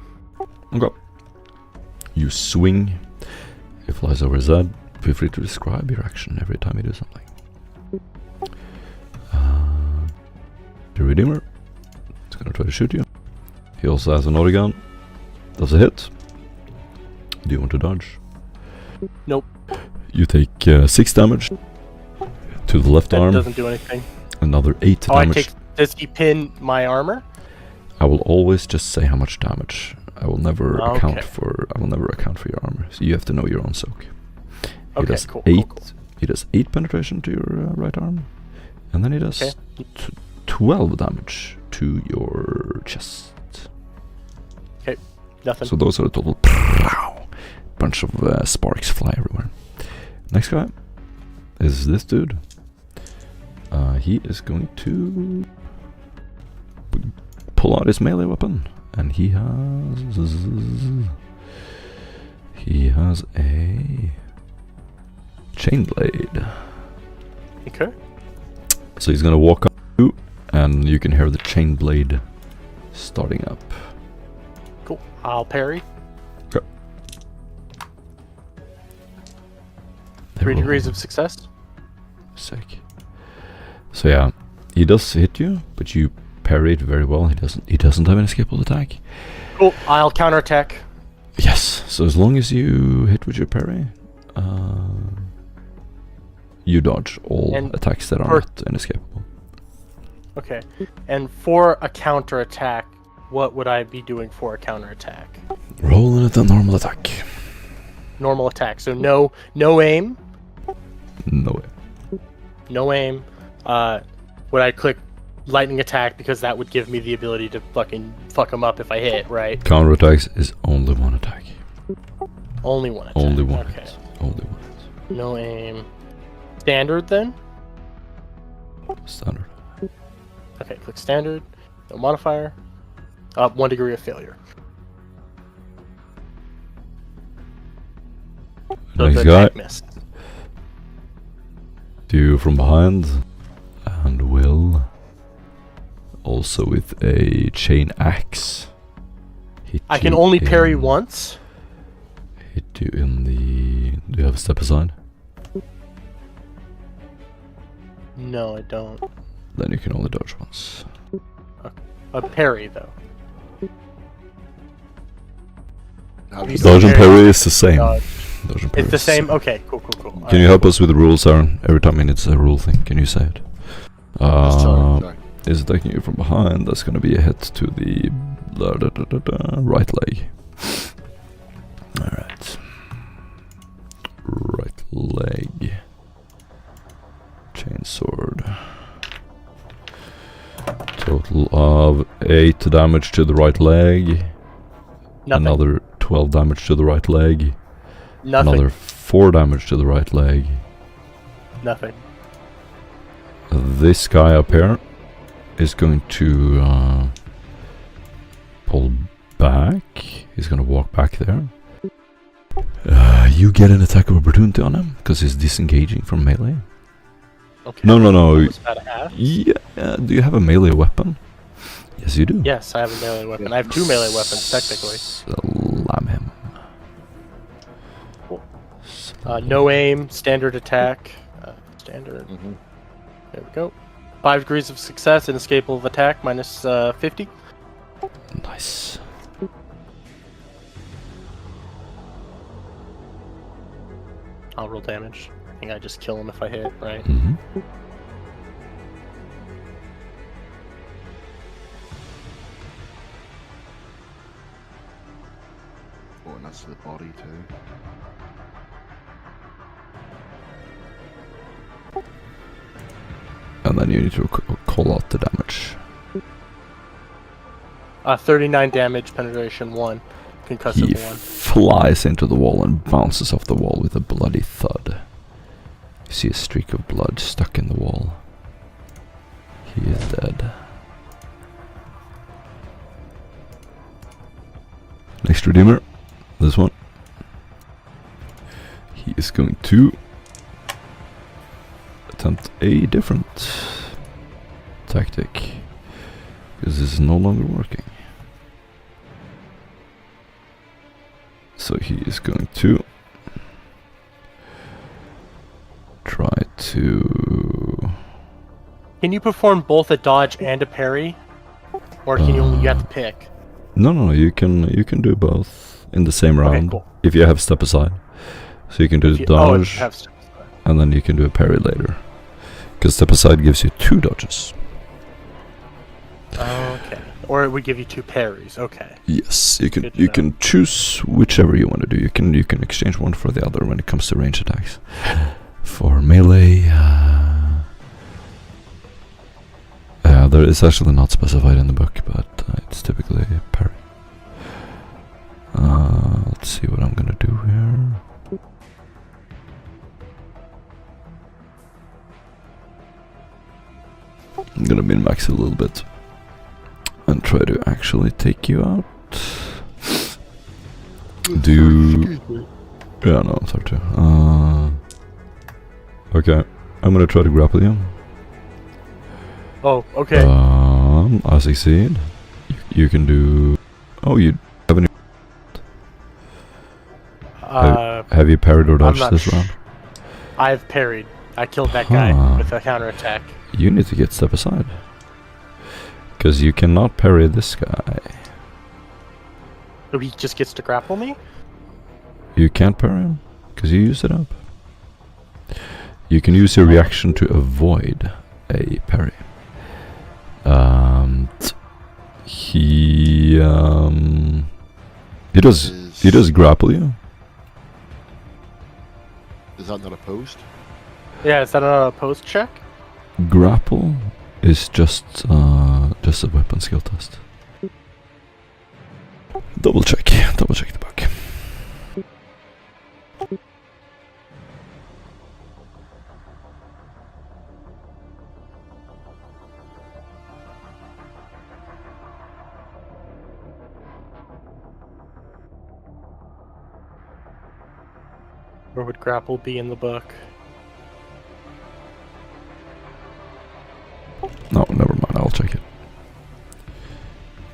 Okay. You swing. It flies over his head. Feel free to describe your action every time you do something. The Redeemer is gonna try to shoot you. He also has an autogun. Does a hit. Do you want to dodge? Nope. You take 6 damage to the left That arm. doesn't do anything. Another 8 Oh, damage. does he pin my armor? I will always just say how much damage. I will never account Okay. for. I will never account for your armor. So you have to know your own soak. He Okay, does cool, 8. cool. He does 8 penetration to your right arm, and then he does Okay. 12 damage to your chest. Nothing. So those are the total. Bunch of sparks fly everywhere. Next guy is this dude. He is going to pull out his melee weapon, and he has a chain blade. Okay. So he's gonna walk up to you, and you can hear the chain blade starting up. Cool. I'll parry. Okay. 3 degrees of success. Sick. So yeah, he does hit you, but you parry it very well. He doesn't have an escapable attack. Cool. I'll counterattack. Yes. So as long as you hit with your parry, You dodge all And attacks that are for- not inescapable. Okay. And for a counterattack, what would I be doing for a counterattack? Rolling at a normal attack. Normal attack. So no aim. No way. No aim. Would I click lightning attack because that would give me the ability to fucking fuck him up if I hit, right? Counterattacks is only one attack. Only one attack. Only one Okay. hit. Only one hit. No aim. Standard then? Standard. Okay, click standard. No modifier. 1 degree of failure. So Next the guy. attack missed. Do you from behind. And will also with a chain axe hit I can you only parry in- once. Hit you in the... Do you have a step aside? No, I don't. Then you can only dodge once. A parry though. How do You you said Dodge and parry. parry is the same. Dodge. Dodge and parry It's the is same. Okay, cool. Can you help us with the rules, Aaron? Every time it's a rule thing, can you say it? Sorry. Is attacking you from behind, that's gonna be a hit to the right leg. Alright. Right leg. Chainsword. Total of 8 damage to the right leg. Nothing. Another 12 damage to the right leg. Nothing. Another 4 damage to the right leg. Nothing. This guy up here is going to pull back. He's going to walk back there. You get an attack of opportunity on him because he's disengaging from melee. Okay. No. That was about a half. Yeah, do you have a melee weapon? Yes, you do. Yes, I have a melee weapon. I have 2 melee weapons technically. Slam him. No aim, standard attack. Standard. Mhm. There we go. 5 degrees of success, inescapable attack, minus 50. Nice. I'll roll damage. I think I just kill him if I hit, right? Mm-hmm. Oh, and that's the body too. And then you need to call out the damage. 39 damage, penetration 1, He concussive 1. flies into the wall and bounces off the wall with a bloody thud. You see a streak of blood stuck in the wall. He is dead. Next Redeemer. This one. He is going to attempt a different tactic. Because this is no longer working. So he is going to try to... Can you perform both a dodge and a parry? Or can you only, you have to pick? No, you can do both in the same round. cool. If you have step aside. So you can do If the you- dodge you have step aside. and then you can do a parry later. Because step aside gives you 2 dodges. Okay. Or it would give you 2 parries. Okay. Yes, you can Good to know. can choose whichever you want to do. You can exchange one for the other when it comes to range attacks. For melee, there is actually not specified in the book, but it's typically parry. Let's see what I'm gonna do here. I'm gonna min-max it a little bit and try to actually take you out. Do you... Yeah, no, I'm sorry to. Okay, I'm gonna try to grapple you. Oh, okay. I succeed. You can do... Oh, you have any... Have you parried or I'm dodged not this round? I've parried. I killed that guy Huh. with a counterattack. You need to get step aside. Because you cannot parry this guy. So he just gets to grapple me? You can't parry him. because you used it up. You can use your reaction to avoid a parry. He does grapple you. Is that not opposed? Yeah, is that a post check? Grapple is just a weapon skill test. Double check the book. Where would grapple be in the book? No, never mind. I'll check it.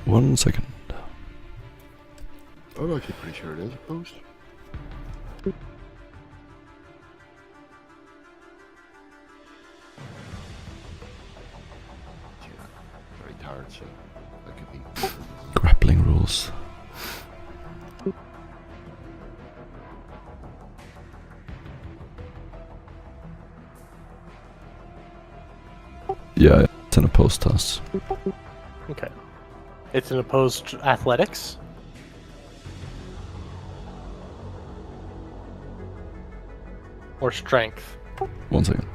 1 second. I'm actually pretty sure it is opposed. Yeah, very tired, so that could be. Grappling rules. Yeah, it's an opposed toss. Okay. It's an opposed athletics. Or strength. 1 second.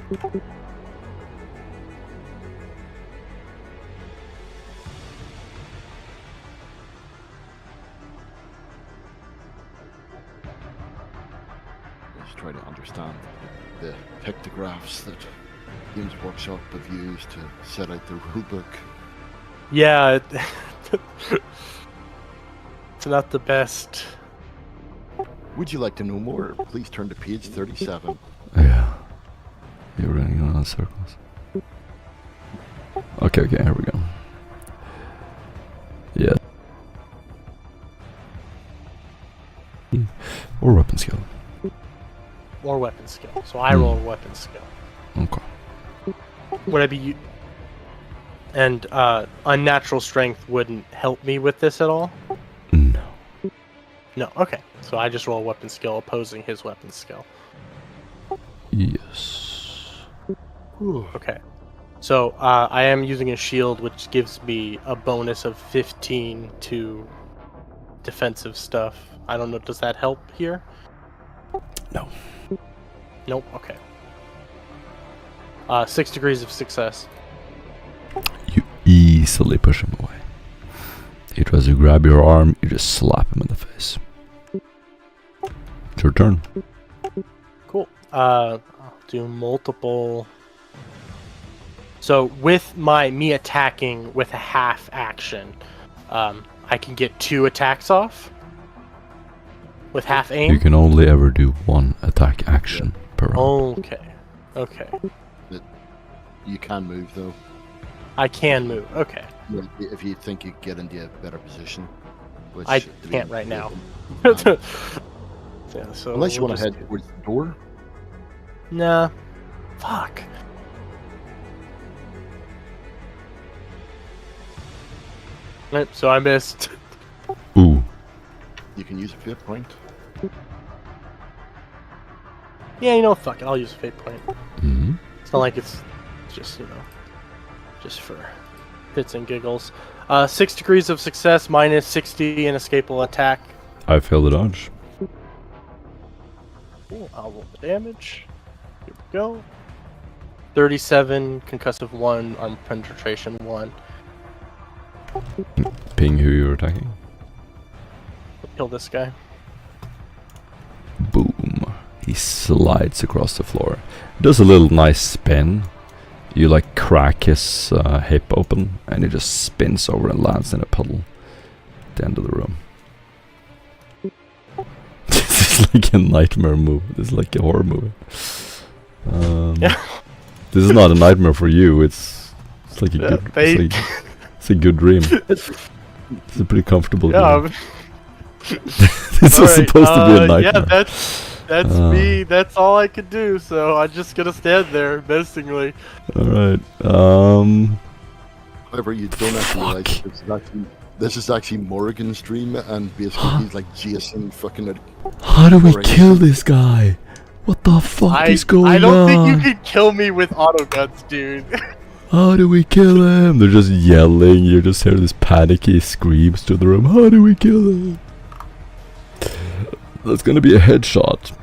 Let's try to understand the pictographs that Games Workshop have used to set out the rulebook. Yeah, it's not the best. Would you like to know more? Please turn to page 37. Yeah. You're running around in circles. Okay, here we go. Yeah. Or weapon skill. Or weapon skill. So I roll a weapon skill. Okay. Would I be... And unnatural strength wouldn't help me with this at all? No. No, okay. So I just roll a weapon skill opposing his weapon skill. Yes. Okay. So I am using a shield, which gives me a bonus of 15 to defensive stuff. I don't know, does that help here? No. Nope, okay. 6 degrees of success. You easily push him away. He tries to grab your arm, you just slap him in the face. It's your turn. Cool. I'll do multiple... So with me attacking with a half action, I can get 2 attacks off with half aim. You can only ever do 1 attack action per round. Okay. You can move though. I can move. Okay. Yeah, if you think you get into a better position. Which I can't right now. Um, Yeah, so unless you we'll want to just head towards the door. Nah. Fuck. Right, so I missed. Ooh. You can use a fate point. Yeah, fuck it. I'll use a fate point. Mm-hmm. It's not like it's just, just for fits and giggles. 6 degrees of success, minus 60 in escapable attack. I failed the dodge. Cool. I'll roll the damage. Here we go. 37, concussive 1, armor penetration 1. Ping who you're attacking. Kill this guy. Boom. He slides across the floor. Does a little nice spin. You like crack his hip open and he just spins over and lands in a puddle at the end of the room. This is like a nightmare movie. This is like a horror movie. Yeah. This is not a nightmare for you. It's like a good. It's a good dream. It's a pretty comfortable dream. This was supposed to be a nightmare. Yeah, that's me. That's all I could do. So I'm just gonna stand there menacingly. All right. However, you don't actually realize this is actually Morgan's dream, and basically he's like Jason fucking. How do we kill this guy? What the fuck is I going don't on? think you can kill me with auto guns, dude. How do we kill him? They're just yelling. You just hear this panicky screams to the room. How do we kill him? That's gonna be a headshot.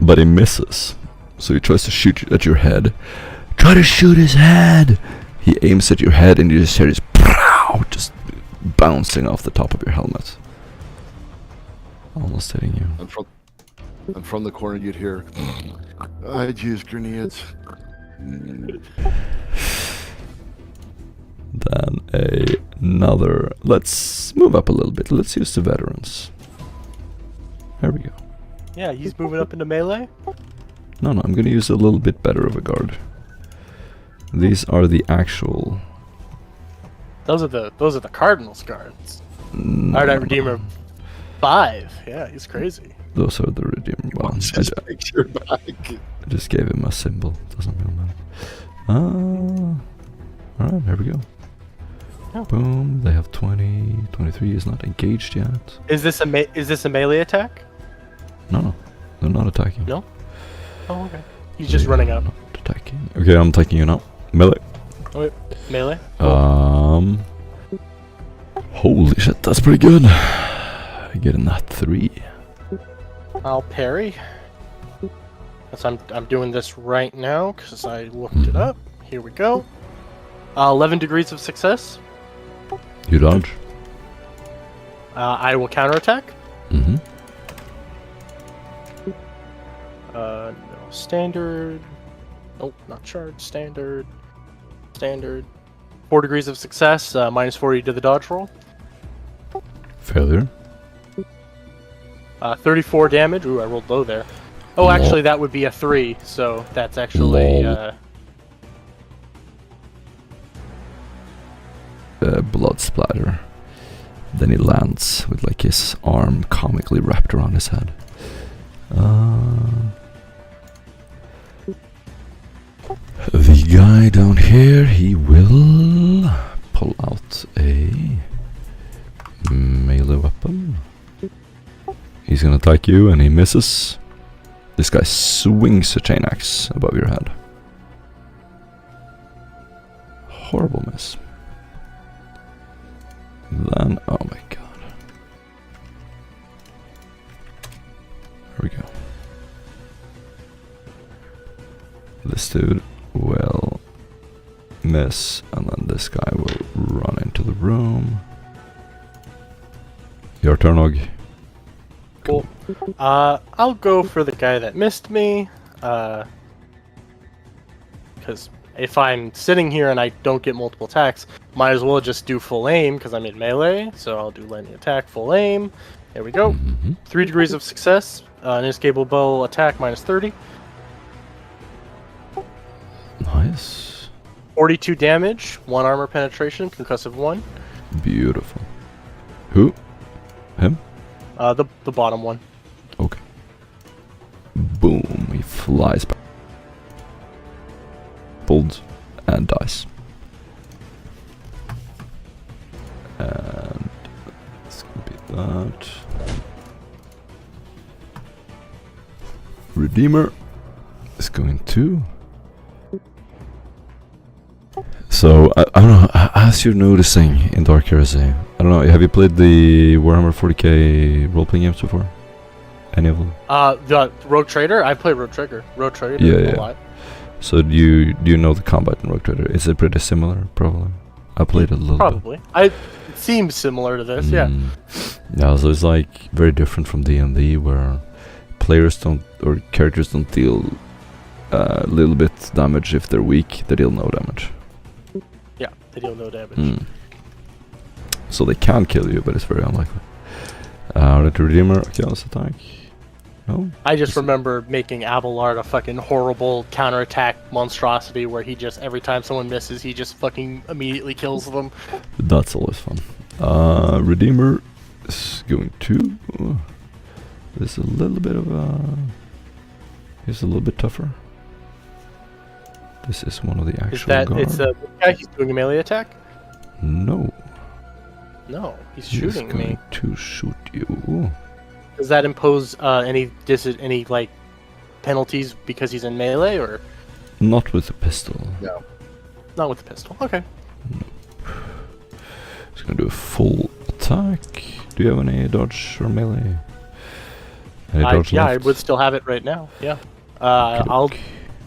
But he misses. So he tries to shoot you at your head. Try to shoot his head! He aims at your head and you just hear this pow, just bouncing off the top of your helmet. Almost hitting you. And from the corner you'd hear, I'd use grenades. Then another. Let's move up a little bit. Let's use the veterans. There we go. Yeah, he's moving up into melee. No, I'm gonna use a little bit better of a guard. These are the actual. Those are the Cardinals guards. No, Alright, Redeemer 5. Yeah, he's crazy. Those are the Redeemer. Well, Just picture back. I just gave him a symbol. Doesn't really matter. Alright, there we go. Oh. Boom. They have 20. 23 is not engaged yet. Is this a melee attack? No, they're not attacking. No? Oh, okay. He's just running up. Not attacking. Okay, I'm taking you now. Melee. Oh, wait. Melee? Holy shit, that's pretty good. Getting that 3. I'll parry. So I'm doing this right now because I looked it up. Here we go. 11 degrees of success. You dodge. I will counterattack. Mm-hmm. No, standard. Nope, not charged. Standard. Standard. 4 degrees of success. Minus 40 to the dodge roll. Failure. 34 damage. Ooh, I rolled low there. Oh, Lol. actually, that would be a 3. So that's actually. Lol. Blood splatter. Then he lands with like his arm comically wrapped around his head. The guy down here, he will pull out a melee weapon. He's gonna attack you and he misses. This guy swings a chain axe above your head. Horrible miss. Then, oh my god. There we go. This dude will miss, and then this guy will run into the room. Your turn, Og. Cool. I'll go for the guy that missed me. Because if I'm sitting here and I don't get multiple attacks, might as well just do full aim because I'm in melee. So I'll do lightning attack, full aim. There we go. 3 degrees of success. An inescapable attack, minus 30. Nice. 42 damage, 1 armor penetration, concussive 1. Beautiful. Who? Him? The bottom one. Okay. Boom. He flies back. Pulled and dies. And it's gonna be that. Redeemer is going to. So I don't know. As you're noticing in Dark Heresy, I don't know. Have you played the Warhammer 40k role-playing games before? Any of them? The Rogue Trader. I play Rogue Trader. Rogue Trader Yeah. a lot. So do you know the combat in Rogue Trader? Is it pretty similar? Probably. I played it a little bit. Probably. It seems similar to this. Yeah. Yeah. So it's like very different from D&D, where players don't or characters don't deal a little bit damage if they're weak. They deal no damage. Yeah. They deal no damage. So they can kill you, but it's very unlikely. The Redeemer. Okay, let's attack. No. I just remember making Abelard a fucking horrible counterattack monstrosity where he just, every time someone misses, he just fucking immediately kills them. That's always fun. Redeemer is going to. There's a little bit of a. He's a little bit tougher. This is one of the actual. Is that guard. it's the guy? He's doing a melee attack? No. No, he's He's shooting going me. to shoot you. Does that impose any like penalties because he's in melee, or Not with the pistol. No. not with the pistol? Okay. Just gonna do a full attack. Do you have any dodge or melee? Any dodge I left? would still have it right now. Yeah. Okey-doke.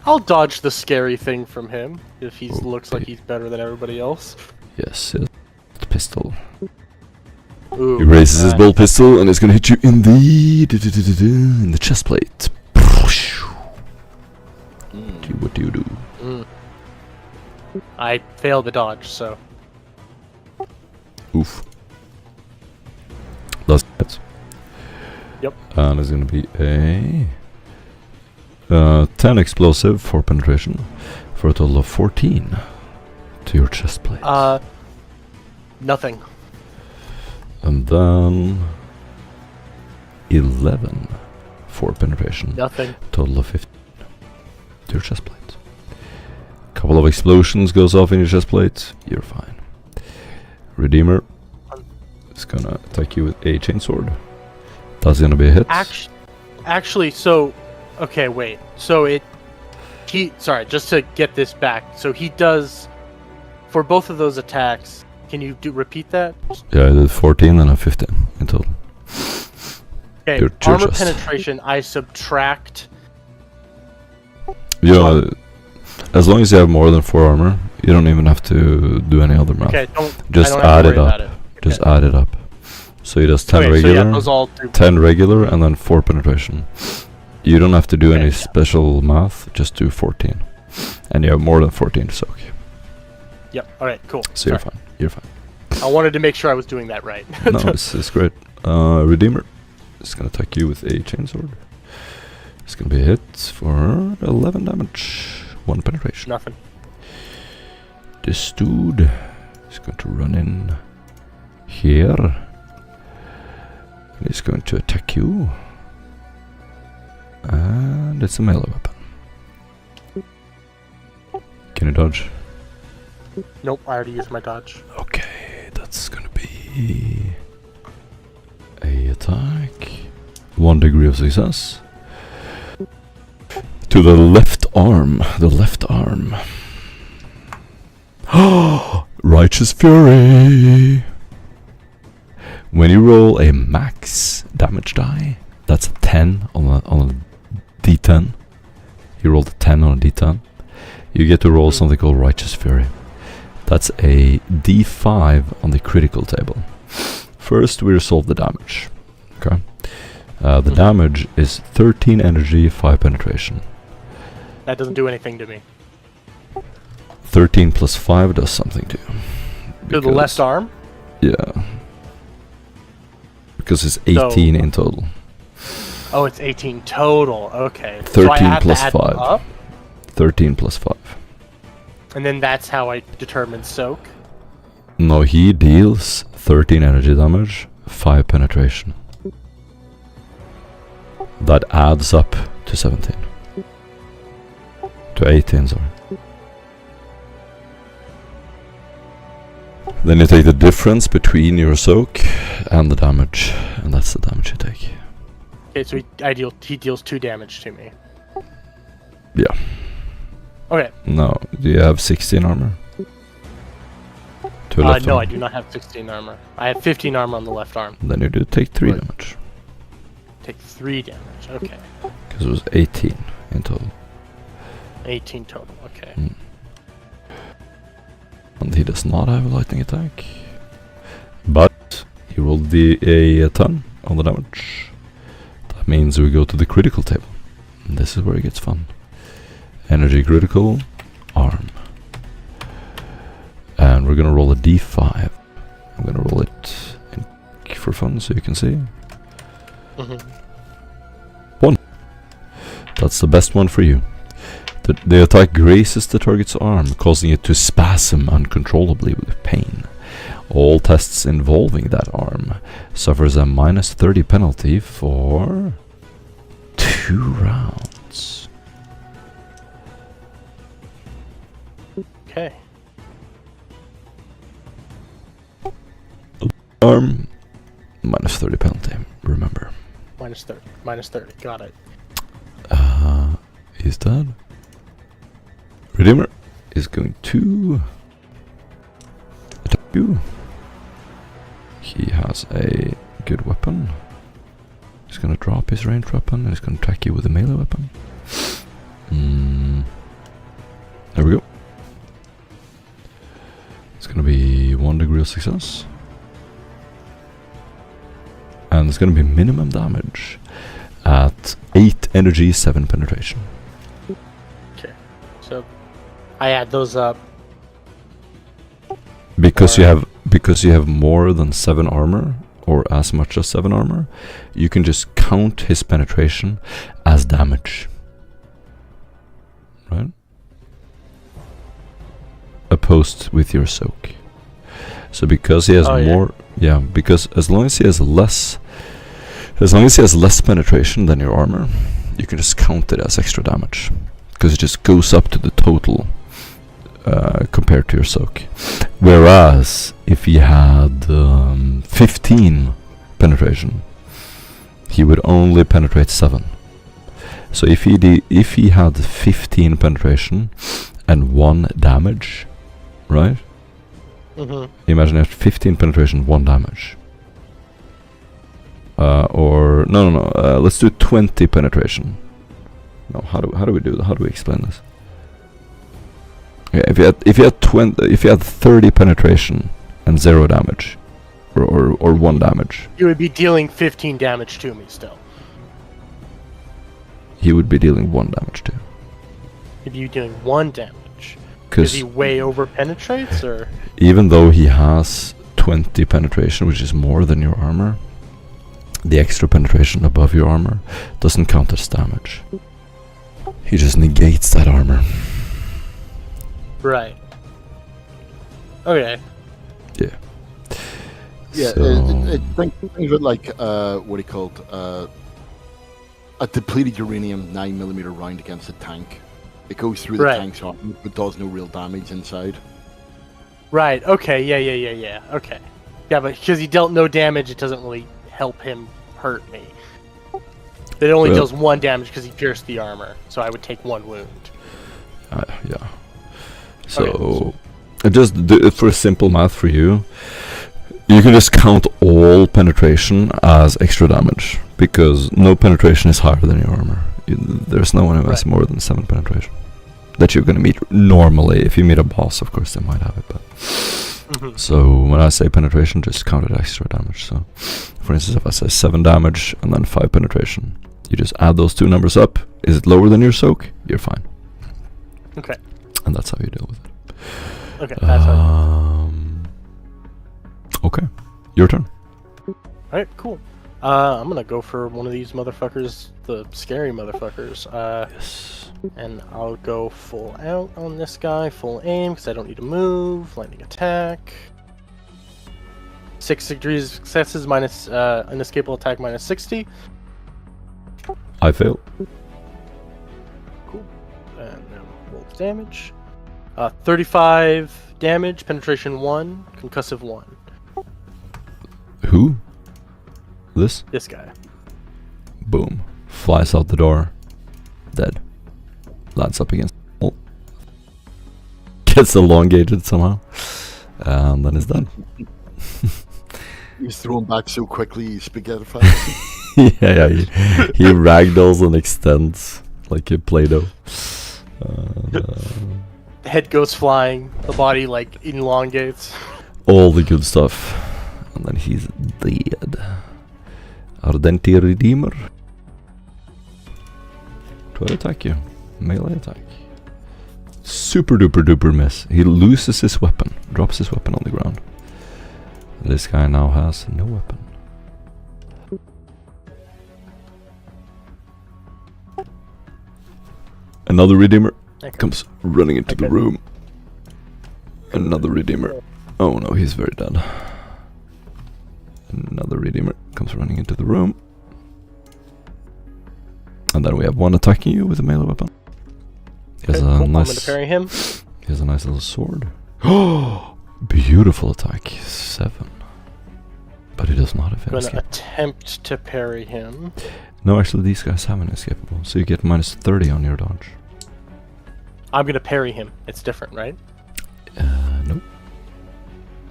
I'll dodge the scary thing from him if he looks like Okay. he's better than everybody else. Yes, the pistol. Ooh, He raises his nice. bolt pistol and it's gonna hit you in the chest plate. What do you do? Mm. I failed the dodge, so Oof. That's it. Yep. And it's gonna be a 10 explosive for penetration for a total of 14 to your chest plate. nothing. And then 11 for penetration. Nothing. Total of 15 to your chest plate. Couple of explosions goes off in your chest plate. You're fine. Redeemer is gonna attack you with a chainsword. That's gonna be a hit. Actually, so okay, wait. So sorry, just to get this back. So he does for both of those attacks. Can you repeat that? Yeah, I did 14 and a 15 in total. Okay, Your armor chest. penetration. I subtract. Yeah, as long as you have more than 4 armor, you don't even have to do any other math. Okay, Just I don't have add to it worry up. about it. Just Okay. add it up. So he does 10 Okay, so regular, yeah, those all do. 10 regular, and then 4 penetration. You don't have to do Okay, any yeah. special math, just do 14. And you have more than 14 to soak. Yep. All right. Cool. So you're Sorry. fine. You're fine. I wanted to make sure I was doing that right. No, it's great. Redeemer is gonna attack you with a chainsword. It's gonna be a hit for 11 damage. 1 penetration. Nothing. This dude is going to run in here. And he's going to attack you. And it's a melee weapon. Can you dodge? Nope. I already used my dodge. Okay, that's gonna be a attack. 1 degree of success. To the left arm. The left arm. Righteous Fury. When you roll a max damage die, that's a 10 on a D10. You rolled a 10 on a D10. You get to roll something called Righteous Fury. That's a D5 on the critical table. First, we resolve the damage. Okay. The damage is 13 energy, 5 penetration. That doesn't do anything to me. 13 plus 5 does something to you. To the left arm. Yeah. Because it's 18 in total. Oh, it's 18 total. Okay. 13 so I have plus to add 5. Up, 13 plus 5. and then that's how I determine soak. No, he deals 13 energy damage, 5 penetration. That adds up to 17. To 18, sorry. Then you take the difference between your soak and the damage, and that's the damage you take. Okay, so he deals 2 damage to me. Yeah. Okay. No, do you have 16 armor? To a left No, arm? I do not have 16 armor. I have 15 armor on the left arm. Then you do take 3 Right. damage. Take 3 damage. Okay. Because it was 18 in total. 18 total. Okay. And he does not have a lightning attack. But he rolled a 10 on the damage. That means we go to the critical table. And this is where it gets fun. Energy critical, arm. And we're gonna roll a d5. I'm gonna roll it for fun so you can see. Mhm. 1. That's the best one for you. The attack grazes the target's arm, causing it to spasm uncontrollably with pain. All tests involving that arm suffers a minus 30 penalty for 2 rounds. Okay. Arm, minus 30 penalty, remember. Minus 30. Minus 30. Got it. He's dead. Redeemer is going to attack you. He has a good weapon. He's gonna drop his ranged weapon and he's gonna attack you with a melee weapon. There we go. It's gonna be 1 degree of success. And it's gonna be minimum damage at 8 energy, 7 penetration. Okay. So I add those up. Because you have more than 7 armor, or as much as 7 armor, you can just count his penetration as damage. Right? Opposed with your soak. So because he has more, because as long as he has less penetration than your armor, you can just count it as extra damage, because it just goes up to the total compared to your soak. Whereas if he had 15 penetration, he would only penetrate 7. So if he had 15 penetration and 1 damage, right? Imagine you have 15 penetration, 1 damage. Or no. Let's do 20 penetration. No, how do we do that? How do we explain this? Yeah, if you had 30 penetration and 0 damage, or 1 damage, You would be dealing 15 damage to me still. he would be dealing 1 damage too. If you dealing 1 damage. Does Because he way over penetrates, or? even though he has 20 penetration, which is more than your armor, the extra penetration above your armor doesn't count as damage. He just negates that armor. Right. Okay. Yeah. Yeah, So- think of it like what he called a depleted uranium 9mm round against a tank. It goes through the Right. tank's armor, but does no real damage inside. Right. Okay. Yeah. Okay. Yeah, but because he dealt no damage, it doesn't really help him hurt me. It only Well- deals 1 damage because he pierced the armor, so I would take 1 wound. Yeah. So, just do it for simple math for you. You can just count all penetration as extra damage, because no penetration is higher than your armor. There's no one who has Right. more than 7 penetration that you're gonna meet normally. If you meet a boss, of course, they might have it, but so when I say penetration, just count it extra damage. So, for instance, if I say 7 damage and then 5 penetration, you just add those 2 numbers up. Is it lower than your soak? You're fine. Okay. And that's how you deal with it. Okay. That's how. Okay, your turn. Alright, cool. I'm gonna go for one of these motherfuckers, the scary motherfuckers. Yes. And I'll go full out on this guy, full aim, because I don't need to move. Lightning attack. 6 degrees of successes minus unescapable attack minus 60. I fail. Cool. And then roll the damage. 35 damage, penetration 1, concussive 1. Who? This? This guy. Boom. Flies out the door. Dead. Lands up against the wall. Gets elongated somehow. And then is dead. He's thrown back so quickly, he spaghettifies. yeah, he ragdolls and extends like a Play-Doh. The head goes flying, the body like elongates. All the good stuff. And then he's dead. Ardenti Redeemer. Try to attack you. Melee attack. Super duper duper miss. He loses his weapon. Drops his weapon on the ground. This guy now has no weapon. Another Redeemer comes running into the room. Another Redeemer. Oh no, he's very dead. Another Redeemer comes running into the room. And then we have one attacking you with a melee weapon. He has Okay, a cool. I'm gonna nice. parry him. He has a nice little sword. Oh, beautiful attack. 7. But he does not have I'm gonna escape. attempt to parry him. No, actually, these guys have an escapable, so you get minus 30 on your dodge. I'm gonna parry him. It's different, right? Nope.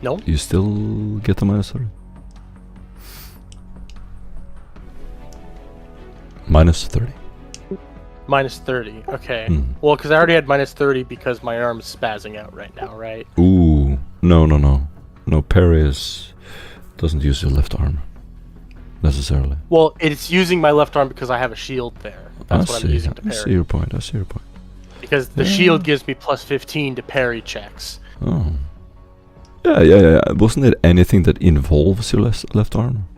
No? You still get the minus 30. Minus 30. Minus 30. Okay. Hmm. Well, because I already had minus 30 because my arm is spazzing out right now, right? Ooh. No, parry doesn't use your left arm. Necessarily. Well, it's using my left arm because I have a shield there. That's what I'm using to I see parry. your point. Because the shield gives me plus 15 to parry checks. Oh. Yeah. Wasn't it anything that involves your left arm?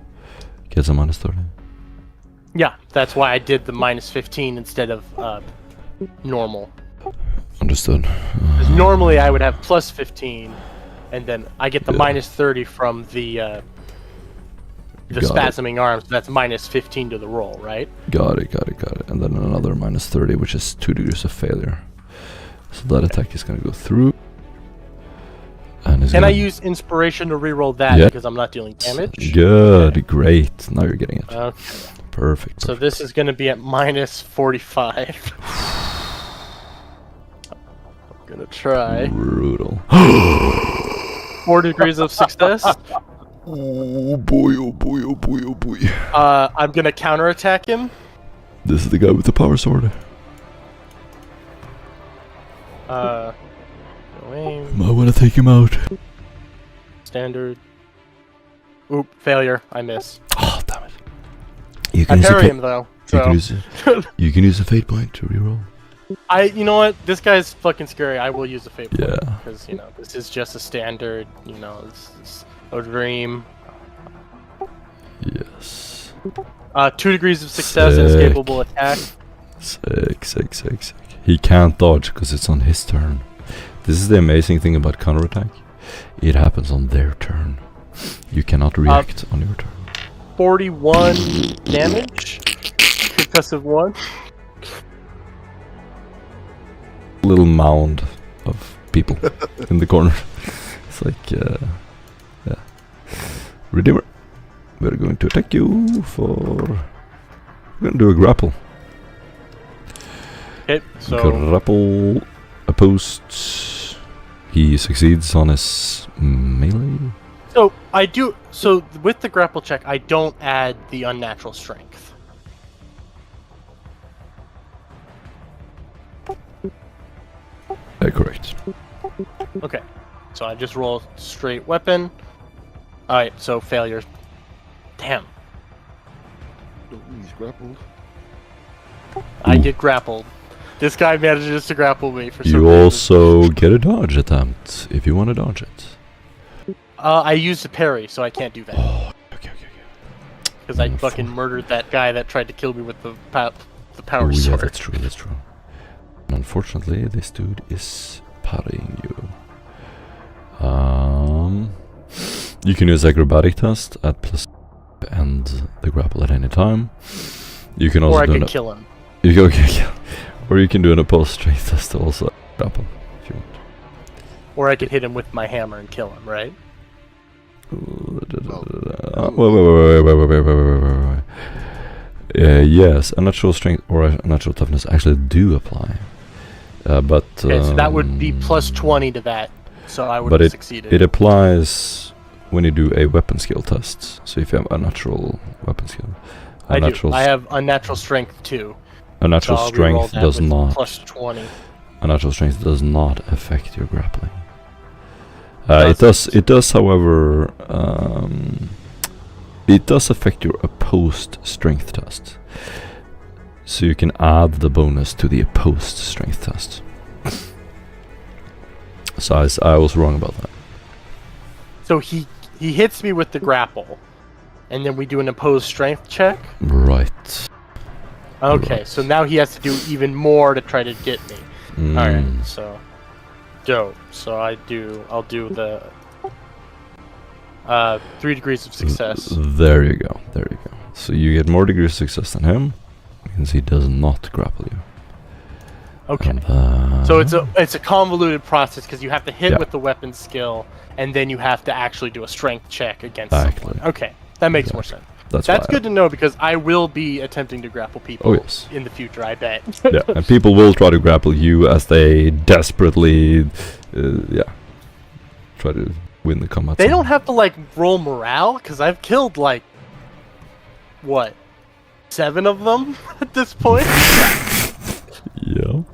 Gets a minus 30. Yeah, that's why I did the minus 15 instead of normal. Understood. Because normally I would have plus 15, and then I get the minus 30 from the Got it. spasming arms. That's minus 15 to the roll, right? Got it. And then another minus 30, which is 2 degrees of failure. So that attack is going to go through. And Can I use inspiration to reroll that because I'm not dealing damage? Good, Okay. Great. Now you're getting it. Okay. Perfect. So this is going to be at minus 45. I'm going to try. Brutal. 4 degrees of success. Oh boy. I'm going to counterattack him. This is the guy with the power sword. No aim. I want to take him out. Standard. Oop, failure. I miss. Oh, damn it. You I use a parry fa- him though. you can use a fate point to reroll. You know what? This guy's fucking scary. I will use a fate point. Yeah. Because, this is just a standard, this is a dream. Yes. 2 degrees of success and Sick. escapable attack. Sick. He can't dodge because it's on his turn. This is the amazing thing about counterattack. It happens on their turn. You cannot react on your turn. 41 damage. Concussive 1. Little mound of people in the corner. It's like, yeah. Redeemer, we're going to attack you for... We're going to do a grapple. Okay, so Grapple opposed. He succeeds on his melee. So with the grapple check, I don't add the unnatural strength. Correct. Okay, so I just roll straight weapon. All right, so failure. Damn, He's grappled. I Ooh. get grappled. This guy manages to grapple me for some You reason. also get a dodge attempt if you want to dodge it. I used a parry, so I can't do that Oh, okay. because I fucking murdered that guy that tried to kill me with the power Oh, yeah, sword. that's true. Unfortunately, this dude is parrying you. You can use acrobatic test at plus and the grapple at any time. You can also Or I do could an kill him. or you can do an opposed strength test to also grapple if you want. Or I could hit him with my hammer and kill him, right? Wait. Yes, a natural strength or a natural toughness actually do apply. But Okay, so that would be plus 20 to that, so I would but have succeeded. it applies when you do a weapon skill test. So if you have a natural weapon skill, I do. I have unnatural strength too. a natural So I'll reroll strength that does with not. plus 20. A natural strength does not affect your grappling. Does It does, however. It does affect your opposed strength test. So you can add the bonus to the opposed strength test. So I was wrong about that. So he hits me with the grapple, and then we do an opposed strength check. Right. Okay, so now he has to do even more to try to get me. Mm. All right, so dope. So I'll do the 3 degrees of success. There you go. So you get more degrees of success than him. Means he does not grapple you. Okay. And, So it's a convoluted process because you have to hit Yeah. with the weapon skill, and then you have to actually do a strength check against Exactly. someone. Okay, that makes more sense. That's good to know because I will be attempting to grapple people Oh, yes. in the future, I bet. Yeah, and people will try to grapple you as they desperately, try to win the combat. They don't have to like roll morale because I've killed like what 7 of them at this point, Yep.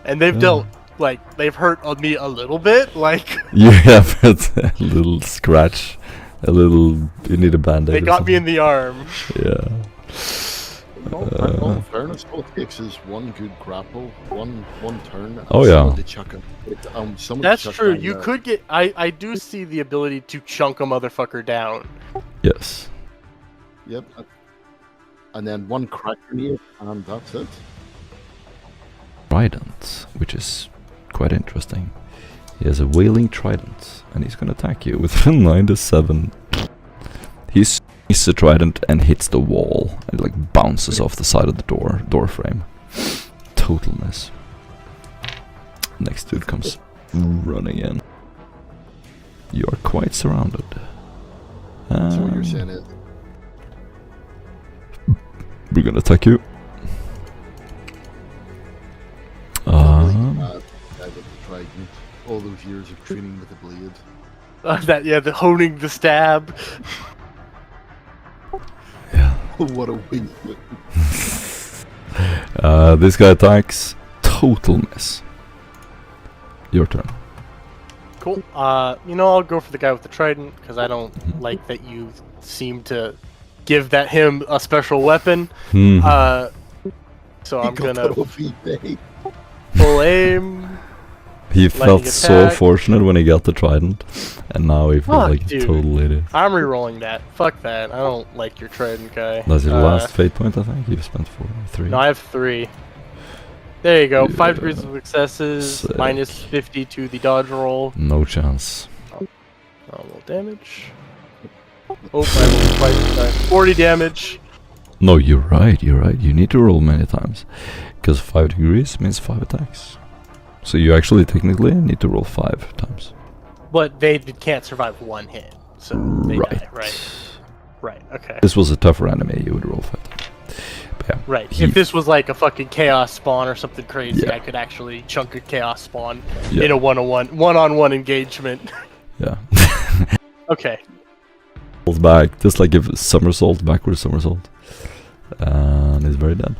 and they've dealt like they've hurt on me a little bit. Like You have a little scratch, a little. You need a band-aid. they got me in the arm. Yeah. In all fairness, all it takes is one good grapple, one turn. And Oh, yeah. someone to chuck him. Someone to That's chuck true. down You there. could get. I do see the ability to chunk a motherfucker down. Yes. Yep. And then one crack grenade, and that's it. Trident, which is quite interesting. He has a wailing trident, and he's gonna attack you with a 9-7. He swings the trident and hits the wall, and it like bounces off the side of the door frame. Total miss. Next dude comes running in. You are quite surrounded. So what you're saying is, We're gonna attack you. I would have tried all those years of training with the blade. The honing the stab. Yeah. What a win. This guy attacks. Total miss. Your turn. Cool. I'll go for the guy with the trident because I don't like that you seem to give him a special weapon. So I'm gonna full aim. He felt so attack. fortunate when he got the trident, and now he feels Fuck, like a dude. total idiot. I'm re-rolling that. Fuck that. I don't like your trident guy. That's your last fate point, I think. You've spent 3. No, I have 3. There you go. Yeah. 5 degrees of successes. Sick. Minus 50 to the dodge roll. No chance. Roll damage. Oh, I rolled twice. Sorry. 40 damage. No, you're right. You need to roll many times, because 5 degrees means 5 attacks. So you actually technically need to roll 5 times. But they can't survive 1 hit. So they Right. die. Right. Okay. This was a tougher enemy. You would roll 5 times. But yeah. Right. He- If this was like a fucking chaos spawn or something crazy, Yeah. I could actually chunk a chaos spawn Yeah. in a one-on-one engagement. Yeah. Okay. Falls back, just like a somersault, backwards somersault, and is very dead.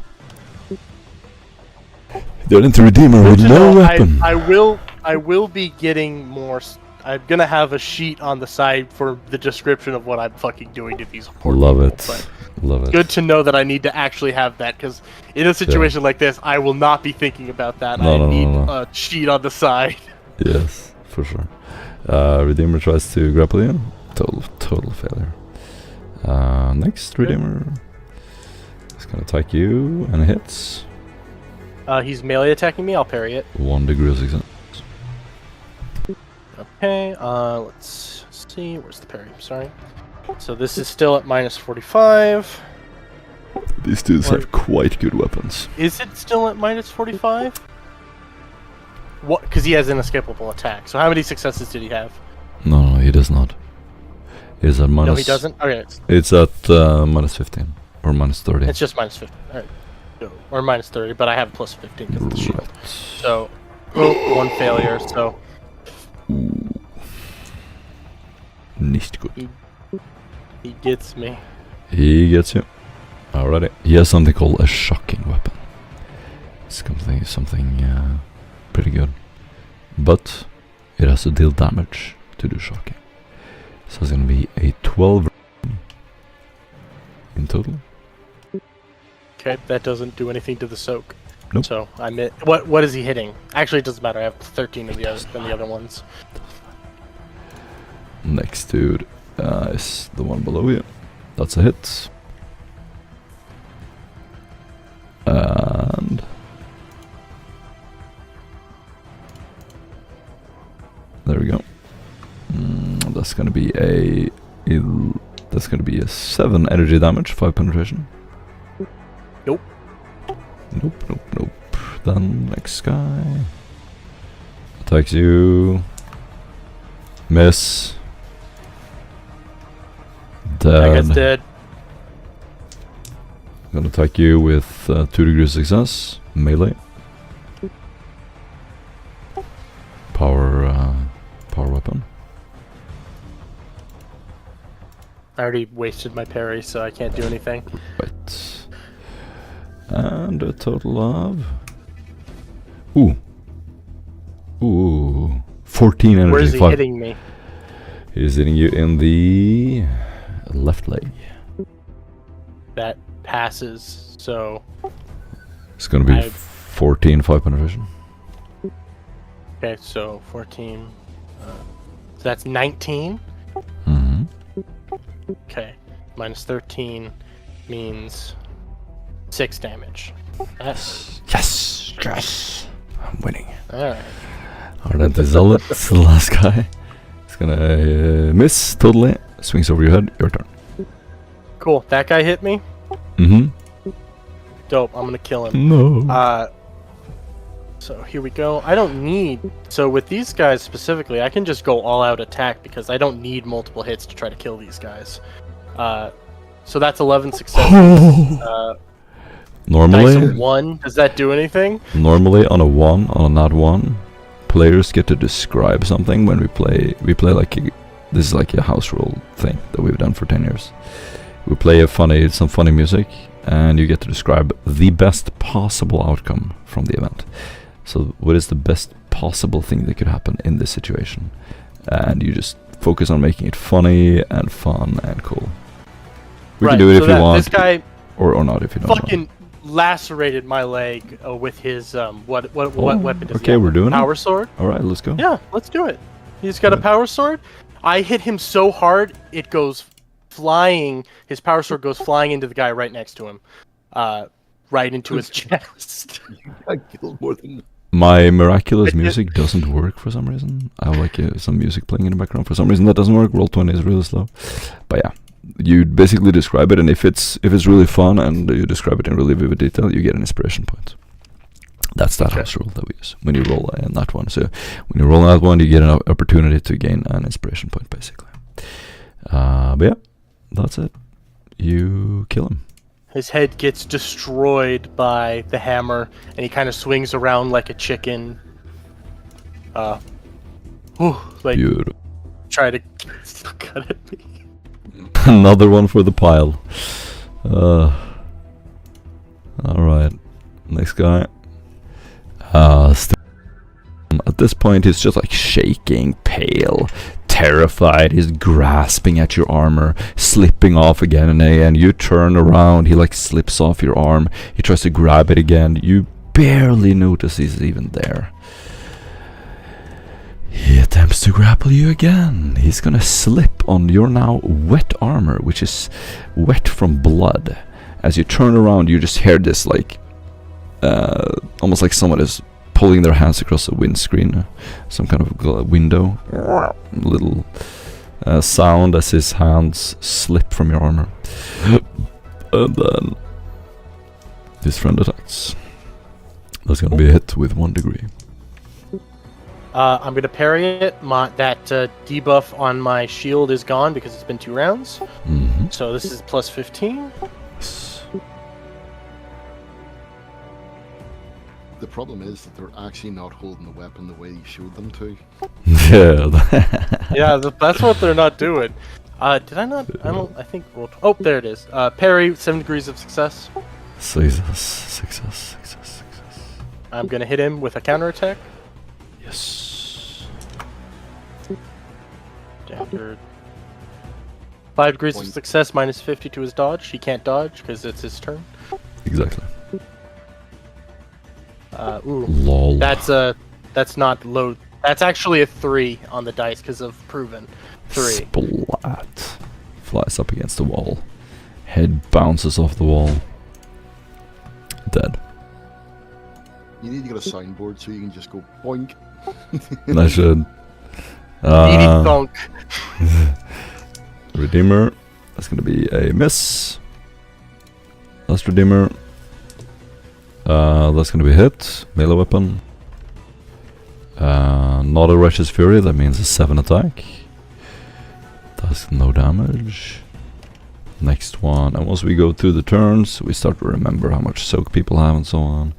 They're into Redeemer with Good to no know. weapon. I will be getting more. I'm gonna have a sheet on the side for the description of what I'm fucking doing to these poor Love people, it. but Love it. good to know that I need to actually have that because in a situation like this, I will not be thinking about that. No, I no, no, need no. a sheet on the side. Yes, for sure. Redeemer tries to grapple you. Total failure. Next, Redeemer. He's gonna attack you and hits. He's melee attacking me. I'll parry it. 1 degree of success. Okay. Let's see. Where's the parry? Sorry. So this is still at minus 45. These dudes Or- have quite good weapons. Is it still at minus 45? What? Because he has an escapable attack. So how many successes did he have? No, he does not. He's at minus. No, he doesn't. Okay, It's at minus 15 or minus 30. it's just minus 50. All right. So- Or minus 30, but I have plus 15 because of the shield. Right. So, 1 failure. So Nicht good. he gets me. He gets you. Alrighty. He has something called a shocking weapon. It's something pretty good. But it has to deal damage to do shocking. So it's gonna be a 12 in total. Okay, that doesn't do anything to the soak. Nope. So I'm at, what is he hitting? Actually, it doesn't matter. I have 13 of the other ones. Next dude is the one below you. That's a hit. And there we go. That's gonna be a 7 energy damage, 5 penetration. Nope. Nope. Then next guy attacks you. Miss. That guy's dead. dead. I'm gonna attack you with 2 degrees of success. Melee. Power weapon. I already wasted my parry, so I can't do anything. Right. And a total of... Ooh. 14 energy. Where is he 5. hitting me? He's hitting you in the left leg. That passes, so... It's gonna be I- 14 5 penetration. Okay, so 14. So that's 19. Mm-hmm. Okay, minus 13 means 6 damage. That's Yes! Yes! I'm winning. alright. Alright, the Zealot, the last guy. It's gonna miss totally. Swings over your head. Your turn. Cool. That guy hit me. Mm-hmm. Dope. I'm gonna kill him. No. So here we go. I don't need. So with these guys specifically, I can just go all out attack because I don't need multiple hits to try to kill these guys. So that's 11 successes. Dice Normally, of 1. Does that do anything? normally on a nat 1, players get to describe something when we play. We play like this is like a house rule thing that we've done for 10 years. We play some funny music, and you get to describe the best possible outcome from the event. So what is the best possible thing that could happen in this situation? And you just focus on making it funny and fun and cool. We Right, can do it so if you that- want, This guy or not if you don't want. fucking lacerated my leg with his what weapon does he okay, have? we're doing it? Power sword? Alright, let's go. Yeah, let's do it. He's got a Yeah. power sword. I hit him so hard it goes flying. His power sword goes flying into the guy right next to him, right into his chest. I killed more than My miraculous music doesn't work for some reason. I have like some music playing in the background. For some reason that doesn't work. Roll20 is really slow. But yeah, you basically describe it, and if it's really fun and you describe it in really vivid detail, you get an inspiration point. That's that house rule that we use when you roll in that one. So when you roll that one, you get an opportunity to gain an inspiration point, basically. But yeah, that's it. You kill him. His head gets destroyed by the hammer, and he kind of swings around like a chicken. Like Beautiful. try to cut at me. Another one for the pile. Alright. Next guy. At this point, he's just like shaking, pale, terrified. He's grasping at your armor, slipping off again and again. You turn around, he like slips off your arm. He tries to grab it again. You barely notice he's even there. He attempts to grapple you again. He's gonna slip on your now wet armor, which is wet from blood. As you turn around, you just hear this like almost like someone is pulling their hands across a windscreen, some kind of window. Little sound as his hands slip from your armor. And then his friend attacks. That's gonna be a hit with 1 degree. I'm gonna parry it. That debuff on my shield is gone because it's been 2 rounds. Mm-hmm. So this is plus 15. The problem is that they're actually not holding the weapon the way you showed them to. Yeah. Yeah, that's what they're not doing. Did I not? I think. Oh, there it is. Parry, 7 degrees of success. Success. I'm gonna hit him with a counterattack. Yes. Standard. 5 degrees of success, minus 50 to his dodge. He can't dodge because it's his turn. Exactly. Ooh. Lol. That's not low. That's actually a 3 on the dice because of proven. 3. Splat. Flies up against the wall. Head bounces off the wall. Dead. You need to get a soundboard so you can just go boink. I should. Beady thunk. Redeemer. That's gonna be a miss. Last Redeemer. That's gonna be a hit. Melee weapon. Not a Righteous Fury. That means a 7 attack. Does no damage. Next one, and once we go through the turns, we start to remember how much soak people have and so on.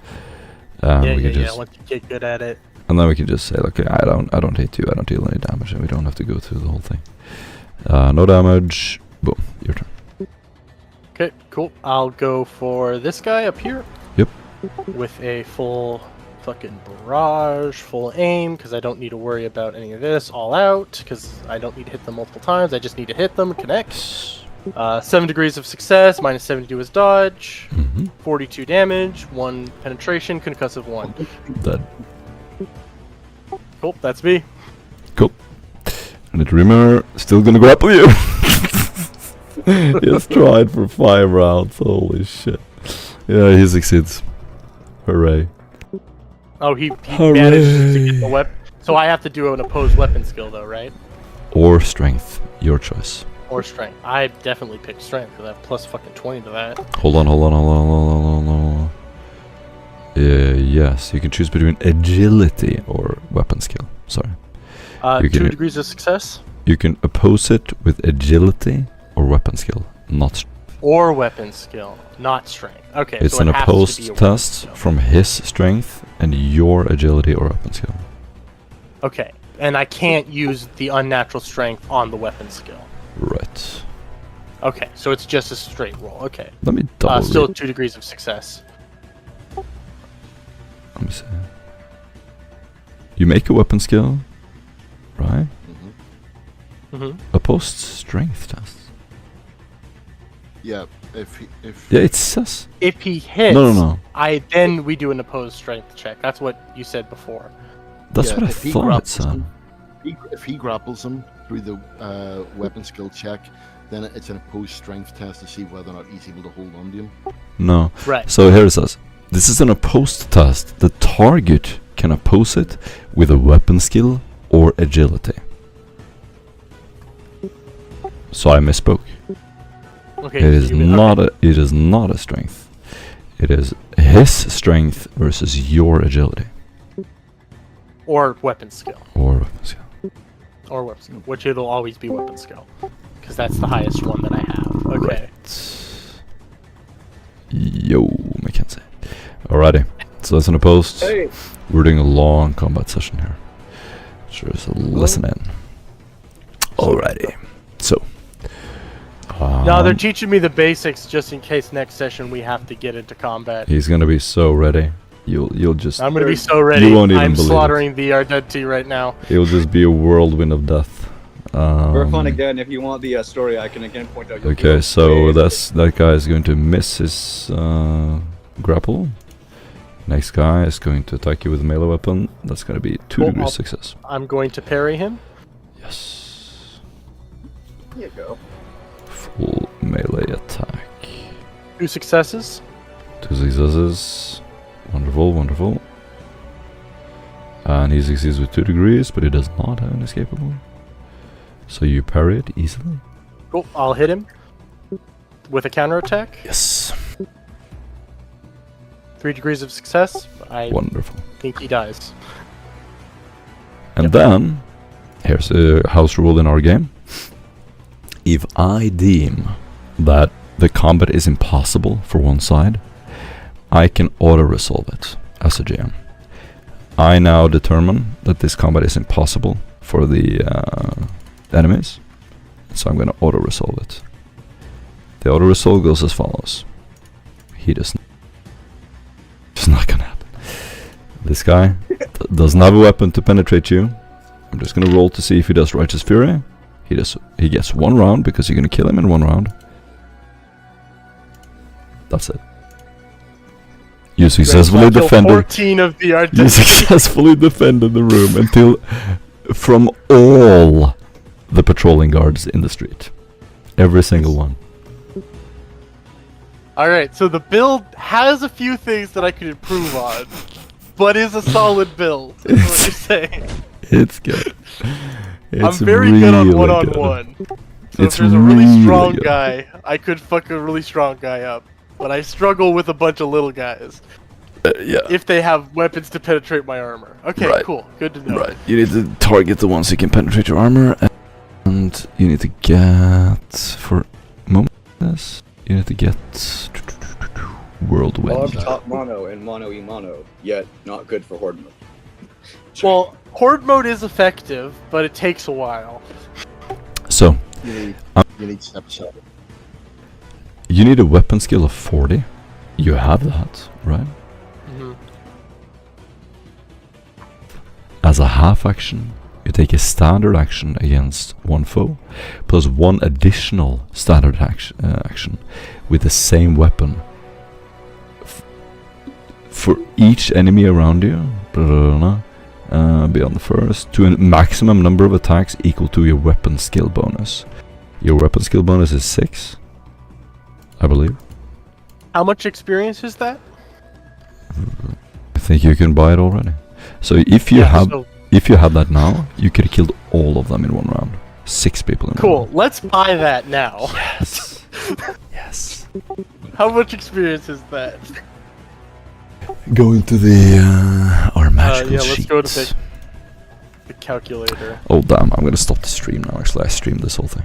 We can just, once you get good at it. and then we can just say, okay, I don't hit you, I don't deal any damage, and we don't have to go through the whole thing. No damage. Boom, your turn. Okay, cool. I'll go for this guy up here. Yep. With a full fucking barrage, full aim, because I don't need to worry about any of this. All out, because I don't need to hit them multiple times. I just need to hit them and connect. 7 degrees of success, minus 70 to his dodge. 42 damage, 1 penetration, concussive 1. Dead. Cool, that's me. Cool. I need to remember, still gonna grapple you. He's tried for 5 rounds. Holy shit. Yeah, he succeeds. Hooray. Oh, he manages to get the weapon. So I have to do an opposed weapon skill, though, right? Or strength, your choice. Or strength. I definitely picked strength because I have plus fucking 20 to that. Hold on. Yes, you can choose between agility or weapon skill. Sorry. 2 degrees of success. You can oppose it with agility or weapon skill, not Or weapon skill, not strength. Okay, it's so an it has to be opposed a weapon test skill. from his strength and your agility or weapon skill. Okay, and I can't use the unnatural strength on the weapon skill. Right. Okay, so it's just a straight roll. Okay. Let me double Still read. 2 degrees of success. Let me see. You make a weapon skill, right? Opposed strength test. Yeah, Yeah, it says. If he hits, No. then we do an opposed strength check. That's what you said before. That's Yeah, what I if he thought it grapples said. him- If he grapples him through the weapon skill check, then it's an opposed strength test to see whether or not he's able to hold on to him. No. Right. So here it says, this is an opposed test. The target can oppose it with a weapon skill or agility. So I misspoke. Okay. It is not a strength. It is his strength versus your agility Or weapon skill. or weapon skill. Or weapon skill. Which it'll always be weapon skill. Because that's the highest one that I have. Okay. Right. Yo, Mackenzie. Alrighty. So that's an opposed. Hey. We're doing a long combat session here. Just listen in. Alrighty. So. No, they're teaching me the basics just in case next session we have to get into combat. He's gonna be so ready. You'll just. I'm gonna be so ready. You won't even I'm believe slaughtering the Ardenti right now. It'll just be a whirlwind of death. For fun again, if you want the story, I can again point out your Okay, field. so that guy is going to miss his grapple. Next guy is going to attack you with a melee weapon. That's going to be 2 Cool, degrees success. I'm going to parry him. Yes. Here you go. Full melee attack. 2 successes. 2 successes. Wonderful. And he succeeds with 2 degrees, but he does not have an escapable. So you parry it easily. Cool. I'll hit him with a counterattack. Yes. 3 degrees of success. I Wonderful. think he dies. And then, here's a house rule in our game. If I deem that the combat is impossible for one side, I can auto-resolve it as a GM. I now determine that this combat is impossible for the enemies, so I'm going to auto-resolve it. The auto-resolve goes as follows. It's not going to happen. This guy doesn't have a weapon to penetrate you. I'm just going to roll to see if he does Righteous Fury. He gets 1 round because you're going to kill him in 1 round. That's it. You successfully Kill defended. 14 of the You Ardenti. successfully defended the room until from all the patrolling guards in the street. Every single one. Alright, so the build has a few things that I could improve on, but is a solid build, is what you're saying. It's good. I'm very good on one-on-one. So It's if there's a really really strong good. guy, I could fuck a really strong guy up. But I struggle with a bunch of little guys. Yeah. If they have weapons to penetrate my armor. Okay, Right. cool. Good to know. Right. You need to target the ones who can penetrate your armor, and you need to get for this. You need to get whirlwind. Log top mono and mono e mono, yet not good for horde mode. Well, horde mode is effective, but it takes a while. So You need step 7. you need a weapon skill of 40. You have that, right? Mm-hmm. As a half action, you take a standard action against one foe, plus one additional standard action with the same weapon for each enemy around you. Beyond the first, to a maximum number of attacks equal to your weapon skill bonus. Your weapon skill bonus is 6, I believe. How much experience is that? I think you can buy it already. So if you have that now, you could have killed all of them in one round. 6 people in one Cool. round. Let's buy that now. Yes. Yes. How much experience is that? Go into the our magical Yeah, let's go to sheets. the calculator. Oh damn! I'm gonna stop the stream now. Actually, I streamed this whole thing.